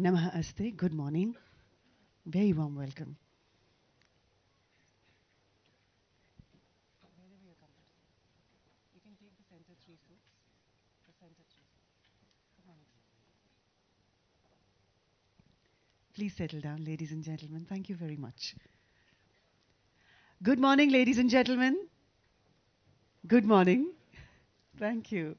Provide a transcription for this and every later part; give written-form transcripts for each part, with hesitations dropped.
Namaha Aste, good morning. Very warm welcome. Wherever you're comfortable. You can take the center three suits. The center three suits. Come on. Please settle down, ladies and gentlemen. Thank you very much. Good morning, ladies and gentlemen. Good morning. Thank you.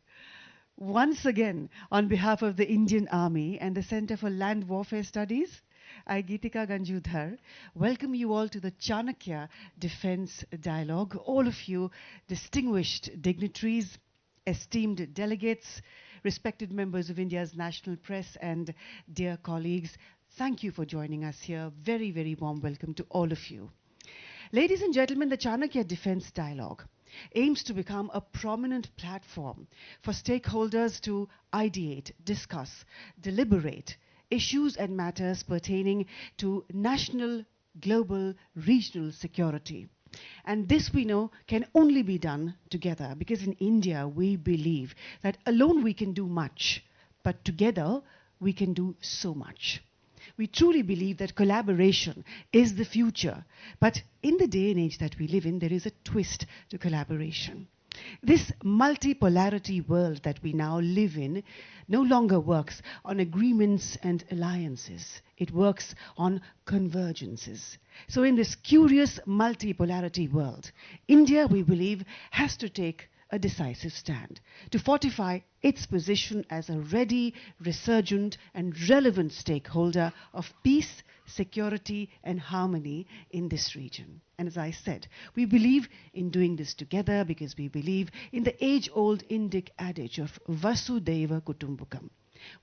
Once again, on behalf of the Indian Army and the Center for Land Warfare Studies, I, Geetika Ganjudhar, welcome you all to the Chanakya Defense Dialogue. All of you distinguished dignitaries, esteemed delegates, respected members of India's national press, and dear colleagues, thank you for joining us here. Very, very warm welcome to all of you. Ladies and gentlemen, the Chanakya Defense Dialogue aims to become a prominent platform for stakeholders to ideate, discuss, deliberate issues and matters pertaining to national, global, regional security. And this we know can only be done together, because in India we believe that alone we can do much, but together we can do so much. We truly believe that collaboration is the future. But in the day and age that we live in, there is a twist to collaboration. This multipolarity world that we now live in no longer works on agreements and alliances. It works on convergences. So in this curious multipolarity world, India, we believe, has to take a decisive stand to fortify its position as a ready, resurgent, and relevant stakeholder of peace, security, and harmony in this region. And as I said, we believe in doing this together because we believe in the age-old Indic adage of Vasudhaiva Kutumbakam.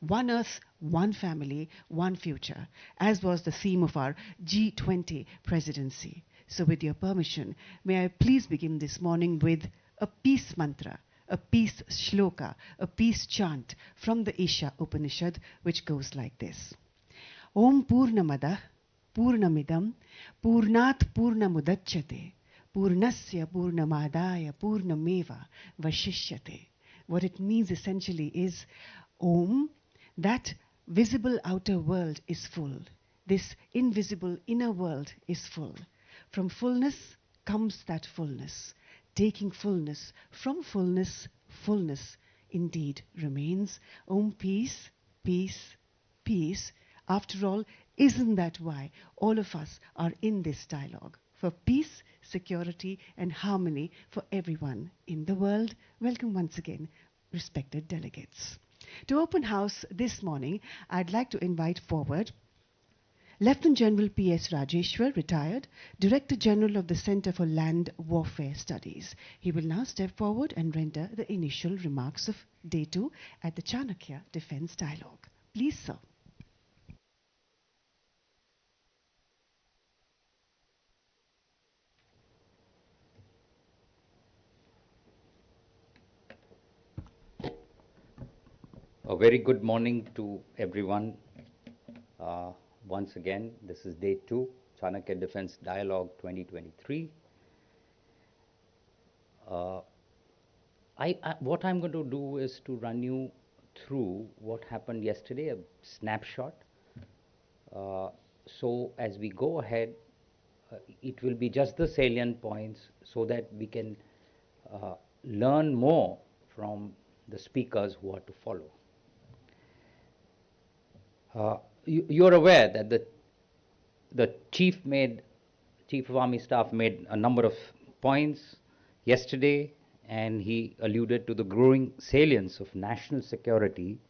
One earth, one family, one future, as was the theme of our G20 presidency. So with your permission, may I please begin this morning with a peace mantra, a peace shloka, a peace chant from the Isha Upanishad, which goes like this. Om Purnamada Purnamidam Purnat Purnamudachyate Purnasya Purnamadaya Purnameva Vashishyate. What it means essentially is, Om, that visible outer world is full. This invisible inner world is full. From fullness comes that fullness. Taking fullness from fullness, fullness indeed remains. Om, peace, peace, peace. After all, isn't that why all of us are in this dialogue? For peace, security, and harmony for everyone in the world. Welcome once again, respected delegates. To open house this morning, I'd like to invite forward Lieutenant General P.S. Rajeshwar, retired, Director General of the Center for Land Warfare Studies. He will now step forward and render the initial remarks of Day 2 at the Chanakya Defense Dialogue. Please, sir. A very good morning to everyone. Once again, this is Day 2, Chanakya Defense Dialogue 2023. What I'm going to do is to run you through what happened yesterday, a snapshot. So as we go ahead, it will be just the salient points so that we can learn more from the speakers who are to follow. You're aware that the Chief of Army Staff made a number of points yesterday, and he alluded to the growing salience of national security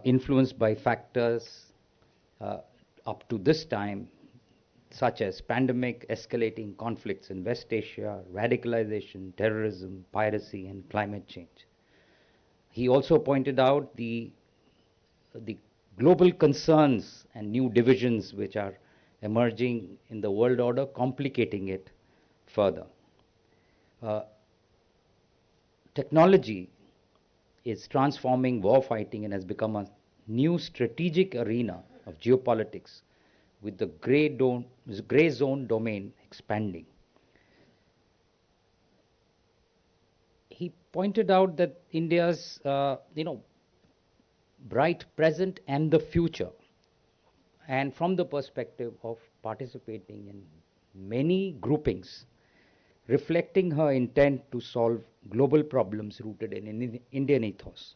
influenced by factors up to this time, such as pandemic, escalating conflicts in West Asia, radicalization, terrorism, piracy, and climate change. He also pointed out the global concerns and new divisions which are emerging in the world order, complicating it further. Technology is transforming war fighting and has become a new strategic arena of geopolitics, with the gray zone domain expanding. He pointed out that India's bright present and the future and from the perspective of participating in many groupings, reflecting her intent to solve global problems rooted in Indian ethos.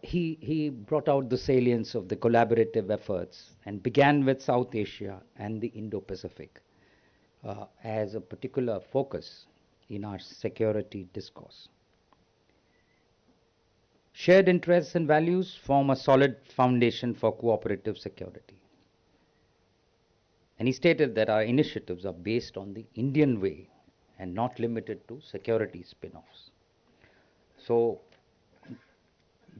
He brought out the salience of the collaborative efforts and began with South Asia and the Indo-Pacific as a particular focus in our security discourse. Shared interests and values form a solid foundation for cooperative security. And he stated that our initiatives are based on the Indian way and not limited to security spin-offs. So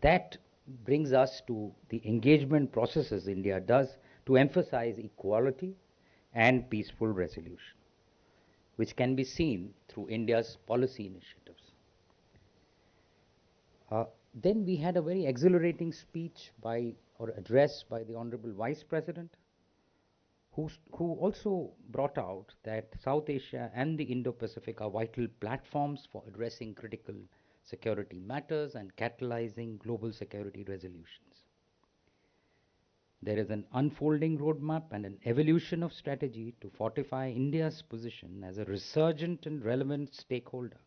that brings us to the engagement processes India does to emphasize equality and peaceful resolution, which can be seen through India's policy initiatives. Then we had a very exhilarating speech or address by the Honorable Vice President, who also brought out that South Asia and the Indo-Pacific are vital platforms for addressing critical security matters and catalyzing global security resolutions. There is an unfolding roadmap and an evolution of strategy to fortify India's position as a resurgent and relevant stakeholder.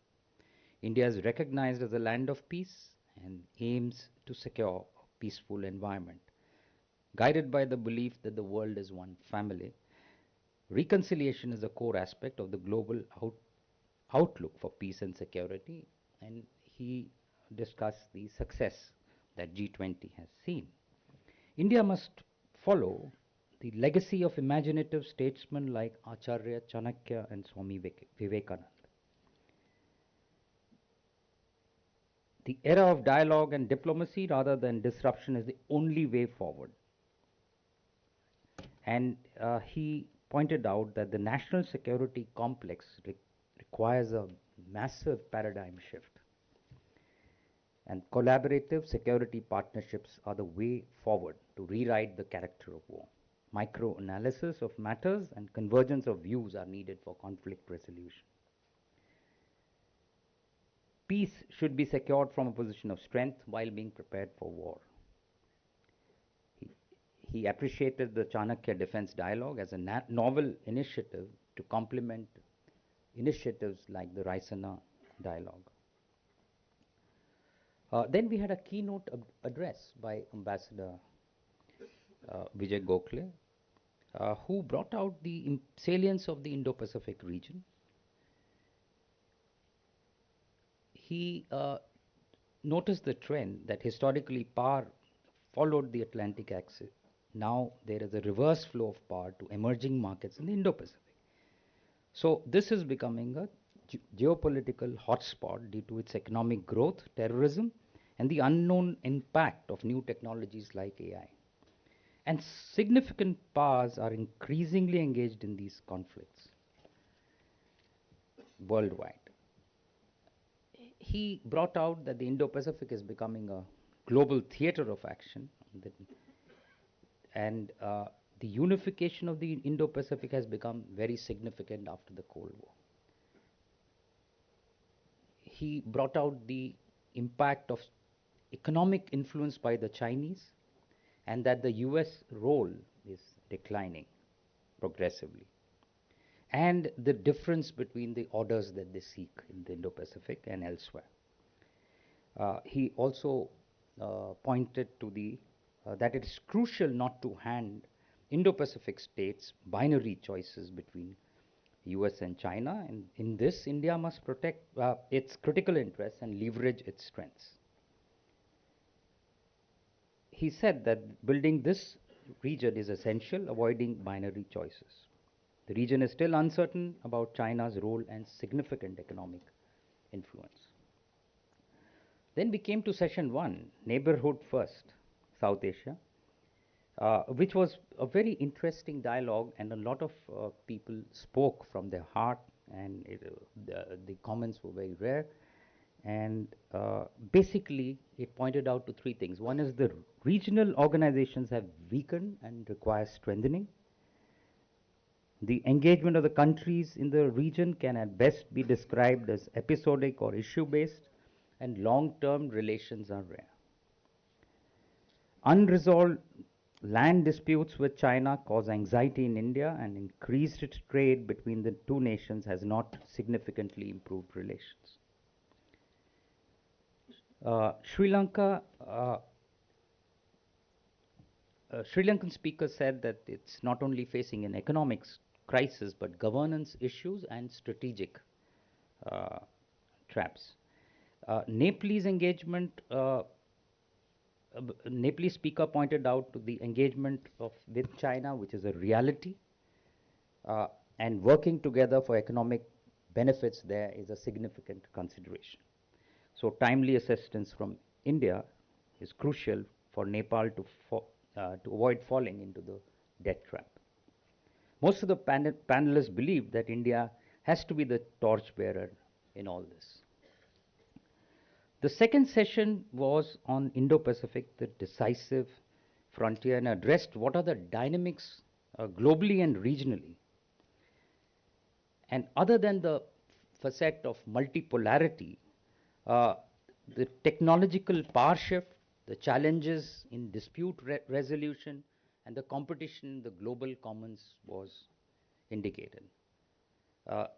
India is recognized as a land of peace and aims to secure a peaceful environment. Guided by the belief that the world is one family, reconciliation is a core aspect of the global outlook for peace and security, and he discussed the success that G20 has seen. India must follow the legacy of imaginative statesmen like Acharya Chanakya and Swami Vivekananda. The era of dialogue and diplomacy rather than disruption is the only way forward. And he pointed out that the national security complex requires a massive paradigm shift. And collaborative security partnerships are the way forward to rewrite the character of war. Micro-analysis of matters and convergence of views are needed for conflict resolution. Peace should be secured from a position of strength while being prepared for war. He appreciated the Chanakya Defense Dialogue as a novel initiative to complement initiatives like the Raisina Dialogue. Then we had a keynote address by Ambassador Vijay Gokhale, who brought out the salience of the Indo-Pacific region. He noticed the trend that historically power followed the Atlantic axis. Now there is a reverse flow of power to emerging markets in the Indo-Pacific. So this is becoming a geopolitical hotspot due to its economic growth, terrorism, and the unknown impact of new technologies like AI. And significant powers are increasingly engaged in these conflicts worldwide. He brought out that the Indo-Pacific is becoming a global theater of action, and the unification of the Indo-Pacific has become very significant after the Cold War. He brought out the impact of economic influence by the Chinese, and that the US role is declining progressively, and the difference between the orders that they seek in the Indo-Pacific and elsewhere. He also pointed to that it is crucial not to hand Indo-Pacific states binary choices between US and China, and in this India must protect its critical interests and leverage its strengths. He said that building this region is essential, avoiding binary choices. The region is still uncertain about China's role and significant economic influence. Then we came to session 1, Neighborhood First, South Asia, which was a very interesting dialogue, and a lot of people spoke from their heart, and the comments were very rare. And basically, it pointed out to 3 things. One is the regional organizations have weakened and require strengthening. The engagement of the countries in the region can at best be described as episodic or issue-based, and long-term relations are rare. Unresolved land disputes with China cause anxiety in India, and increased trade between the two nations has not significantly improved relations. Sri Lanka, Sri Lankan speaker said that it's not only facing an economic crisis but governance issues and strategic uh, traps. Nepalese engagement, Nepalese speaker pointed out to the engagement with China, which is a reality, uh, and working together for economic benefits there is a significant consideration. So timely assistance from India is crucial for Nepal to avoid falling into the debt trap. Most of the panelists believe that India has to be the torchbearer in all this. The second session was on Indo-Pacific, the decisive frontier, and addressed what are the dynamics globally and regionally. And other than the facet of multipolarity, uh, the technological power shift, the challenges in dispute resolution, and the competition in the global commons was indicated.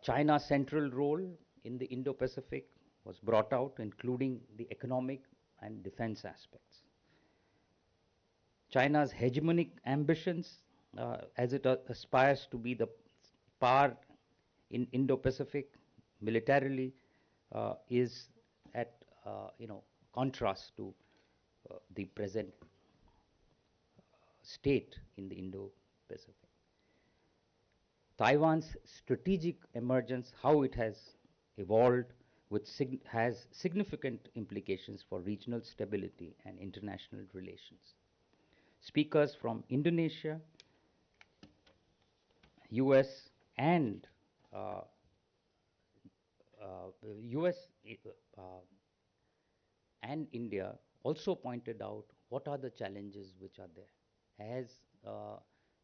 China's central role in the Indo-Pacific was brought out, including the economic and defense aspects. China's hegemonic ambitions, as it aspires to be the power in Indo-Pacific militarily, is at contrast to the present state in the Indo-Pacific. Taiwan's strategic emergence, how it has evolved, has significant implications for regional stability and international relations. Speakers from Indonesia, US, and US and India also pointed out what are the challenges which are there. As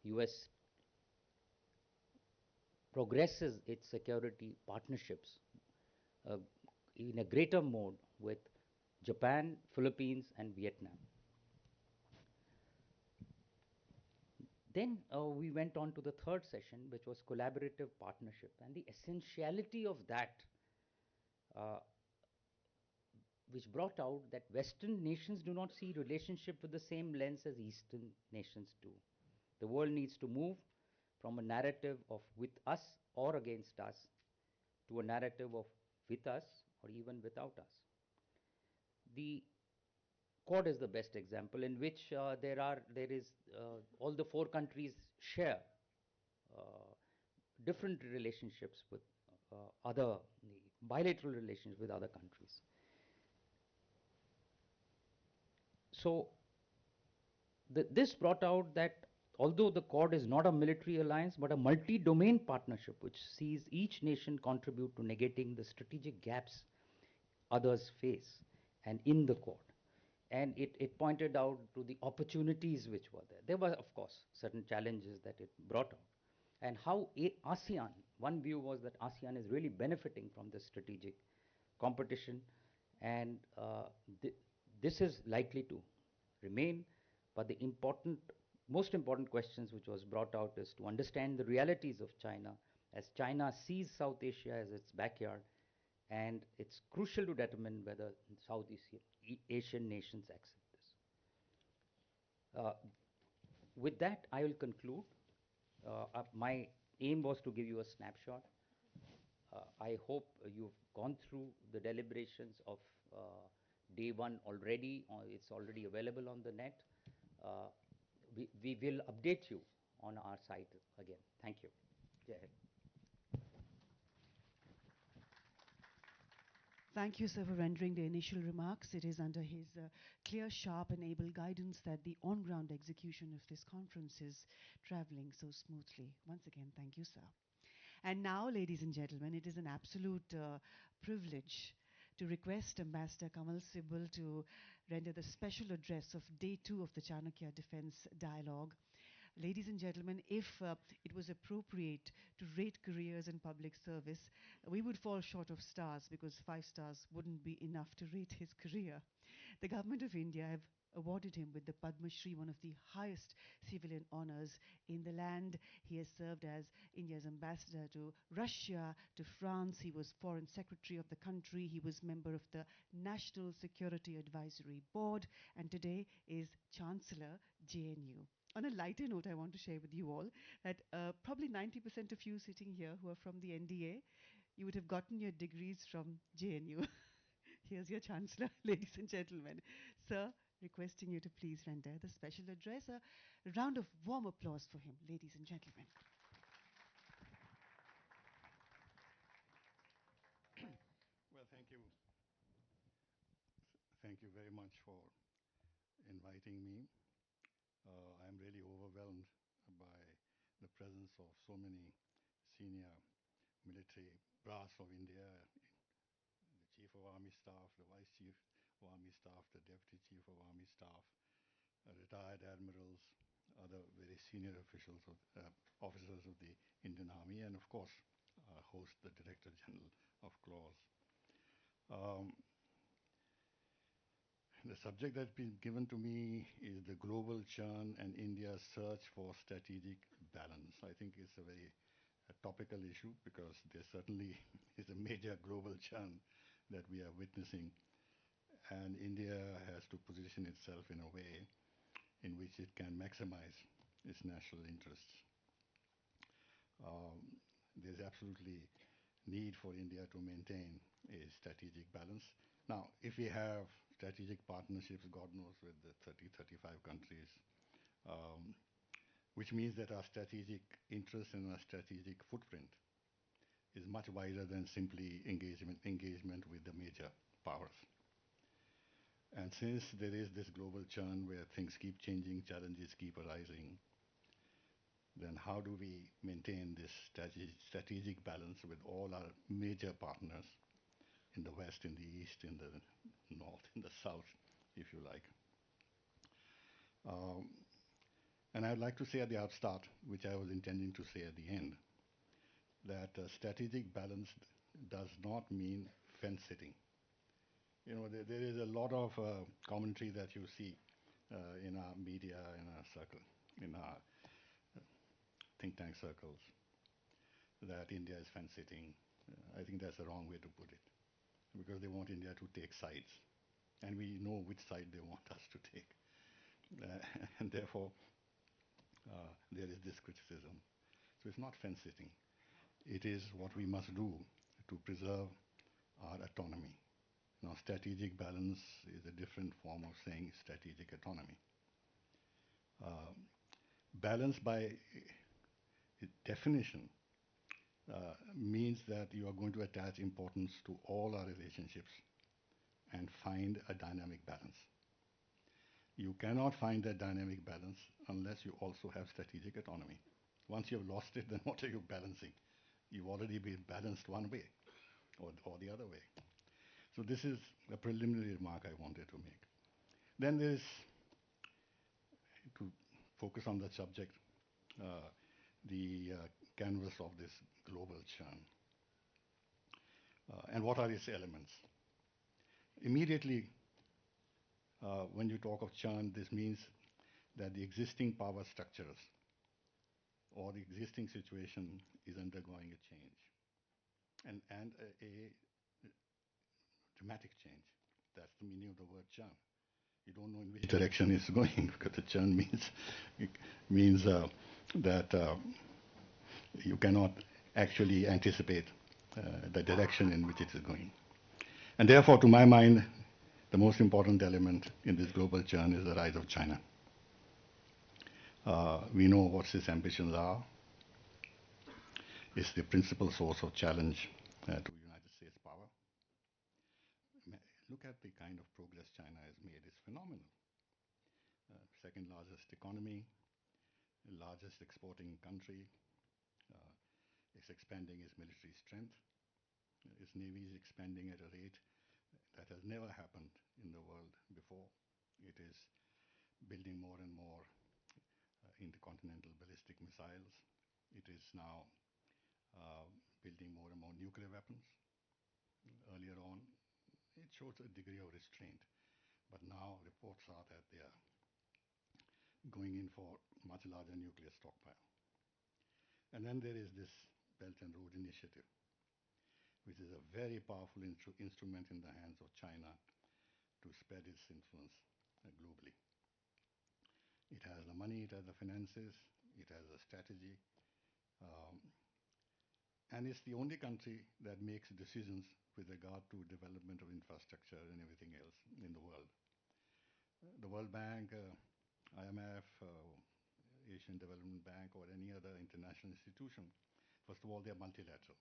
US progresses its security partnerships uh, in a greater mode with Japan, Philippines, and Vietnam. Then we went on to the third session, which was collaborative partnership, and the essentiality of that, uh, which brought out that Western nations do not see relationship with the same lens as Eastern nations do. The world needs to move from a narrative of with us or against us to a narrative of with us or even without us. The Quad is the best example, in which there is all the four countries share uh, different relationships with other bilateral relations with other countries. So this brought out that although the Quad is not a military alliance but a multi-domain partnership which sees each nation contribute to negating the strategic gaps others face and in the Quad. And it pointed out to the opportunities which were there. There were, of course, certain challenges that it brought out. And how ASEAN, one view was that ASEAN is really benefiting from this strategic competition, and this is likely to remain. But the most important questions which was brought out is to understand the realities of China, as China sees South Asia as its backyard, and it's crucial to determine whether Southeast Asian nations accept this. With that, I will conclude. My aim was to give you a snapshot. I hope you've gone through the deliberations of day one already. It's already available on the net. Uh, we will update you on our site again. Thank you. Jai Hind. Thank you, sir, for rendering the initial remarks. It is under his clear, sharp, and able guidance that the on-ground execution of this conference is traveling so smoothly. Once again, thank you, sir. And now, ladies and gentlemen, it is an absolute privilege to request Ambassador Kamal Sibal to render the special address of Day 2 of the Chanakya Defense Dialogue. Ladies and gentlemen, if it was appropriate to rate careers in public service, we would fall short of stars because 5 stars wouldn't be enough to rate his career. The government of India have awarded him with the Padma Shri, one of the highest civilian honors in the land. He has served as India's ambassador to Russia, to France. He was foreign secretary of the country. He was member of the National Security Advisory Board, and today is Chancellor, JNU. On a lighter note, I want to share with you all that probably 90% of you sitting here who are from the NDA, you would have gotten your degrees from JNU. Here's your Chancellor, ladies and gentlemen. Sir, requesting you to please render the special address. A round of warm applause for him, ladies and gentlemen. Well, thank you. Thank you very much for inviting me. I am really overwhelmed by the presence of so many senior military brass of India, the Chief of Army Staff, the Vice Chief of Army Staff, the Deputy Chief of Army Staff, retired admirals, other very senior officers of the Indian Army, and of course, our host, the Director General of CLAWS. The subject that's been given to me is the global churn and India's search for strategic balance. I think it's a very topical issue because there certainly is a major global churn that we are witnessing, and India has to position itself in a way in which it can maximize its national interests. There's absolutely need for India to maintain a strategic balance. Now, if we have strategic partnerships, God knows, with the 30, 35 countries, which means that our strategic interest and our strategic footprint is much wider than simply engagement with the major powers. And since there is this global churn where things keep changing, challenges keep arising, then how do we maintain this strategic balance with all our major partners in the West, in the East, in the North, in the South, if you like? And I'd like to say at the outstart, which I was intending to say at the end, that strategic balance does not mean fence sitting. You know, there is a lot of commentary that you see in our media, in our circle, in our think tank circles, that India is fence sitting. I think that's the wrong way to put it, because they want India to take sides, and we know which side they want us to take. And therefore, there is this criticism. So it's not fence sitting. It is what we must do to preserve our autonomy. Now, strategic balance is a different form of saying strategic autonomy. Balance, by definition, means that you are going to attach importance to all our relationships and find a dynamic balance. You cannot find that dynamic balance unless you also have strategic autonomy. Once you've lost it, then what are you balancing? You've already been balanced one way or the other way. So this is a preliminary remark I wanted to make. Then there's, to focus on the subject, the canvas of this global churn. And what are its elements? Immediately, when you talk of churn, this means that the existing power structures or the existing situation is undergoing a change, and a dramatic change. That's the meaning of the word churn. You don't know in which direction it's going, because the churn means that you cannot actually anticipate the direction in which it is going. And therefore, to my mind, the most important element in this global churn is the rise of China. We know what its ambitions are. It's the principal source of challenge to United States power. Look at the kind of progress China has made. It's phenomenal. Second largest economy, largest exporting country. It's expanding its military strength. Its navy is expanding at a rate that has never happened in the world before. It is building more and more intercontinental ballistic missiles. It is now uh, building more and more nuclear weapons. Earlier on, it shows a degree of restraint, but now reports are that they are going in for much larger nuclear stockpile. And then there is this Belt and Road Initiative, which is a very powerful instrument in the hands of China to spread its influence globally. It has the money, it has the finances, it has a strategy, um, and it's the only country that makes decisions with regard to development of infrastructure and everything else in the world. The World Bank, IMF, Asian Development Bank, or any other international institution, first of all, they are multilateral.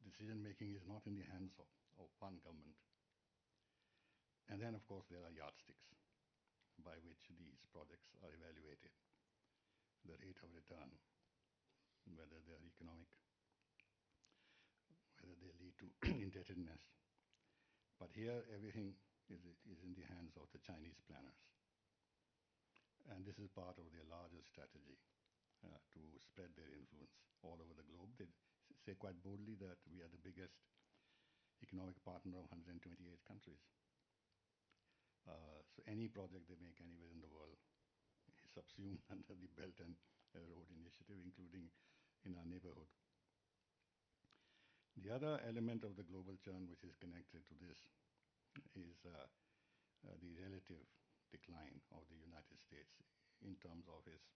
Decision making is not in the hands of one government. And then, of course, there are yardsticks by which these projects are evaluated. The rate of return, whether they are economic, whether they lead to indebtedness. But here, everything is in the hands of the Chinese planners. And this is part of their larger strategy to spread their influence all over the globe. They say quite boldly that we are the biggest economic partner of 128 countries. So any project they make anywhere in the world is subsumed under the Belt and Road Initiative, including in our neighborhood. The other element of the global churn which is connected to this is the relative decline of the United States in terms of its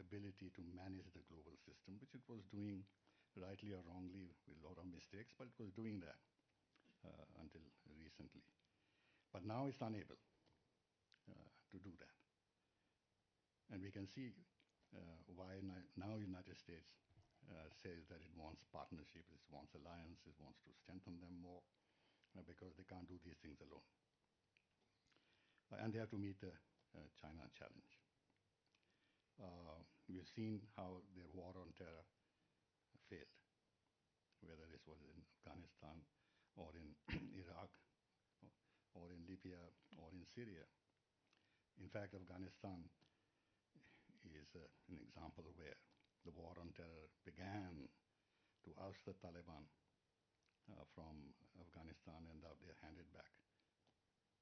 ability to manage the global system, which it was doing rightly or wrongly with a lot of mistakes, but it was doing that until recently. But now it's unable to do that. And we can see why now United States says that it wants partnership, it wants alliance, it wants to strengthen them more because they can't do these things alone. And they have to meet the China challenge. We've seen how their war on terror failed, whether this was in Afghanistan or in Iraq or in Libya or in Syria. In fact, Afghanistan is an example where the war on terror began to oust the Taliban from Afghanistan, and now they handed back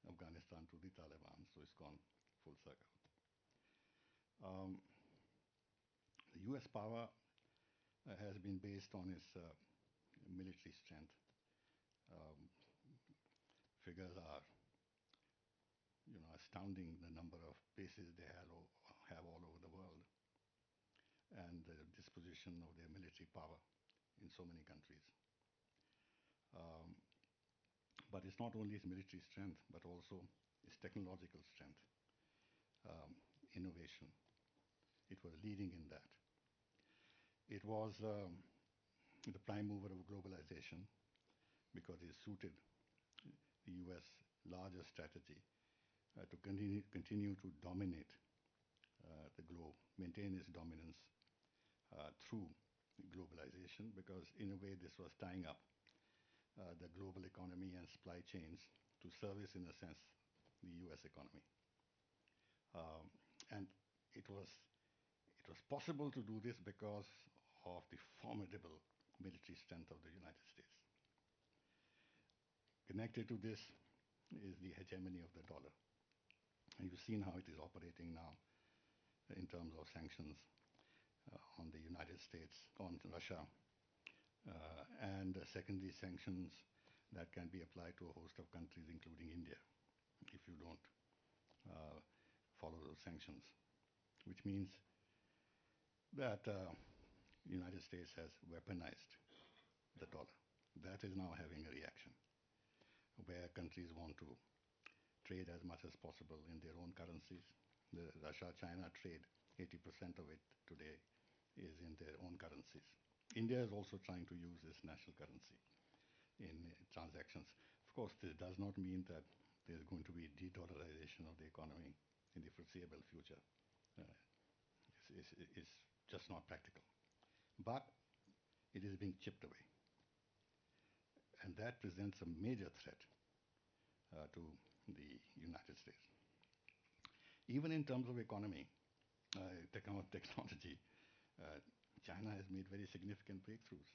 Afghanistan to the Taliban, so it's gone full circle. The US power has been based on its military strength. Figures are, astounding, the number of bases they have all over the world, and the disposition of their military power in so many countries. But it's not only its military strength, but also its technological strength, innovation. It was leading in that. It was the prime mover of globalization because it suited the US larger strategy to continue to dominate the globe, maintain its dominance through globalization, because in a way this was tying up the global economy and supply chains to service, in a sense, the US economy. And it was possible to do this because of the formidable military strength of the United States. Connected to this is the hegemony of the dollar. And you've seen how it is operating now in terms of sanctions on the United States, on Russia, and secondary sanctions that can be applied to a host of countries, including India, if you don't follow those sanctions, which means that the United States has weaponized the dollar. That is now having a reaction, where countries want to trade as much as possible in their own currencies. The Russia-China trade, 80% of it today is in their own currencies. India is also trying to use its national currency in transactions. Of course, this does not mean that there's going to be de-dollarization of the economy in the foreseeable future. It's just not practical. But it is being chipped away. And that presents a major threat to the United States. Even in terms of economy, technology, uh, China has made very significant breakthroughs.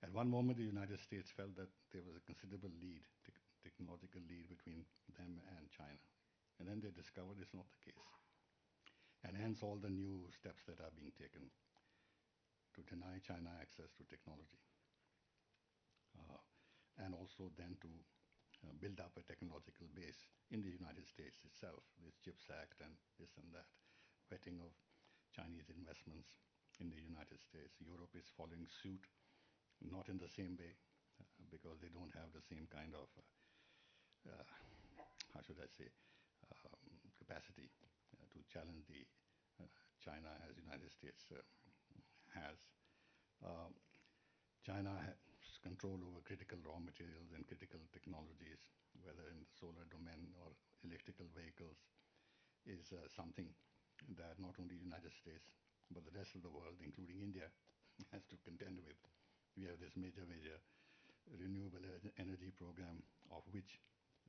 At one moment, the United States felt that there was a considerable lead, technological lead between them and China. And then they discovered it's not the case. And hence all the new steps that are being taken to deny China access to technology. And also then to build up a technological base in the United States itself, this CHIPS Act and this and that, vetting of Chinese investments in the United States. Europe is following suit, not in the same way, because they don't have the same kind of, how should I say, capacity to challenge the China as United States has. Uh, China has control over critical raw materials and critical technologies, whether in the solar domain or electrical vehicles, is something that not only the United States, but the rest of the world, including India, has to contend with. We have this major renewable energy program, of which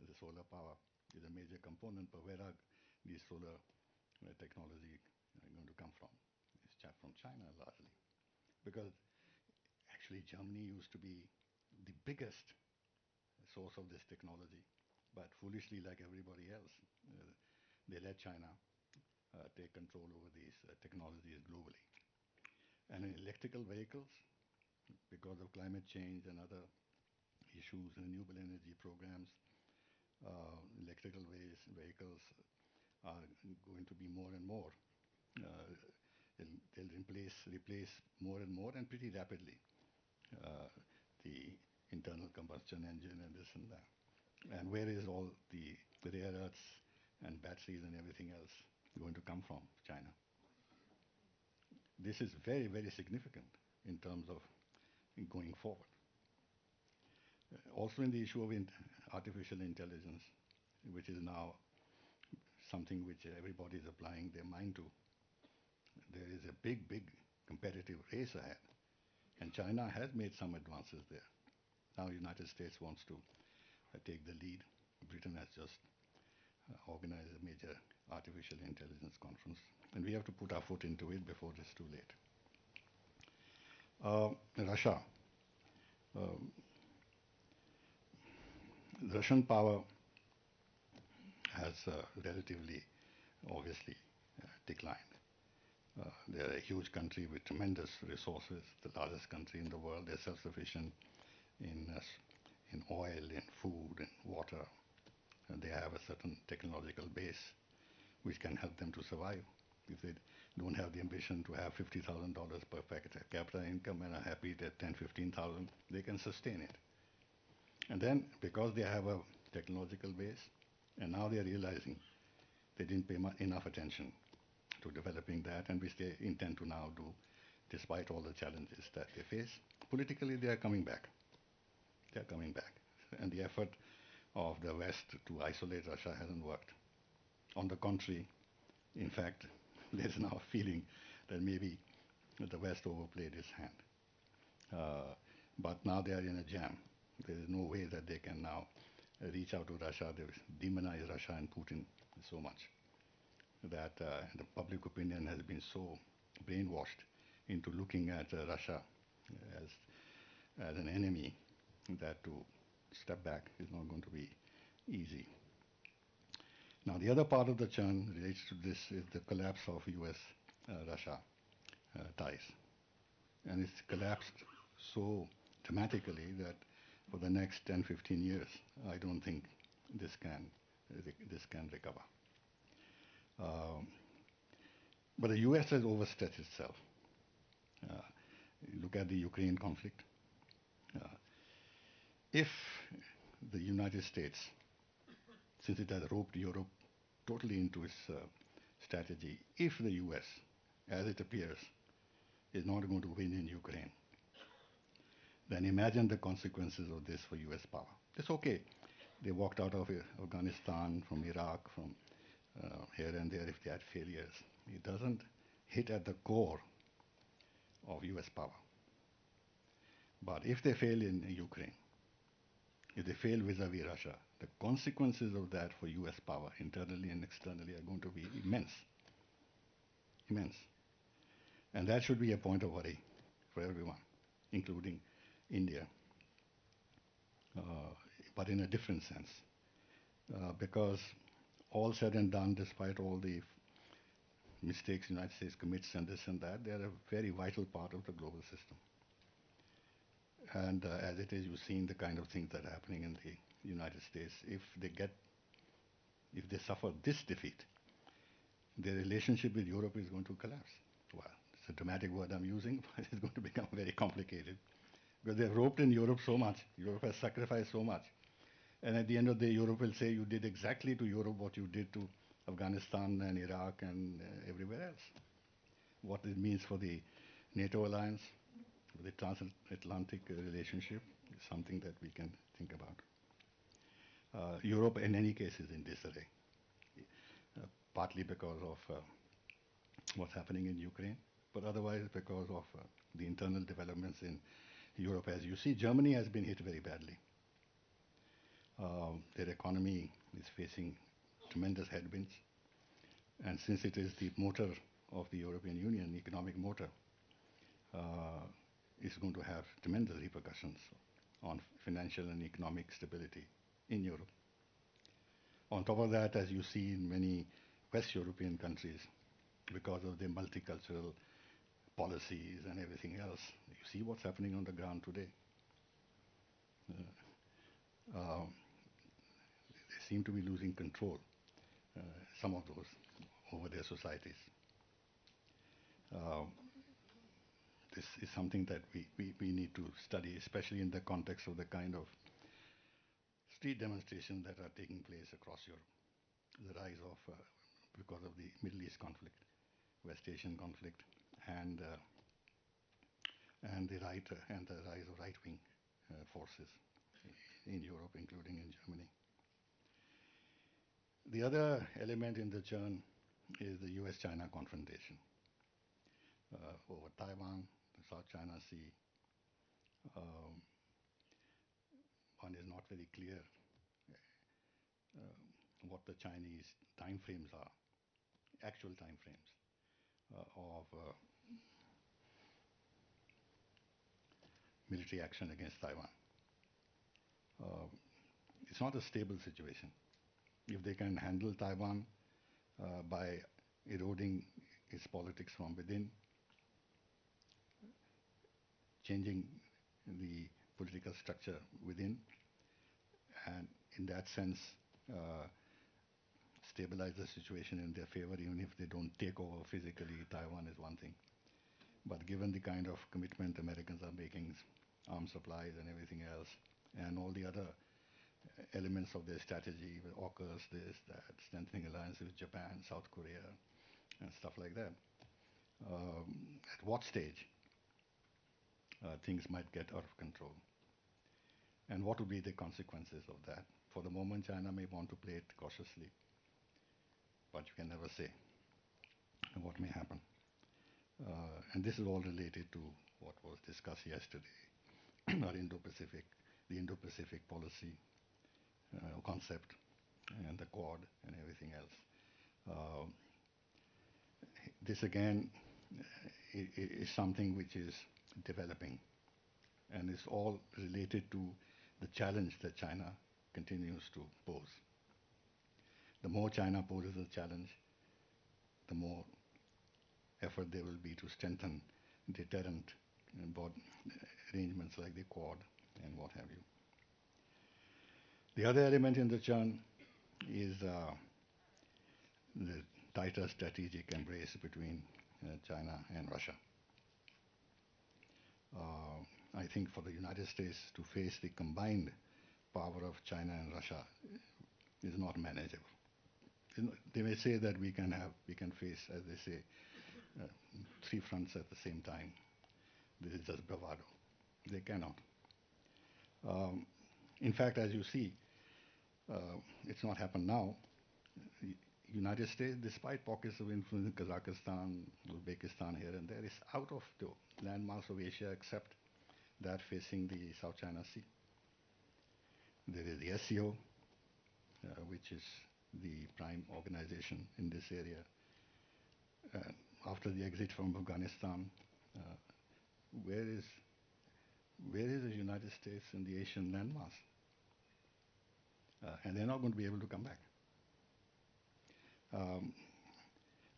the solar power is a major component, but where are these solar technology going to come from? It's from China largely. Because actually Germany used to be the biggest source of this technology, but foolishly, like everybody else, they let China take control over these technologies globally. And in electrical vehicles, because of climate change and other issues, renewable energy programs, electrical vehicles are going to be more and more. They'll replace more and more and pretty rapidly the internal combustion engine and this and that. And where is all the rare earths and batteries and everything else going to come from? China. This is very, very significant in terms of going forward. Also in the issue of artificial intelligence, which is now something which everybody is applying their mind to, there is a big competitive race ahead. And China has made some advances there. Now United States wants to take the lead. Britain has just organized a major artificial intelligence conference. And we have to put our foot into it before it's too late. Russia. Russian power has relatively, obviously, declined. They're a huge country with tremendous resources, the largest country in the world. They're self-sufficient in oil, in food, in water. And they have a certain technological base which can help them to survive. If they don't have the ambition to have $50,000 per capita income and are happy at 10, 15,000, they can sustain it. And then, because they have a technological base, and now they are realizing they didn't pay enough attention to developing that, and which they intend to now do, despite all the challenges that they face. Politically, they are coming back. They are coming back. And the effort of the West to isolate Russia hasn't worked. On the contrary, in fact, there's now a feeling that maybe the West overplayed its hand. But now they are in a jam. There is no way that they can now reach out to Russia. They demonize Russia and Putin so much that the public opinion has been so brainwashed into looking at Russia as an enemy that to step back is not going to be easy. Now, the other part of the churn related to this is the collapse of US-Russia ties. And it's collapsed so dramatically that for the next 10, 15 years, I don't think this can recover. But the US has overstretched itself. Look at the Ukraine conflict. If the United States, since it has roped Europe totally into its strategy, if the US, as it appears, is not going to win in Ukraine, then imagine the consequences of this for US power. It's okay. They walked out of Afghanistan, from Iraq, from here and there if they had failures. It doesn't hit at the core of US power. But if they fail in Ukraine, if they fail vis-à-vis Russia, the consequences of that for US power, internally and externally, are going to be immense. Immense. And that should be a point of worry for everyone, including India, uh, but in a different sense. Because all said and done, despite all the mistakes the United States commits and this and that, they are a very vital part of the global system. And as it is, you've seen the kind of things that are happening in the United States. If they suffer this defeat, their relationship with Europe is going to collapse. Well, it's a dramatic word I'm using, but it's going to become very complicated because they've roped in Europe so much. Europe has sacrificed so much. And at the end of the day, Europe will say you did exactly to Europe what you did to Afghanistan and Iraq and everywhere else. What it means for the NATO alliance, for the transatlantic relationship, is something that we can think about. Europe, in any case, is in disarray, partly because of what's happening in Ukraine, but otherwise because of the internal developments in Europe. As you see, Germany has been hit very badly. Their economy is facing tremendous headwinds, and since it is the motor of the European Union, economic motor, it's going to have tremendous repercussions on financial and economic stability in Europe. On top of that, as you see in many West European countries, because of their multicultural policies and everything else, you see what's happening on the ground today. They seem to be losing control, some of those, over their societies. This is something that we need to study, especially in the context of the kind of street demonstrations that are taking place across Europe. The rise of, because of the Middle East conflict, West Asian conflict, and the rise of right-wing forces in Europe, including in Germany. The other element in the churn is the US-China confrontation over Taiwan, the South China Sea. One is not very clear what the Chinese timeframes are, actual timeframes of military action against Taiwan. It's not a stable situation. If they can handle Taiwan by eroding its politics from within, changing the political structure within, and in that sense stabilize the situation in their favor, even if they don't take over physically Taiwan, is one thing. But given the kind of commitment Americans are making, arms supplies and everything else, and all the other elements of their strategy, AUKUS, this, that, strengthening alliance with Japan, South Korea, and stuff like that. At what stage things might get out of control? And what would be the consequences of that? For the moment, China may want to play it cautiously, but you can never say what may happen. And this is all related to what was discussed yesterday, our Indo-Pacific, the Indo-Pacific policy concept, and the Quad, and everything else. This again is something which is developing, and it's all related to the challenge that China continues to pose. The more China poses a challenge, the more effort there will be to strengthen deterrent arrangements like the Quad and what have you. The other element in the churn is the tighter strategic embrace between China and Russia. I think for the United States to face the combined power of China and Russia is not manageable. They may say that we can face, as they say, three fronts at the same time. This is just bravado. They cannot. In fact, as you see, it's not happened now. United States, despite pockets of influence in Kazakhstan, Uzbekistan here and there, is out of the landmass of Asia except that facing the South China Sea. There is the SCO, which is the prime organization in this area. After the exit from Afghanistan, uh, where is where is the United States in the Asian landmass? And they're not going to be able to come back. Um,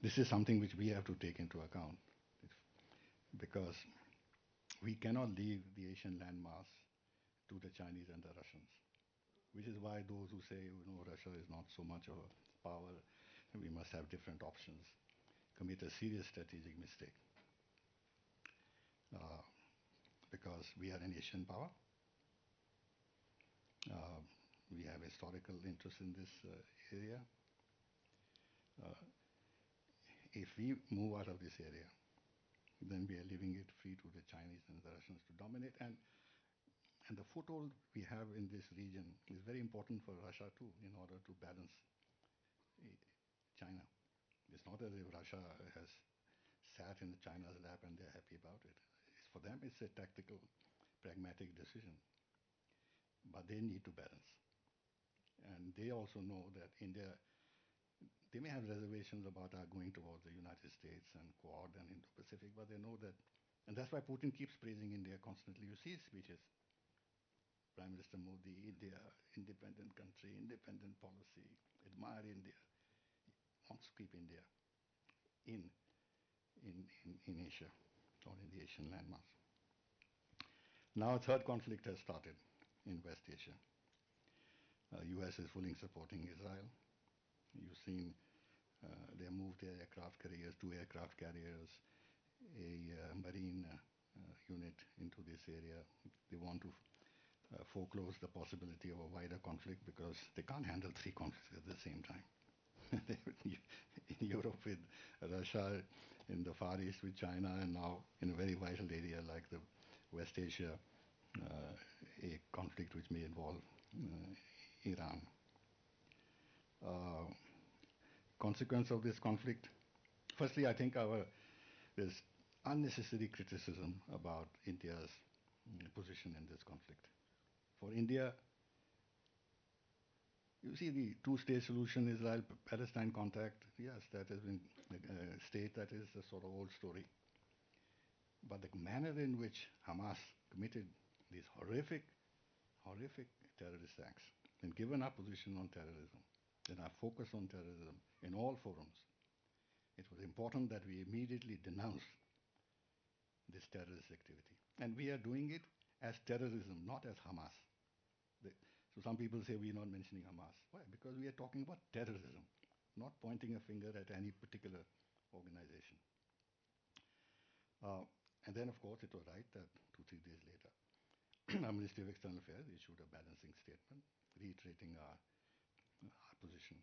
this is something which we have to take into account, because we cannot leave the Asian landmass to the Chinese and the Russians, which is why those who say, Russia is not so much of a power, and we must have different options, commit a serious strategic mistake. Uh, because we are an Asian power. Uh, we have historical interest in this area. If we move out of this area, then we are leaving it free to the Chinese and the Russians to dominate. And the foothold we have in this region is very important for Russia too, in order to balance China. It's not as if Russia has sat in China's lap and they're happy about it. For them, it's a tactical, pragmatic decision. But they need to balance. And they also know that India, they may have reservations about our going towards the United States and Quad and Indo-Pacific, but they know that, and that's why Putin keeps praising India constantly. You see his speeches. Prime Minister Modi, India, independent country, independent policy, admire India, wants to keep India in Asia or in the Asian landmass. Now a third conflict has started in West Asia. US is fully supporting Israel. You've seen they moved their aircraft carriers, 2 aircraft carriers, a marine unit into this area. They want to foreclose the possibility of a wider conflict because they can't handle 3 conflicts at the same time. In Europe with Russia, in the Far East with China, and now in a very vital area like the West Asia, a conflict which may involve Iran. Consequence of this conflict, firstly, I think there's unnecessary criticism about India's position in this conflict. For India, you see the two-state solution, Israel-Palestine contact, yes, that has been a state that is a sort of old story. But the manner in which Hamas committed these horrific terrorist acts and given our position on terrorism and our focus on terrorism in all forums, it was important that we immediately denounce this terrorist activity. And we are doing it as terrorism, not as Hamas. So some people say we're not mentioning Hamas. Why? Because we are talking about terrorism, not pointing a finger at any particular organization. And then, of course, it was right that 2-3 days later, our Ministry of External Affairs issued a balancing statement reiterating our position,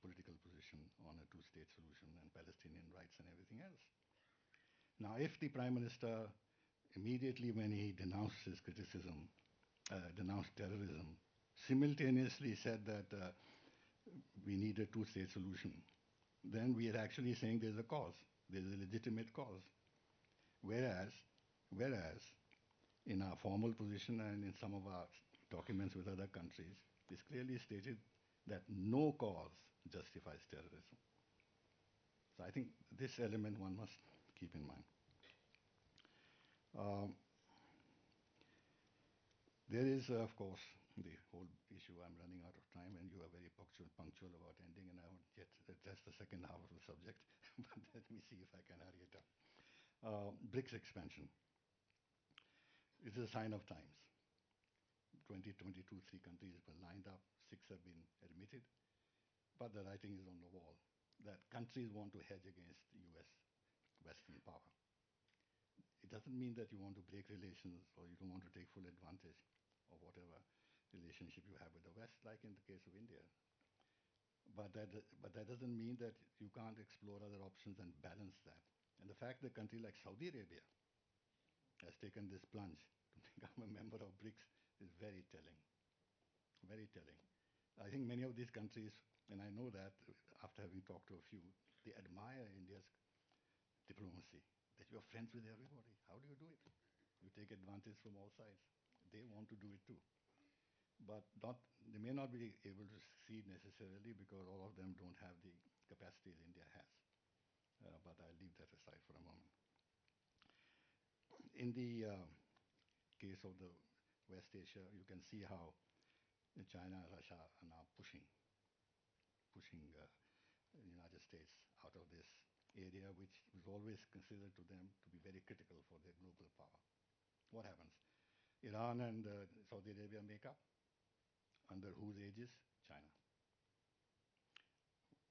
political position on a two-state solution and Palestinian rights and everything else. Now, if the Prime Minister, immediately when he denounced his criticism, denounced terrorism, simultaneously said that we need a two-state solution, then we are actually saying there's a cause, there's a legitimate cause. Whereas, in our formal position and in some of our documents with other countries, it's clearly stated that no cause justifies terrorism. So I think this element one must keep in mind. There is, of course, the whole issue. I'm running out of time, and you are very punctual about ending, and I won't yet address the second half of the subject, but let me see if I can hurry it up. BRICS expansion. It is a sign of times. 2022, 3 countries were lined up, 6 have been admitted, but the writing is on the wall that countries want to hedge against US Western power. It doesn't mean that you want to break relations or you don't want to take full advantage of whatever relationship you have with the West, like in the case of India. But that doesn't mean that you can't explore other options and balance that. And the fact that a country like Saudi Arabia has taken this plunge to become a member of BRICS is very telling. Very telling. I think many of these countries, and I know that after having talked to a few, they admire India's diplomacy, that you're friends with everybody. How do you do it? You take advantage from all sides. They want to do it too. but they may not be able to succeed necessarily because all of them don't have the capacities India has. But I'll leave that aside for a moment. In the case of the West Asia, you can see how China and Russia are now pushing the United States out of this area, which was always considered to them to be very critical for their global power. What happens? Iran and Saudi Arabia make up. Under whose aegis? China.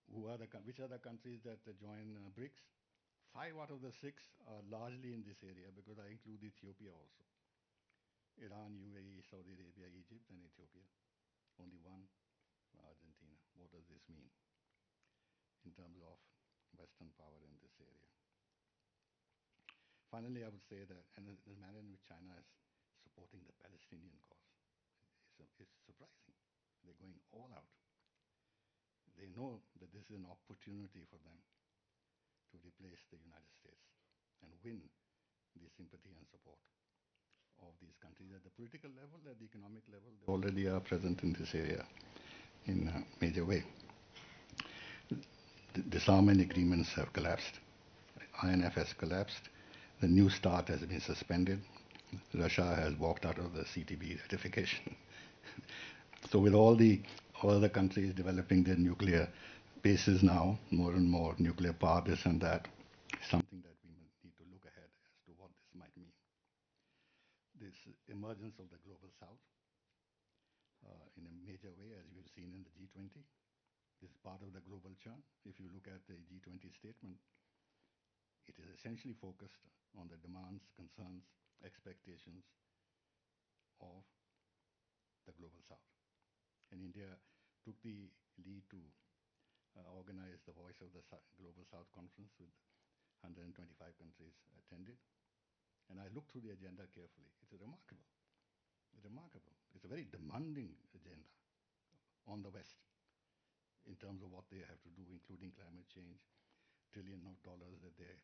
Which are the countries that join BRICS? 5 out of the 6 are largely in this area because I include Ethiopia also. Iran, UAE, Saudi Arabia, Egypt, and Ethiopia. Only one, Argentina. What does this mean in terms of Western power in this area? Finally, I would say that, and the manner in which China is supporting the Palestinian cause is surprising. They're going all out. They know that this is an opportunity for them to replace the United States and win the sympathy and support of these countries at the political level, at the economic level. They already are present in this area in a major way. The disarmament agreements have collapsed. INF has collapsed. The New START has been suspended. Russia has walked out of the CTB ratification. So with all the other countries developing their nuclear bases now, more and more nuclear power, this and that, something that we need to look ahead as to what this might mean. This emergence of the global south in a major way, as we've seen in the G20, is part of the global churn. If you look at the G20 statement, it is essentially focused on the demands, concerns, expectations of the global south. And India took the lead to organize the Voice of the Global South Conference with 125 countries attended. And I looked through the agenda carefully. It's remarkable. It's remarkable. It's a very demanding agenda on the West in terms of what they have to do, including climate change, trillion of dollars that they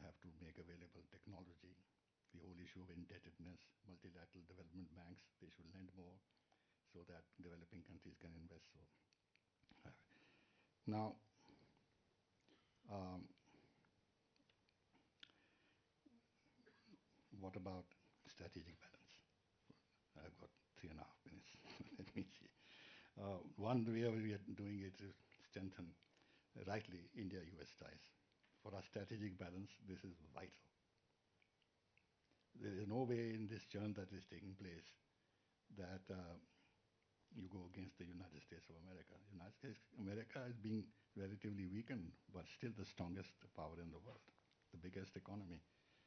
have to make available, technology, the whole issue of indebtedness, multilateral development banks, they should lend more so that developing countries can invest. So, now, what about strategic balance? I've got 3.5 minutes. Let me see. One way we are doing it is strengthen, rightly, India-US ties. For our strategic balance, this is vital. There is no way in this churn that is taking place that you go against the United States of America. United States America is being relatively weakened, but still the strongest power in the world, the biggest economy.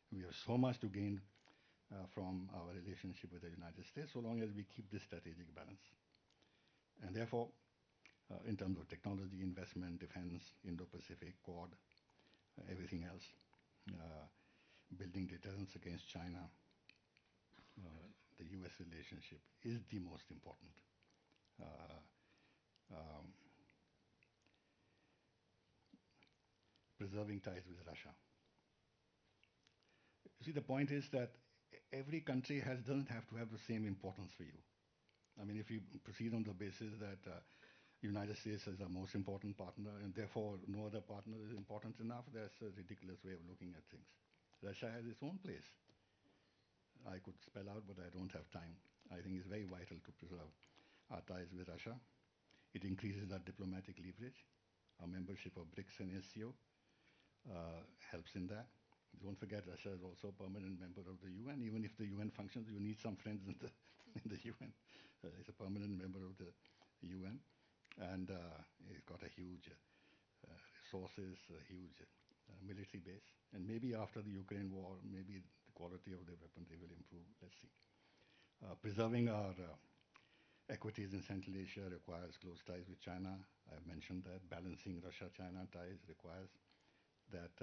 We have so much to gain from our relationship with the United States, so long as we keep this strategic balance. And therefore, in terms of technology, investment, defense, Indo-Pacific, Quad, everything else, building deterrence against China, the US relationship is the most important. Preserving ties with Russia. You see, the point is that every country doesn't have to have the same importance for you. I mean, if you proceed on the basis that United States is our most important partner and therefore no other partner is important enough, that's a ridiculous way of looking at things. Russia has its own place. I could spell out, but I don't have time. I think it's very vital to preserve our ties with Russia. It increases our diplomatic leverage. Our membership of BRICS and SCO helps in that. Don't forget, Russia is also a permanent member of the UN. Even if the UN functions, you need some friends in the UN. It's a permanent member of the UN. And it's got a huge resources, a huge military base. And maybe after the Ukraine war, maybe the quality of the weaponry will improve. Let's see. Preserving our equities in Central Asia requires close ties with China. I've mentioned that. Balancing Russia-China ties requires that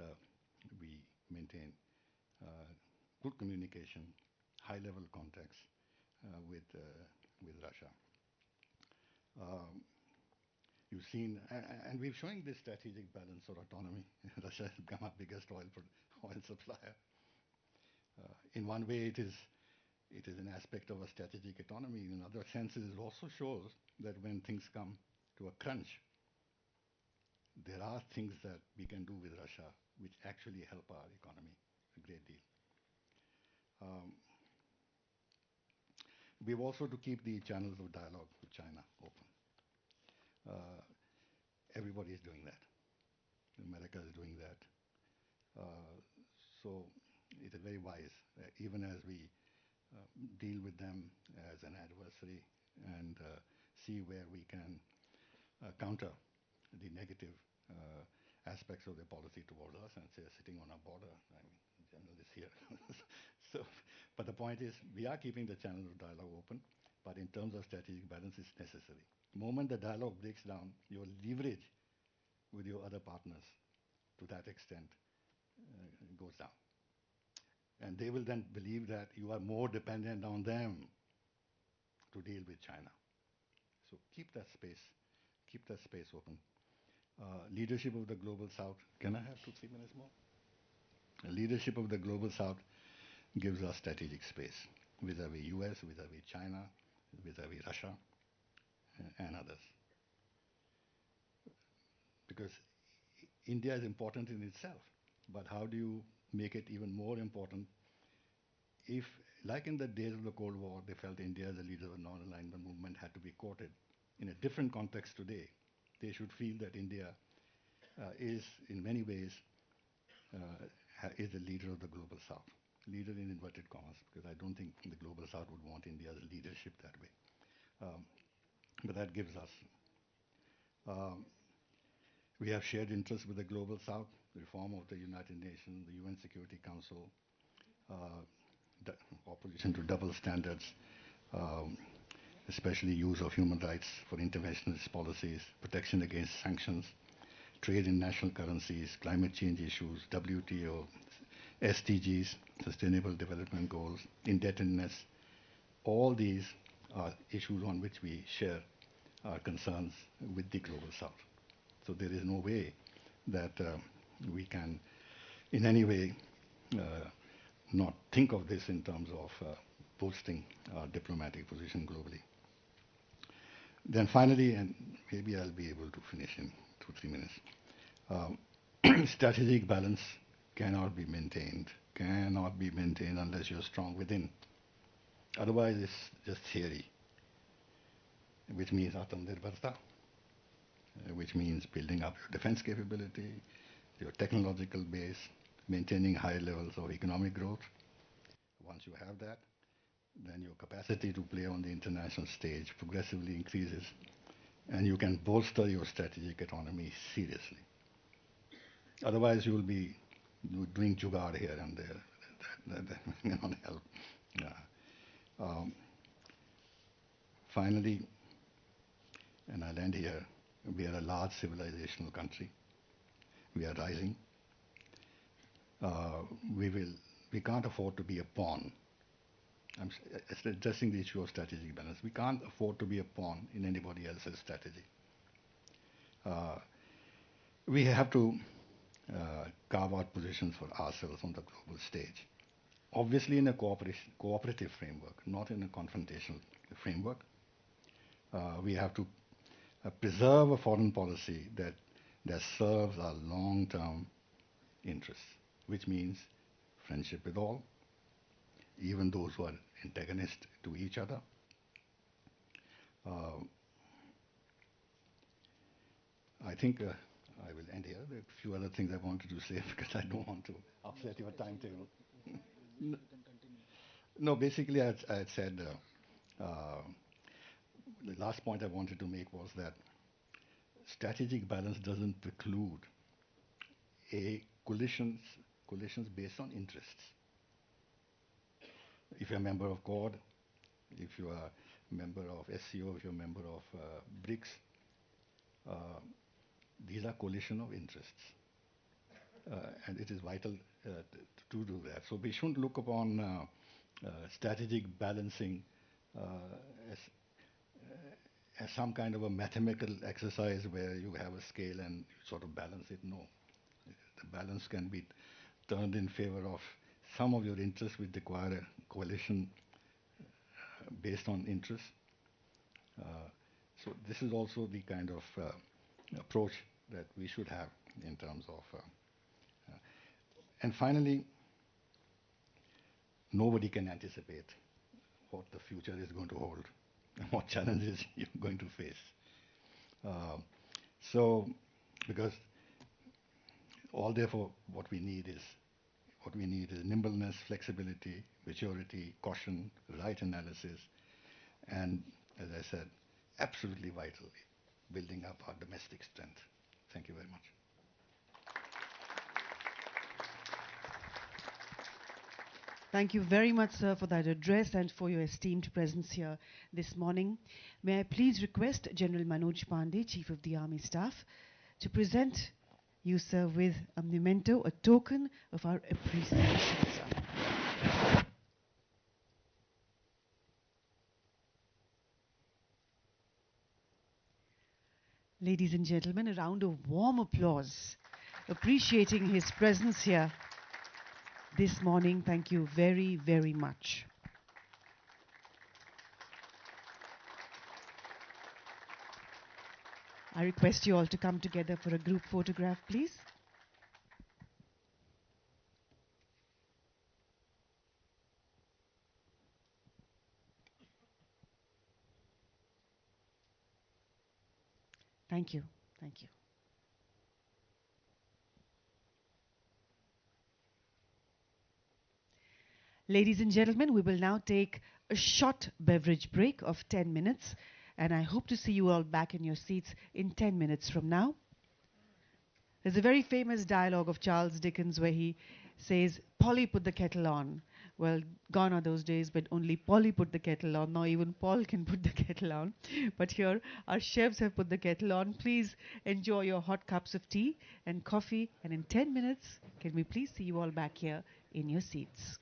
we maintain good communication, high-level contacts with Russia. You've seen, and we're showing this strategic balance or autonomy. Russia has become our biggest oil supplier. In one way, it It is an aspect of a strategic autonomy. In other senses, it also shows that when things come to a crunch, there are things that we can do with Russia which actually help our economy a great deal. Um, we've also to keep the channels of dialogue with China open. Uh, everybody is doing that. America is doing that. So it is very wise, even as we deal with them as an adversary and see where we can counter the negative aspects of their policy towards us and say sitting on our border. I mean, general is here. So, but the point is, we are keeping the channel of dialogue open, but in terms of strategic balance, it's necessary. The moment the dialogue breaks down, your leverage with your other partners to that extent goes down. And they will then believe that you are more dependent on them to deal with China. So keep that space open. Leadership of the Global South. Can I have 2-3 minutes more? Leadership of the Global South gives us strategic space vis-à-vis US, vis-à-vis China, vis-à-vis Russia, and others. Because India is important in itself, but how do you make it even more important if, like in the days of the Cold War, they felt India as a leader of the non-alignment movement had to be quoted. In a different context today, they should feel that India is, in many ways, is the leader of the Global South. Leader in inverted commas, because I don't think the Global South would want India's leadership that way. But that gives us. We have shared interests with the Global South, the reform of the United Nations, the UN Security Council, the opposition to double standards, especially use of human rights for interventionist policies, protection against sanctions, trade in national currencies, climate change issues, WTO, SDGs, Sustainable Development Goals, indebtedness. All these are issues on which we share our concerns with the Global South. So there is no way that we can in any way not think of this in terms of boosting our diplomatic position globally. Then finally, and maybe I'll be able to finish in 2-3 minutes, strategic balance cannot be maintained unless you're strong within. Otherwise, it's just theory, which means Atmanirbharta, which means building up your defense capability, your technological base, maintaining high levels of economic growth. Once you have that, then your capacity to play on the international stage progressively increases, and you can bolster your strategic autonomy seriously. Otherwise, you will be doing jugaad here and there. That may not help. Finally, and I'll end here, we are a large civilizational country. We are rising. We can't afford to be a pawn. I'm addressing the issue of strategic balance. We can't afford to be a pawn in anybody else's strategy. We have to carve out positions for ourselves on the global stage. Obviously in a cooperative framework, not in a confrontational framework. We have to preserve a foreign policy that serves our long-term interests, which means friendship with all, even those who are antagonist to each other. I think I will end here. There are a few other things I wanted to say because I don't want to upset your timetable. No, basically I had said the last point I wanted to make was that strategic balance doesn't preclude coalitions based on interests. If you're a member of Quad, if you are a member of SCO, if you're a member of BRICS, these are coalition of interests. And it is vital to do that. So we shouldn't look upon strategic balancing as some kind of a mathematical exercise where you have a scale and you sort of balance it. No. The balance can be turned in favor of some of your interests which require a coalition based on interest. So this is also the kind of approach that we should have in terms of. And finally, nobody can anticipate what the future is going to hold and what challenges you're going to face. Uh, so, because all therefore what we need is nimbleness, flexibility, maturity, caution, right analysis, and as I said, absolutely vital, building up our domestic strength. Thank you very much. Thank you very much, sir, for that address and for your esteemed presence here this morning. May I please request General Manoj Pandey, Chief of the Army Staff, to present you, sir, with a memento, a token of our appreciation, sir. Ladies and gentlemen, a round of warm applause, appreciating his presence here this morning. Thank you very, very much. I request you all to come together for a group photograph, please. Thank you. Thank you. Ladies and gentlemen, we will now take a short beverage break of 10 minutes, and I hope to see you all back in your seats in 10 minutes from now. There's a very famous dialogue of Charles Dickens where he says, Polly, put the kettle on. Well, gone are those days, but only Polly put the kettle on. Now even Paul can put the kettle on. But here, our chefs have put the kettle on. Please enjoy your hot cups of tea and coffee. And in 10 minutes, can we please see you all back here in your seats?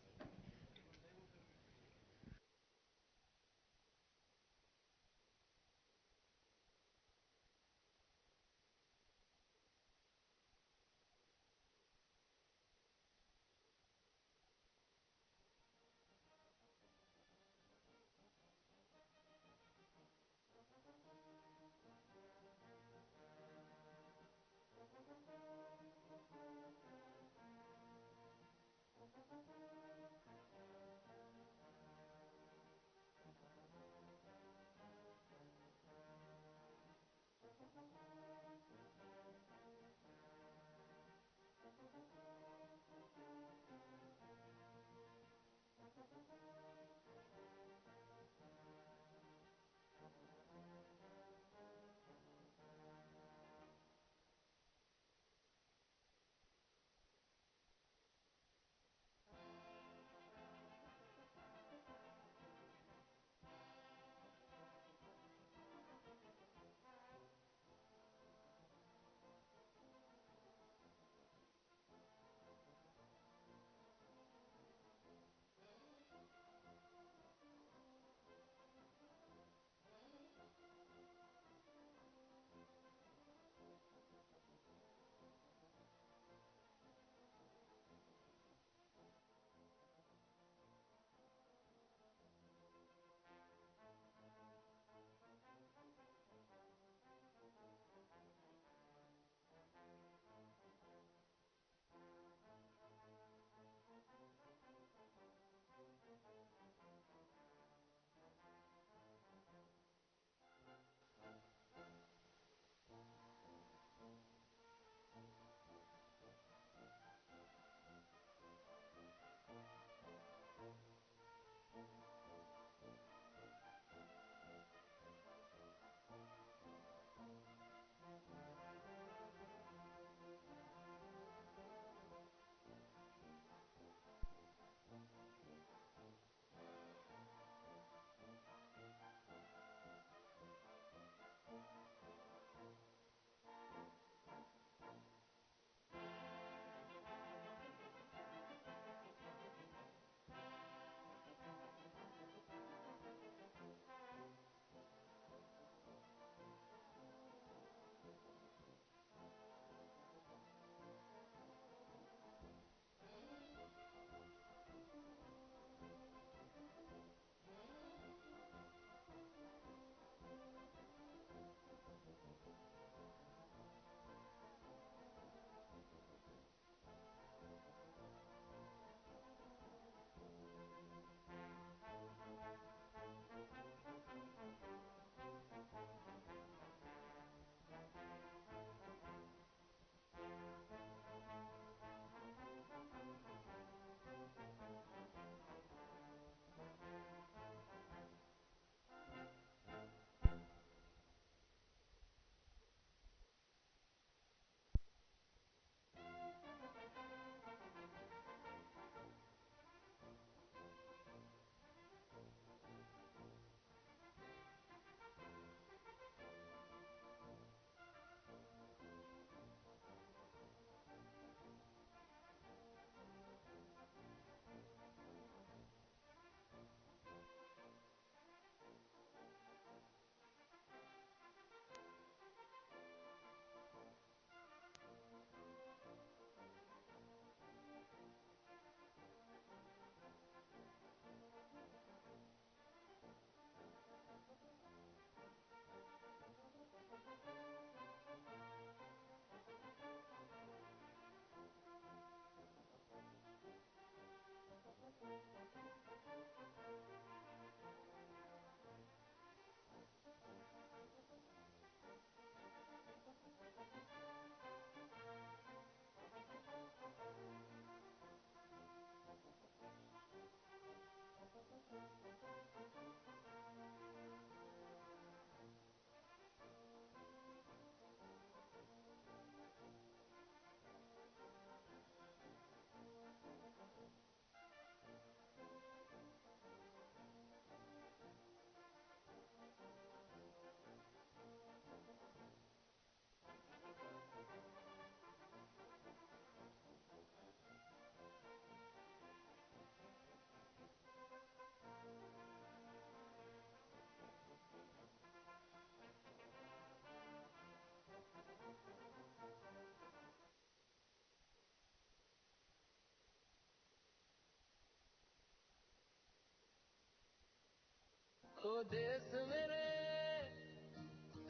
ओ देश मेरे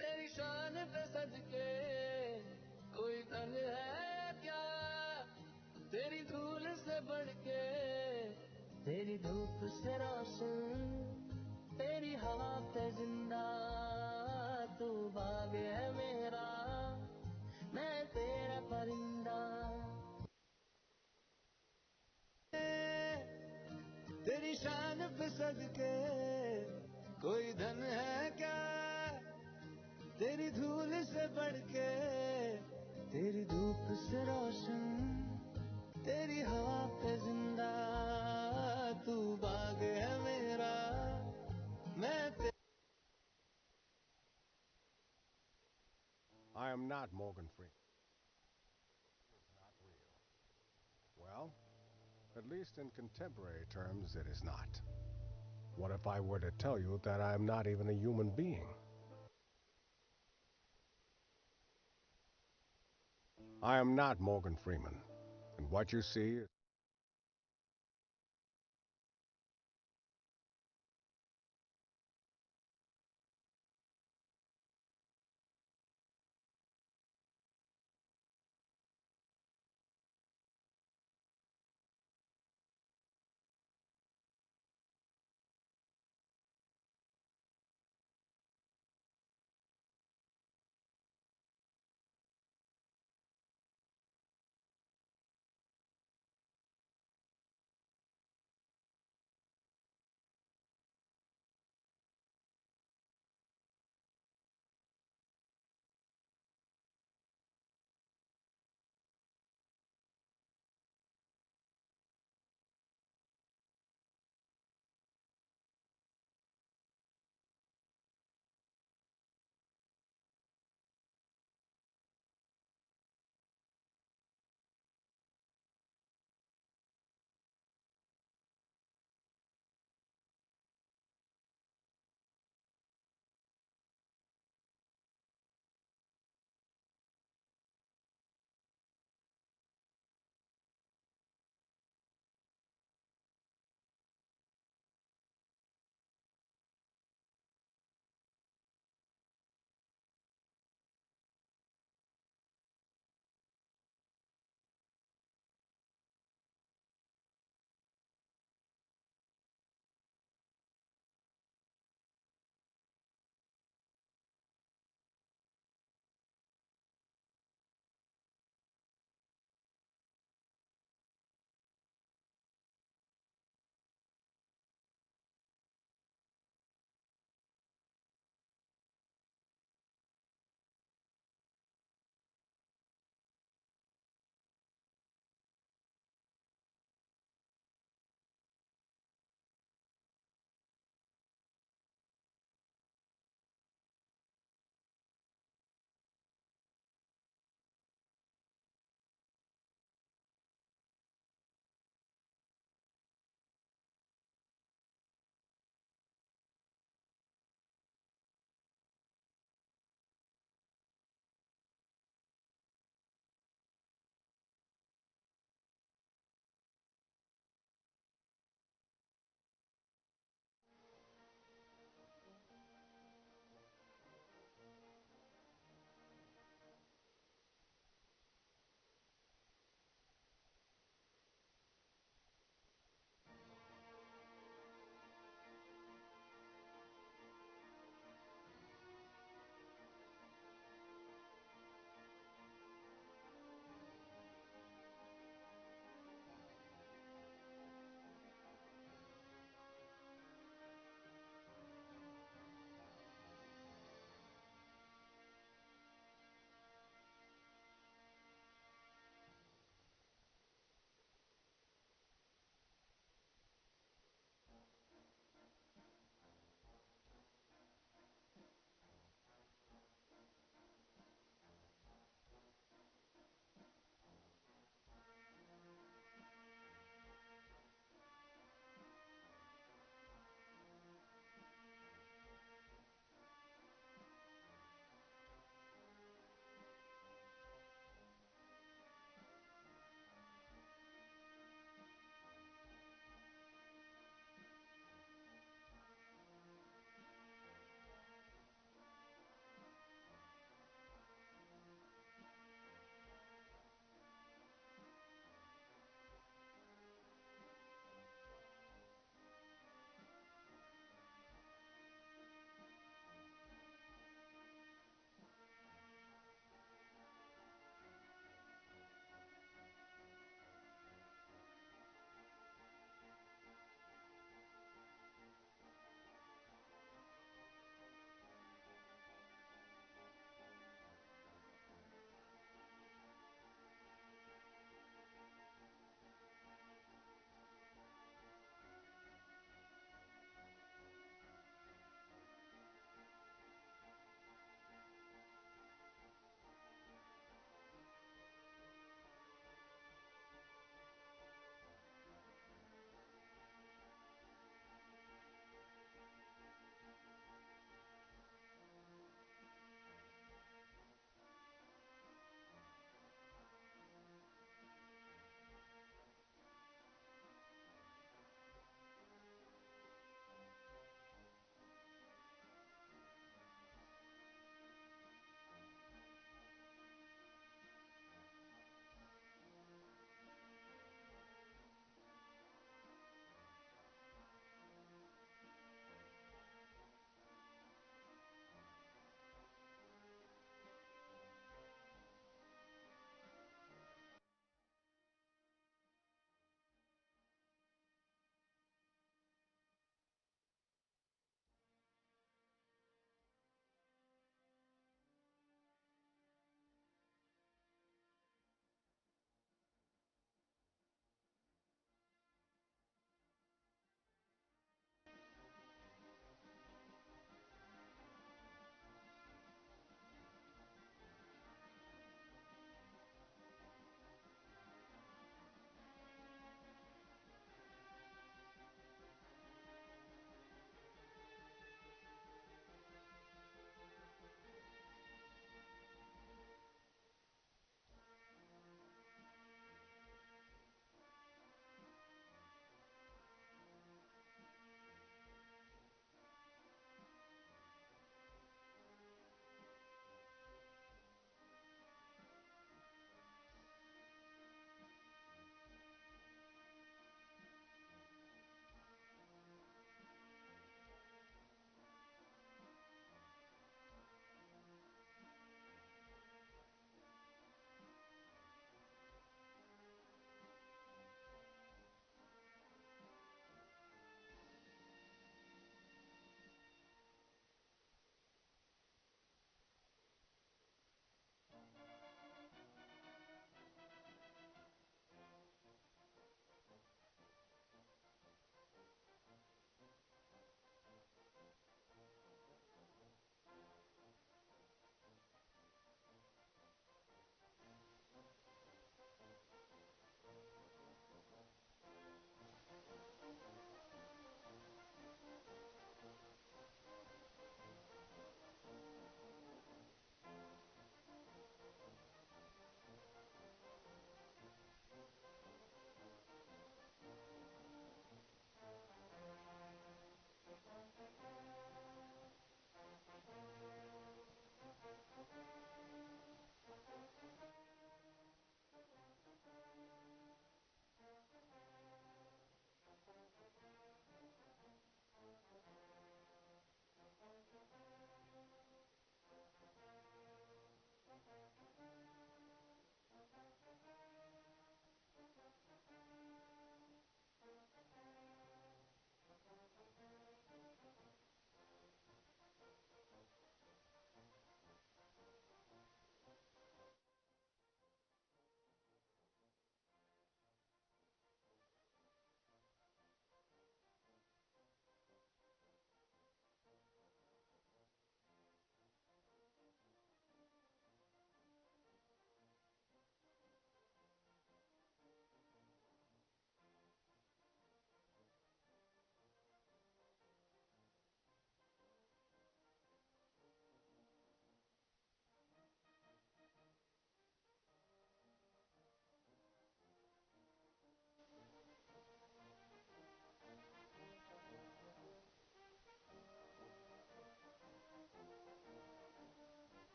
तेरी शान पे सज के कोई धन है क्या तेरी धूल से बढ़ के तेरी धूप से रोशन तेरी हवा पे जिंदा तू बाग है मेरा मैं तेरा परिंदा तेरी शान पे सदके कोई धन है क्या तेरी धूल से बढ़ के तेरी धूप से रोशन तेरी हवा पे जिंदा तू बाग है मेरा मैं I am not Morgan Freeman. Well, at least in contemporary terms, it is not. What if I were to tell you that I am not even a human being? I am not Morgan Freeman. And what you see is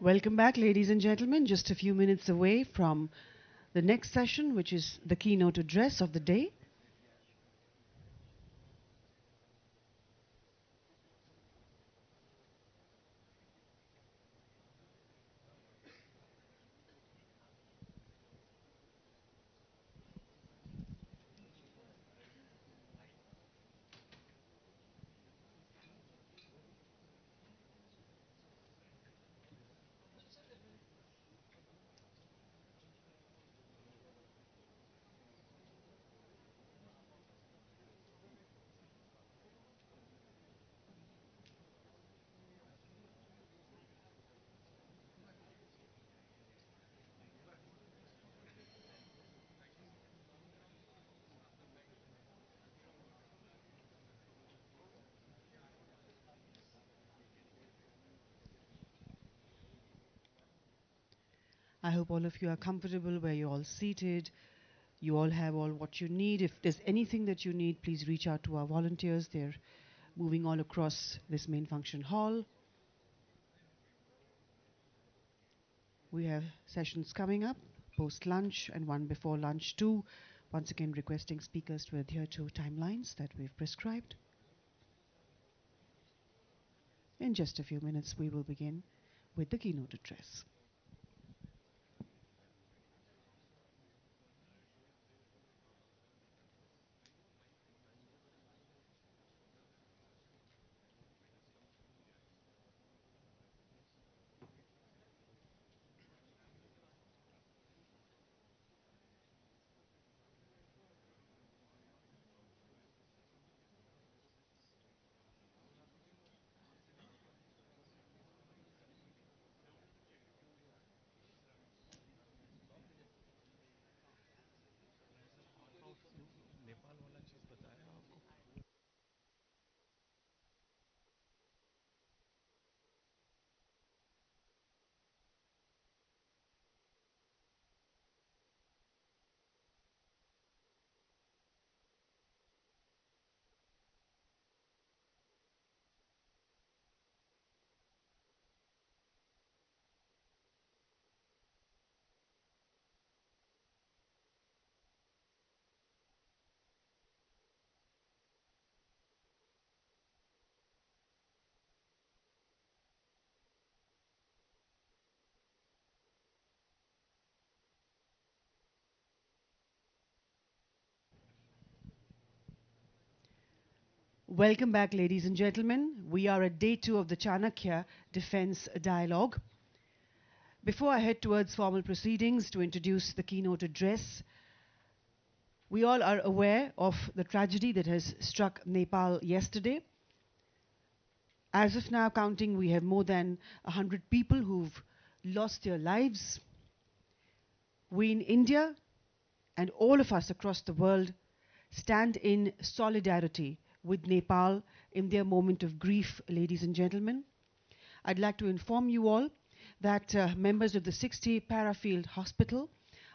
Welcome back, ladies and gentlemen. Just a few minutes away from the next session, which is the keynote address of the day. I hope all of you are comfortable where you're all seated. You all have all what you need. If there's anything that you need, please reach out to our volunteers. They're moving all across this main function hall. We have sessions coming up post-lunch and one before lunch too. Once again, requesting speakers to adhere to timelines that we've prescribed. In just a few minutes, we will begin with the keynote address. Welcome back, ladies and gentlemen. We are at day 2 of the Chanakya Defense Dialogue. Before I head towards formal proceedings to introduce the keynote address, we all are aware of the tragedy that has struck Nepal yesterday. As of now, counting, we have more than 100 people who've lost their lives. We in India and all of us across the world stand in solidarity with Nepal in their moment of grief, ladies and gentlemen. I'd like to inform you all that members of the 60 Parafield Hospital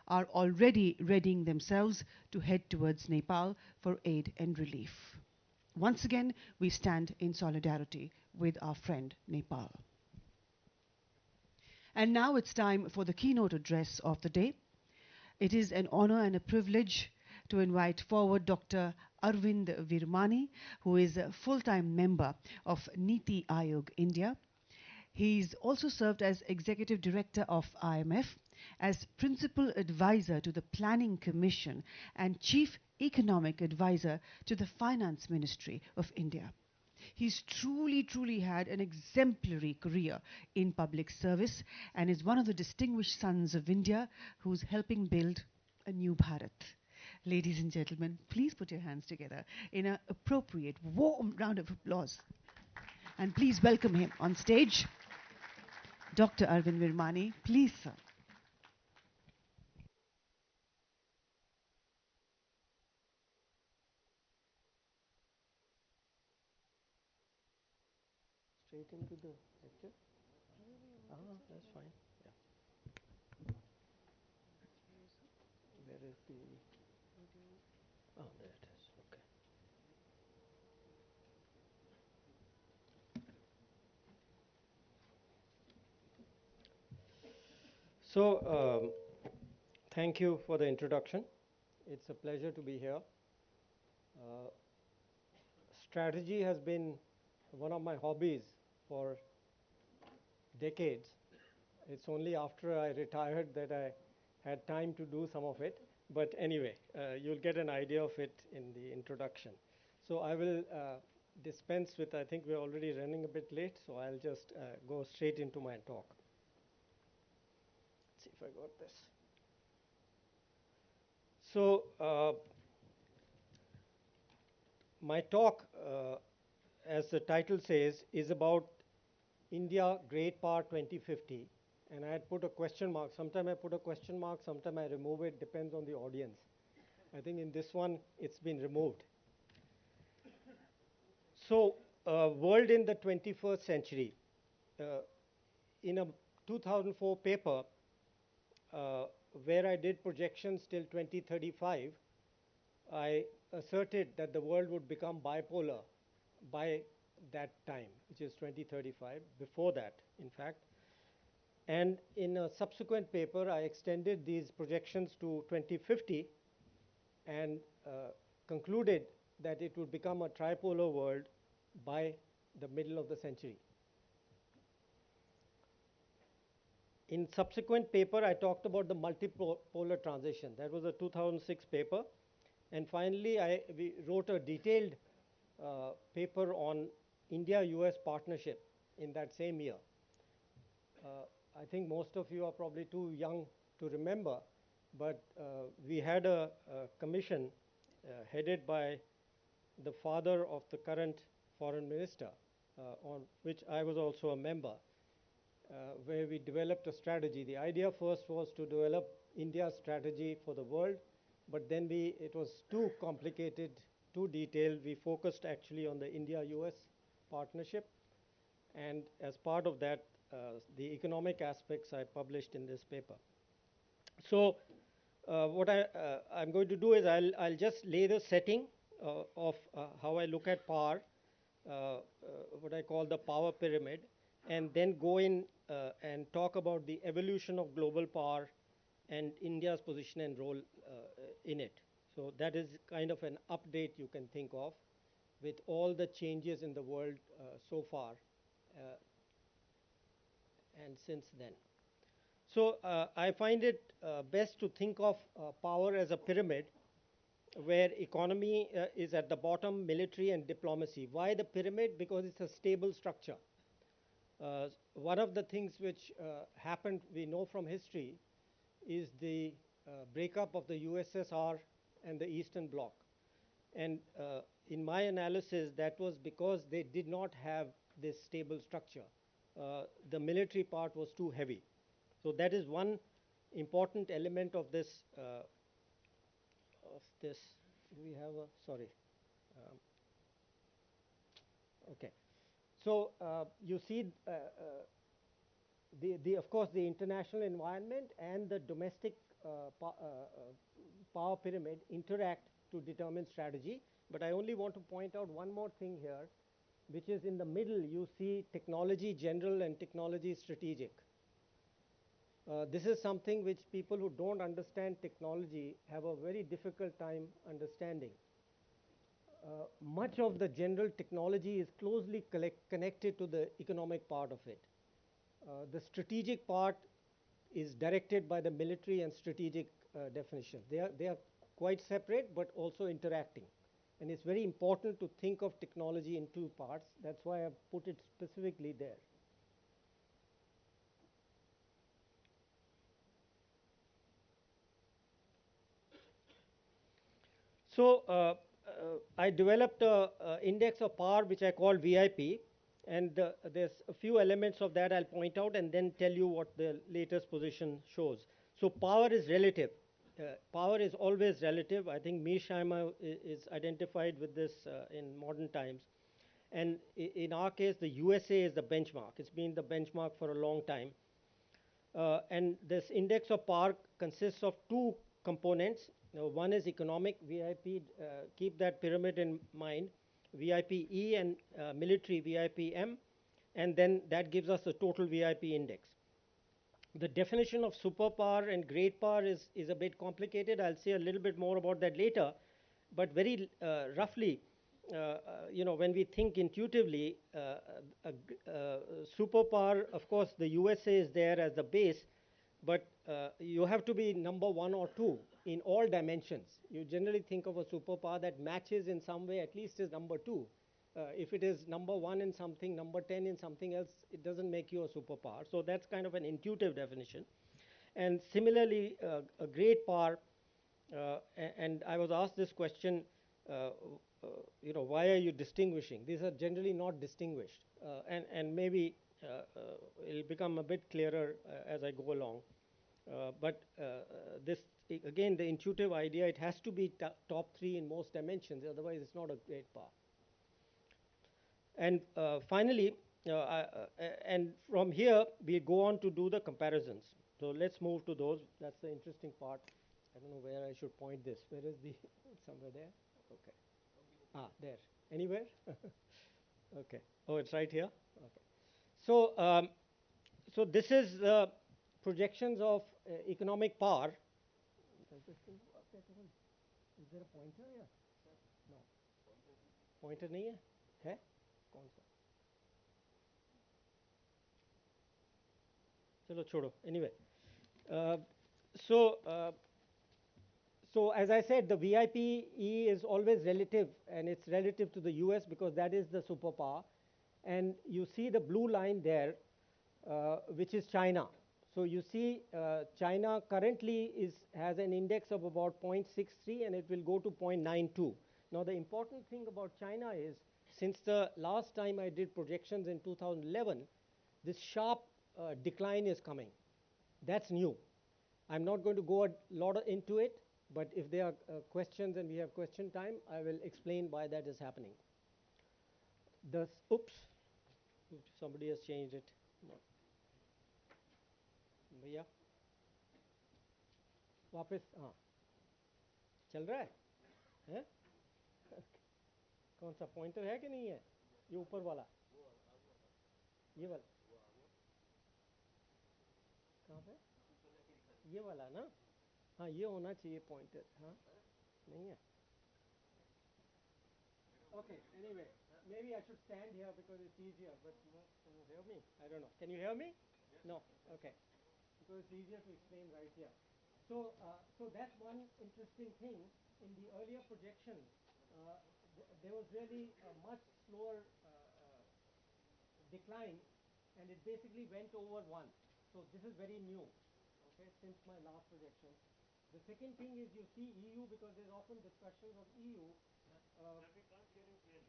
are already readying themselves to head towards Nepal for aid and relief. Once again, we stand in solidarity with our friend Nepal. And now it's time for the keynote address of the day. It is an honor and a privilege to invite forward Dr. Arvind Virmani, who is a full-time member of Niti Aayog India. He's also served as Executive Director of IMF, as Principal Advisor to the Planning Commission and Chief Economic Advisor to the Finance Ministry of India. He's truly had an exemplary career in public service and is one of the distinguished sons of India who's helping build a new Bharat. Ladies and gentlemen, please put your hands together in an appropriate, warm round of applause. And please welcome him on stage, Dr. Arvind Virmani. Please, sir. Straight into the lecture? That's fine. Yeah. Where is the... Oh, there it is. Okay. Thank you for the introduction. It's a pleasure to be here. Uh, Strategy has been one of my hobbies for decades. It's only after I retired that I had time to do some of it. But anyway, you'll get an idea of it in the introduction. So I will dispense with, I think we're already running a bit late, so I'll just go straight into my talk. Let's see if I got this. My talk, as the title says, is about India Great Power 2050. And I had put a question mark. Sometime I put a question mark, sometime I remove it, depends on the audience. I think in this one, it's been removed. World in the 21st century. In a 2004 paper, where I did projections till 2035, I asserted that the world would become bipolar by that time, which is 2035, before that, in fact. And in a subsequent paper, I extended these projections to 2050 and concluded that it would become a tripolar world by the middle of the century. In subsequent paper, I talked about the multipolar transition. That was a 2006 paper. And finally, we wrote a detailed paper on India-US partnership in that same year. I think most of you are probably too young to remember, but we had a commission headed by the father of the current foreign minister, on which I was also a member, where we developed a strategy. The idea first was to develop India's strategy for the world, but then it was too complicated, too detailed. We focused actually on the India-US partnership, and as part of that, the economic aspects I published in this paper. So what I'm going to do is I'll just lay the setting of how I look at power, what I call the power pyramid, and then go in and talk about the evolution of global power and India's position and role in it. So that is kind of an update you can think of with all the changes in the world so far and since then. So I find it best to think of power as a pyramid where economy is at the bottom, military and diplomacy. Why the pyramid? Because it's a stable structure. One of the things which happened, we know from history, is the breakup of the USSR and the Eastern Bloc. And in my analysis, that was because they did not have this stable structure. The military part was too heavy. So that is one important element of this. Do we have a, sorry. Okay. So you see, of course, the international environment and the domestic power pyramid interact to determine strategy. But I only want to point out one more thing here, which is in the middle, you see technology general and technology strategic. This is something which people who don't understand technology have a very difficult time understanding. Much of the general technology is closely connected to the economic part of it. The strategic part is directed by the military and strategic definition. They are quite separate but also interacting. And it's very important to think of technology in two parts. That's why I've put it specifically there. So I developed an index of power which I call VIP, and there's a few elements of that I'll point out and then tell you what the latest position shows. So power is relative. Power is always relative. I think Mearsheimer is identified with this in modern times. And in our case, the USA is the benchmark. It's been the benchmark for a long time. And this index of power consists of two components. Now, one is economic VIP, keep that pyramid in mind, VIP E and military VIP M, and then that gives us the total VIP index. The definition of superpower and great power is a bit complicated. I'll say a little bit more about that later. But very roughly, when we think intuitively, superpower, of course, the USA is there as the base, but you have to be number one or two in all dimensions. You generally think of a superpower that matches in some way, at least is number two. If it is number one in something, number 10 in something else, it doesn't make you a superpower. So that's kind of an intuitive definition. And similarly, a great power, and I was asked this question, why are you distinguishing? These are generally not distinguished. And maybe it'll become a bit clearer as I go along. But this, again, the intuitive idea, it has to be top three in most dimensions, otherwise it's not a great power. And finally, and from here, we go on to do the comparisons. So let's move to those. That's the interesting part. I don't know where I should point this. Where is the, somewhere there? Okay. Ah, there. Anywhere? Okay. Oh, it's right here? Okay. So this is the projections of economic power. Does this thing go up at all? Is there a pointer here? No. Pointer नहीं है? है? कौन सा? चलो छोड़ो. Anyway. So as I said, the VIPE is always relative, and it's relative to the US because that is the superpower. And you see the blue line there, which is China. So you see China currently has an index of about 0.63 and it will go to 0.92. Now the important thing about China is, since the last time I did projections in 2011, this sharp decline is coming. That's new. I'm not going to go a lot into it, but if there are questions and we have question time, I will explain why that is happening. Oops, somebody has changed it. No. भैया वापस हाँ चल रहा है कौन सा pointer है कि नहीं है ये ऊपर वाला ये वाला कहाँ पे ये वाला ना हाँ ये होना चाहिए पॉइंटर हाँ नहीं है okay anyway maybe I should stand here because it's easier but can you hear me I don't know can you hear me no okay because it's easier to explain right here. So that's one interesting thing. In the earlier projections, there was really a much slower decline, and it basically went over 1. So this is very new, okay, since my last projection. The second thing is you see EU, because there's often discussions of EU.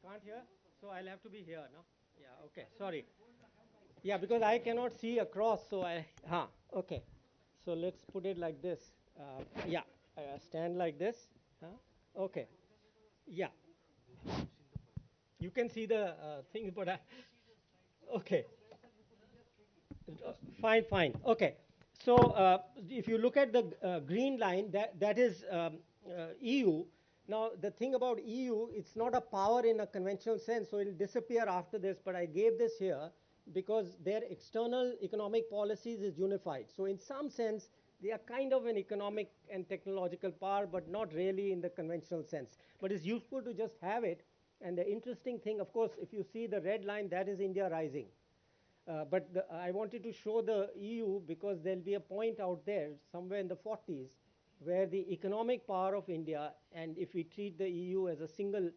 Can't hear? So I'll have to be here, no? Yeah, okay, sorry. Yeah, because I cannot see across, so okay. So let's put it like this. Yeah, stand like this. Okay. Yeah. You can see the thing, but okay. Fine. Okay. So if you look at the green line, that is EU. Now the thing about EU, it's not a power in a conventional sense, so it will disappear after this. But I gave this here because their external economic policies is unified. So in some sense, they are kind of an economic and technological power, but not really in the conventional sense. But it's useful to just have it. And the interesting thing, of course, if you see the red line, that is India rising. But I wanted to show the EU because there'll be a point out there somewhere in the 40s where the economic power of India, and if we treat the EU as a single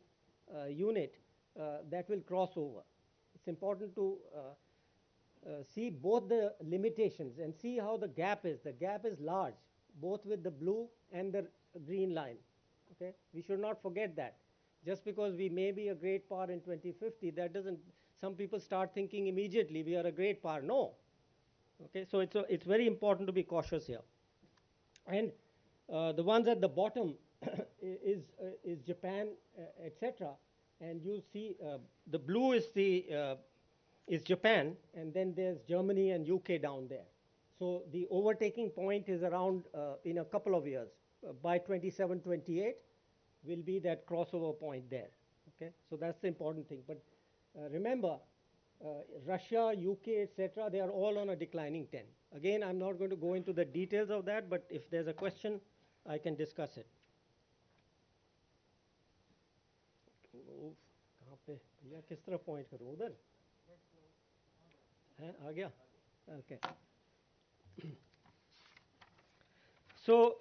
unit, that will cross over. It's important to see both the limitations and see how the gap is. The gap is large, both with the blue and the green line. Okay, we should not forget that. Just because we may be a great power in 2050, that doesn't. Some people start thinking immediately we are a great power. No. Okay, so it's very important to be cautious here. And the ones at the bottom is Japan, etc. And you see the blue is Japan, and then there's Germany and UK down there. So the overtaking point is around in a couple of years. By 27, 28 will be that crossover point there. Okay, so that's the important thing. But remember, Russia, UK, etc., they are all on a declining trend. Again, I'm not going to go into the details of that, but if there's a question, I can discuss it. कहाँ पे भैया किस तरह point करूँ उधर है आ गया okay. So,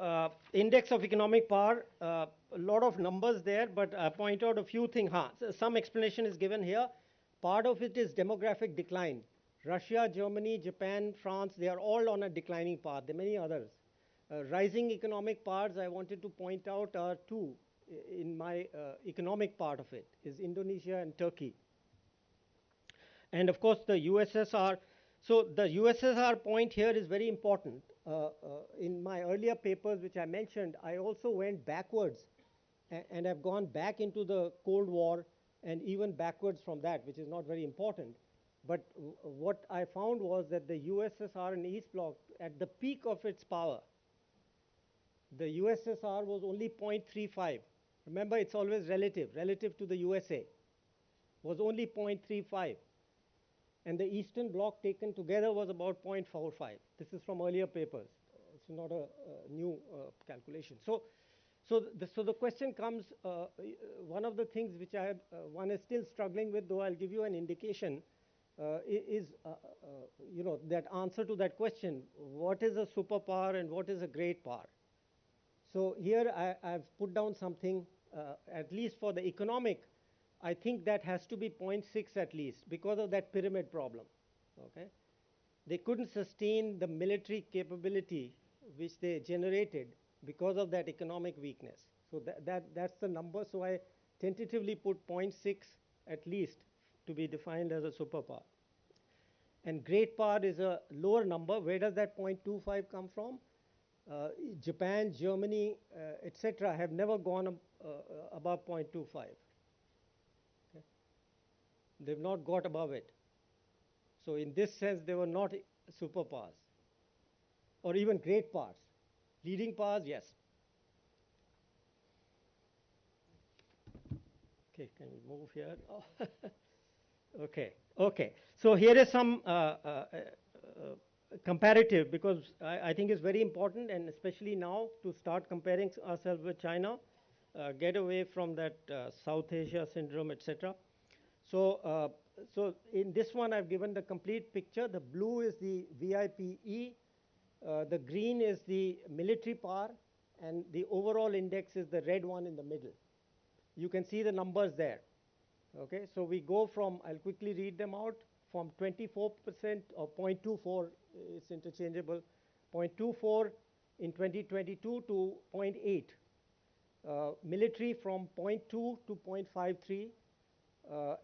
index of economic power, a lot of numbers there, but I point out a few things. So some explanation is given here. Part of it is demographic decline. Russia, Germany, Japan, France, they are all on a declining path. There are many others. Rising economic powers, I wanted to point out, are two in my economic part of it, is Indonesia and Turkey. And of course, the USSR. So the USSR point here is very important. In my earlier papers, which I mentioned, I also went backwards and I've gone back into the Cold War and even backwards from that, which is not very important. But what I found was that the USSR and East Bloc, at the peak of its power, the USSR was only 0.35. Remember, it's always relative to the USA, was only 0.35. And the Eastern Bloc taken together was about 0.45. This is from earlier papers. It's not a new calculation. So the question comes, one of the things which one is still struggling with, though I'll give you an indication, is that answer to that question, what is a superpower and what is a great power? So here I've put down something, at least for the economic, I think that has to be 0.6 at least because of that pyramid problem. Okay, they couldn't sustain the military capability which they generated because of that economic weakness. So that's the number. So I tentatively put 0.6 at least to be defined as a superpower. And great power is a lower number. Where does that 0.25 come from? Japan, Germany, etc. have never gone above 0.25. They've not got above it. So in this sense, they were not superpowers or even great powers. Leading powers, yes. Okay, can you move here? Oh. Okay. So here is some comparative, because I think it's very important, and especially now to start comparing ourselves with China, get away from that South Asia syndrome, etc. So in this one, I've given the complete picture. The blue is the VIPE, the green is the military power, and the overall index is the red one in the middle. You can see the numbers there. Okay, so we go from, I'll quickly read them out, from 24% or 0.24, it's interchangeable, 0.24 in 2022 to 0.8. Military from 0.2 to 0.53.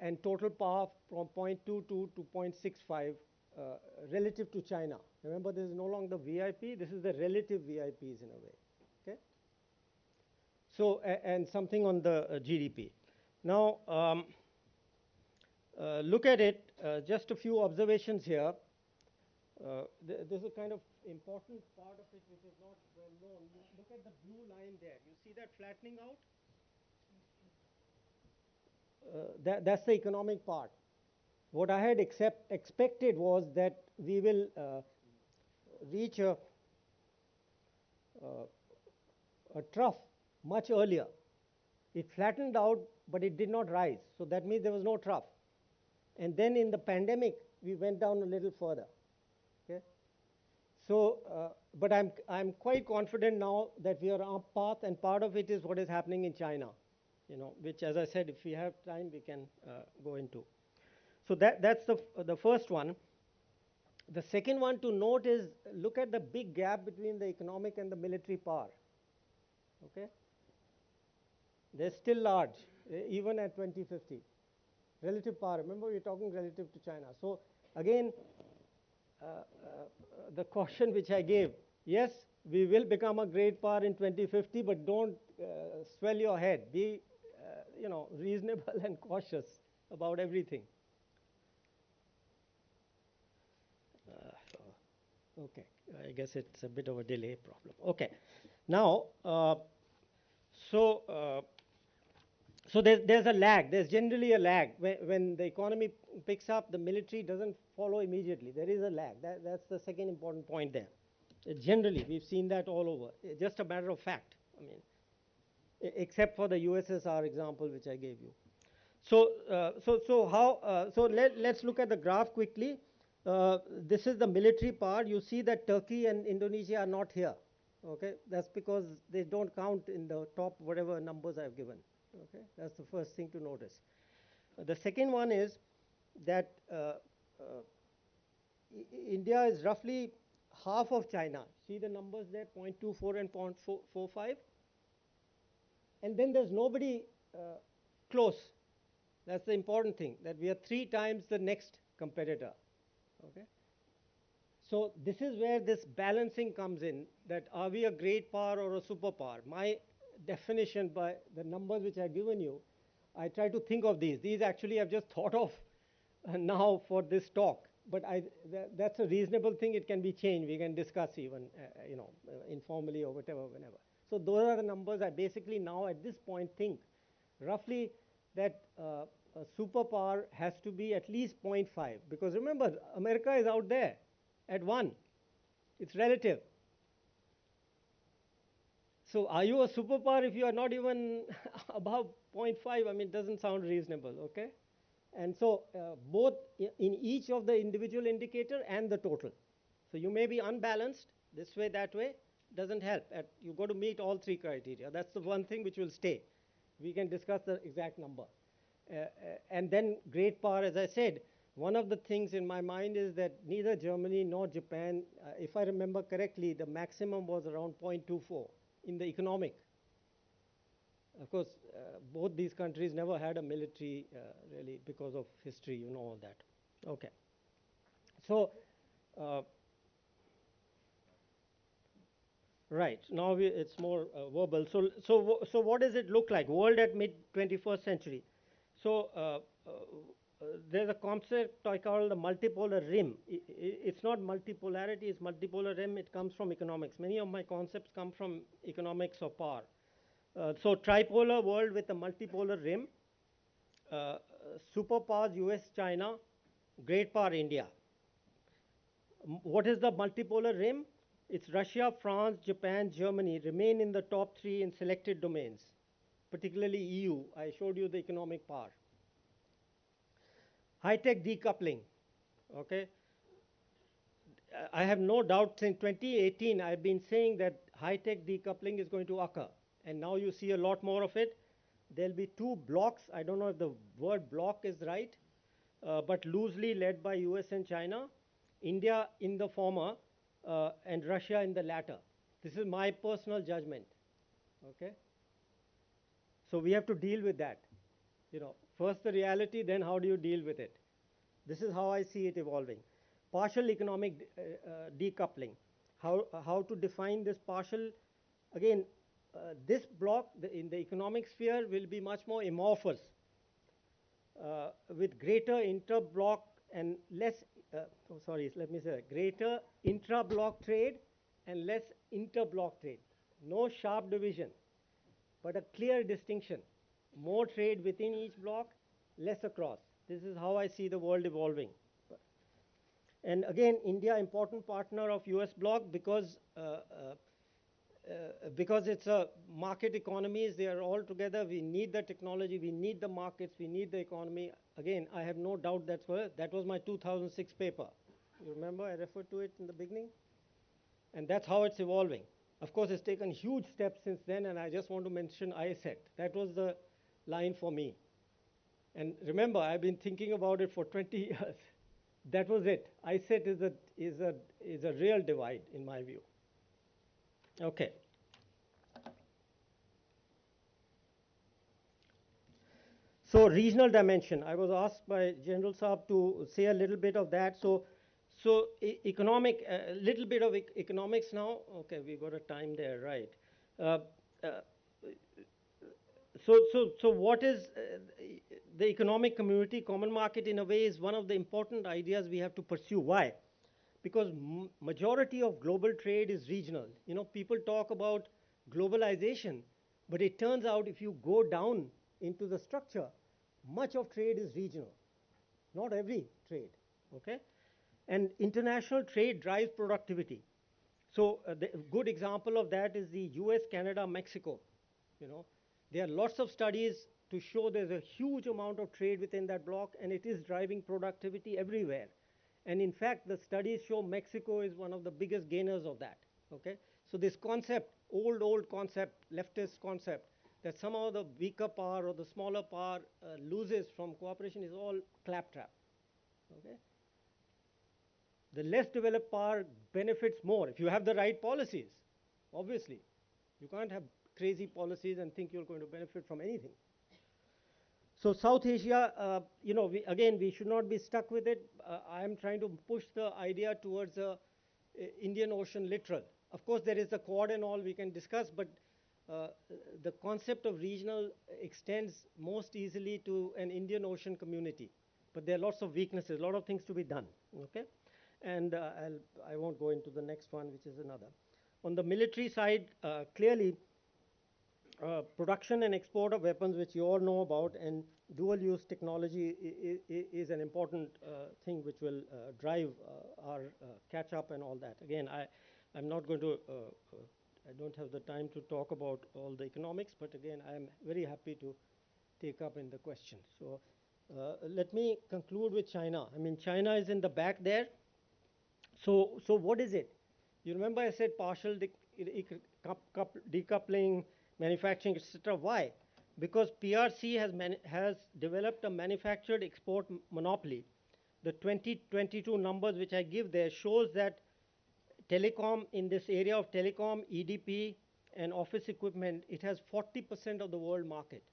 And total power from 0.22 to 0.65 relative to China. Remember, this is no longer VIP, this is the relative VIPs in a way. Okay? So, and something on the GDP. Now, look at it, just a few observations here. There's a kind of important part of it which is not well known. Look at the blue line there. You see that flattening out? That's the economic part. What I had expected was that we will reach a trough much earlier. It flattened out, but it did not rise. So that means there was no trough. And then in the pandemic, we went down a little further. Okay. So, but I'm quite confident now that we are on path, and part of it is what is happening in China. Which, as I said, if we have time, we can go into. So that's the first one. The second one to note is, look at the big gap between the economic and the military power. Okay? They're still large, even at 2050. Relative power, remember we're talking relative to China. So again, the caution which I gave, yes, we will become a great power in 2050, but don't swell your head. Be reasonable and cautious about everything. Okay, I guess it's a bit of a delay problem. Okay, now, so there's a lag. There's generally a lag when the economy picks up, the military doesn't follow immediately. There is a lag. That's the second important point there. Generally, we've seen that all over. Just a matter of fact. I mean, except for the USSR example which I gave you. Let's look at the graph quickly. This is the military part. You see that Turkey and Indonesia are not here. Okay, that's because they don't count in the top whatever numbers I've given. Okay, that's the first thing to notice. The second one is that India is roughly half of China. See the numbers there, 0.24 and 0.45. And then there's nobody close. That's the important thing, that we are 3 times the next competitor. Okay? So this is where this balancing comes in, that are we a great power or a superpower? My definition by the numbers which I've given you, I try to think of these. These actually I've just thought of now for this talk. But that's a reasonable thing. It can be changed. We can discuss even, informally or whatever, whenever. So those are the numbers I basically now at this point think roughly that a superpower has to be at least 0.5. Because remember, America is out there at 1. It's relative. So are you a superpower if you are not even above 0.5? I mean, it doesn't sound reasonable, okay? And so both in each of the individual indicator and the total. So you may be unbalanced this way, that way, doesn't help. You've got to meet all 3 criteria. That's the one thing which will stay. We can discuss the exact number. And then great power, as I said, one of the things in my mind is that neither Germany nor Japan, if I remember correctly, the maximum was around 0.24 in the economic. Of course, both these countries never had a military, really, because of history, you know all that. Okay. So, right, now it's more verbal. So what does it look like? World at mid-21st century. So, there's a concept I call the multipolar rim. It's not multipolarity, it's multipolar rim. It comes from economics. Many of my concepts come from economics or power. So tripolar world with a multipolar rim, superpowers US, China, great power India. What is the multipolar rim? It's Russia, France, Japan, Germany remain in the top 3 in selected domains, particularly EU. I showed you the economic power. High-tech decoupling, okay? I have no doubt since 2018 I've been saying that high-tech decoupling is going to occur. And now you see a lot more of it. There'll be 2 blocks. I don't know if the word block is right, but loosely led by US and China. India in the former, and Russia in the latter. This is my personal judgment. Okay? So we have to deal with that. First the reality, then how do you deal with it? This is how I see it evolving. Partial economic decoupling. How to define this partial? Again, this block in the economic sphere will be much more amorphous, with greater inter-block and less, greater intra-block trade and less inter-block trade. No sharp division, but a clear distinction. More trade within each block, less across. This is how I see the world evolving. And again, India, important partner of US bloc because it's a market economies, they are all together. We need the technology, we need the markets, we need the economy. Again, I have no doubt that was my 2006 paper. You remember I referred to it in the beginning? And that's how it's evolving. Of course, it's taken huge steps since then, and I just want to mention ISET. That was the line for me. And remember, I've been thinking about it for 20 years. That was it. ISET is a real divide, in my view. Okay. So regional dimension. I was asked by General Saab to say a little bit of that. So economic, a little bit of economics now. Okay, we got a time there, right? So what is the economic community? Common market, in a way, is one of the important ideas we have to pursue. Why? Because majority of global trade is regional. People talk about globalization, but it turns out if you go down into the structure, much of trade is regional. not every trade, okay? And international trade drives productivity. So the good example of that is the US, Canada, Mexico. You know, there are lots of studies to show there's a huge amount of trade within that bloc, and it is driving productivity everywhere. And in fact, the studies show Mexico is one of the biggest gainers of that. Okay, so this concept, old concept, leftist concept, that somehow the weaker power or the smaller power loses from cooperation is all claptrap. Okay, the less developed power benefits more if you have the right policies. Obviously, you can't have crazy policies and think you're going to benefit from anything. So South Asia, again, we should not be stuck with it. I am trying to push the idea towards Indian Ocean littoral. Of course, there is the Quad and all we can discuss, but the concept of regional extends most easily to an Indian Ocean community. But there are lots of weaknesses, a lot of things to be done. Okay, and I won't go into the next one, which is another. On the military side, clearly, production and export of weapons, which you all know about, and dual-use technology is an important thing which will drive our catch-up and all that. Again, I'm not going to, I don't have the time to talk about all the economics, but again, I'm very happy to take up in the question. So let me conclude with China. I mean, China is in the back there. So what is it? You remember I said partial decoupling, manufacturing, etc. Why? Because PRC has developed a manufactured export monopoly. The 2022 numbers which I give there shows that telecom, in this area of telecom, EDP, and office equipment, it has 40% of the world market.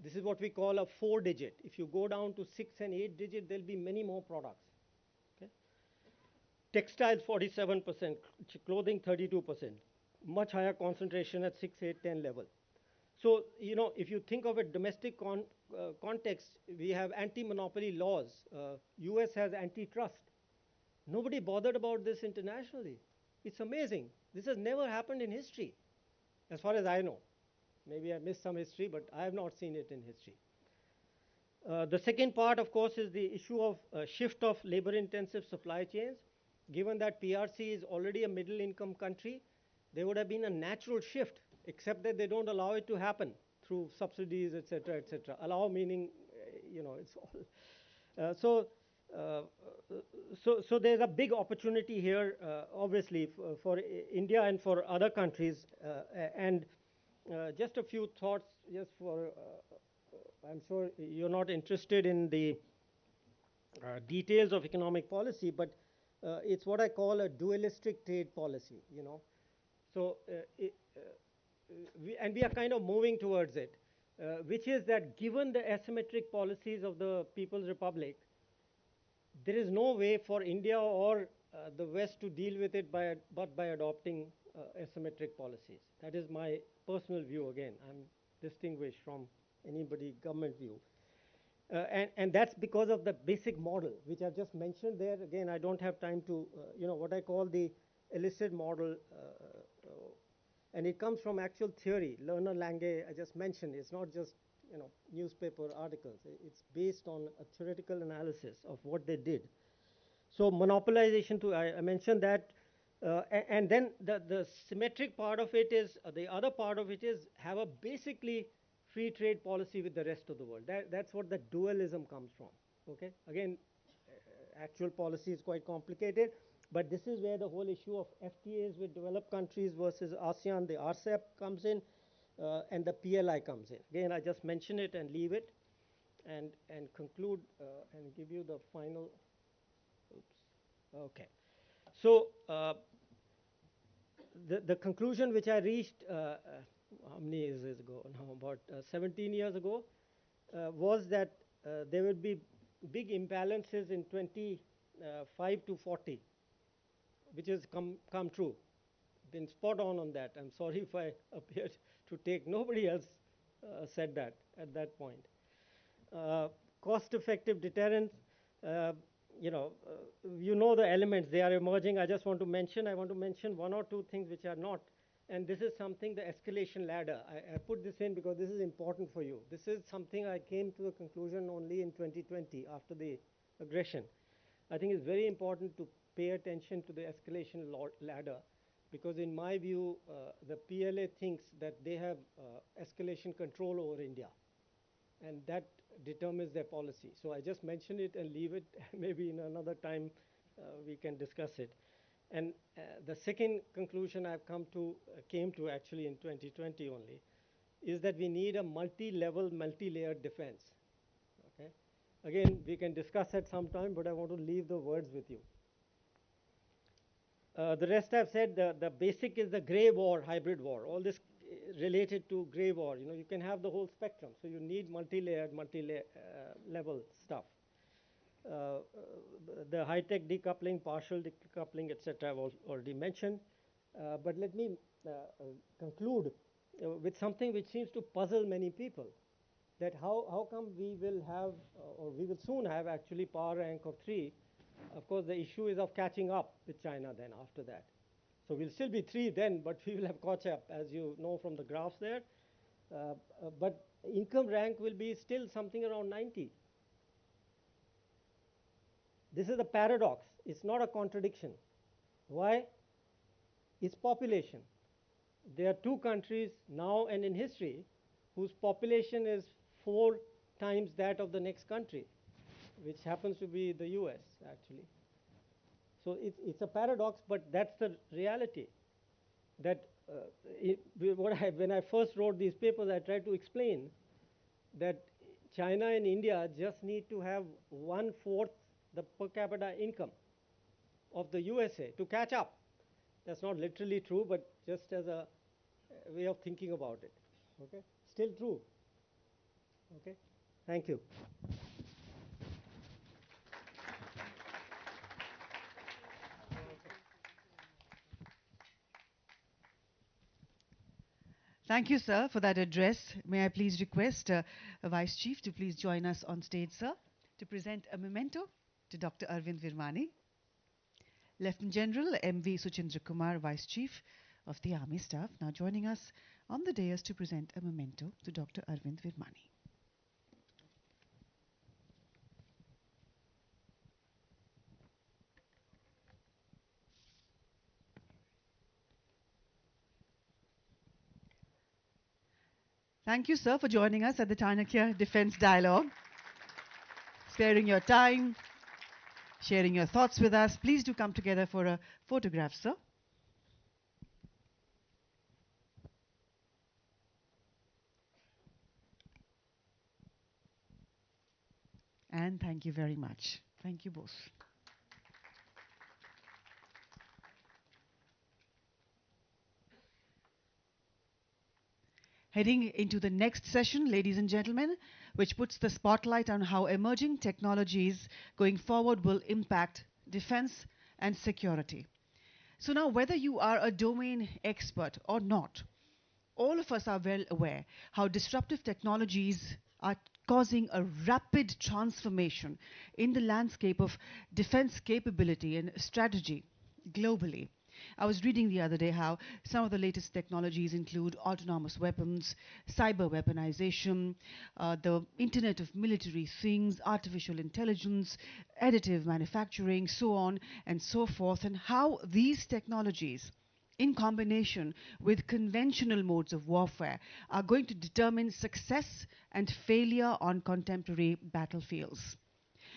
This is what we call a 4-digit. If you go down to 6 and 8-digit, there'll be many more products. Okay? Textiles 47%, clothing 32%, much higher concentration at 6, 8, 10 level. So, if you think of a domestic context, we have anti-monopoly laws. US has antitrust. Nobody bothered about this internationally. It's amazing. This has never happened in history, as far as I know. Maybe I missed some history, but I have not seen it in history. The second part, of course, is the issue of shift of labor-intensive supply chains. Given that PRC is already a middle-income country, there would have been a natural shift, except that they don't allow it to happen through subsidies, etc., etc. Allow meaning, it's all. So there's a big opportunity here, obviously, for India and for other countries. And just a few thoughts, just for, I'm sure you're not interested in the details of economic policy, but it's what I call a dualistic trade policy, So, we are kind of moving towards it, which is that given the asymmetric policies of the People's Republic, there is no way for India or the West to deal with it but by adopting asymmetric policies. That is my personal view. Again, I'm distinguished from anybody government view. And that's because of the basic model, which I've just mentioned there. Again, I don't have time to, what I call the illicit model, and it comes from actual theory. Lerner Lange, I just mentioned, it's not just, newspaper articles. It's based on a theoretical analysis of what they did. So monopolization, I mentioned that. And then the symmetric part of it is, the other part of it is have a basically free trade policy with the rest of the world. That's what the dualism comes from. Okay. Again, actual policy is quite complicated, but this is where the whole issue of FTAs with developed countries versus ASEAN, the RCEP comes in, and the PLI comes in. Again, I just mention it and leave it, and conclude and give you the final. Oops. Okay. So the conclusion which I reached, how many years ago now, about 17 years ago, was that there would be big imbalances in 25 to 40, which has come true. Been spot on that. I'm sorry if I appeared to take, nobody else said that at that point. Cost-effective deterrence, you know the elements, they are emerging. I want to mention one or two things which are not. And this is something, the escalation ladder. I put this in because this is important for you. This is something I came to a conclusion only in 2020 after the aggression. I think it's very important to pay attention to the escalation ladder, because in my view, the PLA thinks that they have escalation control over India, and that determines their policy. So I just mention it and leave it. Maybe in another time we can discuss it. And the second conclusion I've came to actually in 2020 only, is that we need a multi-level, multi-layered defense. Okay? Again, we can discuss at some time, but I want to leave the words with you. The rest I've said, the basic is the gray war, hybrid war. All this related to gray war. You know, you can have the whole spectrum. So you need multi-layered, multi-level stuff. The high-tech decoupling, partial decoupling, etc. I've already mentioned. But let me conclude with something which seems to puzzle many people. That how come we will have, or we will soon have actually power rank of 3. Of course, the issue is of catching up with China then after that. So we'll still be 3 then, but we will have caught up, as you know from the graphs there. But income rank will be still something around 90. This is a paradox. It's not a contradiction. Why? It's population. There are 2 countries now and in history whose population is 4 times that of the next country, which happens to be the US, actually. So it's a paradox, but that's the reality. That when I first wrote these papers, I tried to explain that China and India just need to have 1/4 the per capita income of the USA to catch up. That's not literally true, but just as a way of thinking about it. Okay? Still true. Okay? Thank you. Thank you, sir, for that address. May I please request Vice Chief to please join us on stage, sir, to present a memento to Dr. Arvind Virmani. Lieutenant General M.V. Suchindra Kumar, Vice Chief of the Army Staff, now joining us on the dais to present a memento to Dr. Arvind Virmani. Thank you, sir, for joining us at the Chanakya Defense Dialogue. Sparing your time, sharing your thoughts with us. Please do come together for a photograph, sir. And thank you very much. Thank you both. Heading into the next session, ladies and gentlemen, which puts the spotlight on how emerging technologies going forward will impact defense and security. So now, whether you are a domain expert or not, all of us are well aware how disruptive technologies are causing a rapid transformation in the landscape of defense capability and strategy globally. I was reading the other day how some of the latest technologies include autonomous weapons, cyber weaponization, the Internet of Military Things, artificial intelligence, additive manufacturing, so on and so forth, and how these technologies, in combination with conventional modes of warfare, are going to determine success and failure on contemporary battlefields.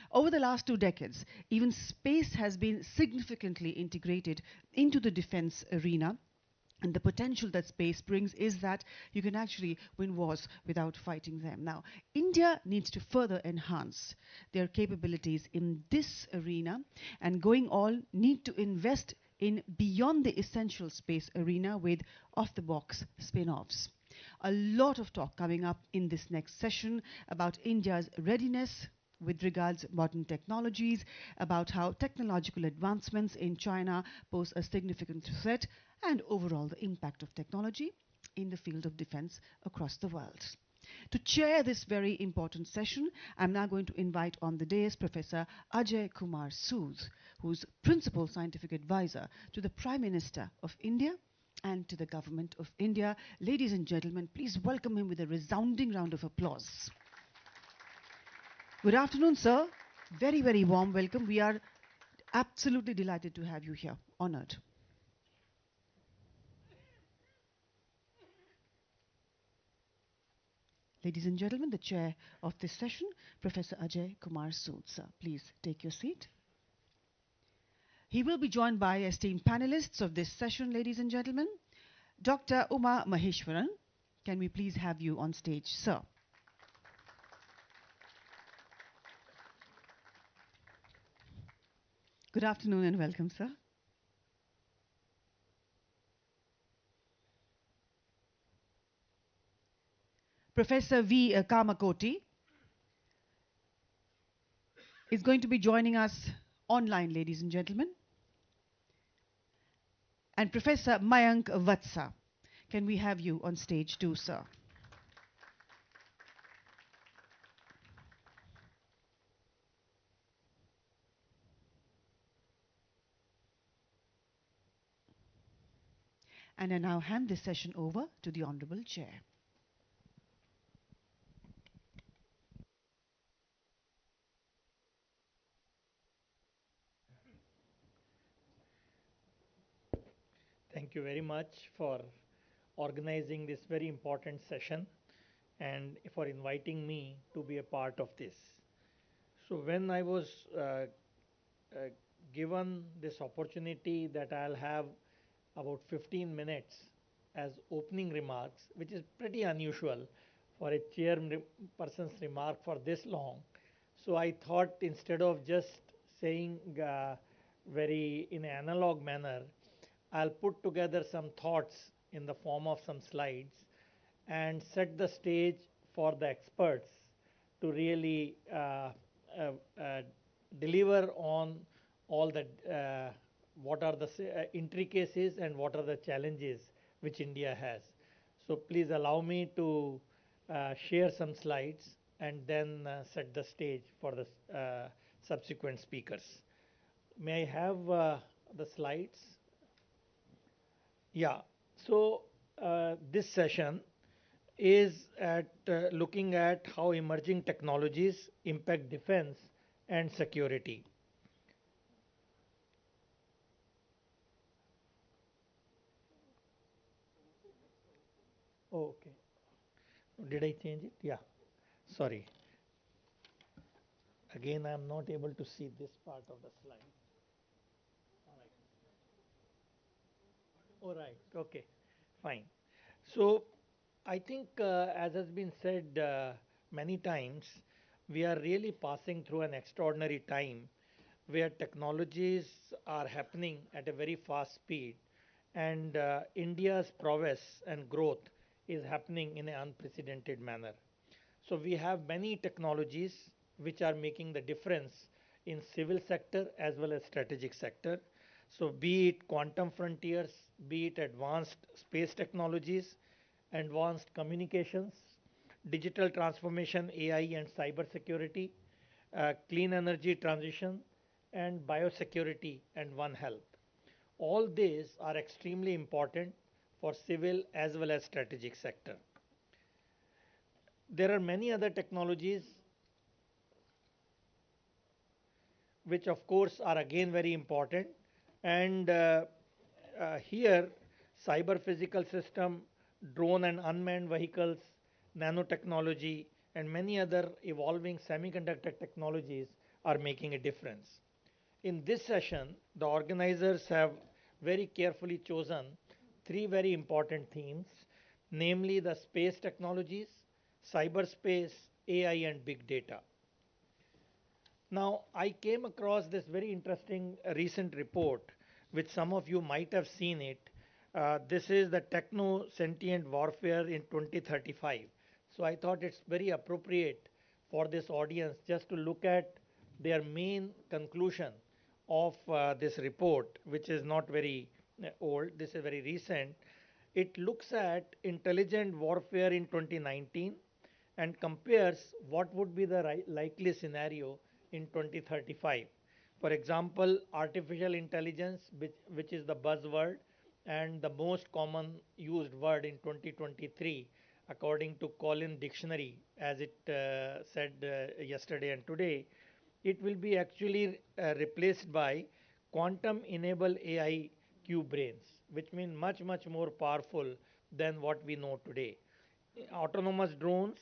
Over the last 2 decades, even space has been significantly integrated into the defense arena. And the potential that space brings is that you can actually win wars without fighting them. Now, India needs to further enhance their capabilities in this arena, and going all need to invest in beyond the essential space arena with off-the-box spin-offs. A lot of talk coming up in this next session about India's readiness with regards to modern technologies, about how technological advancements in China pose a significant threat, and overall the impact of technology in the field of defense across the world. To chair this very important session, I'm now going to invite on the dais Professor Ajay Kumar Sood, who's Principal Scientific Advisor to the Prime Minister of India and to the Government of India. Ladies and gentlemen, please welcome him with a resounding round of applause. Good afternoon, sir. Very, very warm welcome. We are absolutely delighted to have you here. Honored. Ladies and gentlemen, the chair of this session, Professor Ajay Kumar Sood, sir. Please take your seat. He will be joined by esteemed panelists of this session, ladies and gentlemen. Dr. Uma Maheshwaran, can we please have you on stage, sir? Good afternoon and welcome, sir. Professor V. Kamakoti is going to be joining us online, ladies and gentlemen. And Professor Mayank Vatsa, can we have you on stage too, sir? And I now hand this session over to the Honorable Chair. Thank you very much for organizing this very important session and for inviting me to be a part of this. So, when I was uh, given this opportunity that I'll have about 15 minutes as opening remarks, which is pretty unusual for a chairperson's remark for this long. So I thought instead of just saying very in an analog manner, I'll put together some thoughts in the form of some slides and set the stage for the experts to really uh, uh, deliver on all the what are the intricacies and what are the challenges which India has. So please allow me to share some slides and then set the stage for the subsequent speakers. May I have the slides? Yeah. So this session is at looking at how emerging technologies impact defense and security. Okay. Did I change it? Yeah. Sorry. Again, I am not able to see this part of the slide. All right. Okay. Fine. So I think, as has been said many times, we are really passing through an extraordinary time where technologies are happening at a very fast speed, and India's prowess and growth is happening in an unprecedented manner. So we have many technologies which are making the difference in civil sector as well as strategic sector. So be it quantum frontiers, be it advanced space technologies, advanced communications, digital transformation, AI and cyber security, clean energy transition, and biosecurity and One Health. All these are extremely important for civil as well as strategic sector. There are many other technologies which of course are again very important, and here cyber physical system, drone and unmanned vehicles, nanotechnology and many other evolving semiconductor technologies are making a difference. In this session, the organizers have very carefully chosen three very important themes, namely the space technologies, cyberspace, AI and big data. Now, I came across this very interesting recent report, which some of you might have seen it. This is the Techno Sentient Warfare in 2035. So I thought it's very appropriate for this audience just to look at their main conclusion of this report, which is not very old. This is very recent. It looks at intelligent warfare in 2019 and compares what would be the likely scenario in 2035. For example, artificial intelligence, which is the buzzword and the most common used word in 2023, according to Collins Dictionary, as it said yesterday and today, it will be actually replaced by quantum enabled AI Q brains, which mean much, much more powerful than what we know today. Autonomous drones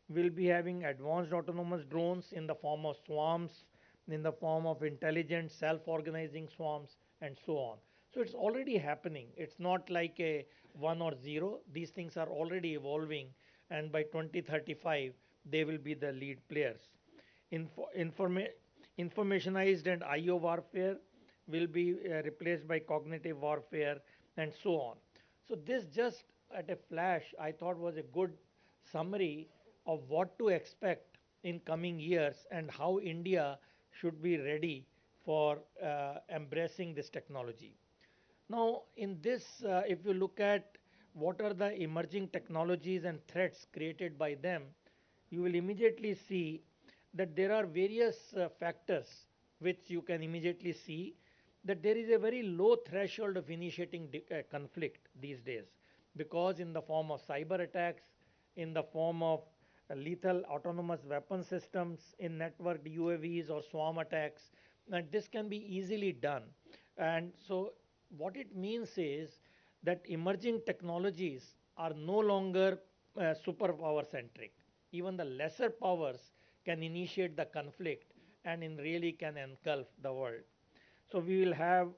will be having advanced autonomous drones in the form of swarms, in the form of intelligent self-organizing swarms, and so on. So it's already happening. It's not like a 1 or 0. These things are already evolving, and by 2035 they will be the lead players. Informationized and IO warfare will be replaced by cognitive warfare, and so on. So this just at a flash I thought was a good summary of what to expect in coming years and how India should be ready for embracing this technology. Now, in this, if you look at what are the emerging technologies and threats created by them, you will immediately see that there are various factors which you can immediately see that there is a very low threshold of initiating conflict these days, because in the form of cyber attacks, in the form of lethal autonomous weapon systems, in networked UAVs or swarm attacks, and this can be easily done. And so what it means is that emerging technologies are no longer superpower centric. Even the lesser powers can initiate the conflict and in really can engulf the world. So we will have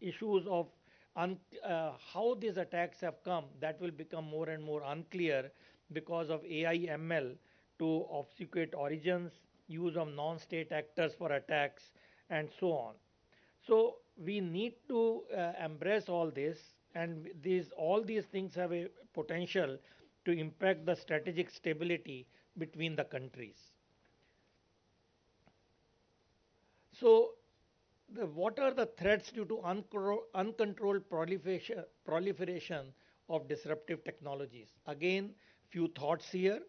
issues of how these attacks have come, that will become more and more unclear because of AI ML to obfuscate origins, use of non-state actors for attacks, and so on. So we need to embrace all this, and all these things have a potential to impact the strategic stability between the countries. So what are the threats due to uncontrolled proliferation of disruptive technologies? Again, few thoughts here.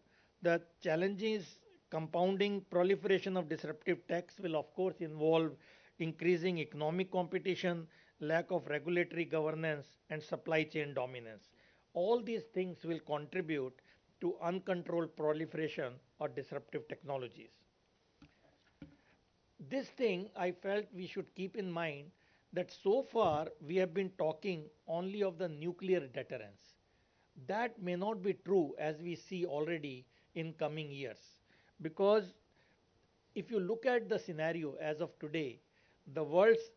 The challenges compounding proliferation of disruptive techs will of course involve increasing economic competition, lack of regulatory governance, and supply chain dominance. All these things will contribute to uncontrolled proliferation or disruptive technologies. This thing I felt we should keep in mind, that so far we have been talking only of the nuclear deterrence. That may not be true as we see already in coming years, because if you look at the scenario as of today, the world's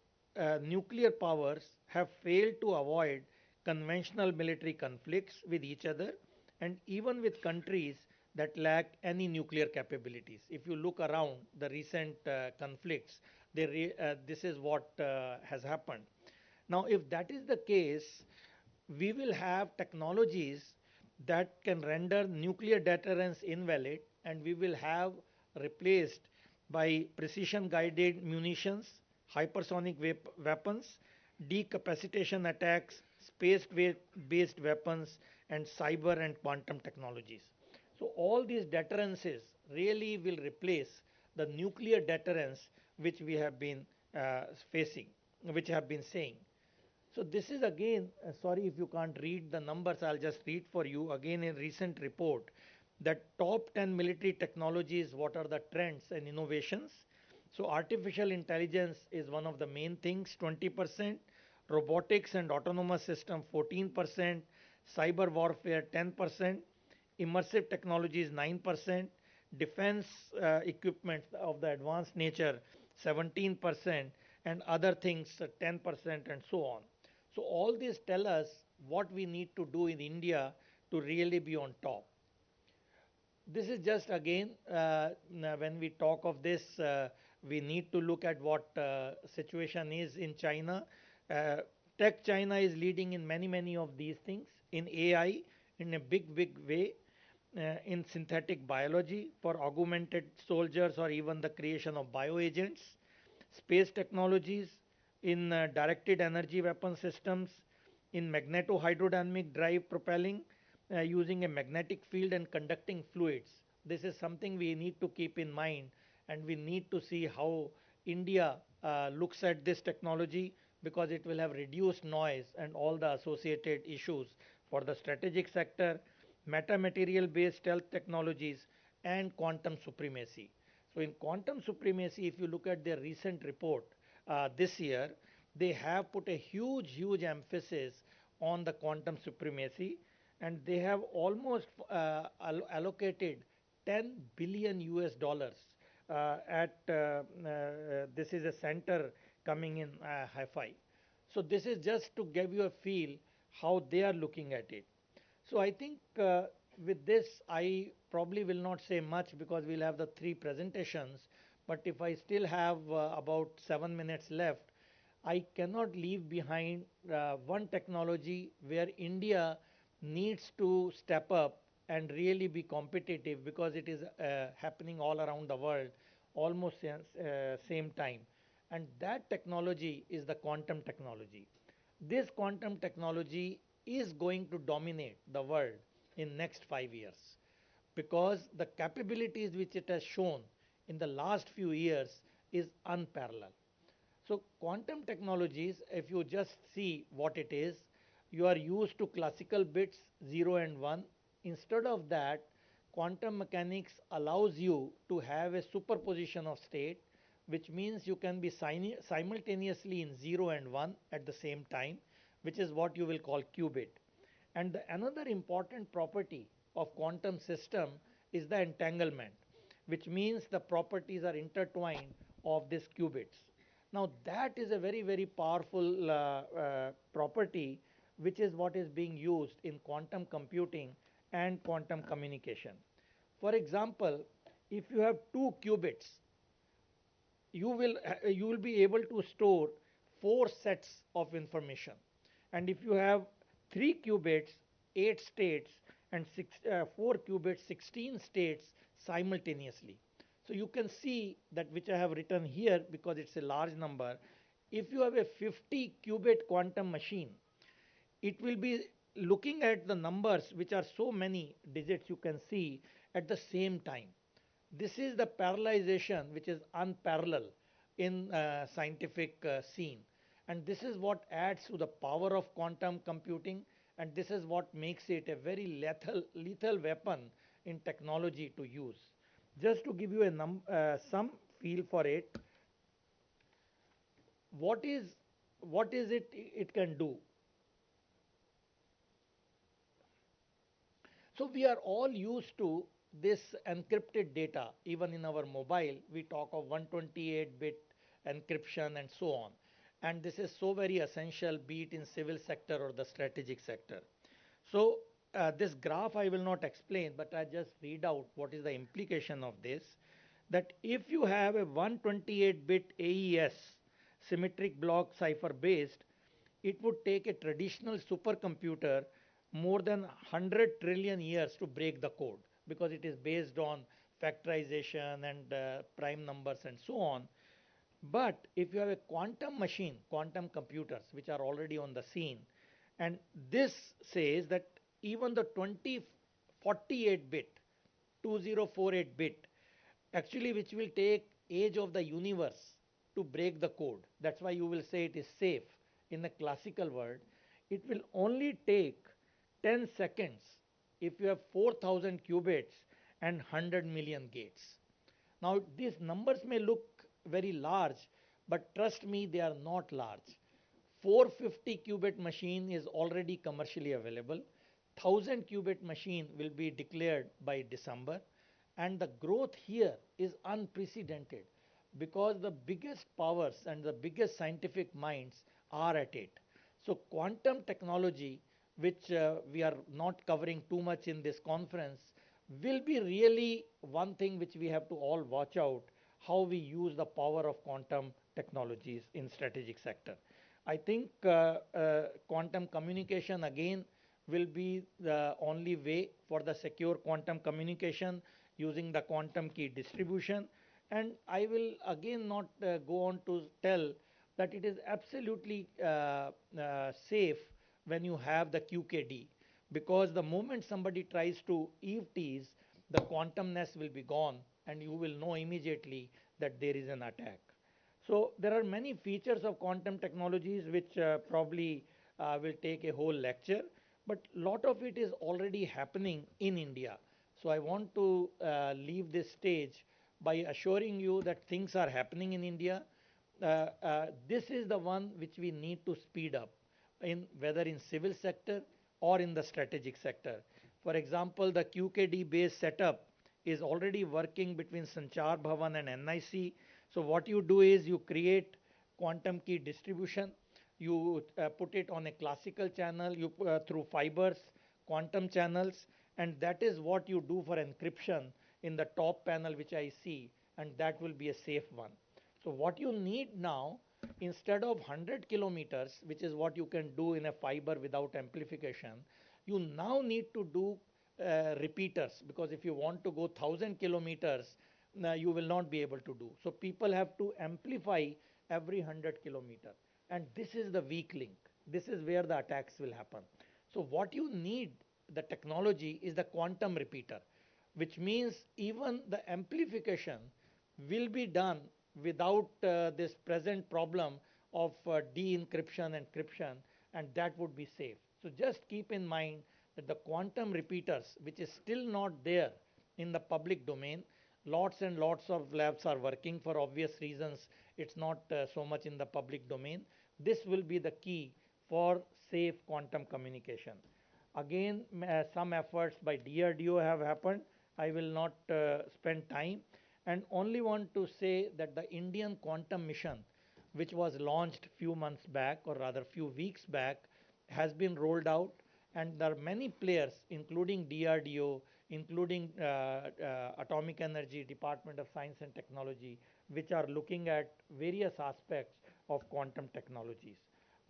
nuclear powers have failed to avoid conventional military conflicts with each other and even with countries that lack any nuclear capabilities. If you look around the recent conflicts, this is what has happened. Now, if that is the case, we will have technologies that can render nuclear deterrence invalid, and we will have replaced by precision guided munitions, hypersonic weapons, decapacitation attacks, space based weapons, and cyber and quantum technologies. So all these deterrences really will replace the nuclear deterrence which we have been facing, which have been saying. So this is again, sorry if you can't read the numbers, I'll just read for you again a recent report that top 10 military technologies, what are the trends and innovations. So artificial intelligence is one of the main things, 20%, robotics and autonomous system 14%, cyber warfare 10%, immersive technologies 9%, defense equipment of the advanced nature 17%, and other things 10%, and so on. So all these tell us what we need to do in India to really be on top. This is just again, when we talk of this, we need to look at what situation is in China. Tech China is leading in many of these things, in AI in a big way, in synthetic biology for augmented soldiers or even the creation of bioagents, space technologies, in directed energy weapon systems, in magnetohydrodynamic drive propelling, using a magnetic field and conducting fluids. This is something we need to keep in mind, and we need to see how India looks at this technology, because it will have reduced noise and all the associated issues for the strategic sector, metamaterial based stealth technologies, and quantum supremacy. So in quantum supremacy, if you look at their recent report this year, they have put a huge emphasis on the quantum supremacy, and they have almost allocated 10 billion US dollars at this is a center coming in Haifa. So this is just to give you a feel how they are looking at it. So I think with this, I probably will not say much because we'll have the three presentations. But if I still have about 7 minutes left, I cannot leave behind one technology where India needs to step up and really be competitive because it is happening all around the world almost same time. And that technology is the quantum technology. This quantum technology is going to dominate the world in next 5 years because the capabilities which it has shown in the last few years is unparalleled. So quantum technologies, if you just see what it is, you are used to classical bits 0 and 1. Instead of that, quantum mechanics allows you to have a superposition of state, which means you can be simultaneously in 0 and 1 at the same time, which is what you will call qubit. And another important property of quantum system is the entanglement, which means the properties are intertwined of these qubits. Now that is a very powerful property, which is what is being used in quantum computing and quantum communication. For example, if you have two qubits, you will be able to store four sets of information. And if you have 3 qubits, 8 states, and 4 qubits, 16 states simultaneously. So you can see that which I have written here because it's a large number. If you have a 50 qubit quantum machine, it will be looking at the numbers which are so many digits you can see at the same time. This is the parallelization which is unparalleled in scientific scene, and this is what adds to the power of quantum computing, and this is what makes it a very lethal weapon in technology to use. Just to give you some feel for it, what is it can do? So we are all used to this encrypted data. Even in our mobile, we talk of 128-bit encryption and so on. And this is so very essential, be it in civil sector or the strategic sector. So this graph I will not explain, but I just read out what is the implication of this. That if you have a 128-bit AES, symmetric block cipher based, it would take a traditional supercomputer more than 100 trillion years to break the code because it is based on factorization and prime numbers and so on. But if you have a quantum machine, quantum computers, which are already on the scene, and this says that even the 2048 bit, 2048 bit, actually which will take age of the universe to break the code. That's why you will say it is safe in the classical world. It will only take 10 seconds if you have 4,000 qubits and 100 million gates. Now these numbers may look very large, but trust me, they are not large. 450 qubit machine is already commercially available. 1000 qubit machine will be declared by December, and the growth here is unprecedented because the biggest powers and the biggest scientific minds are at it. So quantum technology, which we are not covering too much in this conference, will be really one thing which we have to all watch out how we use the power of quantum technologies in strategic sector. I think quantum communication again will be the only way for the secure quantum communication using the quantum key distribution. And I will again not go on to tell that it is absolutely safe when you have the QKD, because the moment somebody tries to eve tease, the quantumness will be gone and you will know immediately that there is an attack. So there are many features of quantum technologies which probably will take a whole lecture, but lot of it is already happening in India. So I want to leave this stage by assuring you that things are happening in India. This is the one which we need to speed up, in whether in civil sector or in the strategic sector. For example, the QKD based setup is already working between Sanchar Bhavan and NIC. So what you do is you create quantum key distribution, you put it on a classical channel, you through fibers, quantum channels, and that is what you do for encryption in the top panel which I see, and that will be a safe one. So what you need now, instead of 100 kilometers, which is what you can do in a fiber without amplification, you now need to do repeaters, because if you want to go 1,000 kilometers, you will not be able to do. So people have to amplify every 100 kilometer, and this is the weak link. This is where the attacks will happen. So what you need, the technology, is the quantum repeater, which means even the amplification will be done without this present problem of de-encryption, encryption, and that would be safe. So just keep in mind that the quantum repeaters, which is still not there in the public domain, lots and lots of labs are working for obvious reasons. It's not so much in the public domain. This will be the key for safe quantum communication. Again, some efforts by DRDO have happened. I will not spend time, and only want to say that the Indian quantum mission, which was launched few months back, or rather few weeks back, has been rolled out, and there are many players, including DRDO, including Atomic Energy, Department of Science and Technology, which are looking at various aspects of quantum technologies.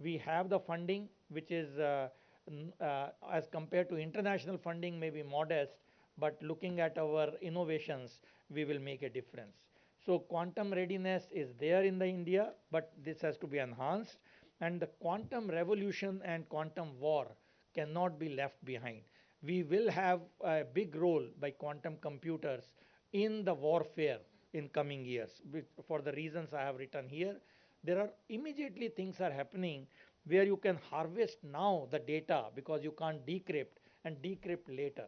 We have the funding, which is as compared to international funding, may be modest, but looking at our innovations, we will make a difference. So quantum readiness is there in the India, but this has to be enhanced, and the quantum revolution and quantum war cannot be left behind. We will have a big role by quantum computers in the warfare in coming years, for the reasons I have written here. There are immediately things are happening where you can harvest now the data, because you can't decrypt, and decrypt later.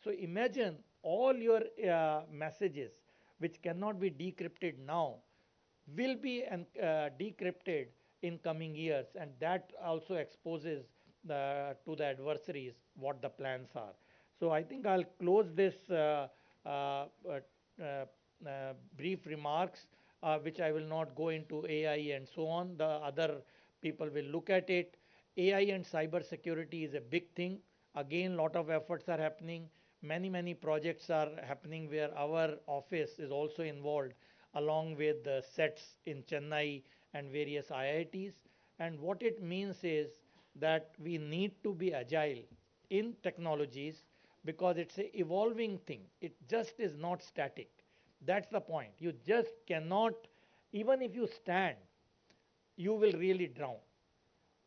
So imagine all your messages which cannot be decrypted now will be decrypted in coming years, and that also exposes to the adversaries what the plans are. So I think I'll close this uh, brief remarks, which I will not go into AI and so on. The other people will look at it. AI and cyber security is a big thing. Again, lot of efforts are happening. Many projects are happening where our office is also involved, along with the sets in Chennai and various IITs. And what it means is that we need to be agile in technologies, because it's an evolving thing. It just is not static. That's the point. You just cannot, even if you stand, you will really drown,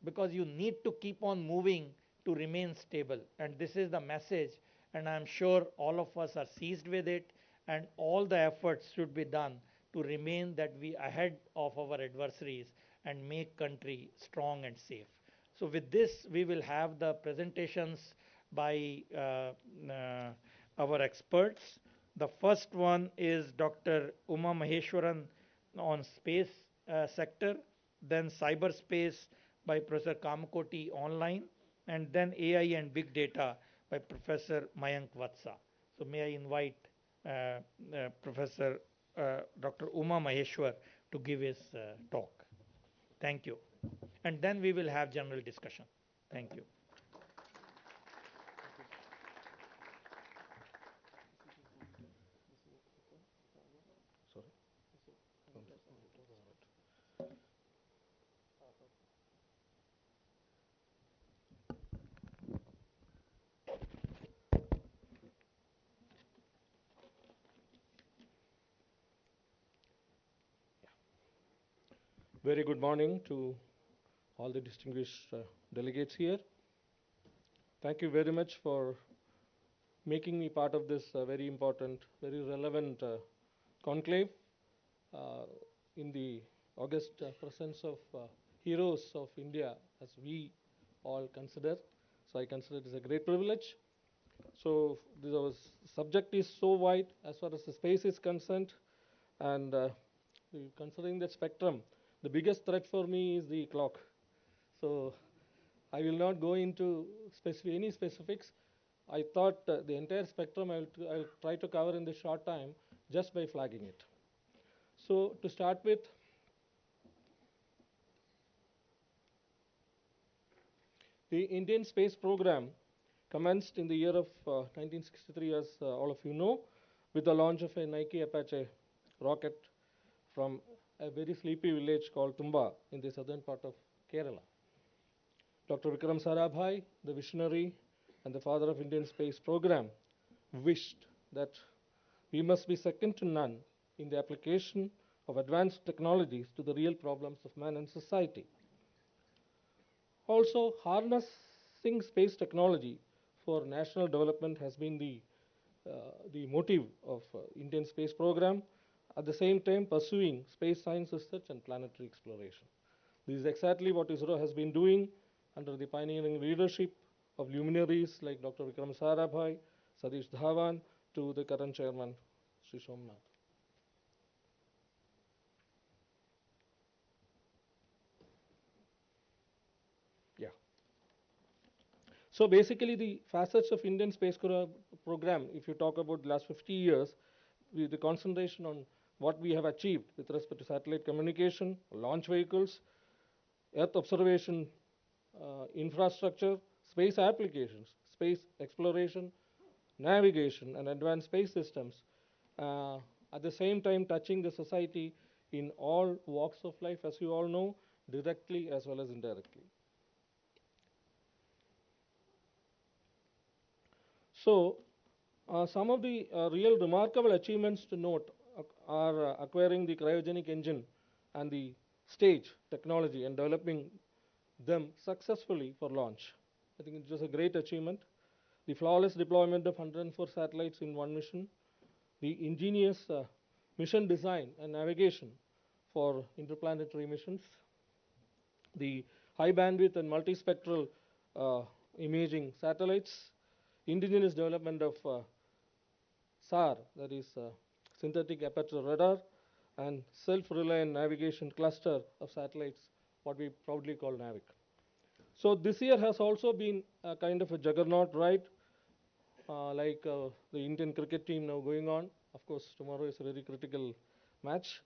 because you need to keep on moving to remain stable. And this is the message, and I'm sure all of us are seized with it, and all the efforts should be done to remain that we ahead of our adversaries and make country strong and safe. So with this, we will have the presentations by our experts. The first one is Dr. Uma Maheshwaran on space sector, then cyberspace by Professor Kamakoti online, and then AI and big data by Professor Mayank Vatsa. So may I invite Professor Dr. Uma Maheshwar to give his talk. Thank you. And then we will have general discussion. Thank you. Sorry. Very good morning to all the distinguished delegates here. Thank you very much for making me part of this very important, very relevant conclave uh, in the august presence of heroes of India, as we all consider. So I consider it as a great privilege. So this subject is so wide as far as the space is concerned. And considering that spectrum, the biggest threat for me is the clock. So I will not go into any specifics. I thought the entire spectrum I'll try to cover in this short time just by flagging it. So to start with, the Indian space program commenced in the year of 1963, as all of you know, with the launch of a Nike Apache rocket from a very sleepy village called Tumba in the southern part of Kerala. Dr. Vikram Sarabhai, the visionary and the father of Indian space program, wished that we must be second to none in the application of advanced technologies to the real problems of man and society. Also, harnessing space technology for national development has been the motive of Indian space program, at the same time pursuing space science research and planetary exploration. This is exactly what ISRO has been doing under the pioneering leadership of luminaries like Dr. Vikram Sarabhai, Satish Dhawan, to the current chairman, Sri Somnath. Yeah. So basically, the facets of Indian space program, if you talk about the last 50 years, with the concentration on what we have achieved with respect to satellite communication, launch vehicles, Earth observation infrastructure, space applications, space exploration, navigation, and advanced space systems, at the same time touching the society in all walks of life, as you all know, directly as well as indirectly. So, some of the real remarkable achievements to note are acquiring the cryogenic engine and the stage technology and developing them successfully for launch. I think it was a great achievement. The flawless deployment of 104 satellites in one mission, the ingenious mission design and navigation for interplanetary missions, the high bandwidth and multispectral imaging satellites, indigenous development of SAR, that is synthetic aperture radar, and self-reliant navigation cluster of satellites, what we proudly call NAVIC. So this year has also been a kind of a juggernaut ride, like the Indian cricket team now going on. Of course, tomorrow is a very critical match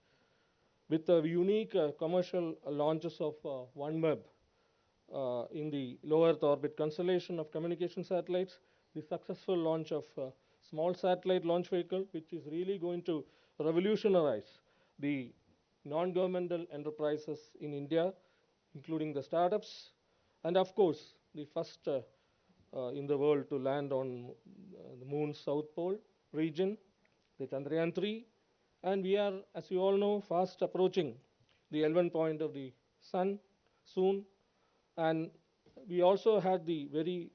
with unique commercial launches of OneWeb in the low Earth orbit constellation of communication satellites, the successful launch of small satellite launch vehicle, which is really going to revolutionize the non-governmental enterprises in India, including the startups, and of course, the first in the world to land on the moon's south pole region, the Chandrayaan 3, and we are, as you all know, fast approaching the L1 point of the sun soon. And we also had the very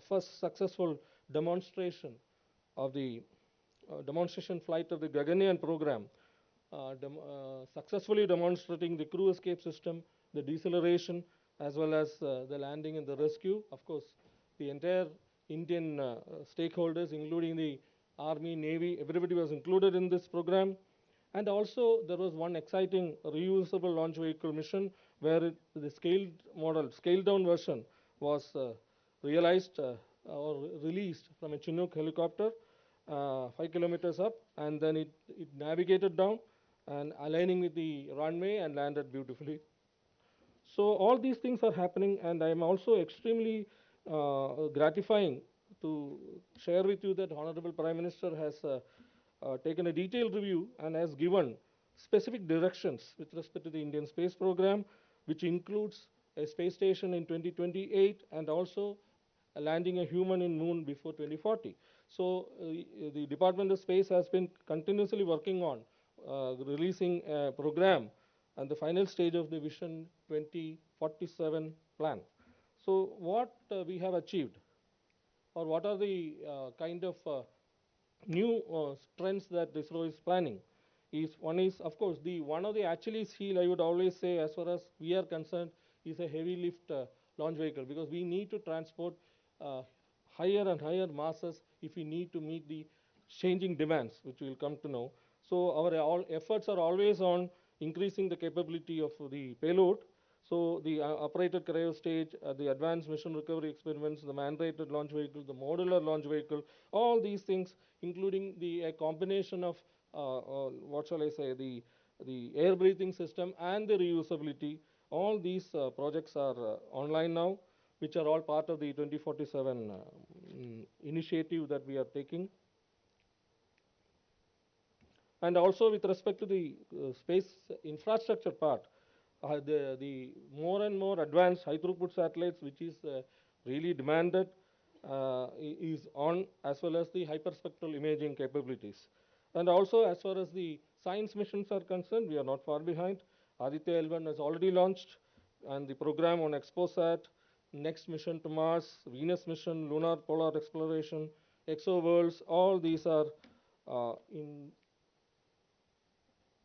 first successful demonstration of the demonstration flight of the Gaganyaan program, successfully demonstrating the crew escape system, the deceleration, as well as the landing and the rescue. Of course, the entire Indian stakeholders, including the Army, Navy, everybody was included in this program. And also, there was one exciting reusable launch vehicle mission where the scaled down version was realized or released from a Chinook helicopter 5 kilometers up, and then it navigated down and aligning with the runway and landed beautifully. So all these things are happening, and I am also extremely gratifying to share with you that Honorable Prime Minister has taken a detailed review and has given specific directions with respect to the Indian space program, which includes a space station in 2028 and also landing a human in moon before 2040. So the Department of Space has been continuously working on releasing a program and the final stage of the Vision 2047 plan. So what we have achieved, or what are the kind of new trends that ISRO is planning, is one is, of course, the one of the Achilles heel, I would always say, as far as we are concerned, is a heavy lift launch vehicle, because we need to transport higher and higher masses if we need to meet the changing demands, which we will come to know. So our all efforts are always on increasing the capability of the payload. So the operated cryostage, the advanced mission recovery experiments, the man-rated launch vehicle, the modular launch vehicle, all these things, including the combination of what shall I say, the air breathing system and the reusability, all these projects are online now, which are all part of the 2047 initiative that we are taking. And also with respect to the space infrastructure part, the more and more advanced high throughput satellites, which is really demanded, is on, as well as the hyperspectral imaging capabilities. And also as far as the science missions are concerned, we are not far behind. Aditya L1 has already launched, and the program on ExpoSat, next mission to Mars, Venus mission, lunar polar exploration, exoworlds, all these are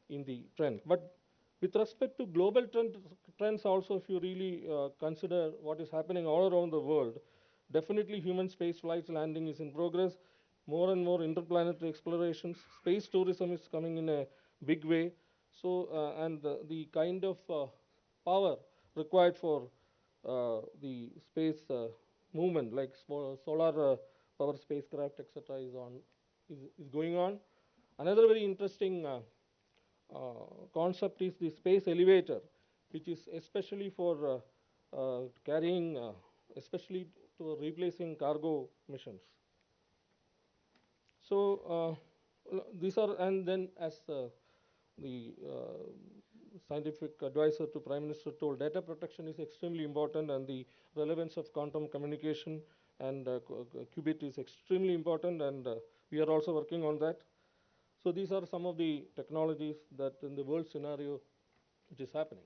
in the trend. But with respect to global trends also, if you really consider what is happening all around the world, definitely human space flights landing is in progress. More and more interplanetary explorations, space tourism is coming in a big way. So, and the kind of power required for the space movement, like solar power spacecraft, etc., is going on. Another very interesting concept is the space elevator, which is especially for carrying, especially to replacing cargo missions. So these are, and then as the scientific advisor to Prime Minister told, data protection is extremely important, and the relevance of quantum communication and qubit is extremely important, and we are also working on that. So these are some of the technologies that in the world scenario which is happening.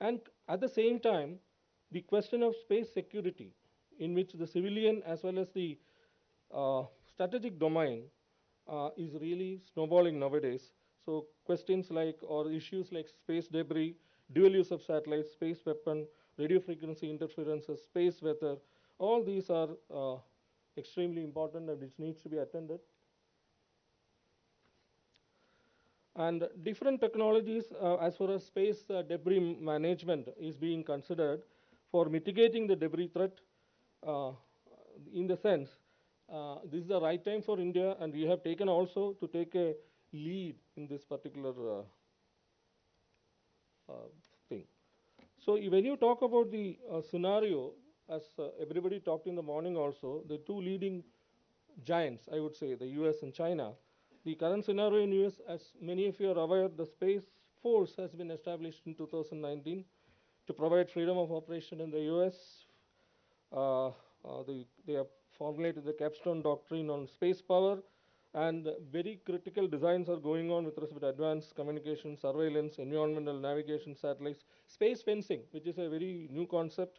And at the same time, the question of space security, in which the civilian as well as the strategic domain is really snowballing nowadays. So questions like, or issues like space debris, dual use of satellites, space weapon, radio frequency interferences, space weather, all these are extremely important and which needs to be attended. And different technologies as far as space debris management is being considered for mitigating the debris threat, in the sense this is the right time for India, and we have taken also to take a lead in this particular thing. So when you talk about the scenario, as everybody talked in the morning also, the two leading giants, I would say, the US and China. The current scenario in US, as many of you are aware, the Space Force has been established in 2019 to provide freedom of operation in the US. They have formulated the capstone doctrine on space power, and very critical designs are going on with respect to advanced communication, surveillance, environmental navigation satellites, space fencing, which is a very new concept,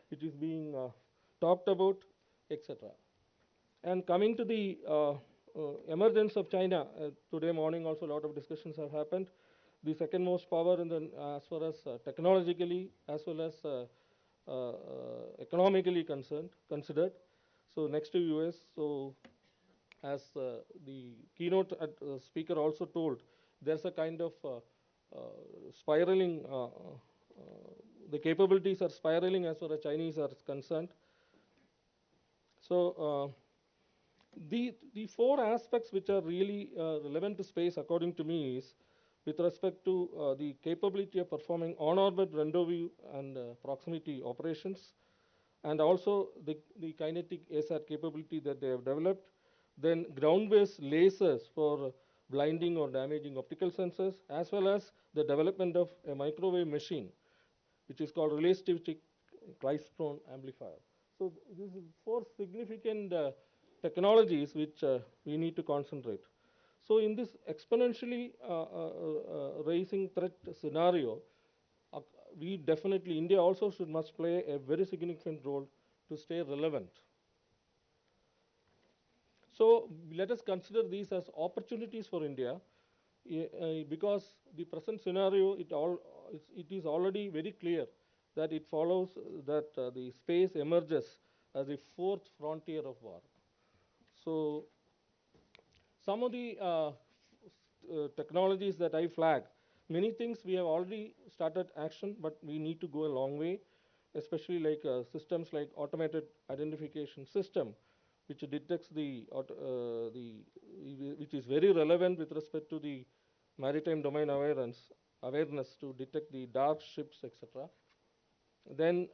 which is being talked about, etc. And coming to the emergence of China, today morning also a lot of discussions have happened. The second most power in the, as far as technologically as well as economically considered. So next to US, so as the keynote speaker also told, there's a kind of spiraling, the capabilities are spiraling as far as Chinese are concerned. So the four aspects which are really relevant to space, according to me, is with respect to the capability of performing on-orbit rendezvous and proximity operations, and also the kinetic ASAT capability that they have developed. Then ground-based lasers for blinding or damaging optical sensors, as well as the development of a microwave machine, which is called relativistic klystron amplifier. So these are four significant technologies which we need to concentrate. So in this exponentially rising threat scenario, we definitely, India also must play a very significant role to stay relevant. So let us consider these as opportunities for India, because the present scenario, it is already very clear that it follows that the space emerges as the fourth frontier of war. So some of the technologies that I flag, many things we have already started action, but we need to go a long way, especially like systems like automated identification system, which detects which is very relevant with respect to the maritime domain awareness to detect the dark ships, etc. Then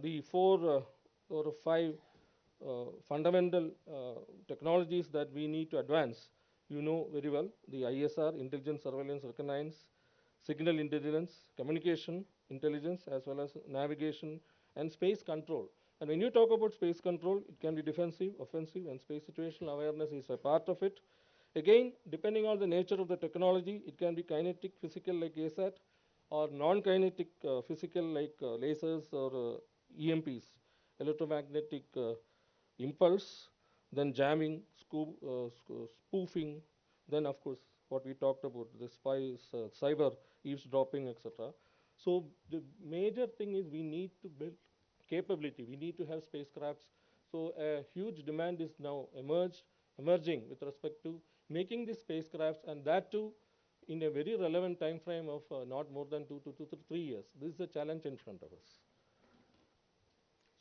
the four or five fundamental technologies that we need to advance, you know very well, the ISR, intelligence, surveillance, reconnaissance, signal intelligence, communication intelligence, as well as navigation and space control. And when you talk about space control, it can be defensive, offensive, and space situational awareness is a part of it. Again, depending on the nature of the technology, it can be kinetic, physical like ASAT, or non-kinetic physical like lasers or EMPs, electromagnetic impulse, then jamming, spoofing, then of course what we talked about, the spies, cyber eavesdropping, etc. So the major thing is we need to build capability. We need to have spacecrafts. So a huge demand is now emerging with respect to making these spacecrafts, and that too in a very relevant time frame of not more than 2 to 3 years. This is a challenge in front of us.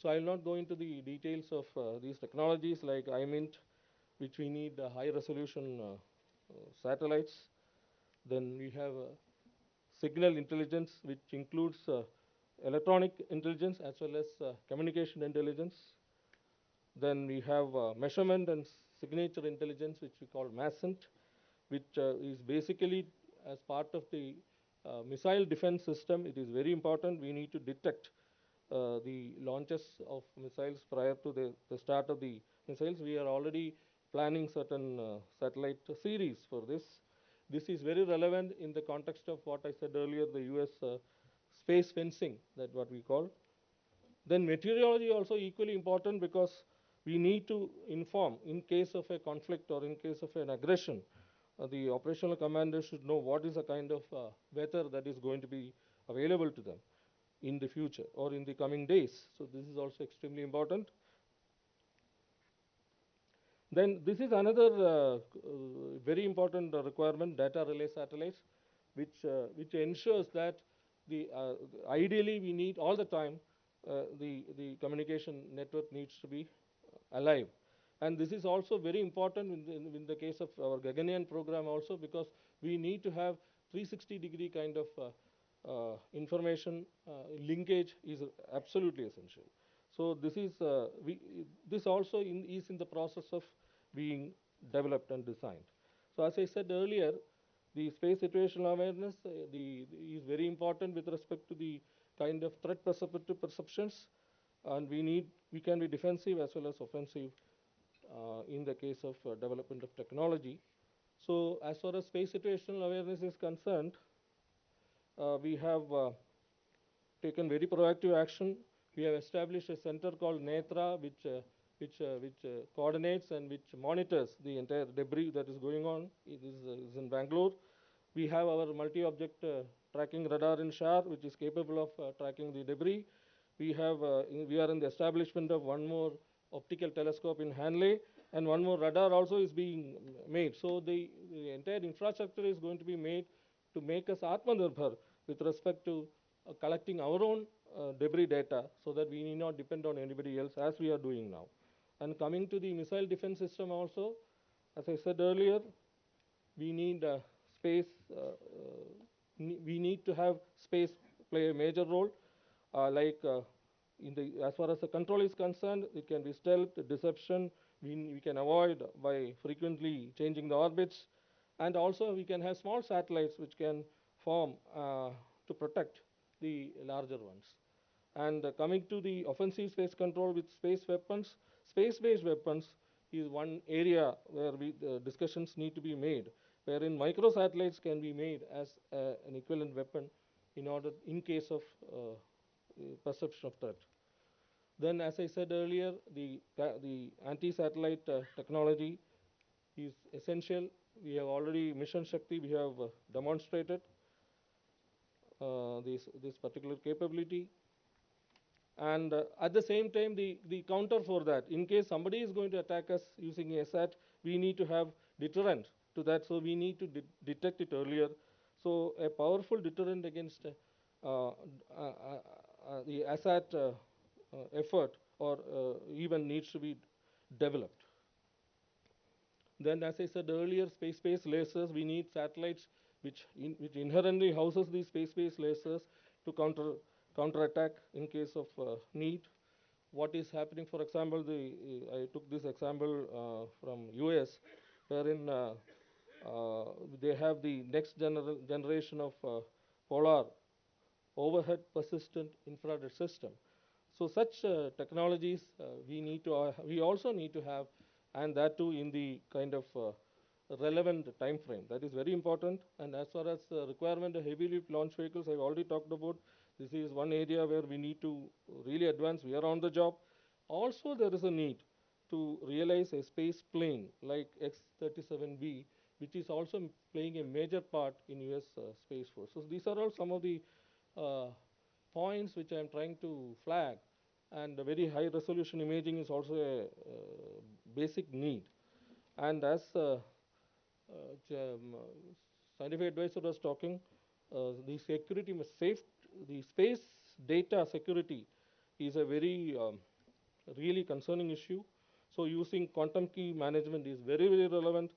So I will not go into the details of these technologies like IMINT, which we need high resolution satellites. Then we have signal intelligence, which includes electronic intelligence as well as communication intelligence. Then we have measurement and signature intelligence, which we call MASINT, which is basically as part of the missile defense system. It is very important. We need to detect the launches of missiles prior to the start of the missiles. We are already planning certain satellite series for this. This is very relevant in the context of what I said earlier, the US space fencing, that what we call. Then meteorology also equally important, because we need to inform in case of a conflict or in case of an aggression. The operational commander should know what is the kind of weather that is going to be available to them in the future or in the coming days. So this is also extremely important. Then this is another very important requirement, data relay satellites, which ensures that ideally we need all the time the communication network needs to be alive. And this is also very important in the case of our Gaganyaan program also, because we need to have 360-degree kind of information linkage is absolutely essential. So this is this also is in the process of being developed and designed. So as I said earlier, the space situational awareness is very important with respect to the kind of threat perceptions, and we can be defensive as well as offensive in the case of development of technology. So as far as space situational awareness is concerned, we have taken very proactive action. We have established a center called Netra, which coordinates and which monitors the entire debris that is going on. It is in Bangalore. We have our multi-object tracking radar in Shar, which is capable of tracking the debris. We are in the establishment of one more optical telescope in Hanley, and one more radar also is being made. So the entire infrastructure is going to be made to make us Atmanirbhar with respect to collecting our own debris data, so that we need not depend on anybody else, as we are doing now. And coming to the missile defense system also, as I said earlier, we need space. We need to have space play a major role. As far as the control is concerned, it can be stealth, deception. We can avoid by frequently changing the orbits, and also we can have small satellites which can form to protect the larger ones. And coming to the offensive space control with space weapons, space-based weapons is one area where discussions need to be made, wherein microsatellites can be made as an equivalent weapon in case of perception of threat. Then, as I said earlier, the anti-satellite technology is essential. We have already Mission Shakti. We have demonstrated this particular capability. And at the same time, the counter for that, in case somebody is going to attack us using a SAT, we need to have deterrent to that. So we need to detect it earlier. So a powerful deterrent against the ASAT effort or even needs to be developed. Then, as I said earlier, space-based lasers, we need satellites which inherently houses these space-based lasers to counterattack in case of need. What is happening, for example, I took this example from US, wherein they have the next generation of polar overhead persistent infrared system. So such technologies we also need to have, and that too in the kind of relevant time frame. That is very important. And as far as requirement of heavy lift launch vehicles, I've already talked about. This is one area where we need to really advance. We are on the job. Also, there is a need to realize a space plane like X-37B, which is also playing a major part in US Space Force. So these are all some of the uh, points which I am trying to flag. And the very high resolution imaging is also a basic need. And as scientific advisor was talking, the security the space data security is a very really concerning issue. So using quantum key management is very, very relevant.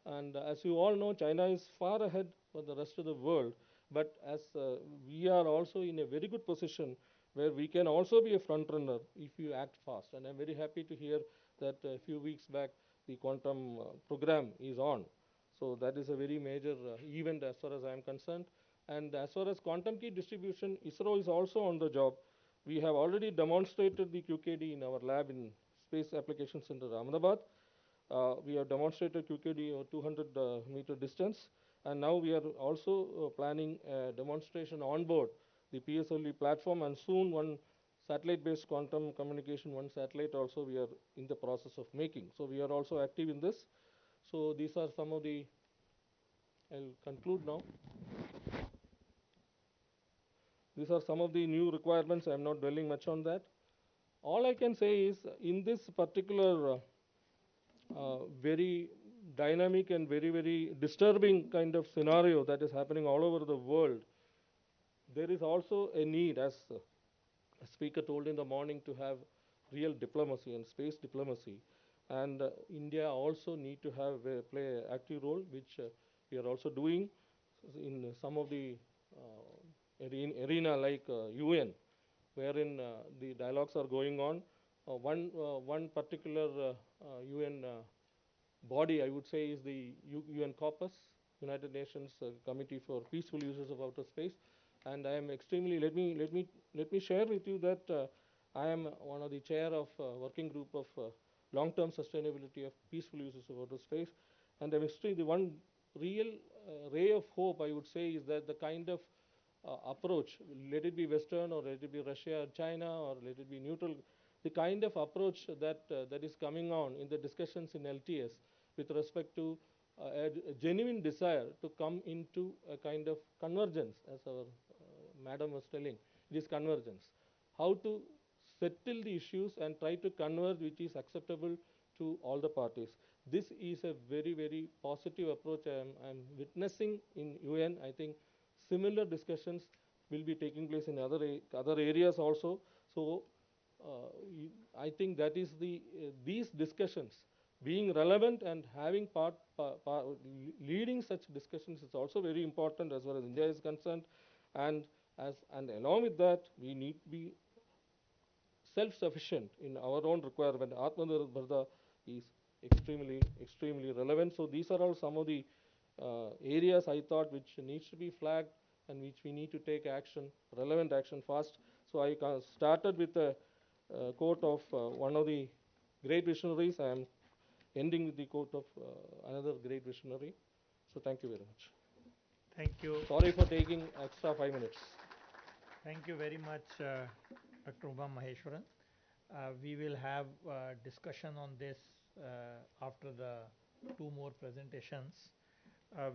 And as you all know, China is far ahead for the rest of the world. But as we are also in a very good position where we can also be a front runner if you act fast. And I'm very happy to hear that a few weeks back the quantum program is on. So that is a very major event as far as I am concerned. And as far as quantum key distribution, ISRO is also on the job. We have already demonstrated the QKD in our lab in Space Application Center, Ahmedabad. We have demonstrated QKD over 200 meter distance. And now we are also planning a demonstration on board the PSLV platform, and soon one satellite-based quantum communication, one satellite also we are in the process of making. So we are also active in this. So these are some of the, I'll conclude now. These are some of the new requirements. I'm not dwelling much on that. All I can say is in this particular very dynamic and very, very disturbing kind of scenario that is happening all over the world, there is also a need, as a speaker told in the morning, to have real diplomacy and space diplomacy. And India also need to have play an active role, which we are also doing in some of the arena like UN, wherein the dialogues are going on. One particular UN body, I would say, is the UN Corpus, United Nations Committee for Peaceful Uses of Outer Space. And I am extremely, let me share with you that I am one of the chair of working group of long-term sustainability of peaceful uses of outer space. And I'm extremely, the one real ray of hope, I would say, is that the kind of approach, let it be Western or let it be Russia or China or let it be neutral, the kind of approach that is coming on in the discussions in LTS with respect to a genuine desire to come into a kind of convergence, as our madam was telling, it is convergence. How to settle the issues and try to converge which is acceptable to all the parties. This is a very, very positive approach I am witnessing in UN. I think similar discussions will be taking place in other areas also. So I think that is these discussions being relevant and having leading such discussions is also very important as far as India is concerned. And along with that, we need to be self-sufficient in our own requirement. Atmanirbharta is extremely relevant. So these are all some of the areas I thought which needs to be flagged and which we need to take action, relevant action fast. So I started with a quote of one of the great visionaries. I am ending with the quote of another great visionary. So thank you very much. Thank you. Sorry for taking extra 5 minutes. Thank you very much, Dr. Uma Maheshwaran. We will have discussion on this after the two more presentations.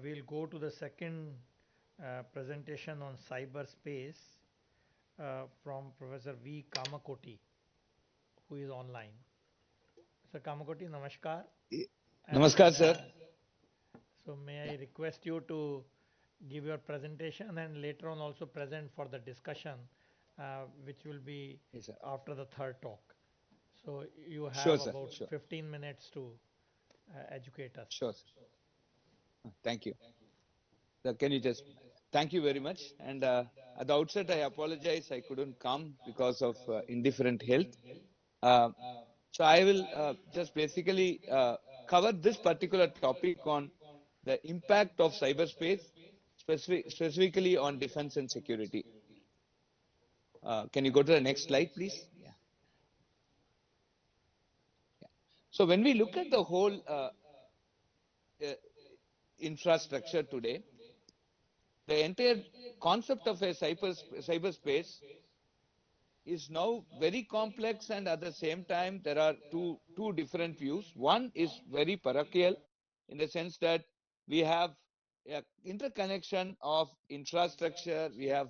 We'll go to the second presentation on cyberspace. from Professor V. Kamakoti, who is online. Sir Kamakoti, namaskar. Namaskar, And sir. so may I request you to give your presentation and later on also present for the discussion, which will be Yes, sir. after the third talk. So you Sure, have sir. about Sure. 15 minutes to educate us. Sure, sir. Thank you. Sir, can you just thank you very much. And at the outset, I apologize I couldn't come because of indifferent health. Uh, so I will just basically cover this particular topic on the impact of cyberspace, specifically on defense and security. Can you go to the next slide, please? Yeah. So when we look at the whole uh, infrastructure today, the entire concept of a cyberspace is now very complex, and at the same time there are two different views. One is very parochial in the sense that we have interconnection of infrastructure, we have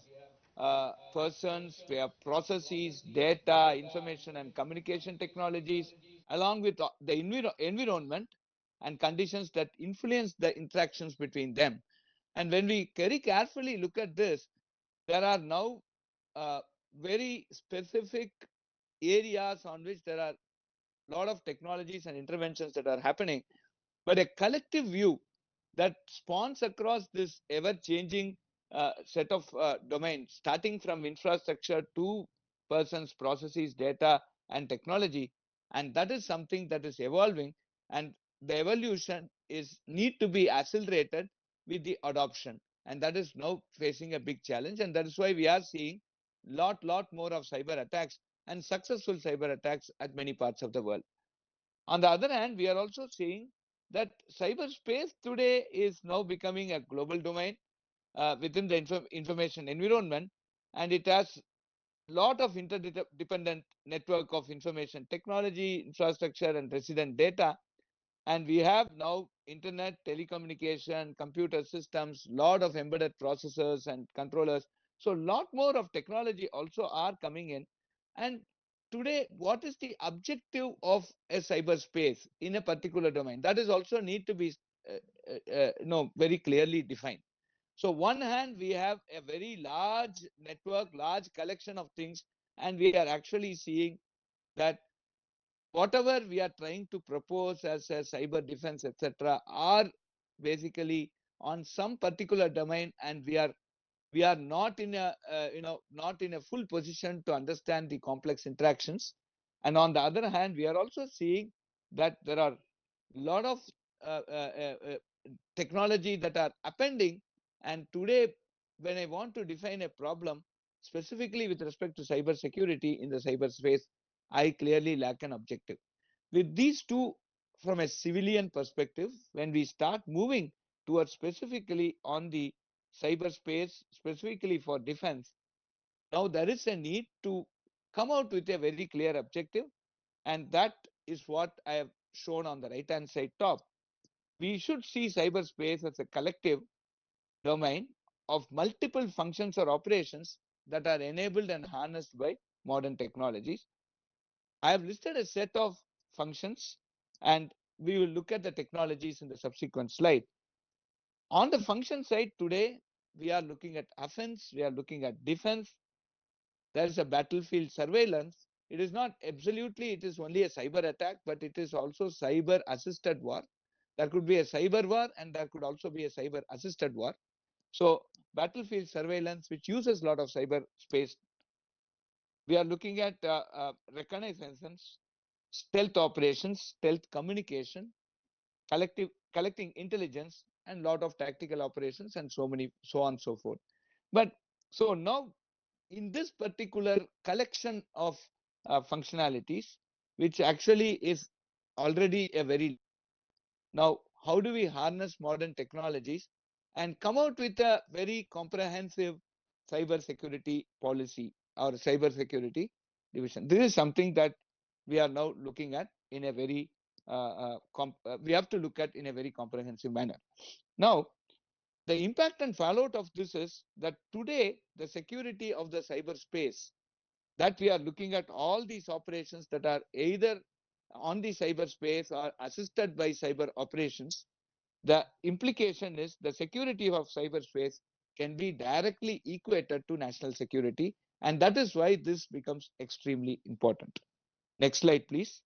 persons, we have processes, data, information and communication technologies, along with the environment and conditions that influence the interactions between them. And when we very carefully look at this, there are now uh, very specific areas on which there are a lot of technologies and interventions that are happening, but a collective view that spawns across this ever-changing set of domains, starting from infrastructure to persons, processes, data, and technology. And that is something that is evolving, and the evolution is need to be accelerated with the adoption. And that is now facing a big challenge, and that is why we are seeing lot more of cyber attacks and successful cyber attacks at many parts of the world. On the other hand, we are also seeing that cyberspace today is now becoming a global domain within the information environment, and it has lot of interdependent network of information technology, infrastructure, and resident data. And we have now internet, telecommunication, computer systems, lot of embedded processors and controllers. So lot more of technology also are coming in. And today, what is the objective of a cyberspace in a particular domain? That is also need to be very clearly defined. So one hand, we have a very large network, large collection of things, and we are actually seeing that whatever we are trying to propose as a cyber defense, etc., are basically on some particular domain, and we are not in a not in a full position to understand the complex interactions. And on the other hand, we are also seeing that there are a lot of uh, uh, uh, uh, technology that are appending. And today, when I want to define a problem specifically with respect to cyber security in the cyberspace, I clearly lack an objective. With these two, from a civilian perspective, when we start moving towards specifically on the cyberspace, specifically for defense, now there is a need to come out with a very clear objective, and that is what I have shown on the right hand side top. We should see cyberspace as a collective domain of multiple functions or operations that are enabled and harnessed by modern technologies. I have listed a set of functions, and we will look at the technologies in the subsequent slide. On the function side today, we are looking at offense, we are looking at defense. There is a battlefield surveillance. It is not absolutely, it is only a cyber attack, but it is also cyber assisted war. There could be a cyber war, and there could also be a cyber assisted war. So battlefield surveillance, which uses a lot of cyberspace. We are looking at reconnaissance, stealth operations, stealth communication, collecting intelligence, and lot of tactical operations, and so on and so forth. But so now, in this particular collection of functionalities, which actually is already a very now, how do we harness modern technologies and come out with a very comprehensive cyber security policy or cyber security division? This is something that we are now looking at in a very we have to look at in a very comprehensive manner. Now, The impact and fallout of this is that today the security of the cyberspace, that we are looking at all these operations that are either on the cyberspace or assisted by cyber operations, the implication is the security of cyberspace can be directly equated to national security, and that is why this becomes extremely important. Next slide, please.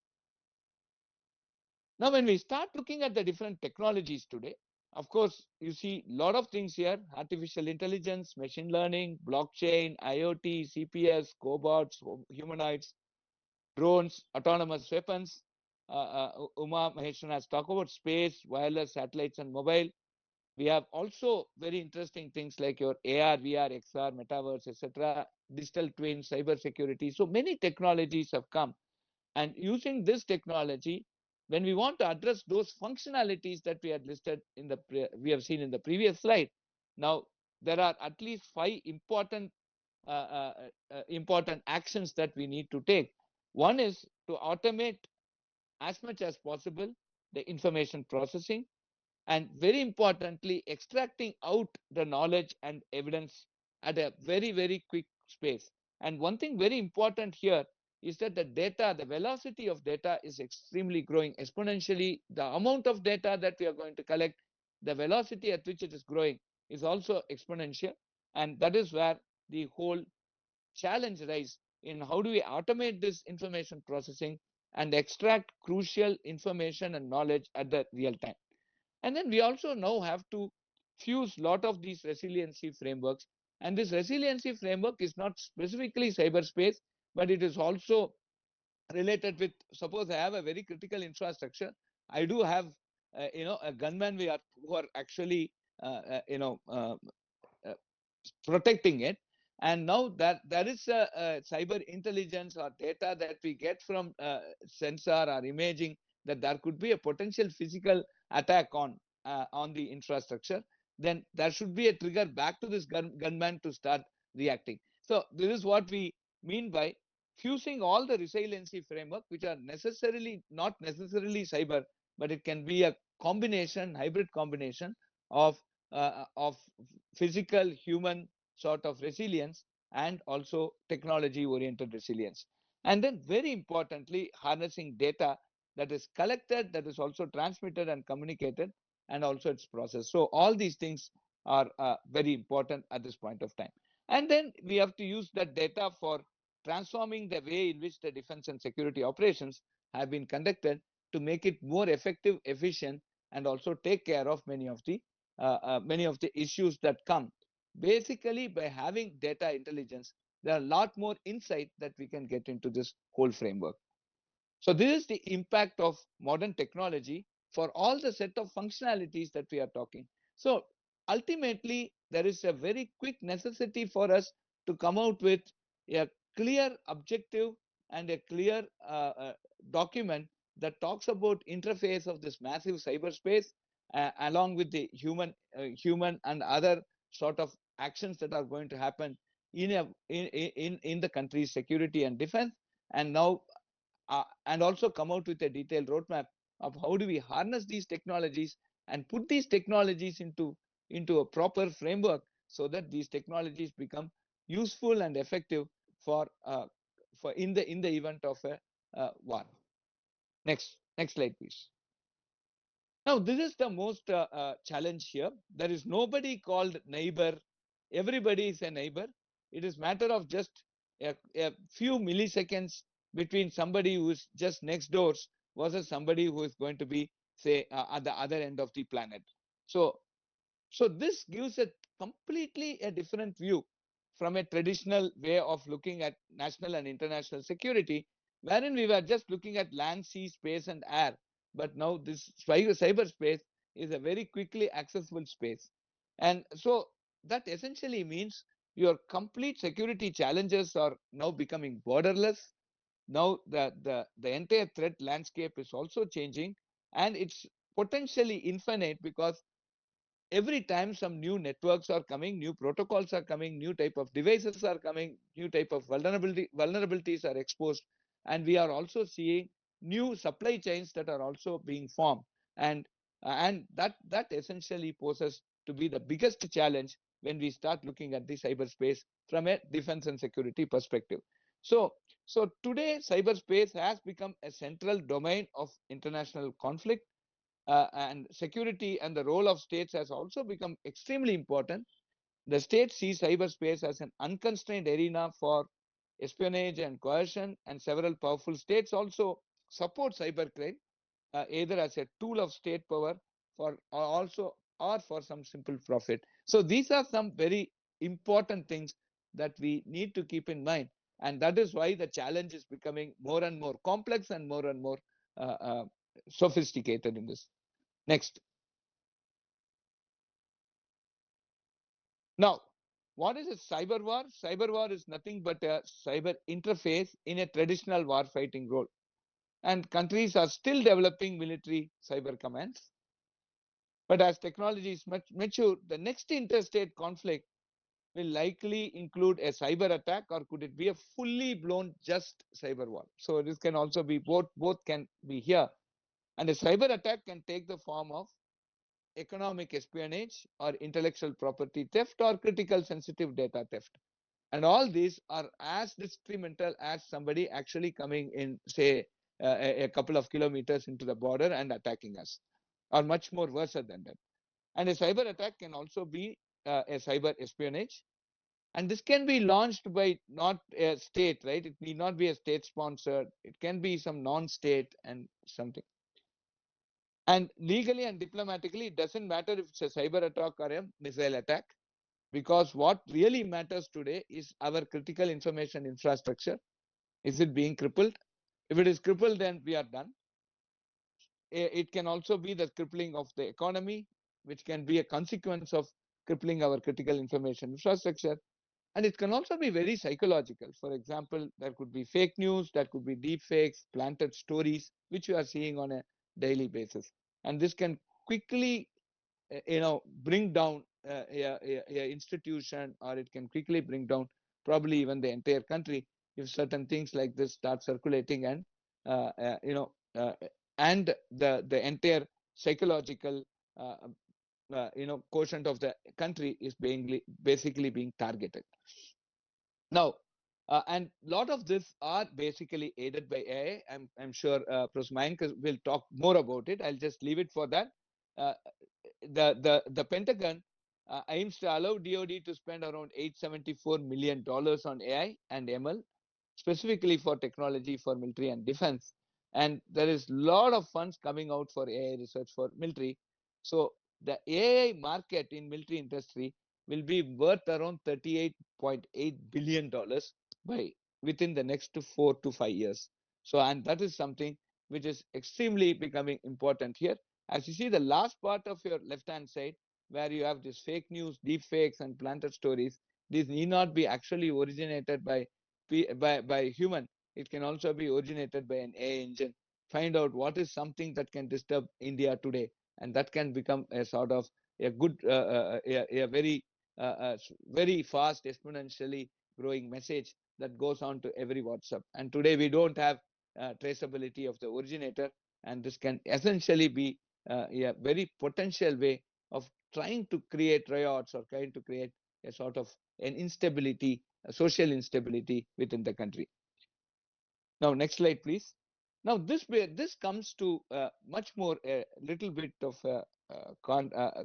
Now, when we start looking at the different technologies today, of course, you see a lot of things here: artificial intelligence, machine learning, blockchain, IoT, CPS, cobots, humanoids, drones, autonomous weapons. Uma Maheshwan has talked about space, wireless, satellites, and mobile. We have also very interesting things like your AR, VR, XR, metaverse, etc., digital twin, cyber security. So many technologies have come, and using this technology, when we want to address those functionalities that we had listed in the we have seen in the previous slide, now there are at least 5 important actions that we need to take. One is to automate as much as possible the information processing, and very importantly, extracting out the knowledge and evidence at a very quick space. And one thing very important here is that the data, the velocity of data is extremely growing exponentially. The amount of data that we are going to collect, the velocity at which it is growing is also exponential, and that is where the whole challenge lies in how do we automate this information processing and extract crucial information and knowledge at the real time. And then we also now have to fuse a lot of these resiliency frameworks. And this resiliency framework is not specifically cyberspace, but it is also related with, suppose I have a very critical infrastructure. I do have, a gunman who are actually, uh, protecting it. And now that there is a cyber intelligence or data that we get from sensor or imaging, that there could be a potential physical attack on the infrastructure, then there should be a trigger back to this gunman to start reacting. So this is what we mean by fusing all the resiliency framework, which are not necessarily cyber, but it can be a combination, hybrid combination of physical human sort of resilience and also technology oriented resilience. And then very importantly, harnessing data that is collected, that is also transmitted and communicated, and also its process. So all these things are very important at this point of time. And then we have to use that data for transforming the way in which the defense and security operations have been conducted to make it more effective, efficient, and also take care of many of the issues that come. Basically, by having data intelligence, there are a lot more insight that we can get into this whole framework. So this is the impact of modern technology for all the set of functionalities that we are talking. So ultimately, there is a very quick necessity for us to come out with a clear objective and a clear document that talks about interface of this massive cyberspace along with the human and other sort of actions that are going to happen in the country's security and defense, and now and also come out with a detailed roadmap of how do we harness these technologies and put these technologies into a proper framework so that these technologies become useful and effective for in the event of a war. Next slide, please. Now, this is the most challenge here. There is nobody called neighbor. Everybody is a neighbor. It is matter of just a few milliseconds between somebody who is just next doors versus somebody who is going to be, say, at the other end of the planet. So this gives a completely a different view from a traditional way of looking at national and international security, wherein we were just looking at land, sea, space, and air. But now this cyberspace is a very quickly accessible space. And so that essentially means your complete security challenges are now becoming borderless. Now the entire threat landscape is also changing, and it's potentially infinite because every time some new networks are coming, new protocols are coming, new type of devices are coming, new type of vulnerabilities are exposed, and we are also seeing new supply chains that are also being formed, and that essentially poses to be the biggest challenge when we start looking at the cyberspace from a defense and security perspective. So, so today cyberspace has become a central domain of international conflict, and security, and the role of states has also become extremely important. The state sees cyberspace as an unconstrained arena for espionage and coercion, and several powerful states also support cybercrime, either as a tool of state power or also or for some simple profit. So these are some very important things that we need to keep in mind, and that is why the challenge is becoming more and more complex and more uh, uh, sophisticated in this. Next. Now, what is a cyber war? Cyber war is nothing but a cyber interface in a traditional war fighting role. And countries are still developing military cyber commands. But as technology is much mature, the next interstate conflict will likely include a cyber attack, or could it be a fully blown just cyber war? So this can also be both can be here. And a cyber attack can take the form of economic espionage or intellectual property theft or critical sensitive data theft. And all these are as detrimental as somebody actually coming in, say, a couple of kilometers into the border and attacking us, or much more worse than that. And a cyber attack can also be a cyber espionage. And this can be launched by not a state, right? It need not be a state sponsored. It can be some non-state and something. And legally and diplomatically, it doesn't matter if it's a cyber attack or a missile attack, because what really matters today is our critical information infrastructure. Is it being crippled? If it is crippled, then we are done. It can also be the crippling of the economy, which can be a consequence of crippling our critical information infrastructure. And it can also be very psychological. For example, there could be fake news, there could be deep fakes, planted stories, which we are seeing on a daily basis. And this can quickly, bring down a institution, or it can quickly bring down probably even the entire country if certain things like this start circulating, and uh, uh, you know uh, and the entire psychological quotient of the country is being basically being targeted. Now, and a lot of this are basically aided by AI. I'm sure Professor Mayank will talk more about it. I'll just leave it for that. Uh, the Pentagon aims to allow DoD to spend around $874 million on AI and ML, specifically for technology for military and defense. And there is a lot of funds coming out for AI research for military. So the AI market in military industry will be worth around $38.8 billion by within the next 4 to 5 years. So, and that is something which is extremely becoming important here. As you see the last part of your left-hand side, where you have this fake news, deep fakes, and planted stories, these need not be actually originated by human. It can also be originated by an AI engine. Find out what is something that can disturb India today, and that can become a sort of a good, a very fast, exponentially growing message that goes on to every WhatsApp. And today we don't have traceability of the originator, and this can essentially be a very potential way of trying to create riots or trying to create a sort of an instability, a social instability within the country. Now, next slide, please. Now, this comes to much more a little bit of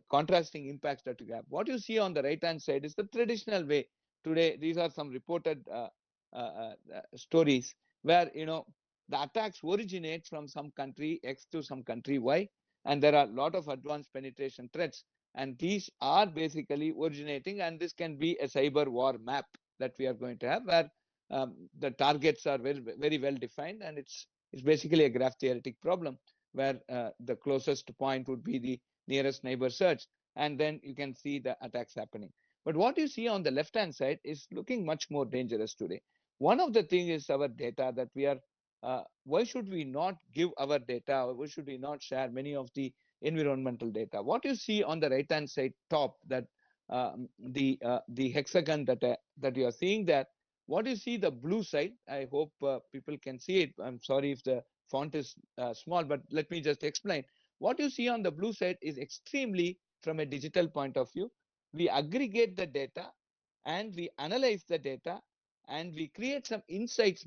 contrasting impacts that you have. What you see on the right-hand side is the traditional way. Today, these are some reported stories where the attacks originate from some country X to some country Y, and there are a lot of advanced penetration threats, and these are basically originating, and this can be a cyber war map that we are going to have, where the targets are very well defined, and it's basically a graph theoretic problem where the closest point would be the nearest neighbor search, and then you can see the attacks happening. But what you see on the left hand side is looking much more dangerous today. One of the things is our data, that we are why should we not give our data, or why should we not share many of the environmental data? What you see on the right hand side top, that the hexagon that you are seeing there, what you see the blue side, I hope people can see it. I'm sorry if the font is small, but let me just explain. What you see on the blue side is extremely from a digital point of view. We aggregate the data and we analyze the data and we create some insights.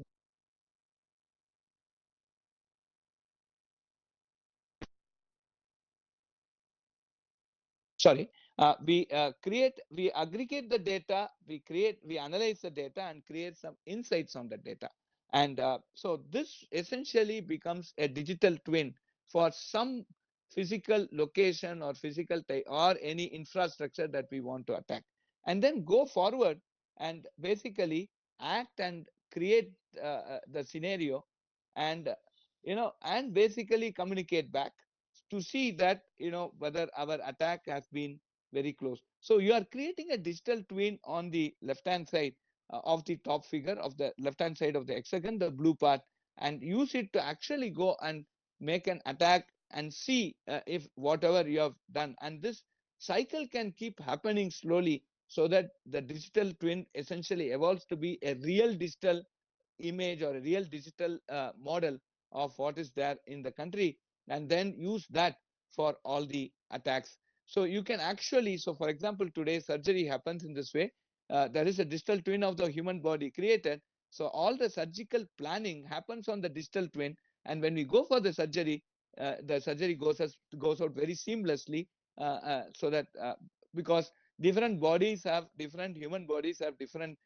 Sorry, we aggregate the data, we analyze the data and create some insights on the data. And so this essentially becomes a digital twin for some physical location or physical or any infrastructure that we want to attack. And then go forward and basically act and create the scenario and and basically communicate back to see that whether our attack has been very close. So you are creating a digital twin on the left hand side of the top figure of the left hand side of the hexagon, the blue part, and use it to actually go and make an attack and see if whatever you have done. And this cycle can keep happening slowly so that the digital twin essentially evolves to be a real digital image or a real digital model of what is there in the country, and then use that for all the attacks. So you can actually, so for example, today surgery happens in this way. There is a digital twin of the human body created. So all the surgical planning happens on the digital twin. And when we go for the surgery goes out very seamlessly, so that because different human bodies have different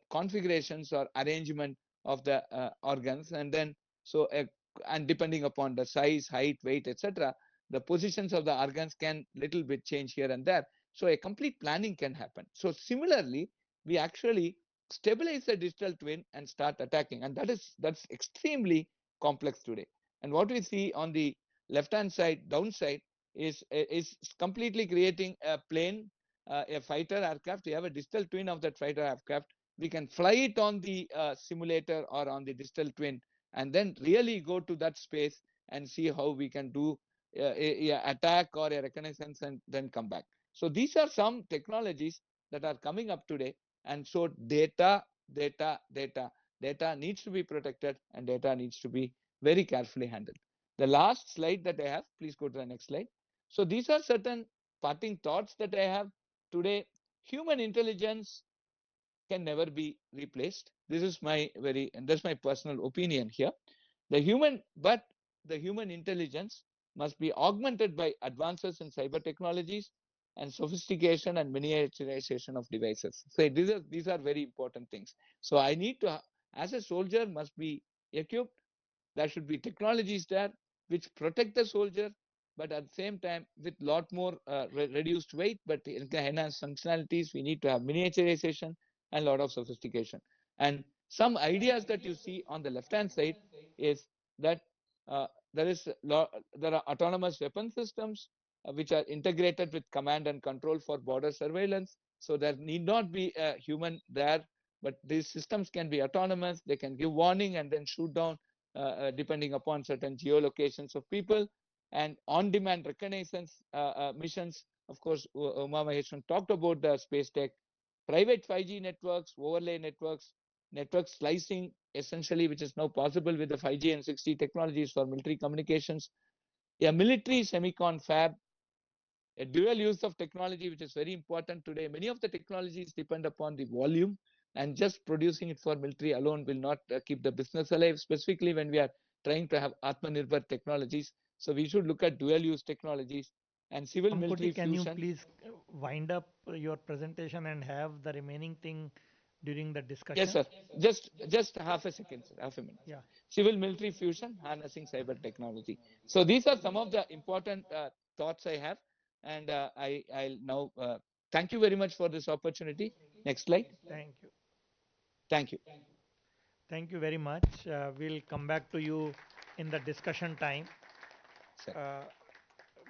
configurations or arrangement of the organs, and then so and depending upon the size, height, weight, etc., the positions of the organs can little bit change here and there. So a complete planning can happen. So similarly, we actually stabilize the digital twin and start attacking, and that's extremely complex today. And what we see on the left hand side downside is completely creating a plane, a fighter aircraft. We have a digital twin of that fighter aircraft. We can fly it on the simulator or on the digital twin, and then really go to that space and see how we can do a attack or a reconnaissance and then come back. So these are some technologies that are coming up today. And so data needs to be protected, and data needs to be very carefully handled. The last slide that I have, please go to the next slide. So these are certain parting thoughts that I have today. Human intelligence can never be replaced. This is and that's my personal opinion here. But the human intelligence must be augmented by advances in cyber technologies and sophistication and miniaturization of devices. So these are very important things. So I need to, as a soldier, must be equipped. There should be technologies there which protect the soldier, but at the same time with lot more reduced weight, but enhanced functionalities. We need to have miniaturization and a lot of sophistication. And some ideas that you see on the left hand side is that uh, there are autonomous weapon systems which are integrated with command and control for border surveillance. So there need not be a human there, but these systems can be autonomous. They can give warning and then shoot down depending upon certain geolocations of people. And on-demand reconnaissance missions. Of course, Uma Maheshwan talked about the space tech, private 5G networks, overlay networks, network slicing, essentially, which is now possible with the 5G and 6G technologies for military communications, a military semicon fab, a dual use of technology, which is very important today. Many of the technologies depend upon the volume, and just producing it for military alone will not keep the business alive, specifically when we are trying to have Atmanirbhar technologies. So we should look at dual use technologies and civil military Pankoti, can you fusion. please wind up your presentation and have the remaining thing during the Yes, discussion? sir. Just half a second, sir, half a minute. Yeah. Civil military fusion, harnessing cyber technology. So these are some of the important thoughts I have, and I'll now thank you very much for this opportunity. Next slide. Thank you. Thank you. Thank you very much. We'll come back to you in the discussion time. Sir.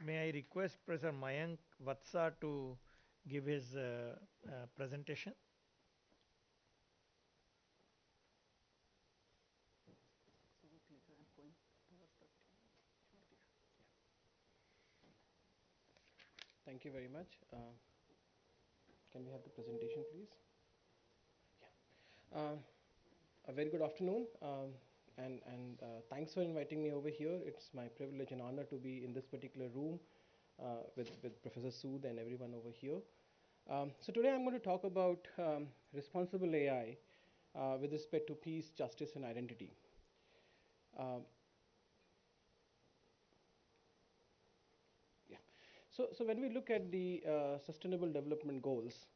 May I request Professor Mayank Vatsa to give his presentation? Thank you very much. Can we have the presentation, please? Yeah. A very good afternoon, and thanks for inviting me over here. It's my privilege and honor to be in this particular room with Professor Sood and everyone over here. So today I'm going to talk about responsible AI with respect to peace, justice, and identity. Um, yeah. So when we look at the Sustainable Development Goals,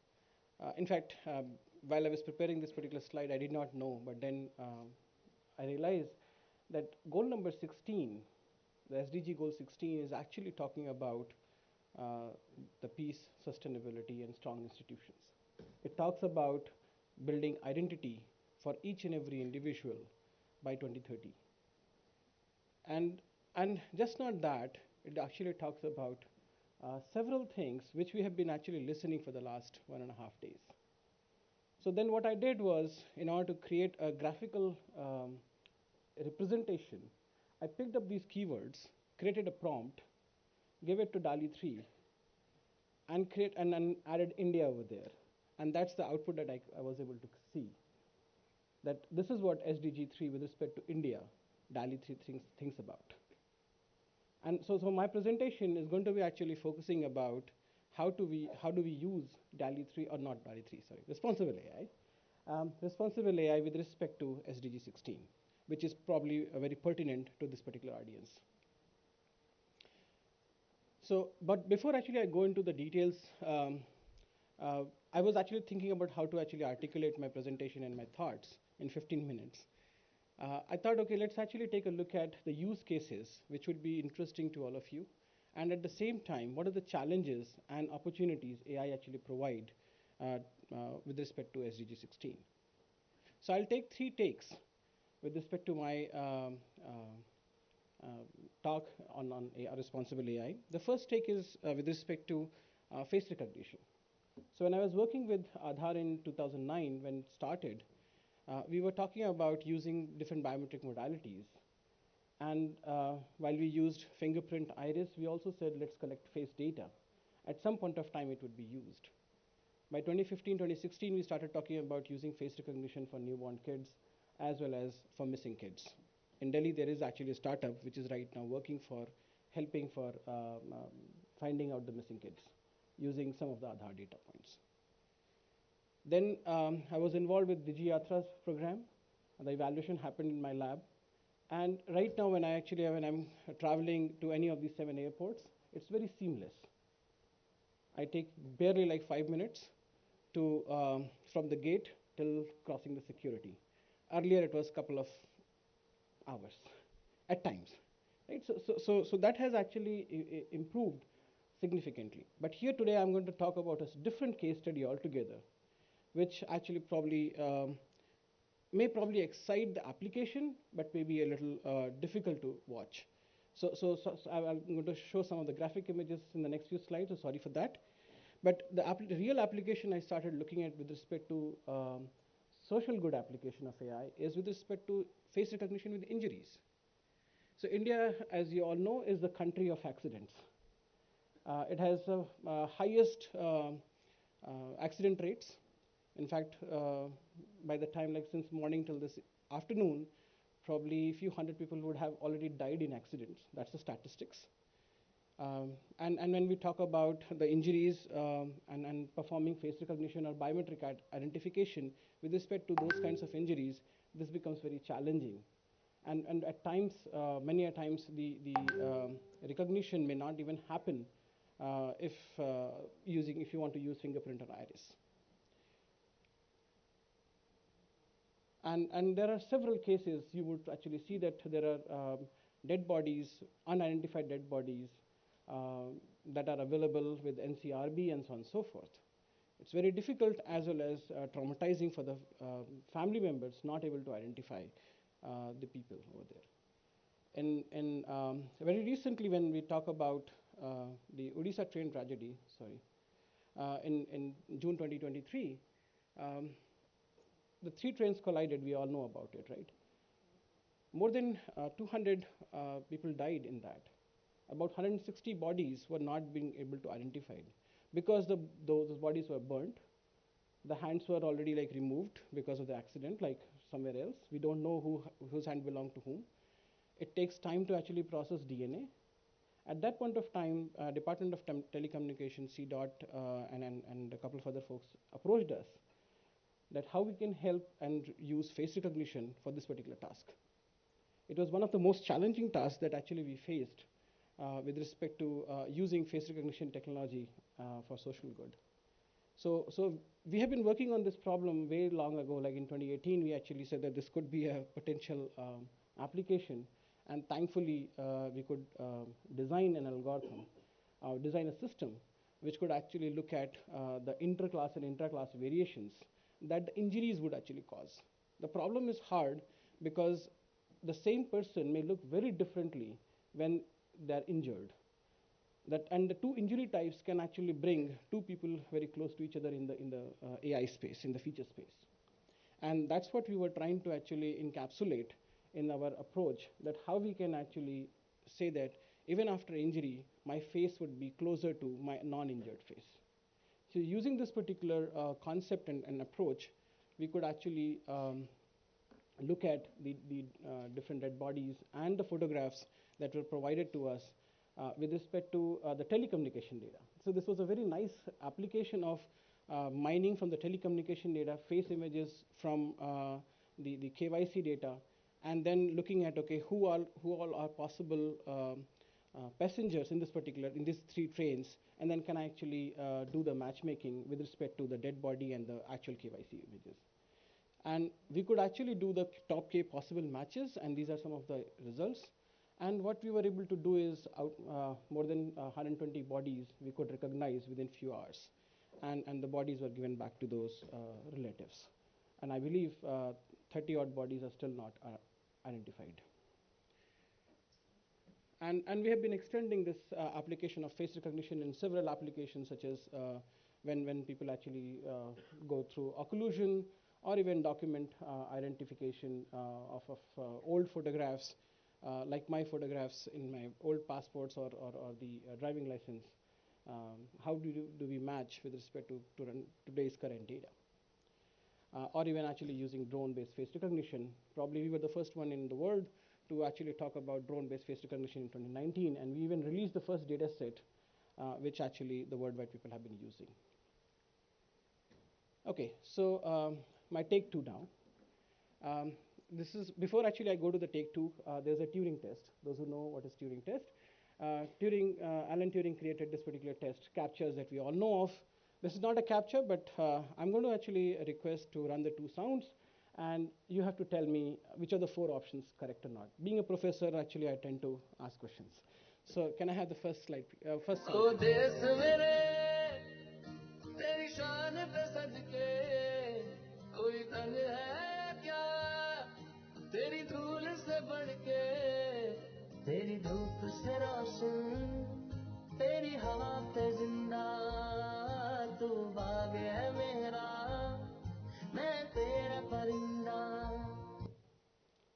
in fact, while I was preparing this particular slide, I did not know, but then I realized that goal number 16, the SDG goal 16, is actually talking about uh, the peace, sustainability, and strong institutions. It talks about building identity for each and every individual by 2030. And, and just not that, it actually talks about several things which we have been actually listening for the last 1.5 days. So then what I did was, in order to create a graphical representation, I picked up these keywords, created a prompt, gave it to DALI 3, and added India over there. And that's the output that I was able to see. That this is what SDG 3 with respect to India, DALI 3 thinks about. And so my presentation is going to be actually focusing about how do we use DALI 3, or not DALI 3, sorry, responsible AI. Responsible AI with respect to SDG 16, which is probably very pertinent to this particular audience. So, but before actually I go into the details, I was actually thinking about how to actually articulate my presentation and my thoughts in 15 minutes. I thought, okay, let's actually take a look at the use cases, which would be interesting to all of you. And at the same time, what are the challenges and opportunities AI actually provide with respect to SDG 16? So I'll take 3 takes with respect to my talk on AI, responsible AI. The first take is with respect to face recognition. So when I was working with Aadhaar in 2009, when it started, we were talking about using different biometric modalities. And while we used fingerprint, iris, we also said let's collect face data. At some point of time, it would be used. By 2015, 2016, we started talking about using face recognition for newborn kids as well as for missing kids. In Delhi, there is actually a startup which is right now working for helping for finding out the missing kids using some of the Aadhaar data points. Then I was involved with DigiYatra's program. The evaluation happened in my lab. And right now, when I'm traveling to any of these 7 airports, it's very seamless. I take barely like 5 minutes to from the gate till crossing the security. Earlier, it was a couple of hours at times. Right? So that has actually improved significantly. But here today, I'm going to talk about a different case study altogether, which actually may probably excite the application, but may be a little difficult to watch. So I'm going to show some of the graphic images in the next few slides, so sorry for that. But the real application I started looking at with respect to social good application of AI is with respect to face recognition with injuries. So India, as you all know, is the country of accidents. It has the highest accident rates. In fact, by the time, like since morning till this afternoon, probably a few hundred people would have already died in accidents. That's the statistics. And when we talk about the injuries and performing face recognition or biometric identification with respect to those kinds of injuries, this becomes very challenging. And at times, many a times, the recognition may not even happen if you want to use fingerprint or iris. And there are several cases you would actually see that there are dead bodies, unidentified dead bodies that are available with NCRB and so on and so forth. It's very difficult as well as traumatizing for the family members not able to identify the people over there. And very recently, when we talk about the Odisha train tragedy, in June 2023, the 3 trains collided. We all know about it, right? More than 200 people died in that. About 160 bodies were not being able to identified because those bodies were burnt. The hands were already like removed because of the accident, like somewhere else. We don't know whose hand belonged to whom. It takes time to actually process DNA. At that point of time, Department of Telecommunications, CDOT, and a couple of other folks approached us that how we can help and use face recognition for this particular task. It was one of the most challenging tasks that actually we faced with respect to using face recognition technology for social good. So we have been working on this problem way long ago. Like in 2018, we actually said that this could be a potential application, and thankfully we could design an algorithm, design a system which could actually look at the interclass and intraclass variations that the injuries would actually cause. The problem is hard because the same person may look very differently when they're injured. And the two injury types can actually bring two people very close to each other in the AI space, in the feature space. And that's what we were trying to actually encapsulate in our approach, that how we can actually say that even after injury, my face would be closer to my non-injured face. So using this particular concept and approach, we could actually look at the different dead bodies and the photographs that were provided to us with respect to the telecommunication data. So this was a very nice application of mining from the telecommunication data, face images from the KYC data, and then looking at, okay, who all are possible passengers in these three trains, and then can I actually do the matchmaking with respect to the dead body and the actual KYC images. And we could actually do the top K possible matches, and these are some of the results. And what we were able to do is more than 120 bodies we could recognize within few hours. And the bodies were given back to those relatives. And I believe 30 odd bodies are still not identified. And we have been extending this application of face recognition in several applications, such as when people actually go through occlusion, or even document identification of old photographs, like my photographs in my old passports or the driving license. How do we match with respect to today's current data? Or even actually using drone-based face recognition. Probably we were the first one in the world to actually talk about drone-based face recognition in 2019, and we even released the first data set which actually the worldwide people have been using. Okay, so my take two now. This is, before actually I go to the take two, there's a Turing test. Those who know what is Turing test. Alan Turing created this particular test, captures that we all know of. This is not a capture, but I'm going to actually request to run the two sounds, and you have to tell me which of the four options correct or not. Being a professor, actually I tend to ask questions. So can I have the first slide, first sound? तेरी धूल से बढ़ के तेरी धूप से रोशन तेरी हवा पे जिंदा तू बाग है मेरा मैं तेरा परिंदा.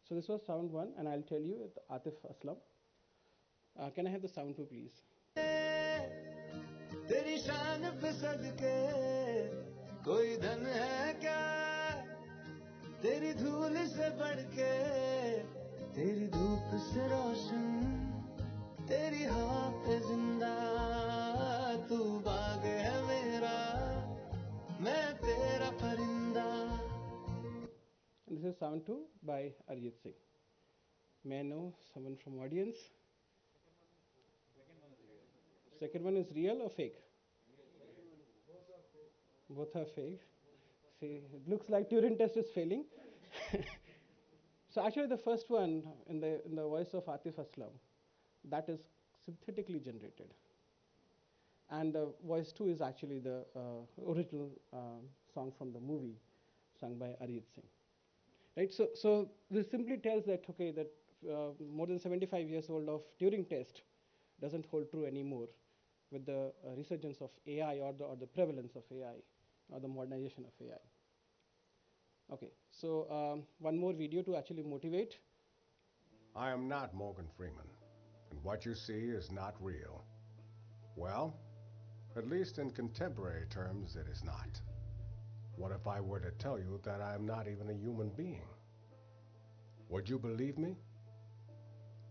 So this was sound one, and I'll tell you with Atif Aslam. Can I have the sound two, please? तेरी शान पे सदके कोई धन है क्या तेरी धूल से बढ़ के तेरी धूप से रोशन तेरी हवा पे जिंदा तू बाग है मेरा मैं तेरा परिंदा. And this is sound two by Arjit Singh. May I know someone from audience? Second one is real or fake? Both are fake. See, it looks like Turing test is failing. So actually the first one in the voice of Atif Aslam, that is synthetically generated. And the voice two is actually the original song from the movie sung by Arjit Singh. Right, so this simply tells that, okay, that more than 75 years old of Turing test doesn't hold true anymore with the resurgence of AI or the prevalence of AI or the modernization of AI. Okay, so one more video to actually motivate. I am not Morgan Freeman, and what you see is not real. Well, at least in contemporary terms, it is not. What if I were to tell you that I am not even a human being? Would you believe me?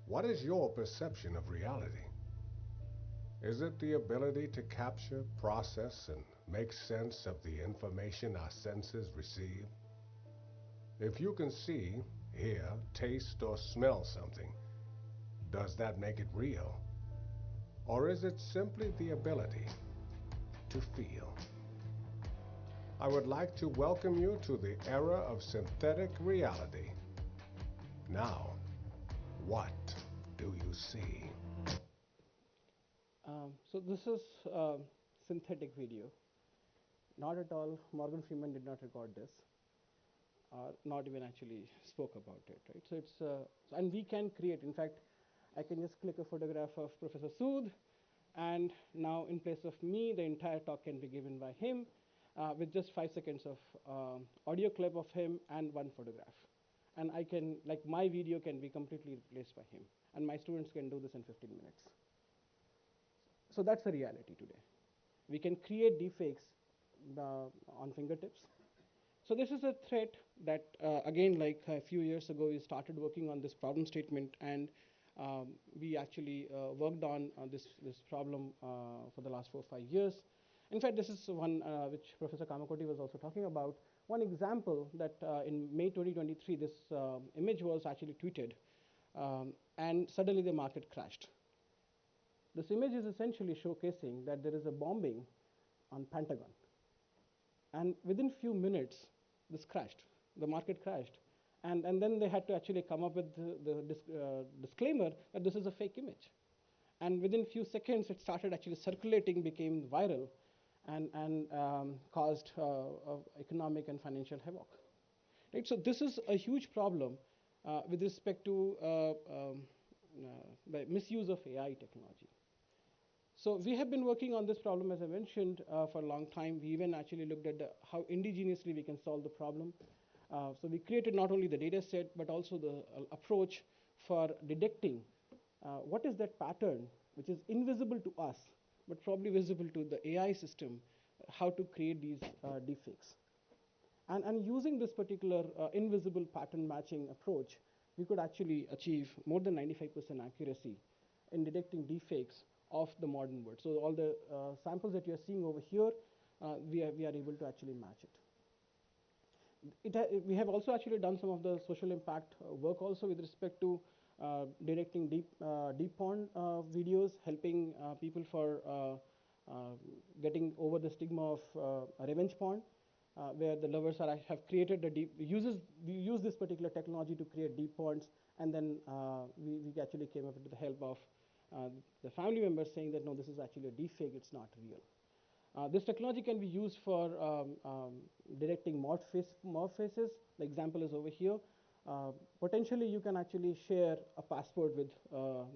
What is your perception of reality? Is it the ability to capture, process, and make sense of the information our senses receive? If you can see, hear, taste, or smell something, does that make it real? Or is it simply the ability to feel? I would like to welcome you to the era of synthetic reality. Now, what do you see? So this is synthetic video. Not at all. Morgan Freeman did not record this, not even actually spoke about it, right? So it's and we can create. In fact, I can just click a photograph of Professor Sood, and now in place of me, the entire talk can be given by him with just 5 seconds of audio clip of him and one photograph. And I can, like, my video can be completely replaced by him, and my students can do this in 15 minutes. So that's the reality today. We can create deepfakes on fingertips. So this is a threat that, again, like a few years ago, we started working on this problem statement, and we actually worked on this problem for the last 4 or 5 years. In fact, this is one which Professor Kamakoti was also talking about. One example that in May 2023, this image was actually tweeted, and suddenly the market crashed. This image is essentially showcasing that there is a bombing on Pentagon. And within few minutes, this crashed. The market crashed. And then they had to actually come up with the disclaimer that this is a fake image. And within few seconds, it started actually circulating, became viral, and caused economic and financial havoc. Right? So this is a huge problem with respect to the misuse of AI technology. So we have been working on this problem, as I mentioned, for a long time. We even actually looked at how indigenously we can solve the problem. So we created not only the data set, but also the approach for detecting what is that pattern which is invisible to us, but probably visible to the AI system, how to create these deepfakes. And using this particular invisible pattern matching approach, we could actually achieve more than 95% accuracy in detecting deepfakes of the modern world. So all the samples that you're seeing over here, we are able to actually match it. We have also actually done some of the social impact work also with respect to detecting deep porn videos, helping people for getting over the stigma of revenge porn, where the lovers have created we use this particular technology to create deep porns, and then we actually came up with the help of the family members saying that no, this is actually a deep fake, it's not real. This technology can be used for detecting morph faces. The example is over here. Potentially, you can actually share a passport with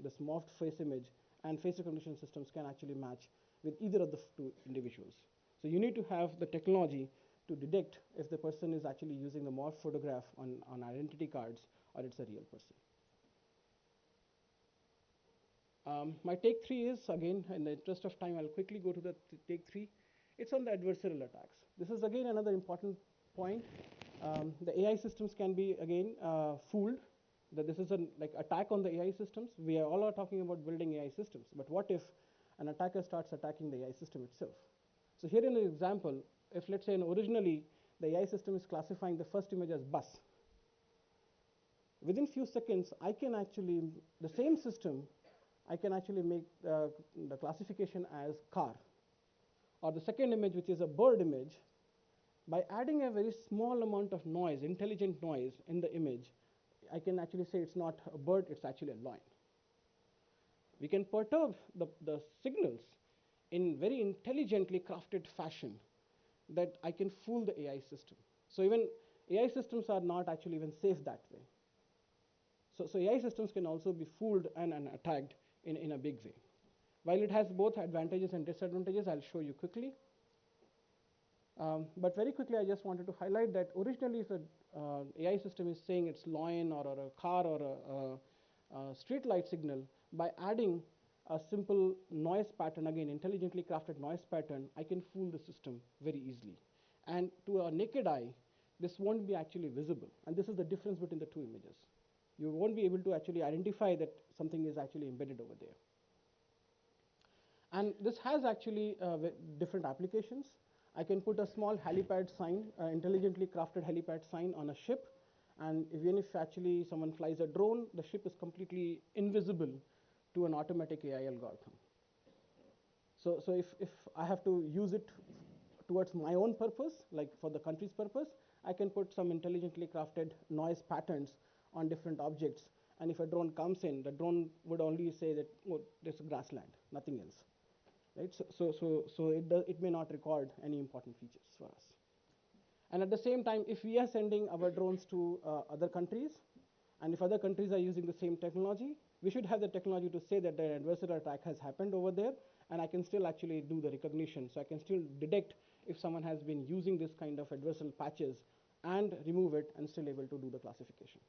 this morphed face image, and face recognition systems can actually match with either of the two individuals. So you need to have the technology to detect if the person is actually using the morph photograph on identity cards or it's a real person. My take 3 is, again, in the interest of time, I'll quickly go to the take 3. It's on the adversarial attacks. This is, again, another important point. The AI systems can be, again, fooled, that this is an attack on the AI systems. We all are talking about building AI systems, but what if an attacker starts attacking the AI system itself? So here in the example, if let's say originally the AI system is classifying the first image as bus, within few seconds, I can actually, the same system, I can actually make the classification as car. Or the second image, which is a bird image, by adding a very small amount of noise, intelligent noise in the image, I can actually say it's not a bird, it's actually a lion. We can perturb the signals in very intelligently crafted fashion that I can fool the AI system. So even AI systems are not actually even safe that way. So AI systems can also be fooled and attacked in a big way. While it has both advantages and disadvantages, I'll show you quickly. But very quickly, I just wanted to highlight that originally if an AI system is saying it's lion or a car or a street light signal, by adding a simple noise pattern, again, intelligently crafted noise pattern, I can fool the system very easily. And to a naked eye, this won't be actually visible. And this is the difference between the two images. You won't be able to actually identify that something is actually embedded over there. And this has actually different applications. I can put a small helipad sign, intelligently crafted helipad sign on a ship, and even if actually someone flies a drone, the ship is completely invisible to an automatic AI algorithm. So if I have to use it towards my own purpose, like for the country's purpose, I can put some intelligently crafted noise patterns on different objects. And if a drone comes in, the drone would only say that, oh, there's grassland, nothing else. Right? It may not record any important features for us. And at the same time, if we are sending our drones to other countries, and if other countries are using the same technology, we should have the technology to say that the adversarial attack has happened over there, and I can still actually do the recognition. So I can still detect if someone has been using this kind of adversarial patches and remove it and still able to do the classification.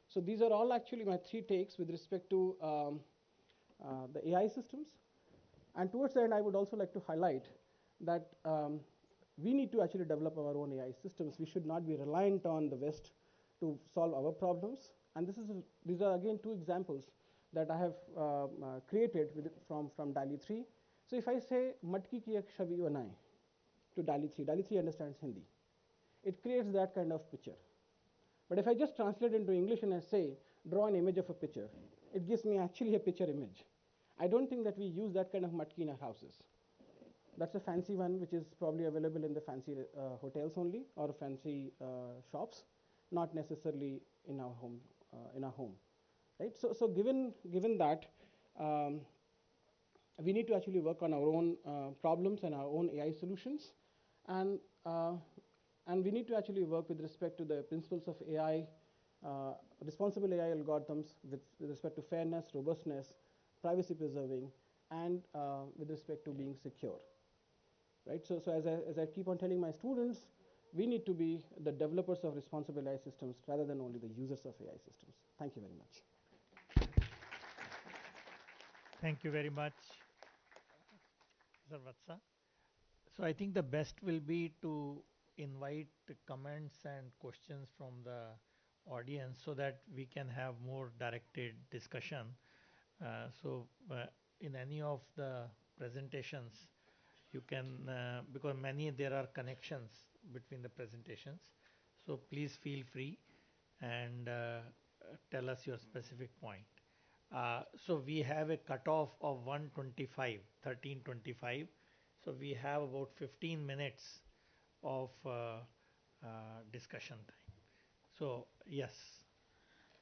So these are all actually my 3 takes with respect to the AI systems. And towards the end, I would also like to highlight that we need to actually develop our own AI systems. We should not be reliant on the West to solve our problems. And these are again 2 examples that I have created from DALI 3. So if I say matki ki ek chabi banaye to DALI 3 understands Hindi. It creates that kind of picture. But if I just translate into English and I say draw an image of a picture, it gives me actually a picture image. I don't think that we use that kind of matki in our houses. That's a fancy one which is probably available in the fancy hotels only or fancy shops, not necessarily in our home. Right? So given that, we need to actually work on our own problems and our own AI solutions, and we need to actually work with respect to the principles of AI, responsible AI algorithms with respect to fairness, robustness, privacy preserving, and with respect to being secure. Right? So as I keep on telling my students, we need to be the developers of responsible AI systems rather than only the users of AI systems. Thank you very much. Thank you very much, Sir Vatsa. So I think the best will be to invite comments and questions from the audience so that we can have more directed discussion. In any of the presentations, you can, because there are connections between the presentations. So please feel free and tell us your specific point. So we have a cutoff of 13:25. So we have about 15 minutes of discussion time. So yes.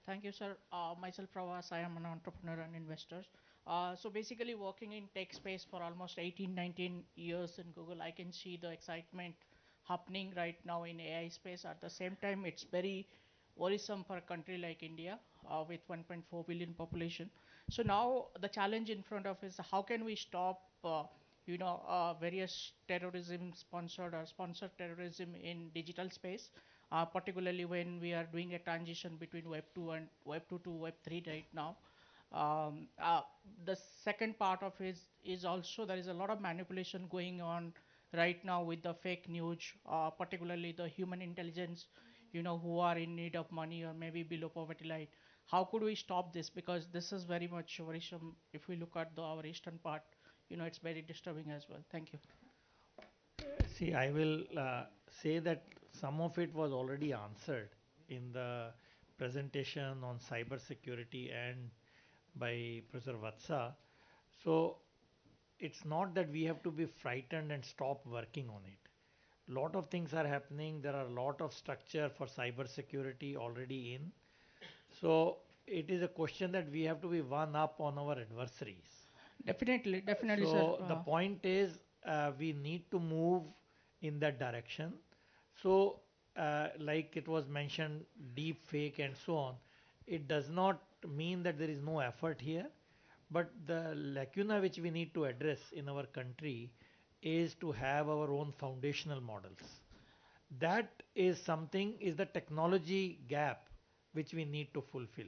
Thank you, sir. Myself, Pravas, I am an entrepreneur and investor. So basically working in tech space for almost 18, 19 years in Google, I can see the excitement happening right now in AI space. At the same time, it's very worrisome for a country like India with 1.4 billion population. So now the challenge in front of is how can we stop various terrorism sponsored or sponsored terrorism in digital space, particularly when we are doing a transition between Web 2 and Web 2 to Web 3 right now. The second part of it is also there is a lot of manipulation going on right now with the fake news, particularly the human intelligence, who are in need of money or maybe below poverty line. How could we stop this? Because this is very much worrisome if we look at our eastern part. It's very disturbing as well. Thank you. See, I will say that some of it was already answered in the presentation on cyber security and by Professor Vatsa. So it's not that we have to be frightened and stop working on it. Lot of things are happening. There are a lot of structure for cyber security already in. So it is a question that we have to be one up on our adversaries. Definitely, So sir. the point is we need to move in that direction. So like it was mentioned, deep fake and so on, it does not mean that there is no effort here, but the lacuna which we need to address in our country is to have our own foundational models. That is the technology gap which we need to fulfill.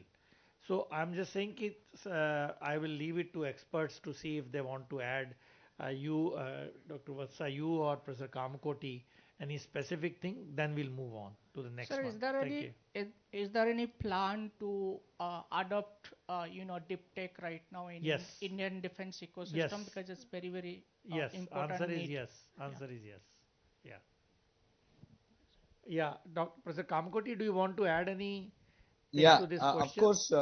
So I'm just saying I will leave it to experts to see if they want to add Dr. Vatsa, you or Professor Kamakoti, any specific thing, then we'll move on to the next Sir, one. is there any plan to adopt deep tech right now in Yes. Indian defense ecosystem? Yes. Because it's very, very Yes. important Answer is need. yes. Answer is yes. Yeah. Yeah. Professor Kamkoti, do you want to add anything Yeah, to this of question? course.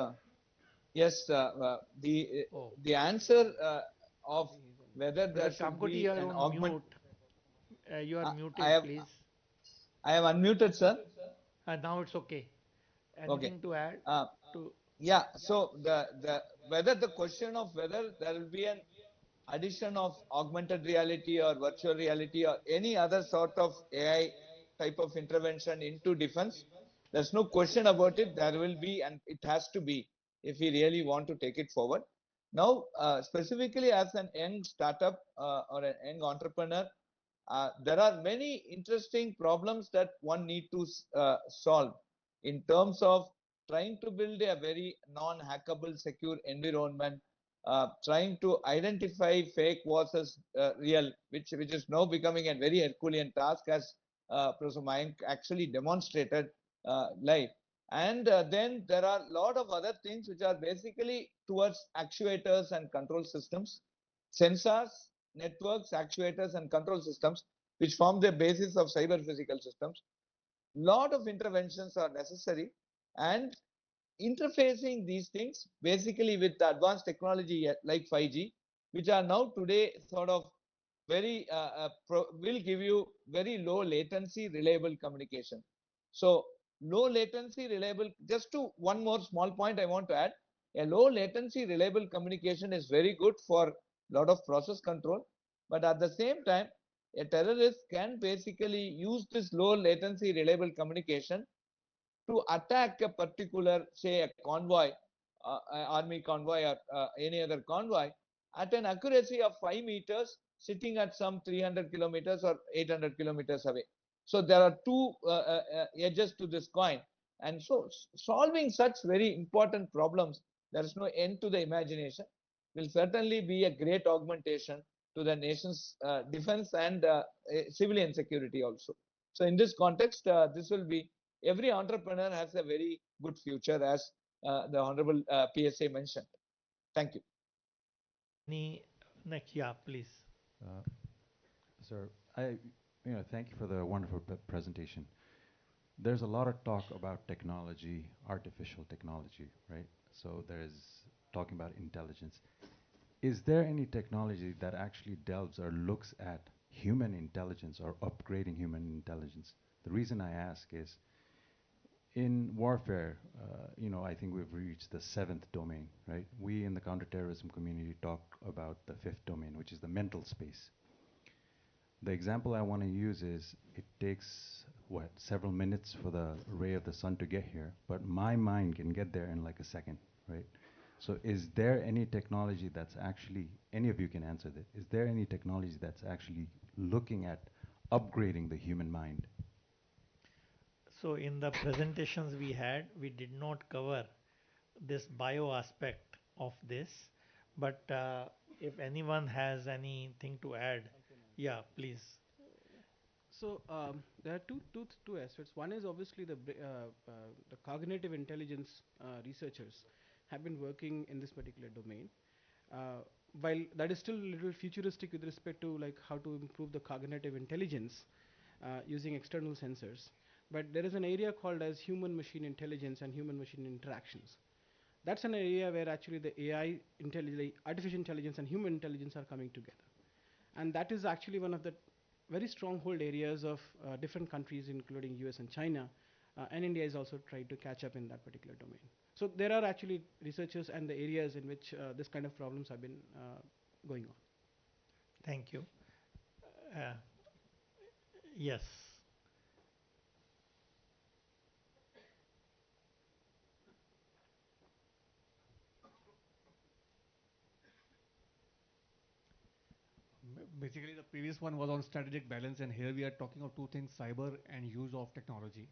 Yes, Oh, the answer of whether there Professor should Kamkoti, be you are an on augment. mute. You are I muted, have please. I have unmuted, sir. Now it's okay. Okay. Anything to add Uh, to? yeah. So the whether the question of whether there will be an addition of augmented reality or virtual reality or any other sort of AI type of intervention into defense, there's no question about it. There will be, and it has to be, if we really want to take it forward. Now, specifically as an young startup or a young entrepreneur, there are many interesting problems that one need to solve in terms of trying to build a very non-hackable secure environment, trying to identify fake versus real, which is now becoming a very Herculean task, as Professor Mayank actually demonstrated live. And then there are a lot of other things which are basically towards actuators and control systems, sensors, networks, actuators, and control systems, which form the basis of cyber physical systems. Lot of interventions are necessary, and interfacing these things basically with the advanced technology like 5G, which are now today sort of very will give you very low latency reliable communication. So low latency reliable, just to one more small point I want to add, a low latency reliable communication is very good for a lot of process control, but at the same time a terrorist can basically use this low latency reliable communication to attack a particular, say, a convoy, army convoy or any other convoy at an accuracy of 5 meters, sitting at some 300 kilometers or 800 kilometers away. So there are two edges to this coin. And so solving such very important problems, there is no end to the imagination, will certainly be a great augmentation to the nation's defense and civilian security also. So in this context, this will be, every entrepreneur has a very good future, as the Honorable PSA mentioned. Thank you. Next, yeah, please. Sir, thank you for the wonderful presentation. There's a lot of talk about technology, artificial technology, right? So there's talking about intelligence. Is there any technology that actually delves or looks at human intelligence or upgrading human intelligence? The reason I ask is, in warfare, I think we've reached the 7th domain, right? We in the counterterrorism community talk about the 5th domain, which is the mental space. The example I want to use is, it takes, several minutes for the ray of the sun to get here, but my mind can get there in like a second, right? So is there any technology that's actually, any of you can answer this, is there any technology that's actually looking at upgrading the human mind? So in the presentations we had, we did not cover this bio aspect of this, but if anyone has anything to add, yeah, please. So there are two aspects. One is obviously the cognitive intelligence researchers have been working in this particular domain. While that is still a little futuristic with respect to like how to improve the cognitive intelligence using external sensors, but there is an area called as human-machine intelligence and human-machine interactions. That's an area where actually the artificial intelligence and human intelligence are coming together. And that is actually one of the very stronghold areas of different countries, including US and China, and India is also trying to catch up in that particular domain. So there are actually researchers and the areas in which this kind of problems have been going on. Thank you. Yes. Basically, the previous one was on strategic balance, and here we are talking of two things: cyber and use of technology.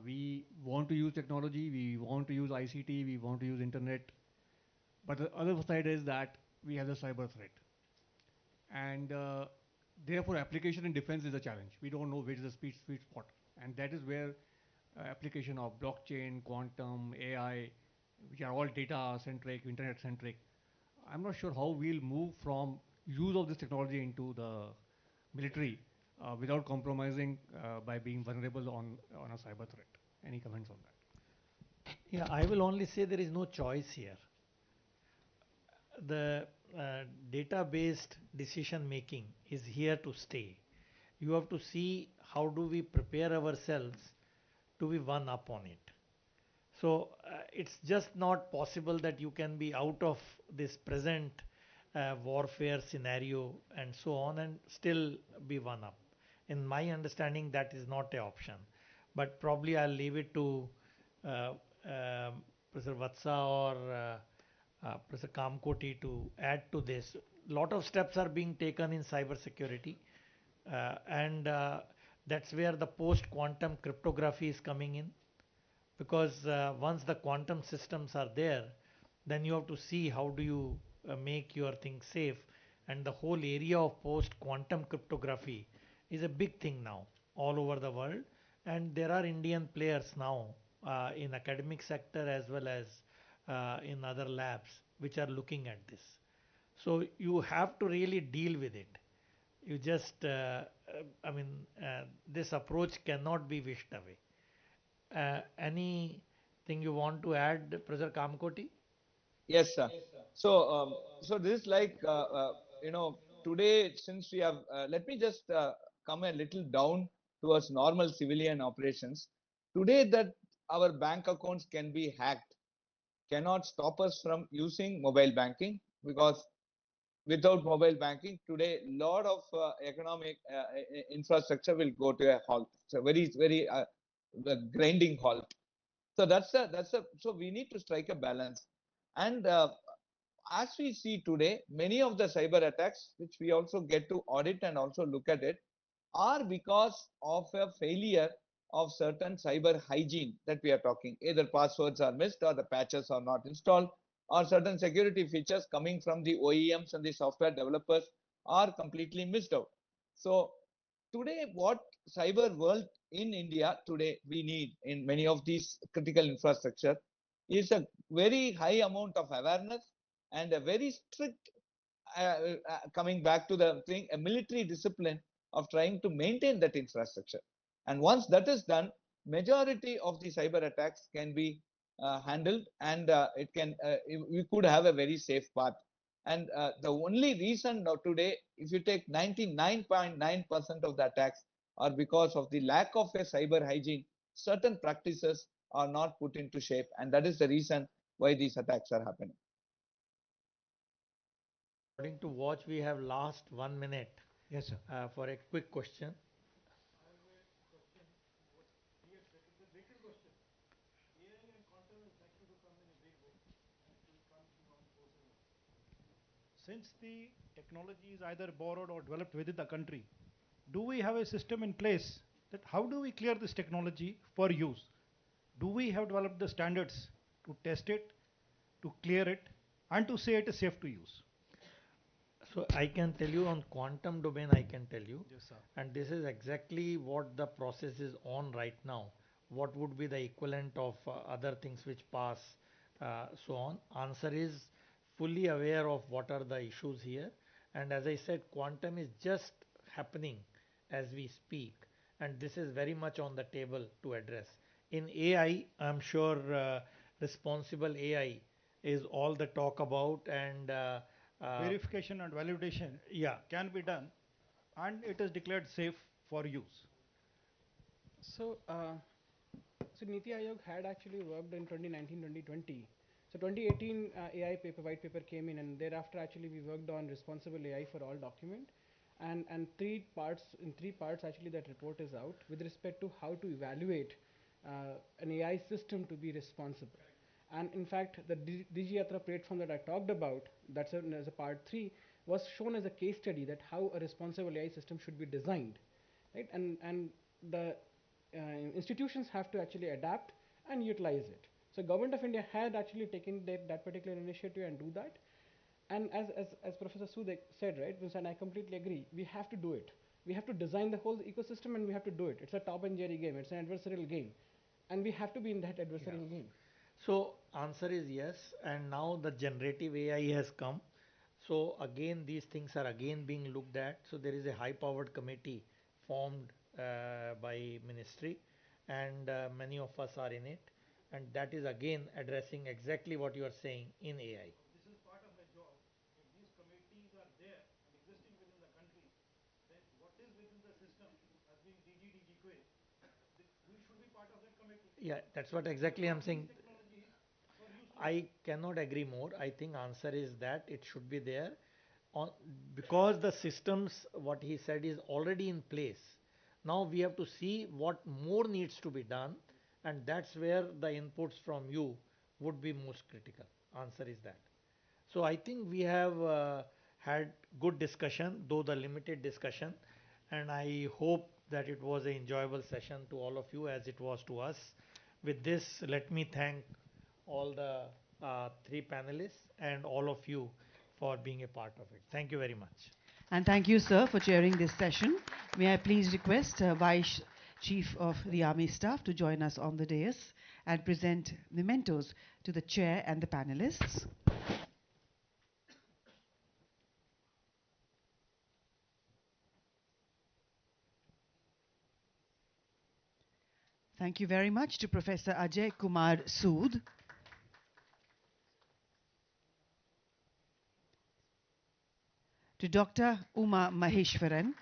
We want to use technology, we want to use ICT, we want to use internet, but the other side is that we have the cyber threat. And therefore, application in defense is a challenge. We don't know which is the sweet spot. And that is where application of blockchain, quantum, AI, which are all data centric, internet centric. I'm not sure how we'll move from use of this technology into the military without compromising by being vulnerable on a cyber threat. Any comments on that? Yeah, I will only say there is no choice here. The data-based decision making is here to stay. You have to see how do we prepare ourselves to be one up on it. So it's just not possible that you can be out of this present warfare scenario and so on and still be one up. In my understanding, that is not an option. But probably I'll leave it to uh, Professor Vatsa or Professor Kamkoti to add to this. A lot of steps are being taken in cyber security, and that's where the post-quantum cryptography is coming in, because once the quantum systems are there, then you have to see how do you make your thing safe, and the whole area of post-quantum cryptography is a big thing now all over the world, and there are Indian players now in academic sector as well as in other labs which are looking at this. So you have to really deal with it. You just, I mean, this approach cannot be wished away. Anything you want to add, Professor Kamkoti? Yes, sir. So this is like, today, since we have, let me just come a little down towards normal civilian operations. Today, that our bank accounts can be hacked cannot stop us from using mobile banking, because without mobile banking today, lot of economic infrastructure will go to a halt. So very grinding halt. So so we need to strike a balance. And as we see today, many of the cyber attacks, which we also get to audit and also look at it, are because of a failure of certain cyber hygiene that we are talking. Either passwords are missed, or the patches are not installed, or certain security features coming from the OEMs and the software developers are completely missed out. So today, what cyber world in India today we need in many of these critical infrastructure is a very high amount of awareness and a very strict, coming back to the thing, a military discipline of trying to maintain that infrastructure. And once that is done, majority of the cyber attacks can be handled, and we could have a very safe path. And the only reason now today, if you take 99.9% of the attacks, are because of the lack of a cyber hygiene. Certain practices are not put into shape, and that is the reason why these attacks are happening. According to watch, we have last 1 minute. Yes, sir. For a quick question. Since the technology is either borrowed or developed within the country, do we have a system in place that how do we clear this technology for use? Do we have developed the standards to test it, to clear it, and to say it is safe to use? So I can tell you on quantum domain, I can tell you. Yes, sir. And this is exactly what the process is on right now. What would be the equivalent of other things which pass, so on? Answer is fully aware of what are the issues here. And as I said, quantum is just happening as we speak. And this is very much on the table to address. In AI, I'm sure responsible AI is all the talk about, and Verification and validation can be done, and it is declared safe for use. So, so Niti Aayog had actually worked in 2019, 2020. So 2018 AI paper, white paper came in, and thereafter actually we worked on responsible AI for all document, and three parts actually that report is out with respect to how to evaluate an AI system to be responsible. And in fact, the Digiyatra platform that I talked about, as a part 3, was shown as a case study that how a responsible AI system should be designed, right? And the institutions have to actually adapt and utilize it. So government of India had actually taken that particular initiative and do that. And as Professor Sood said, right, and I completely agree, we have to do it. We have to design the whole ecosystem, and we have to do it. It's a Tom and Jerry game. It's an adversarial game. And we have to be in that adversarial game. So answer is yes, and now the generative AI has come. So again, these things are again being looked at. So there is a high-powered committee formed by ministry, and many of us are in it, and that is again addressing exactly what you are saying in AI. This is part of my job. If these committees are there and existing within the country, then what is within the system as being DG quiz, we should be part of that committee. Yeah, that's what exactly I'm saying. Technology for use to I cannot agree more. I think answer is that it should be there on because the systems what he said is already in place. Now we have to see what more needs to be done, and that's where the inputs from you would be most critical. Answer is that. So I think we have had good discussion, though the limited discussion, and I hope that it was an enjoyable session to all of you as it was to us. With this, let me thank all the three panelists and all of you for being a part of it. Thank you very much. And thank you, sir, for chairing this session. May I please request Vice Chief of the Army Staff to join us on the dais and present mementos to the chair and the panelists. Thank you very much to Professor Ajay Kumar Sood, to Dr. Uma Maheshwaran,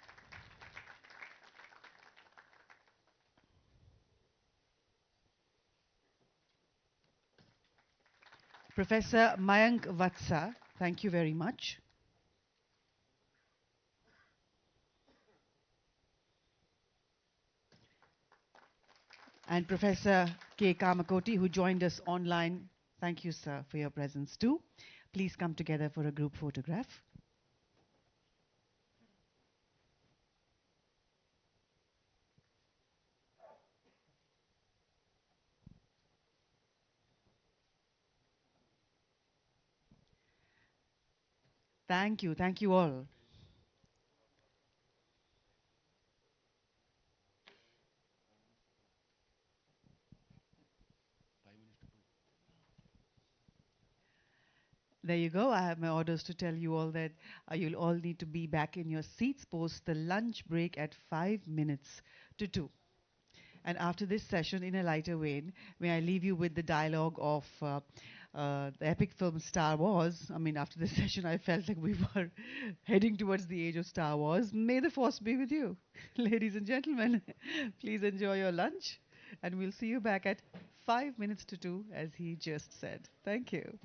Professor Mayank Vatsa, thank you very much, and Professor K. Kamakoti, who joined us online. Thank you, sir, for your presence too. Please come together for a group photograph. Thank you. Thank you all. There you go. I have my orders to tell you all that you'll all need to be back in your seats post the lunch break at 5 minutes to 2. And after this session, in a lighter vein, may I leave you with the dialogue of the epic film Star Wars. I mean, after this session, I felt like we were heading towards the age of Star Wars. May the force be with you. Ladies and gentlemen, please enjoy your lunch. And we'll see you back at 5 minutes to 2, as he just said. Thank you.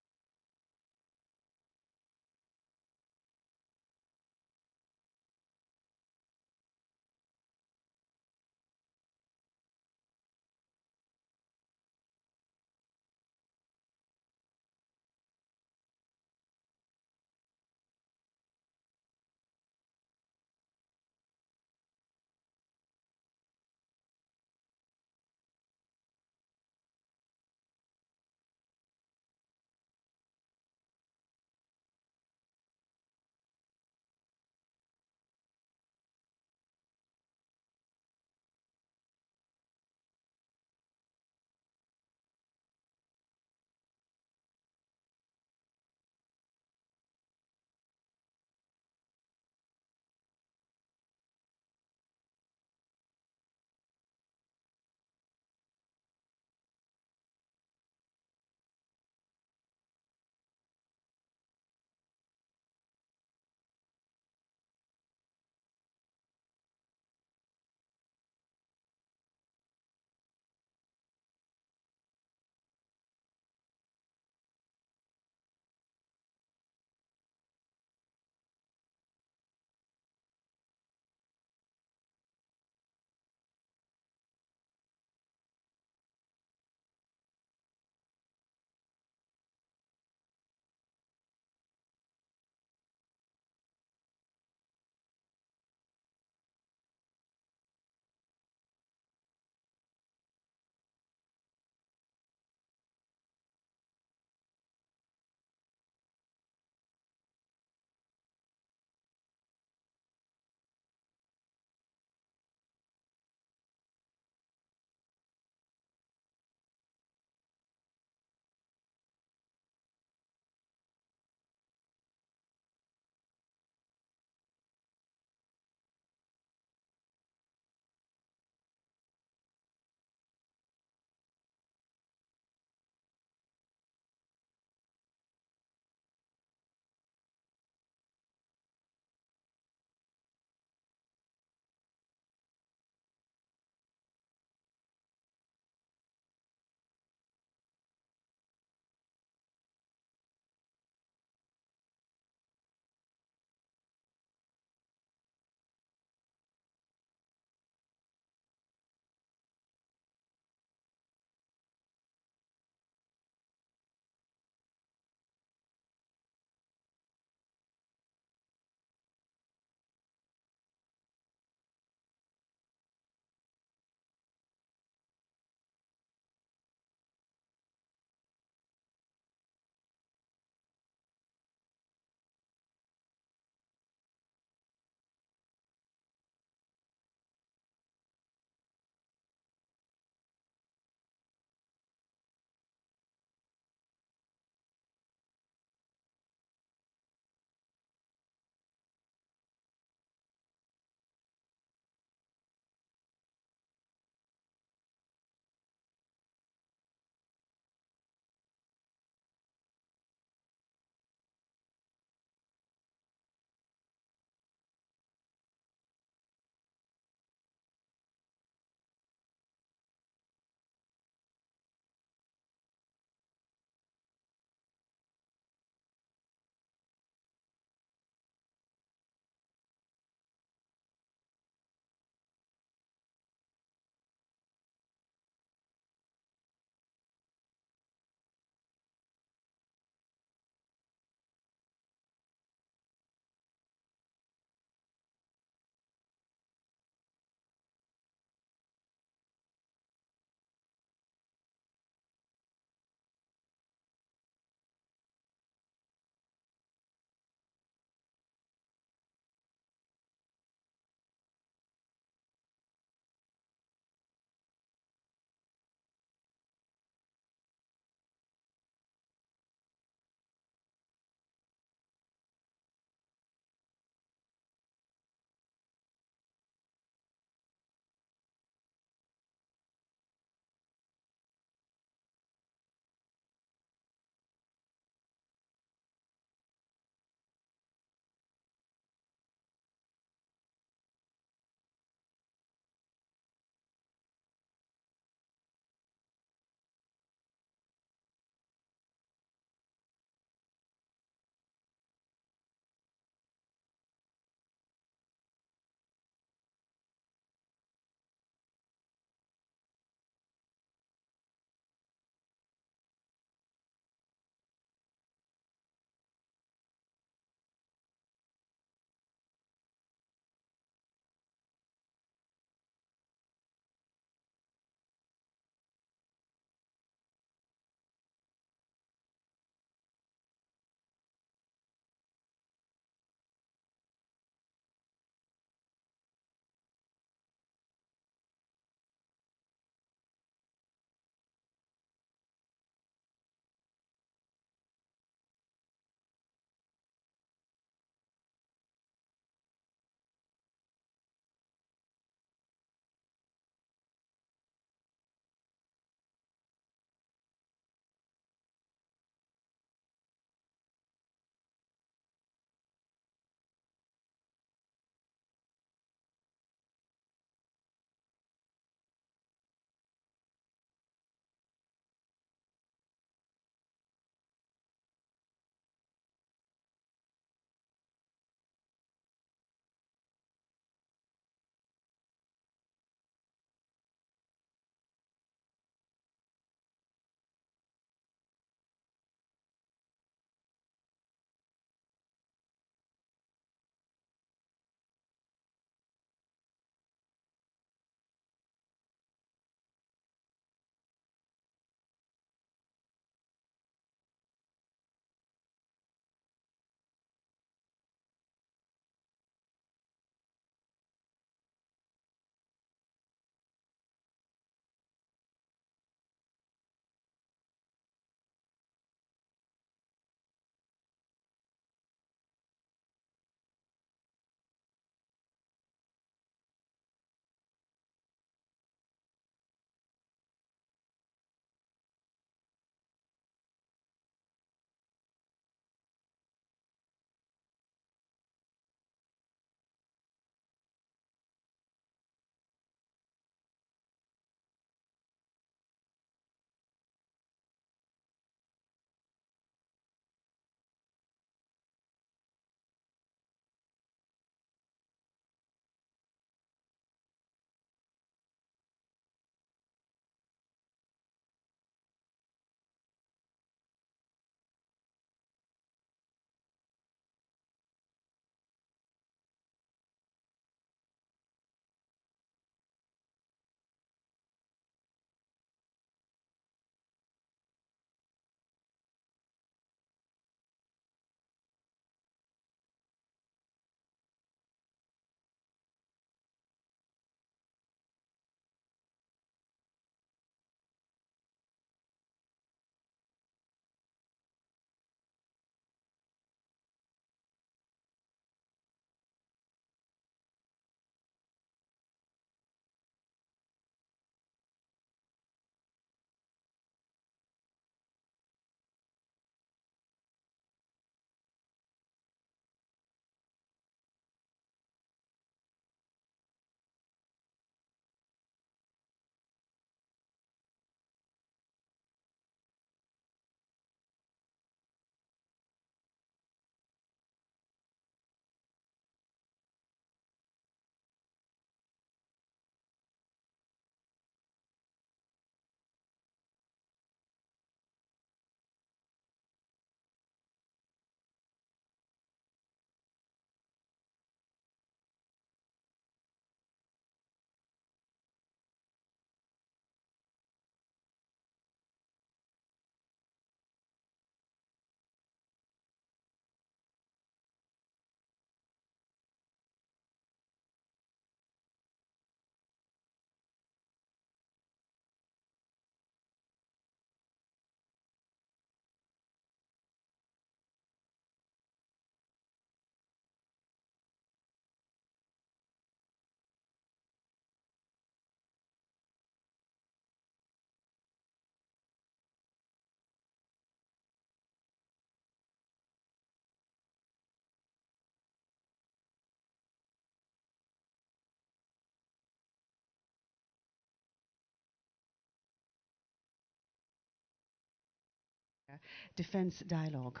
Defense Dialogue.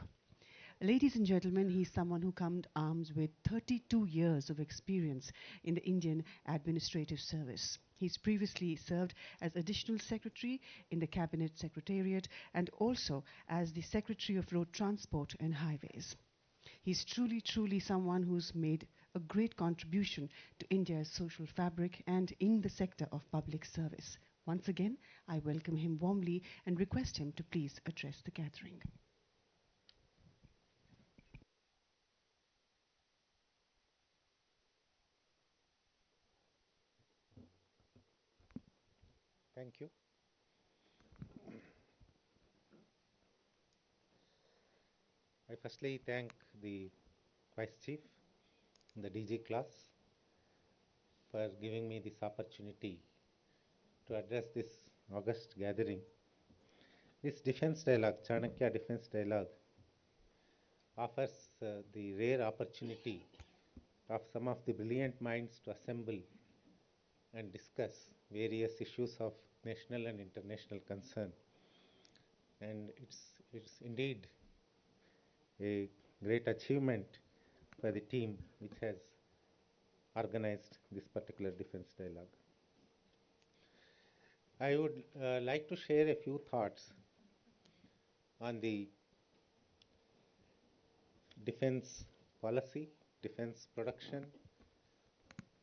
Ladies and gentlemen, he's someone who comes armed with 32 years of experience in the Indian Administrative Service. He's previously served as Additional Secretary in the Cabinet Secretariat and also as the Secretary of Road Transport and Highways. He's truly someone who's made a great contribution to India's social fabric and in the sector of public service. Once again, I welcome him warmly and request him to please address the gathering. Thank you. I firstly thank the Vice Chief and the DG class for giving me this opportunity to address this August gathering. This defense dialogue, Chanakya defense dialogue, offers the rare opportunity of some of the brilliant minds to assemble and discuss various issues of national and international concern. And it's indeed a great achievement for the team which has organized this particular defense dialogue. I would like to share a few thoughts on the defense policy, defense production,